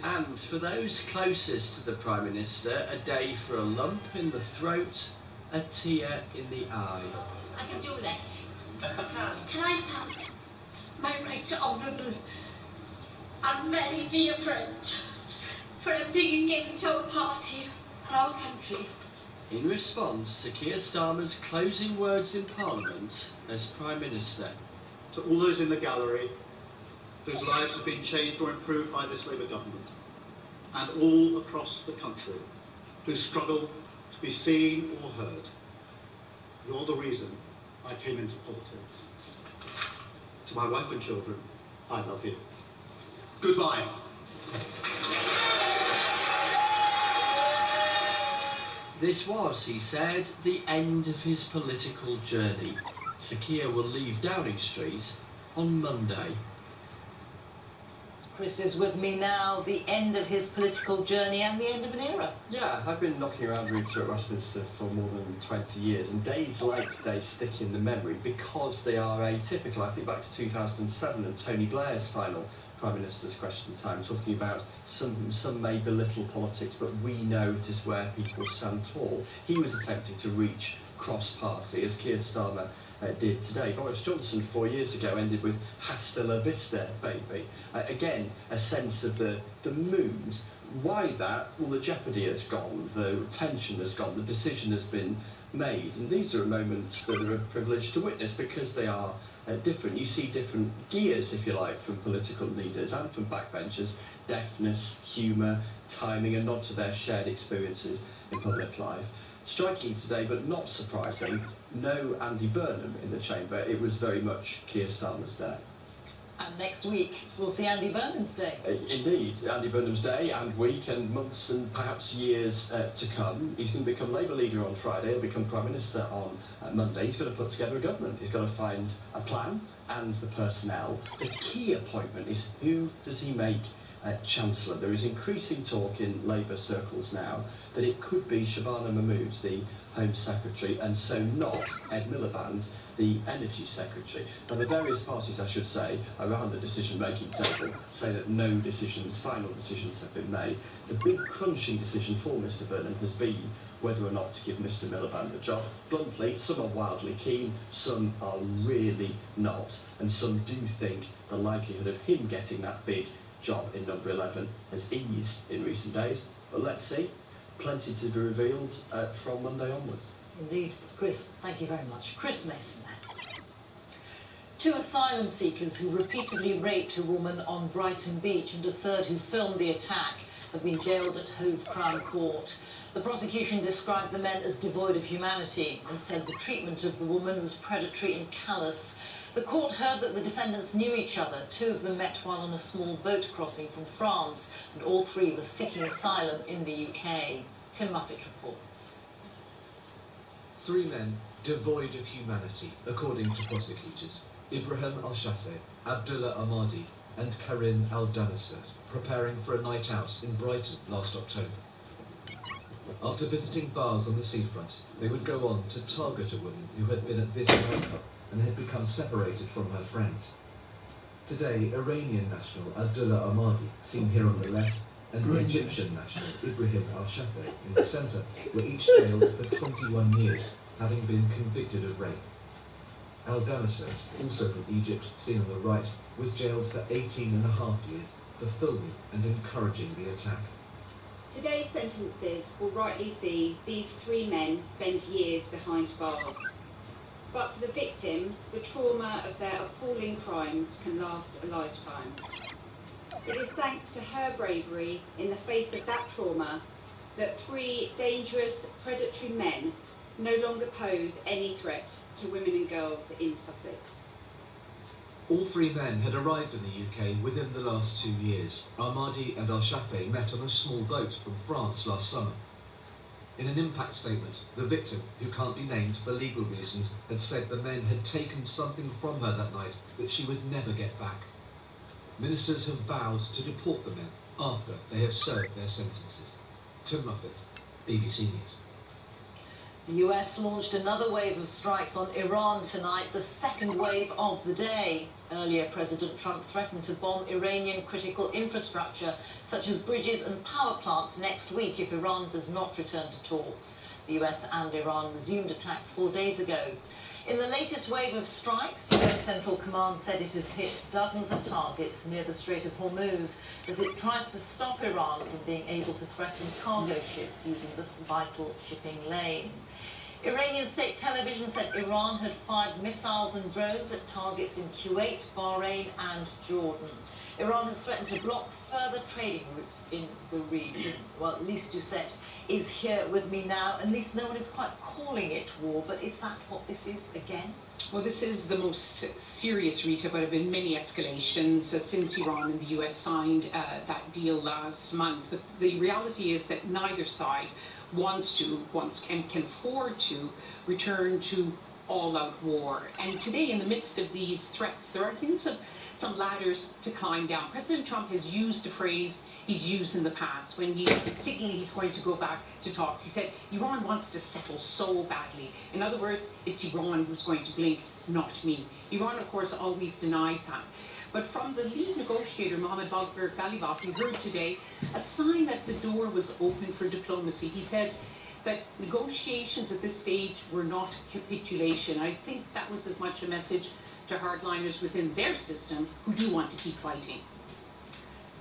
S3: And for those closest to the Prime Minister, a day for a lump in the throat, a tear in the eye.
S9: I can do this. Can I thank my right honourable and very dear friend for everything he's given to our party and our country?
S3: In response, Sir Keir Starmer's closing words in Parliament as Prime Minister.
S24: To all those in the gallery whose lives have been changed or improved by this Labour government, and all across the country who struggle to be seen or heard. You're the reason I came into politics. To my wife and children, I love you. Goodbye.
S3: This was, he said, the end of his political journey. Sir Keir will leave Downing Street on Monday.
S21: Chris is with me now, the end of his political journey and the end of an era.
S1: Yeah, I've been knocking around Rita at Westminster for more than 20 years, and days like today stick in the memory because they are atypical. I think back to 2007 and Tony Blair's final Prime Minister's Question Time, talking about some may belittle politics, but we know it is where people stand tall. He was attempting to reach cross-party, as Keir Starmer did today. Boris Johnson 4 years ago ended with "Hasta la vista, baby." Again, a sense of the mood. Why that? Well, the jeopardy has gone, the tension has gone, the decision has been made, and these are moments that are a privilege to witness because they are different. You see different gears, if you like, from political leaders and from backbenchers: deftness, humour, timing, and nod to their shared experiences in public life. Striking today, but not surprising, no Andy Burnham in the chamber. It was very much Keir Starmer's day.
S21: And next week, we'll see Andy Burnham's day.
S3: Indeed, Andy Burnham's day and week and months and perhaps years to come. He's going to become Labour leader on Friday. He'll become Prime Minister on Monday. He's got to put together a government. He's got to find a plan and the personnel. The key appointment is, who does he make Chancellor? There is increasing talk in Labour circles now that it could be Shabana Mahmood, the Home Secretary, and so not Ed Miliband, the Energy Secretary. Now, the various parties, I should say, around the decision-making table say that no decisions, final decisions, have been made. The big crunching decision for Mr Burnham has been whether or not to give Mr Miliband the job. Bluntly, some are wildly keen, some are really not, and some do think the likelihood of him getting that big job in number 11 has eased in recent days. But let's see. Plenty to be revealed from Monday onwards.
S21: Indeed. Chris, thank you very much. Chris Mason. 2 asylum seekers who repeatedly raped a woman on Brighton Beach and a third who filmed the attack have been jailed at Hove Crown Court. The prosecution described the men as devoid of humanity and said the treatment of the woman was predatory and callous. The court heard that the defendants knew each other. 2 of them met while on a small boat crossing from France, and all 3 were seeking asylum in the UK. Tim Muffet reports.
S6: 3 men devoid of humanity, according to prosecutors. Ibrahim Al-Shafei, Abdullah Ahmadi and Karim Al-Damasert, preparing for a night out in Brighton last October. After visiting bars on the seafront, they would go on to target a woman who had been at this nightclub and had become separated from her friends. Today, Iranian national Abdullah Ahmadi, seen here on the left, and the Egyptian national Ibrahim Al-Shafei in the centre, were each jailed for 21 years, having been convicted of rape. Al-Damasert, also from Egypt, seen on the right, was jailed for 18.5 years for filming and encouraging the attack.
S8: Today's sentences will rightly see these 3 men spend years behind bars. But for the victim, the trauma of their appalling crimes can last a lifetime. It is thanks to her bravery in the face of that trauma that 3 dangerous, predatory men no longer pose any threat to women and girls in Sussex.
S6: All 3 men had arrived in the UK within the last 2 years. Ahmadi and Al-Shafei met on a small boat from France last summer. In an impact statement, the victim, who can't be named for legal reasons, had said the men had taken something from her that night that she would never get back. Ministers have vowed to deport the men after they have served their sentences. Tim Muffet, BBC News.
S21: The US launched another wave of strikes on Iran tonight, the second wave of the day. Earlier, President Trump threatened to bomb Iranian critical infrastructure, such as bridges and power plants, next week if Iran does not return to talks. The US and Iran resumed attacks 4 days ago. In the latest wave of strikes, US Central Command said it has hit dozens of targets near the Strait of Hormuz as it tries to stop Iran from being able to threaten cargo ships using the vital shipping lane. Iranian state television said Iran had fired missiles and drones at targets in Kuwait, Bahrain and Jordan. Iran has threatened to block further trading routes in the region. Well, Lise Doucette is here with me now, and Lise, no one is quite calling it war, but is that what this is again?
S5: Well, this is the most serious, Rita, but there have been many escalations since Iran and the US signed that deal last month. But the reality is that neither side wants and can afford to return to all-out war. And today, in the midst of these threats, there are hints of some ladders to climb down. President Trump has used a phrase he's used in the past when he's signaling he's going to go back to talks. He said, Iran wants to settle so badly. In other words, it's Iran who's going to blink, not me. Iran, of course, always denies that. But from the lead negotiator, Mohammad Bagher Ghalibaf, we heard today a sign that the door was open for diplomacy. He said that negotiations at this stage were not capitulation. I think that was as much a message to hardliners within their system who do want to keep fighting.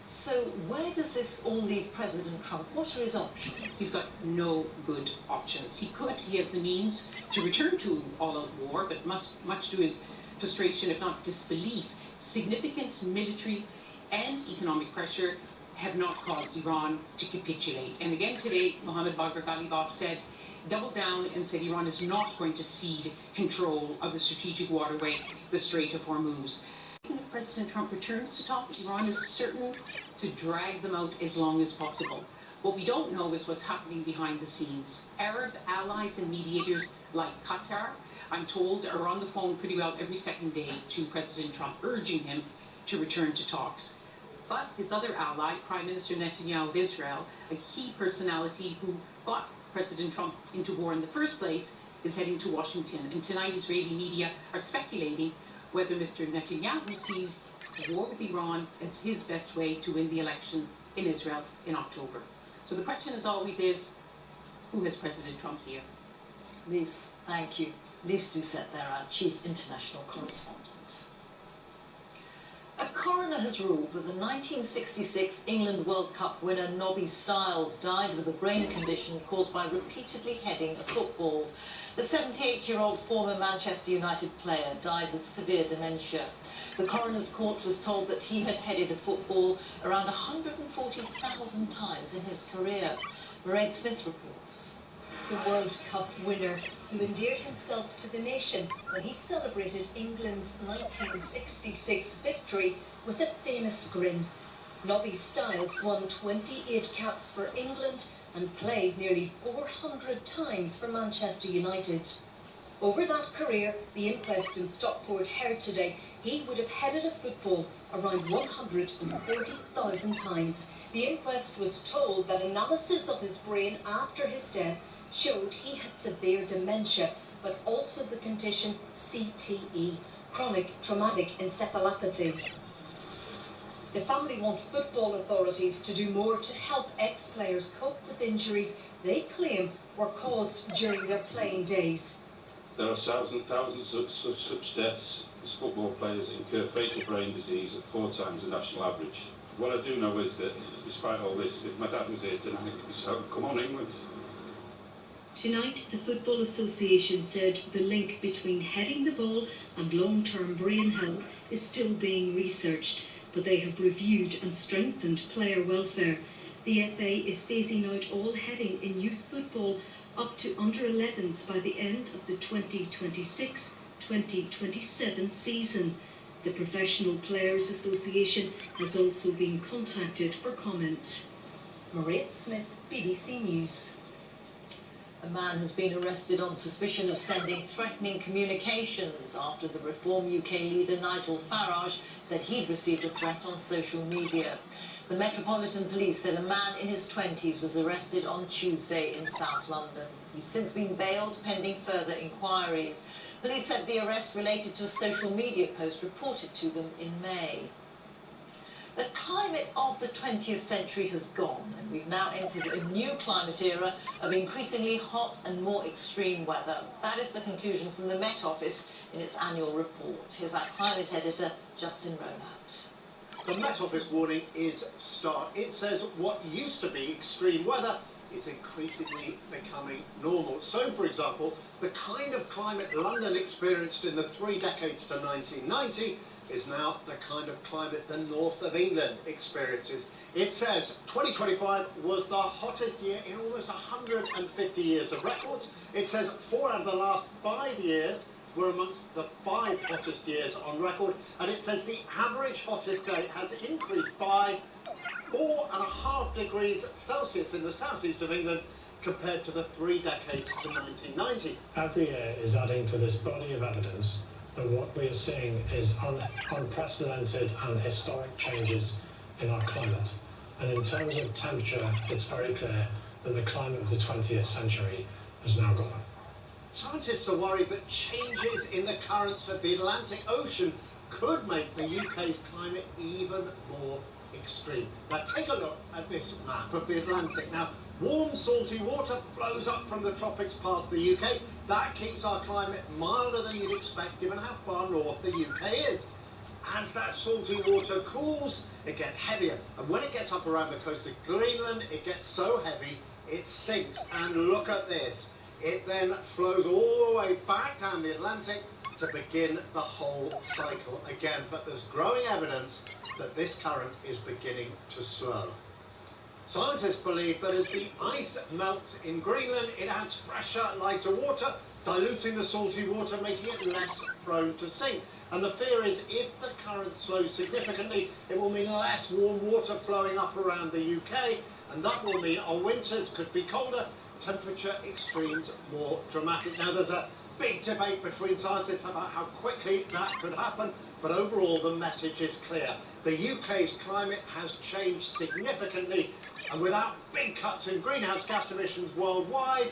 S21: So where does this all leave President Trump? What are his options?
S5: He's got no good options. He has the means to return to all-out war, but much to his frustration, if not disbelief, significant military and economic pressure have not caused Iran to capitulate. And again today, Mohammad Bagher Ghalibaf doubled down and said Iran is not going to cede control of the strategic waterway, the Strait of Hormuz. If President Trump returns to talk, Iran is certain to drag them out as long as possible. What we don't know is what's happening behind the scenes. Arab allies and mediators like Qatar, I'm told, are on the phone pretty well every second day to President Trump, urging him to return to talks. But his other ally, Prime Minister Netanyahu of Israel, a key personality who got President Trump into war in the first place, is heading to Washington. And tonight, Israeli media are speculating whether Mr. Netanyahu sees war with Iran as his best way to win the elections in Israel in October. So the question, as always, is who has President Trump's ear?
S21: Lise, thank you. Lise Doucette there, our chief international correspondent. A coroner has ruled that the 1966 England World Cup winner Nobby Stiles died with a brain condition caused by repeatedly heading a football. The 78-year-old former Manchester United player died with severe dementia. The coroner's court was told that he had headed a football around 140,000 times in his career. Mairead Smith reports.
S7: The World Cup winner, who endeared himself to the nation when he celebrated England's 1966 victory with a famous grin. Nobby Stiles won 28 caps for England and played nearly 400 times for Manchester United. Over that career, the inquest in Stockport heard today, he would have headed a football around 140,000 times. The inquest was told that analysis of his brain after his death showed he had severe dementia, but also the condition CTE, chronic traumatic encephalopathy. The family want football authorities to do more to help ex-players cope with injuries they claim were caused during their playing days.
S11: There are thousands and thousands of such deaths as football players incur fatal brain disease at 4 times the national average. What I do know is that, despite all this, if my dad was here tonight, he'd be so, come on England.
S7: Tonight, the Football Association said the link between heading the ball and long-term brain health is still being researched, but they have reviewed and strengthened player welfare. The FA is phasing out all heading in youth football up to under-11s by the end of the 2026-2027 season. The Professional Players Association has also been contacted for comment. Mairead Smith, BBC News.
S21: A man has been arrested on suspicion of sending threatening communications after the Reform UK leader Nigel Farage said he'd received a threat on social media. The Metropolitan Police said a man in his 20s was arrested on Tuesday in South London. He's since been bailed pending further inquiries. Police said the arrest related to a social media post reported to them in May. The climate of the 20th century has gone, and we've now entered a new climate era of increasingly hot and more extreme weather. That is the conclusion from the Met Office in its annual report. Here's our climate editor, Justin Ronat.
S12: The Met Office warning is stark. It says what used to be extreme weather
S10: is increasingly becoming normal. So, for example, the kind of climate London experienced in the 3 decades to 1990 is now the kind of climate the north of England experiences. It says 2025 was the hottest year in almost 150 years of records. It says 4 out of the last 5 years were amongst the 5 hottest years on record, and it says the average hottest day has increased by 4.5 degrees Celsius in the southeast of England compared to the 3 decades to 1990.
S12: Every year is adding to this body of evidence that what we are seeing is unprecedented and historic changes in our climate. And in terms of temperature, it's very clear that the climate of the 20th century has now gone.
S10: Scientists are worried that changes in the currents of the Atlantic Ocean could make the UK's climate even more extreme. Now take a look at this map of the Atlantic. Now, warm salty water flows up from the tropics past the UK. That keeps our climate milder than you'd expect given how far north the UK is. As that salty water cools, it gets heavier. And when it gets up around the coast of Greenland, it gets so heavy, it sinks. And look at this. It then flows all the way back down the Atlantic to begin the whole cycle again. But there's growing evidence that this current is beginning to slow. Scientists believe that as the ice melts in Greenland, it adds fresher, lighter water, diluting the salty water, making it less prone to sink. And the fear is if the current slows significantly, it will mean less warm water flowing up around the UK, and that will mean our winters could be colder, temperature extremes more dramatic. Now, there's a big debate between scientists about how quickly that could happen, but overall the message is clear. The UK's climate has changed significantly, and without big cuts in greenhouse gas emissions worldwide,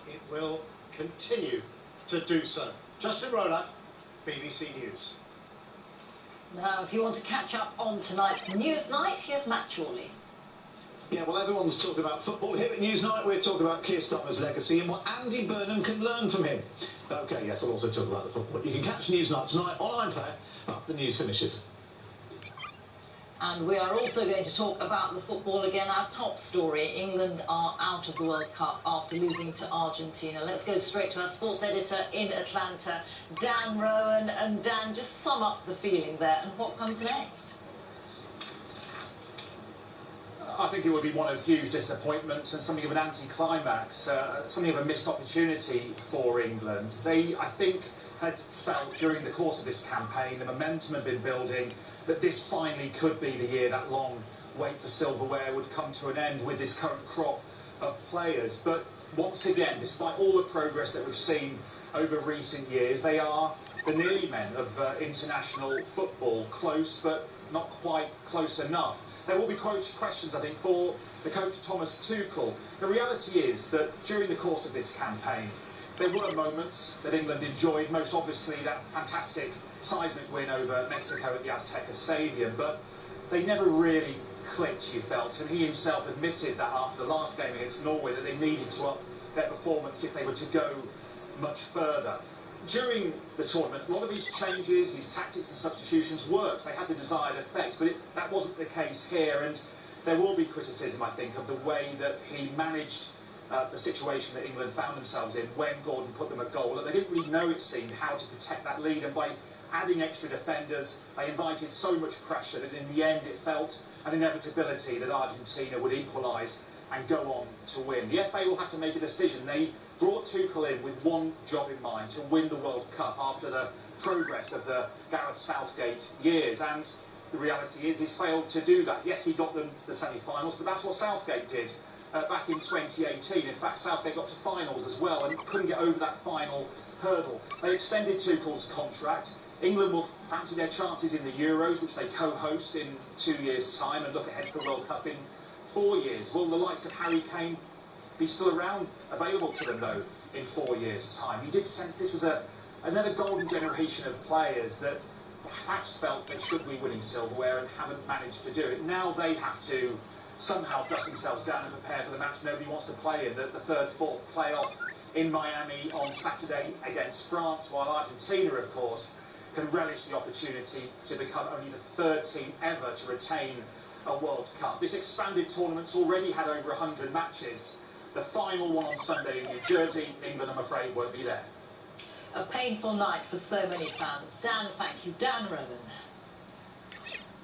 S10: it will continue to do so. Justin Rodak, BBC News.
S21: Now, if you want to catch up on tonight's News Night, here's Matt Chorley.
S14: Yeah, well, everyone's talking about football. Here at Newsnight, we're talking about Keir Starmer's legacy and what Andy Burnham can learn from him. OK, yes, I'll also talk about the football. You can catch Newsnight tonight on iPlayer after the news finishes.
S21: And we are also going to talk about the football again. Our top story, England are out of the World Cup after losing to Argentina. Let's go straight to our sports editor in Atlanta, Dan Rowan. And Dan, just sum up the feeling there and what comes next.
S15: I think it would be one of huge disappointments and something of an anti-climax, something of a missed opportunity for England. They, I think, had felt during the course of this campaign, the momentum had been building, that this finally could be the year that long wait for silverware would come to an end with this current crop of players. But once again, despite all the progress that we've seen over recent years, they are the nearly men of international football, close but not quite close enough. There will be questions, I think, for the coach Thomas Tuchel. The reality is that during the course of this campaign, there were moments that England enjoyed, most obviously that fantastic seismic win over Mexico at the Azteca Stadium, but they never really clicked, you felt, and he himself admitted that after the last game against Norway that they needed to up their performance if they were to go much further. During the tournament, a lot of these changes, these tactics and substitutions worked. They had the desired effect, but that wasn't the case here, and there will be criticism, I think, of the way that he managed the situation that England found themselves in when Gordon put them at goal. And they didn't really know, it seemed, how to protect that lead, and by adding extra defenders, they invited so much pressure that in the end it felt an inevitability that Argentina would equalise and go on to win. The FA will have to make a decision. They brought Tuchel in with one job in mind, to win the World Cup after the progress of the Gareth Southgate years, and the reality is he's failed to do that. Yes, he got them to the semi-finals, but that's what Southgate did back in 2018. In fact, Southgate got to finals as well and couldn't get over that final hurdle. They extended Tuchel's contract. England will fancy their chances in the Euros, which they co-host in 2 years' time, and look ahead to the World Cup in 4 years. Will the likes of Harry Kane be still around, available to them, though, in 4 years' time? He did sense this as another golden generation of players that perhaps felt they should be winning silverware and haven't managed to do it. Now they have to somehow dust themselves down and prepare for the match nobody wants to play in, the third, fourth playoff in Miami on Saturday against France, while Argentina, of course, can relish the opportunity to become only the third team ever to retain a World Cup. This expanded tournament's already had over 100 matches. The final one on Sunday in New Jersey, England, I'm afraid, won't be there.
S21: A painful night for so many fans. Dan, thank you. Dan Rowan.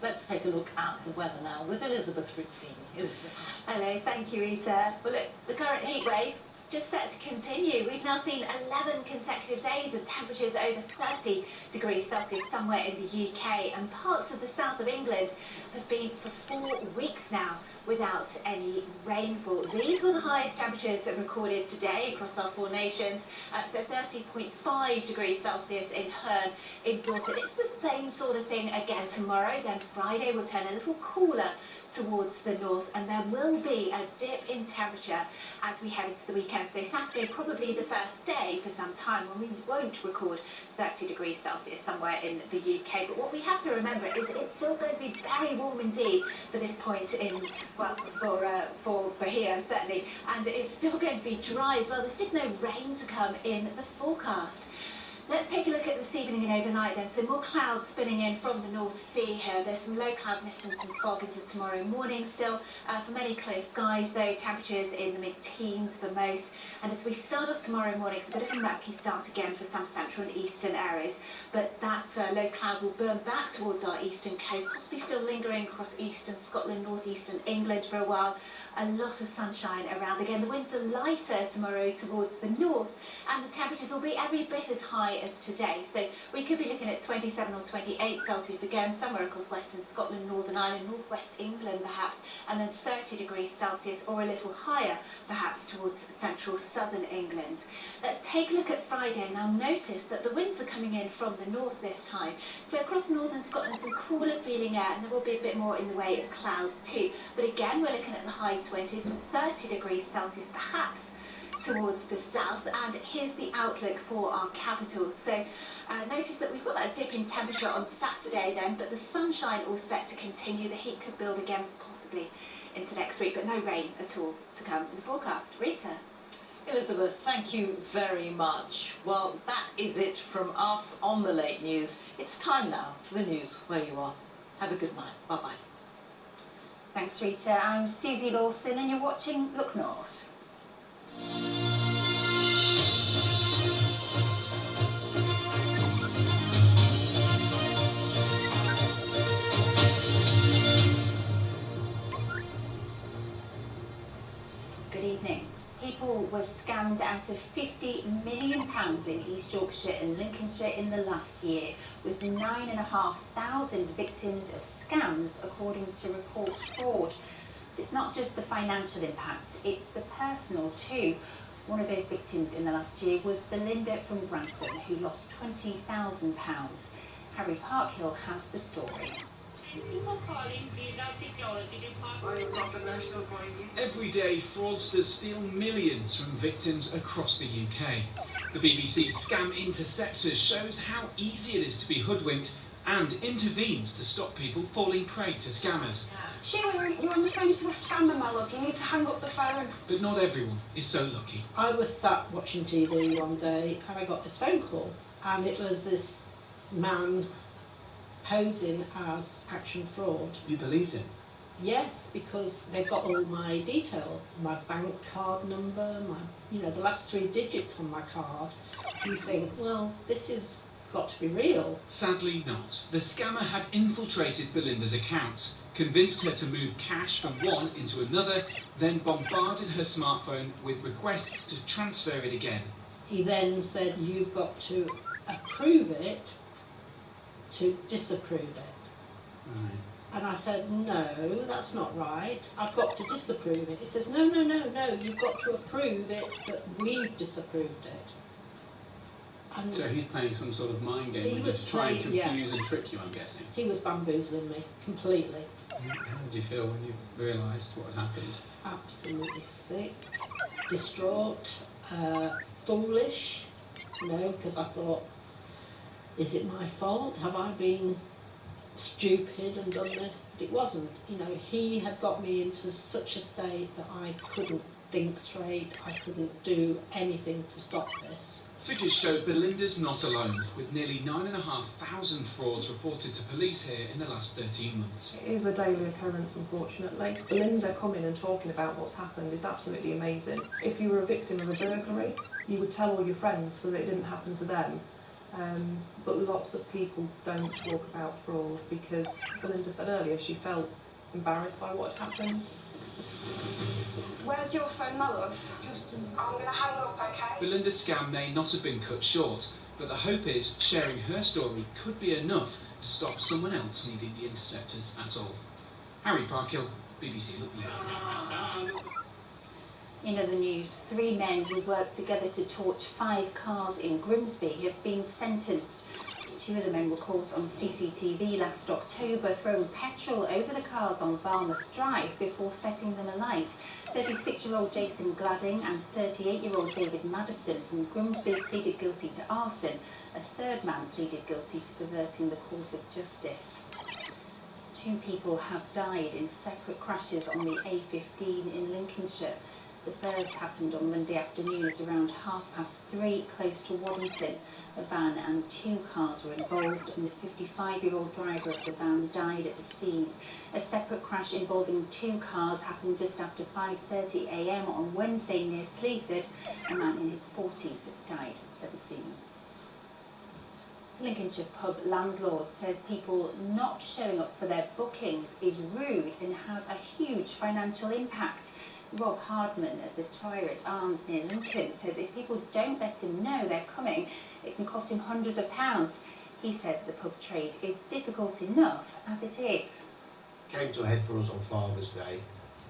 S21: Let's take a look at the weather now with Elizabeth Rizzini. Elizabeth.
S16: Hello, thank you, Rita. Well, look, the current heat wave just set to continue. We've now seen 11 consecutive days of temperatures over 30 degrees Celsius somewhere in the UK, and parts of the south of England have been for 4 weeks now without any rainfall. These were the highest temperatures recorded today across our 4 nations. So 30.5 degrees Celsius in Herne, in Dorset. It's the same sort of thing again tomorrow. Then Friday will turn a little cooler towards the north, and there will be a dip in temperature as we head into the weekend. So Saturday, probably the first day for some time when we won't record 30 degrees Celsius somewhere in the UK. But what we have to remember is that it's still going to be very warm indeed for this point in, well, for here certainly, and it's still going to be dry as well. There's just no rain to come in the forecast. Let's take a look at this evening and overnight then. So more clouds spinning in from the North Sea here. There's some low cloud mist and some fog into tomorrow morning still. For many clear skies though, temperatures in the mid-teens for most. And as we start off tomorrow morning, it's a bit of a murky start again for some central and eastern areas. But that low cloud will burn back towards our eastern coast, possibly still lingering across eastern Scotland, northeastern England for a while. A lot of sunshine around again. The winds are lighter tomorrow towards the north, and the temperatures will be every bit as high as today. So we could be looking at 27 or 28 Celsius again, somewhere across western Scotland, Northern Ireland, northwest England perhaps, and then 30 degrees Celsius or a little higher perhaps towards central southern England. Let's take a look at Friday. Now notice that the winds are coming in from the north this time. So across northern Scotland, some cooler feeling air, and there will be a bit more in the way of clouds too. But again, we're looking at the high 20s, 30 degrees Celsius perhaps towards the south. And here's the outlook for our capital. So notice that we've got that dip in temperature on Saturday then, but the sunshine all set to continue. The heat could build again possibly into next week, but no rain at all to come in the forecast. Rita.
S21: Elizabeth, thank you very much. Well, that is it from us on the Late News. It's time now for the news where you are. Have a good night. Bye-bye.
S16: Thanks, Rita. I'm Susie Lawson, and you're watching Look North. Good evening. People were scammed out of £50 million in East Yorkshire and Lincolnshire in the last year, with 9,500 victims of scams, according to Report Fraud. It's not just the financial impact, it's the personal too. One of those victims in the last year was Belinda from Grantham, who lost £20,000. Harry Parkhill has the story.
S17: Every day, fraudsters steal millions from victims across the UK. The BBC's Scam Interceptors shows how easy it is to be hoodwinked and intervenes to stop people falling prey to scammers.
S19: Sheila, you're on the phone to a scammer, my love. You need to hang up the phone.
S17: But not everyone is so lucky.
S20: I was sat watching TV one day and I got this phone call, and it was this man posing as Action Fraud.
S17: You believed him?
S20: Yes, because they've got all my details, my bank card number, the last 3 digits on my card. You think, well, this has got to be real.
S17: Sadly not. The scammer had infiltrated Belinda's accounts, convinced her to move cash from one into another, then bombarded her smartphone with requests to transfer it again.
S20: He then said, you've got to approve it to disapprove it.
S17: Right.
S20: And I said, no, that's not right. I've got to disapprove it. He says, no, you've got to approve it, but we've disapproved it. And
S1: so he's playing some sort of mind game with you to try and confuse and trick you, I'm guessing.
S20: He was bamboozling me completely.
S1: How did you feel when you realised what had happened?
S20: Absolutely sick, distraught, foolish, because I thought, is it my fault? Have I been stupid and done this? But it wasn't. He had got me into such a state that I couldn't think straight. I couldn't do anything to stop this.
S17: Figures show Belinda's not alone, with nearly 9,500 frauds reported to police here in the last 13 months.
S2: It is a daily occurrence, unfortunately. Belinda coming and talking about what's happened is absolutely amazing. If you were a victim of a burglary, you would tell all your friends so that it didn't happen to them. But lots of people don't talk about fraud because Belinda said earlier she felt embarrassed by what had happened.
S19: Where's your phone, my love? I'm going to hang up, okay?
S17: Belinda's scam may not have been cut short, but the hope is sharing her story could be enough to stop someone else needing the interceptors at all. Harry Parkhill, BBC Look News.
S16: In other news, 3 men who worked together to torch 5 cars in Grimsby have been sentenced. 2 of the men were caught on CCTV last October throwing petrol over the cars on Barmouth Drive before setting them alight. 36-year-old Jason Gladding and 38-year-old David Madison from Grimsby pleaded guilty to arson. A 3rd man pleaded guilty to perverting the course of justice. 2 people have died in separate crashes on the A15 in Lincolnshire. The first happened on Monday afternoon at around 3:30 close to Waddington. A van and 2 cars were involved and the 55-year-old driver of the van died at the scene. A separate crash involving 2 cars happened just after 5:30 a.m. on Wednesday near Sleaford. A man in his 40s died at the scene. Lincolnshire pub landlord says people not showing up for their bookings is rude and has a huge financial impact. Rob Hardman at the Trieret Arms near Lincoln says if people don't let him know they're coming, it can cost him hundreds of pounds. He says the pub trade is difficult enough as it is.
S13: Came to a head for us on Father's Day,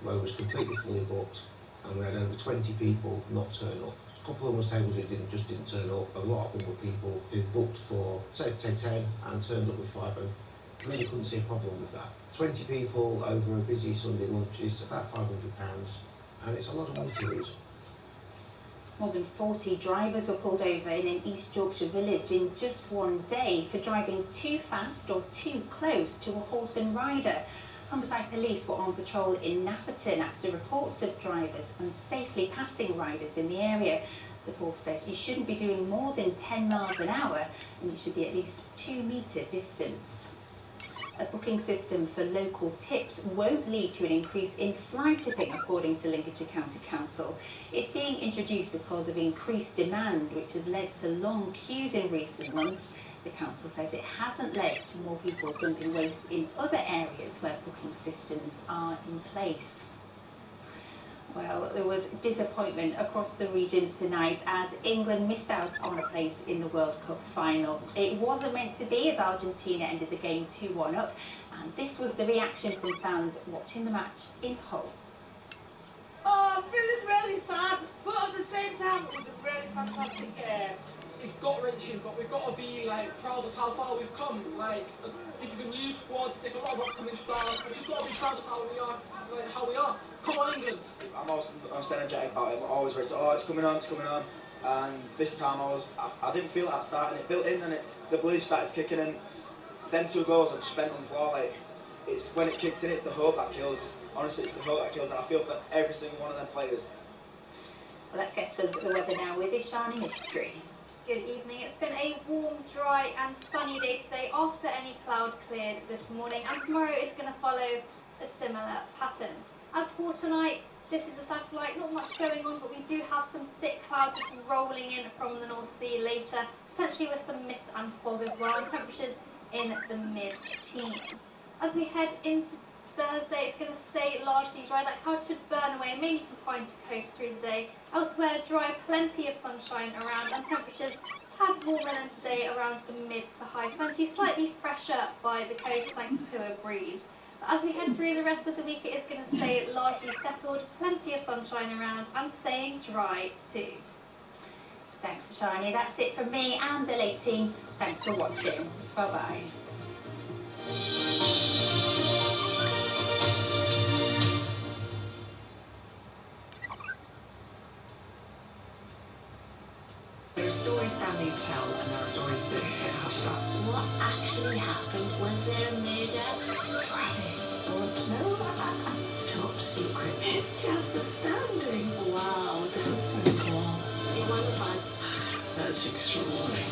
S13: where it was completely fully booked, and we had over 20 people not turn up. A couple of them was tables who just didn't turn up. A lot of them were people who booked for, say 10 and turned up with 5, and really couldn't see a problem with that. 20 people over a busy Sunday lunch is about £500, and it's a lot of money to lose.
S16: More than 40 drivers were pulled over in an East Yorkshire village in just one day for driving too fast or too close to a horse and rider. Homicide police were on patrol in Napperton after reports of drivers unsafely passing riders in the area. The force says you shouldn't be doing more than 10 miles an hour and you should be at least 2-metre distance. A booking system for local tips won't lead to an increase in fly tipping, according to Lincolnshire County Council. It's being introduced because of increased demand, which has led to long queues in recent months. The council says it hasn't led to more people dumping waste in other areas where booking systems are in place. Well, there was disappointment across the region tonight as England missed out on a place in the World Cup final. It wasn't meant to be as Argentina ended the game 2-1 up, and this was the reaction from fans watching the match in Hull.
S18: Oh, I'm feeling really sad, but at the same time it was a really fantastic game.
S22: It's gut-wrenching, but we've got to be proud of how far we've come. I think of a new squad, there's a lot of upcoming stars. We've just got to be proud of how we are. Come on, England!
S23: I'm most energetic about it. I'm always ready to say, oh, it's coming on. And this time I didn't feel that starting. It built in, and the blues started kicking in. Them 2 goals I just spent on the floor. It's when it kicks in, it's the hope that kills. Honestly, it's the hope that kills, and I feel for every single one of them players.
S16: Well, let's get to the weather now with Ishani Mystery.
S25: Good evening. It's been a warm, dry and sunny day today after any cloud cleared this morning, and tomorrow is going to follow a similar pattern. As for tonight, this is the satellite, not much going on, but we do have some thick clouds just rolling in from the North Sea later, potentially with some mist and fog as well, and temperatures in the mid-teens. As we head into Thursday, it's going to stay largely dry. That cloud should burn away, mainly confined to coast through the day. Elsewhere, dry, plenty of sunshine around, and temperatures tad warmer than today, around the mid to high 20s, slightly fresher by the coast thanks to a breeze. But as we head through the rest of the week, it is going to stay largely settled, plenty of sunshine around, and staying dry too.
S16: Thanks, Shani. That's it from me and the late team. Thanks for watching. Bye-bye.
S27: There are stories families tell, and there are stories that get hushed up.
S9: What actually happened? Was there a murder?
S27: I want to know that.
S9: Top secret.
S27: It's just astounding.
S9: Wow,
S27: This is so cool.
S9: it won't fuss.
S3: That's extraordinary.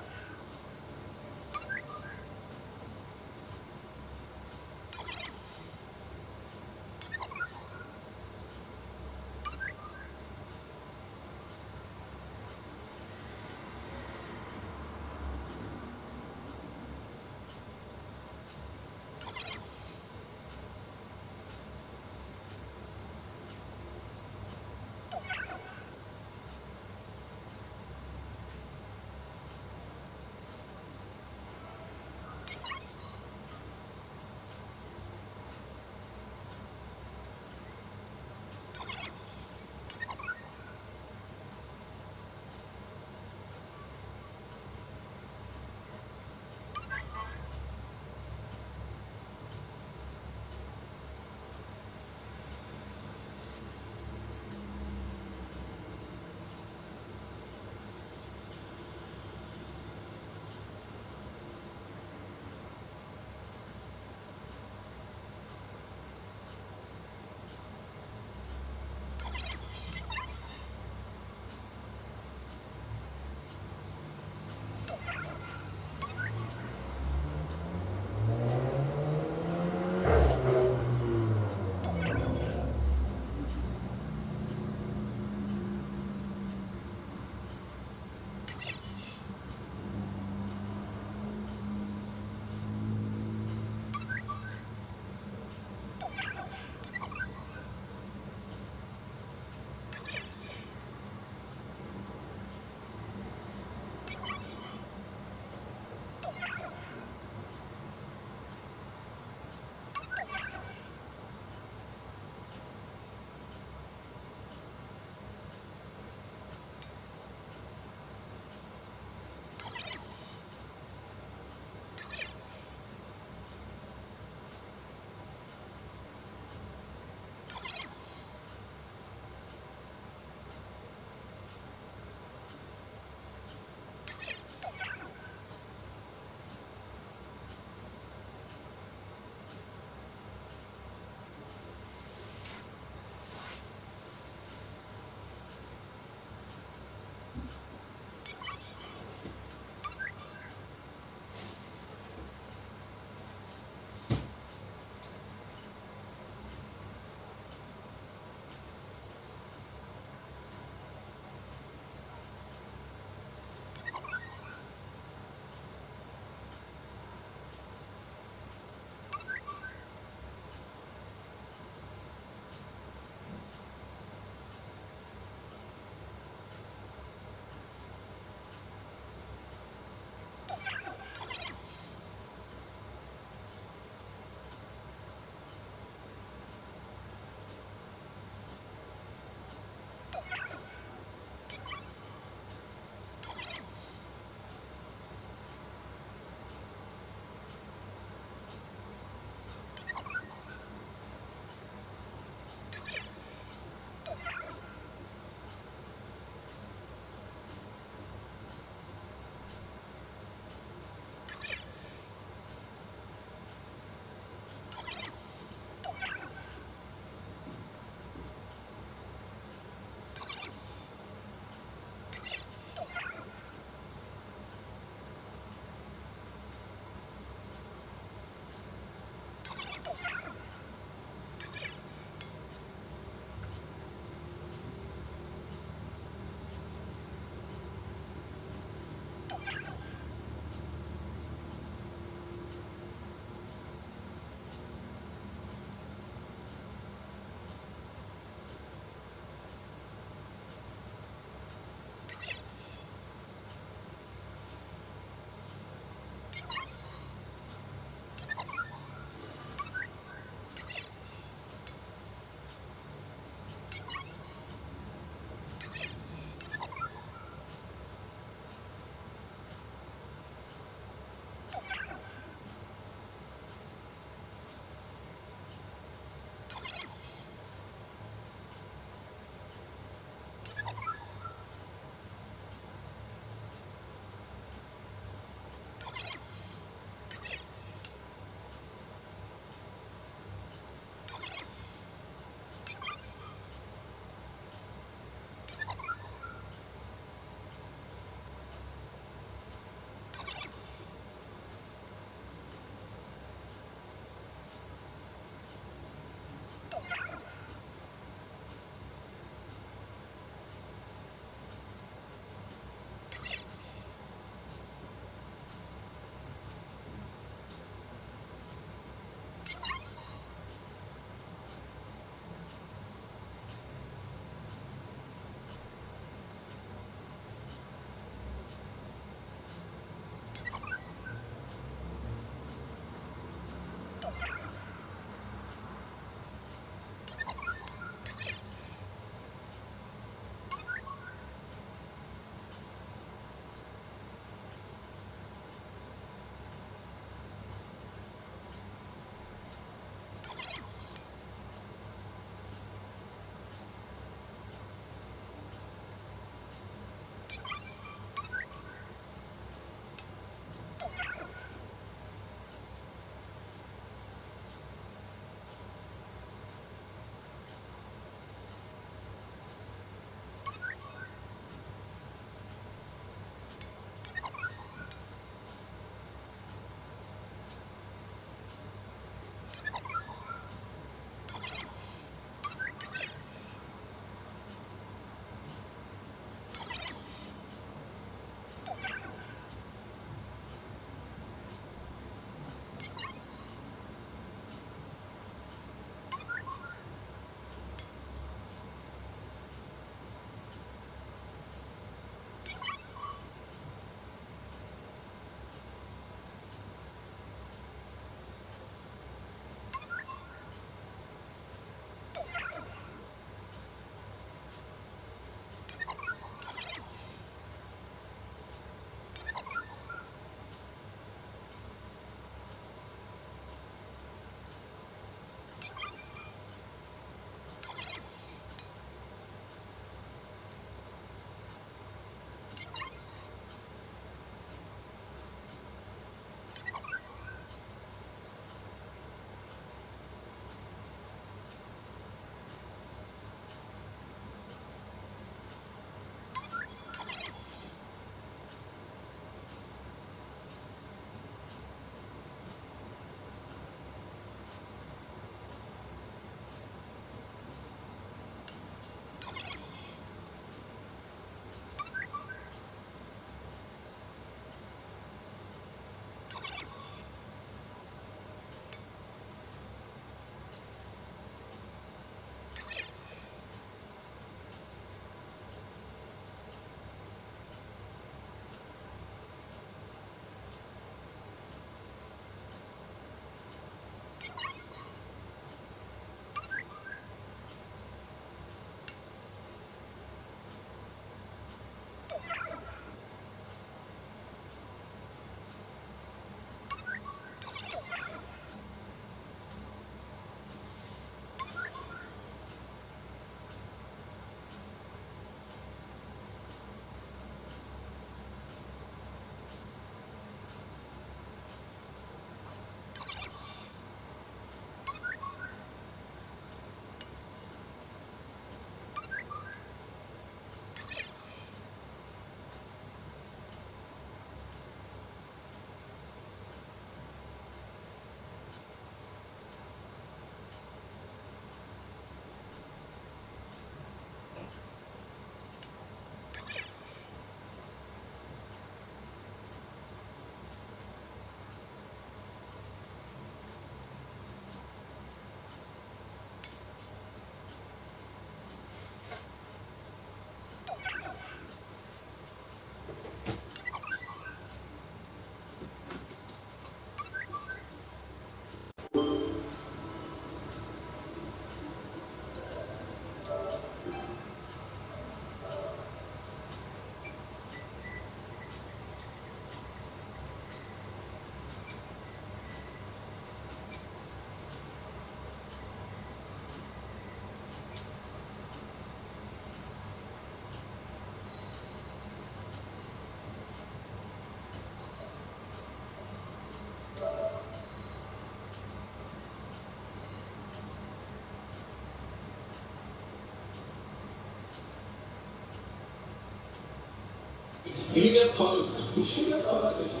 S3: You get part of it. You get part of it.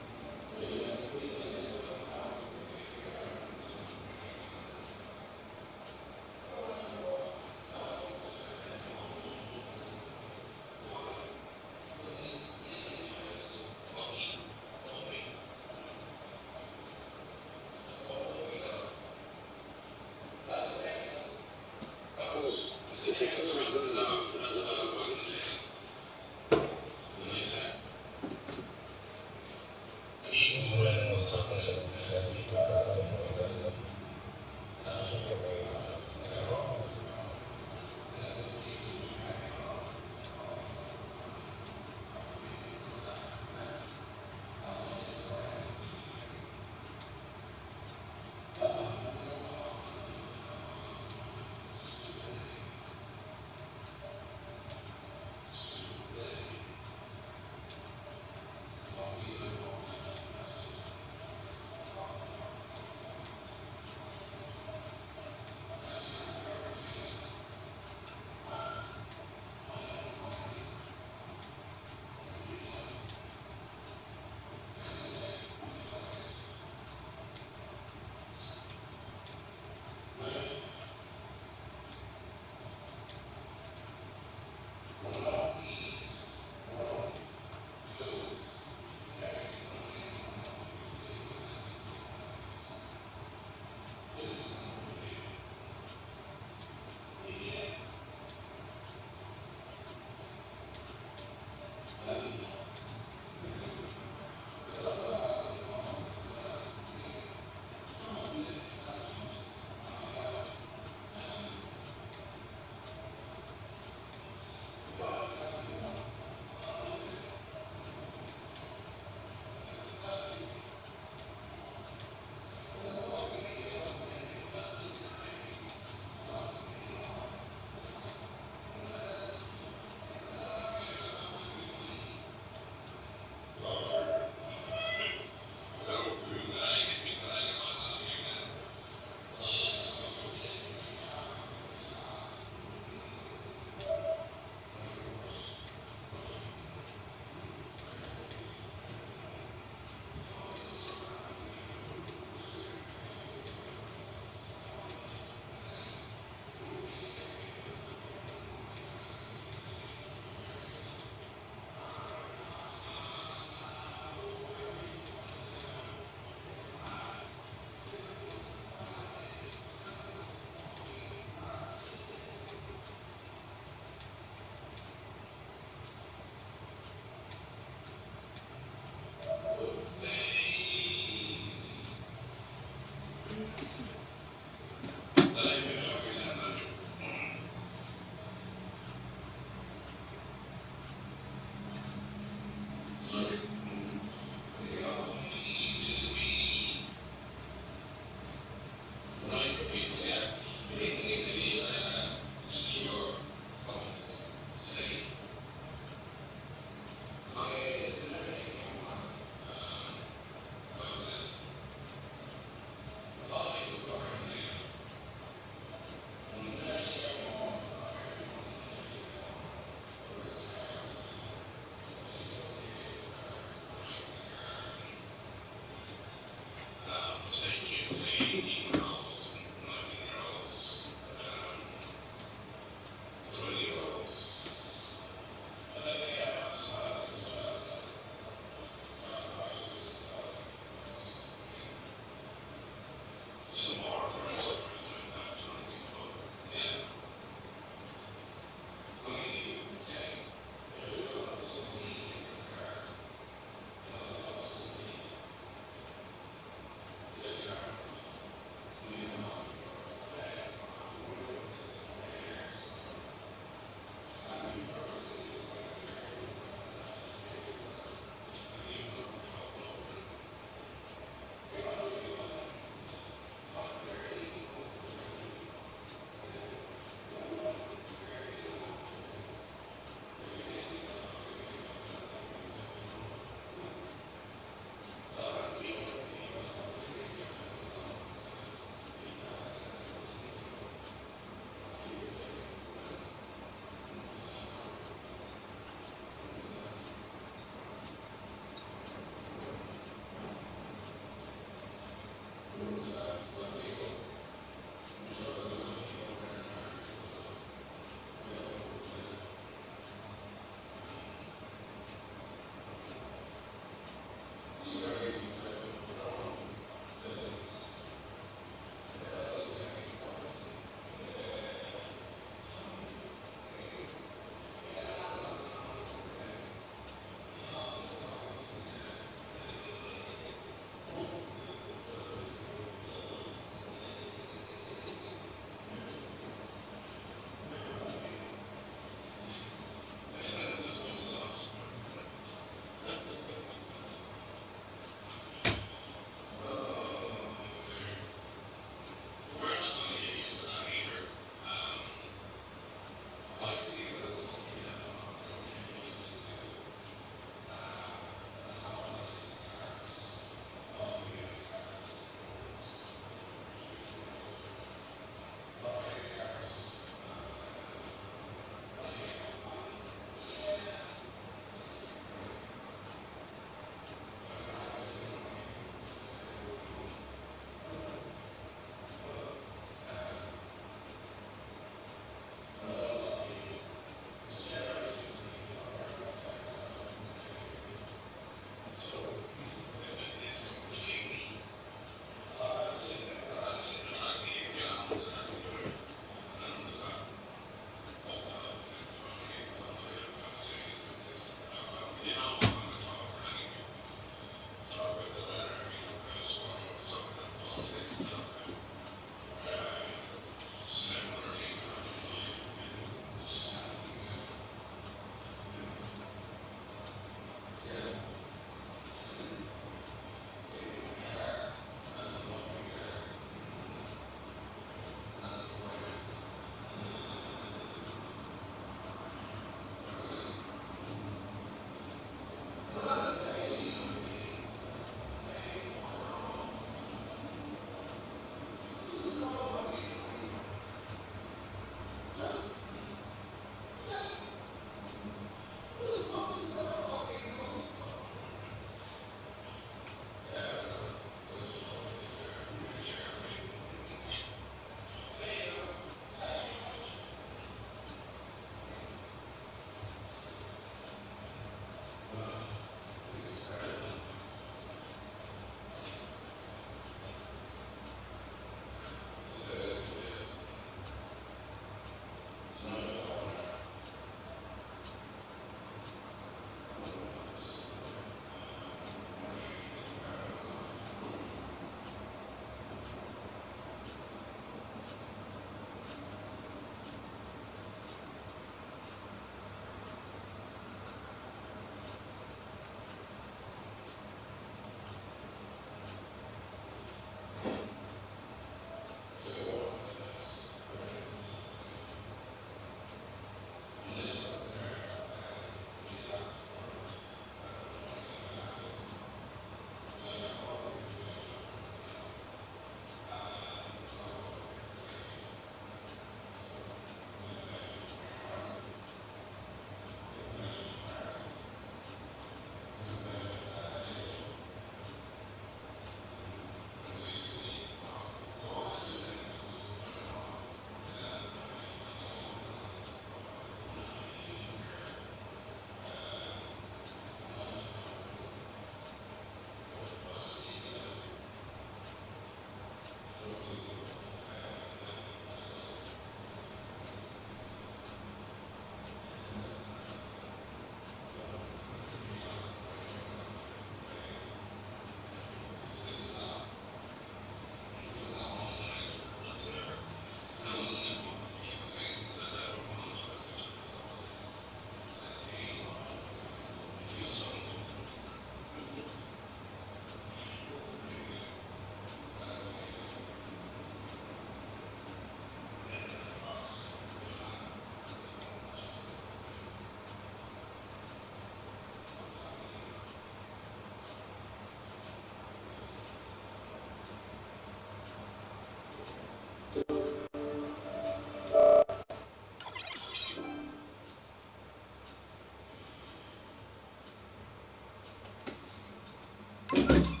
S4: England.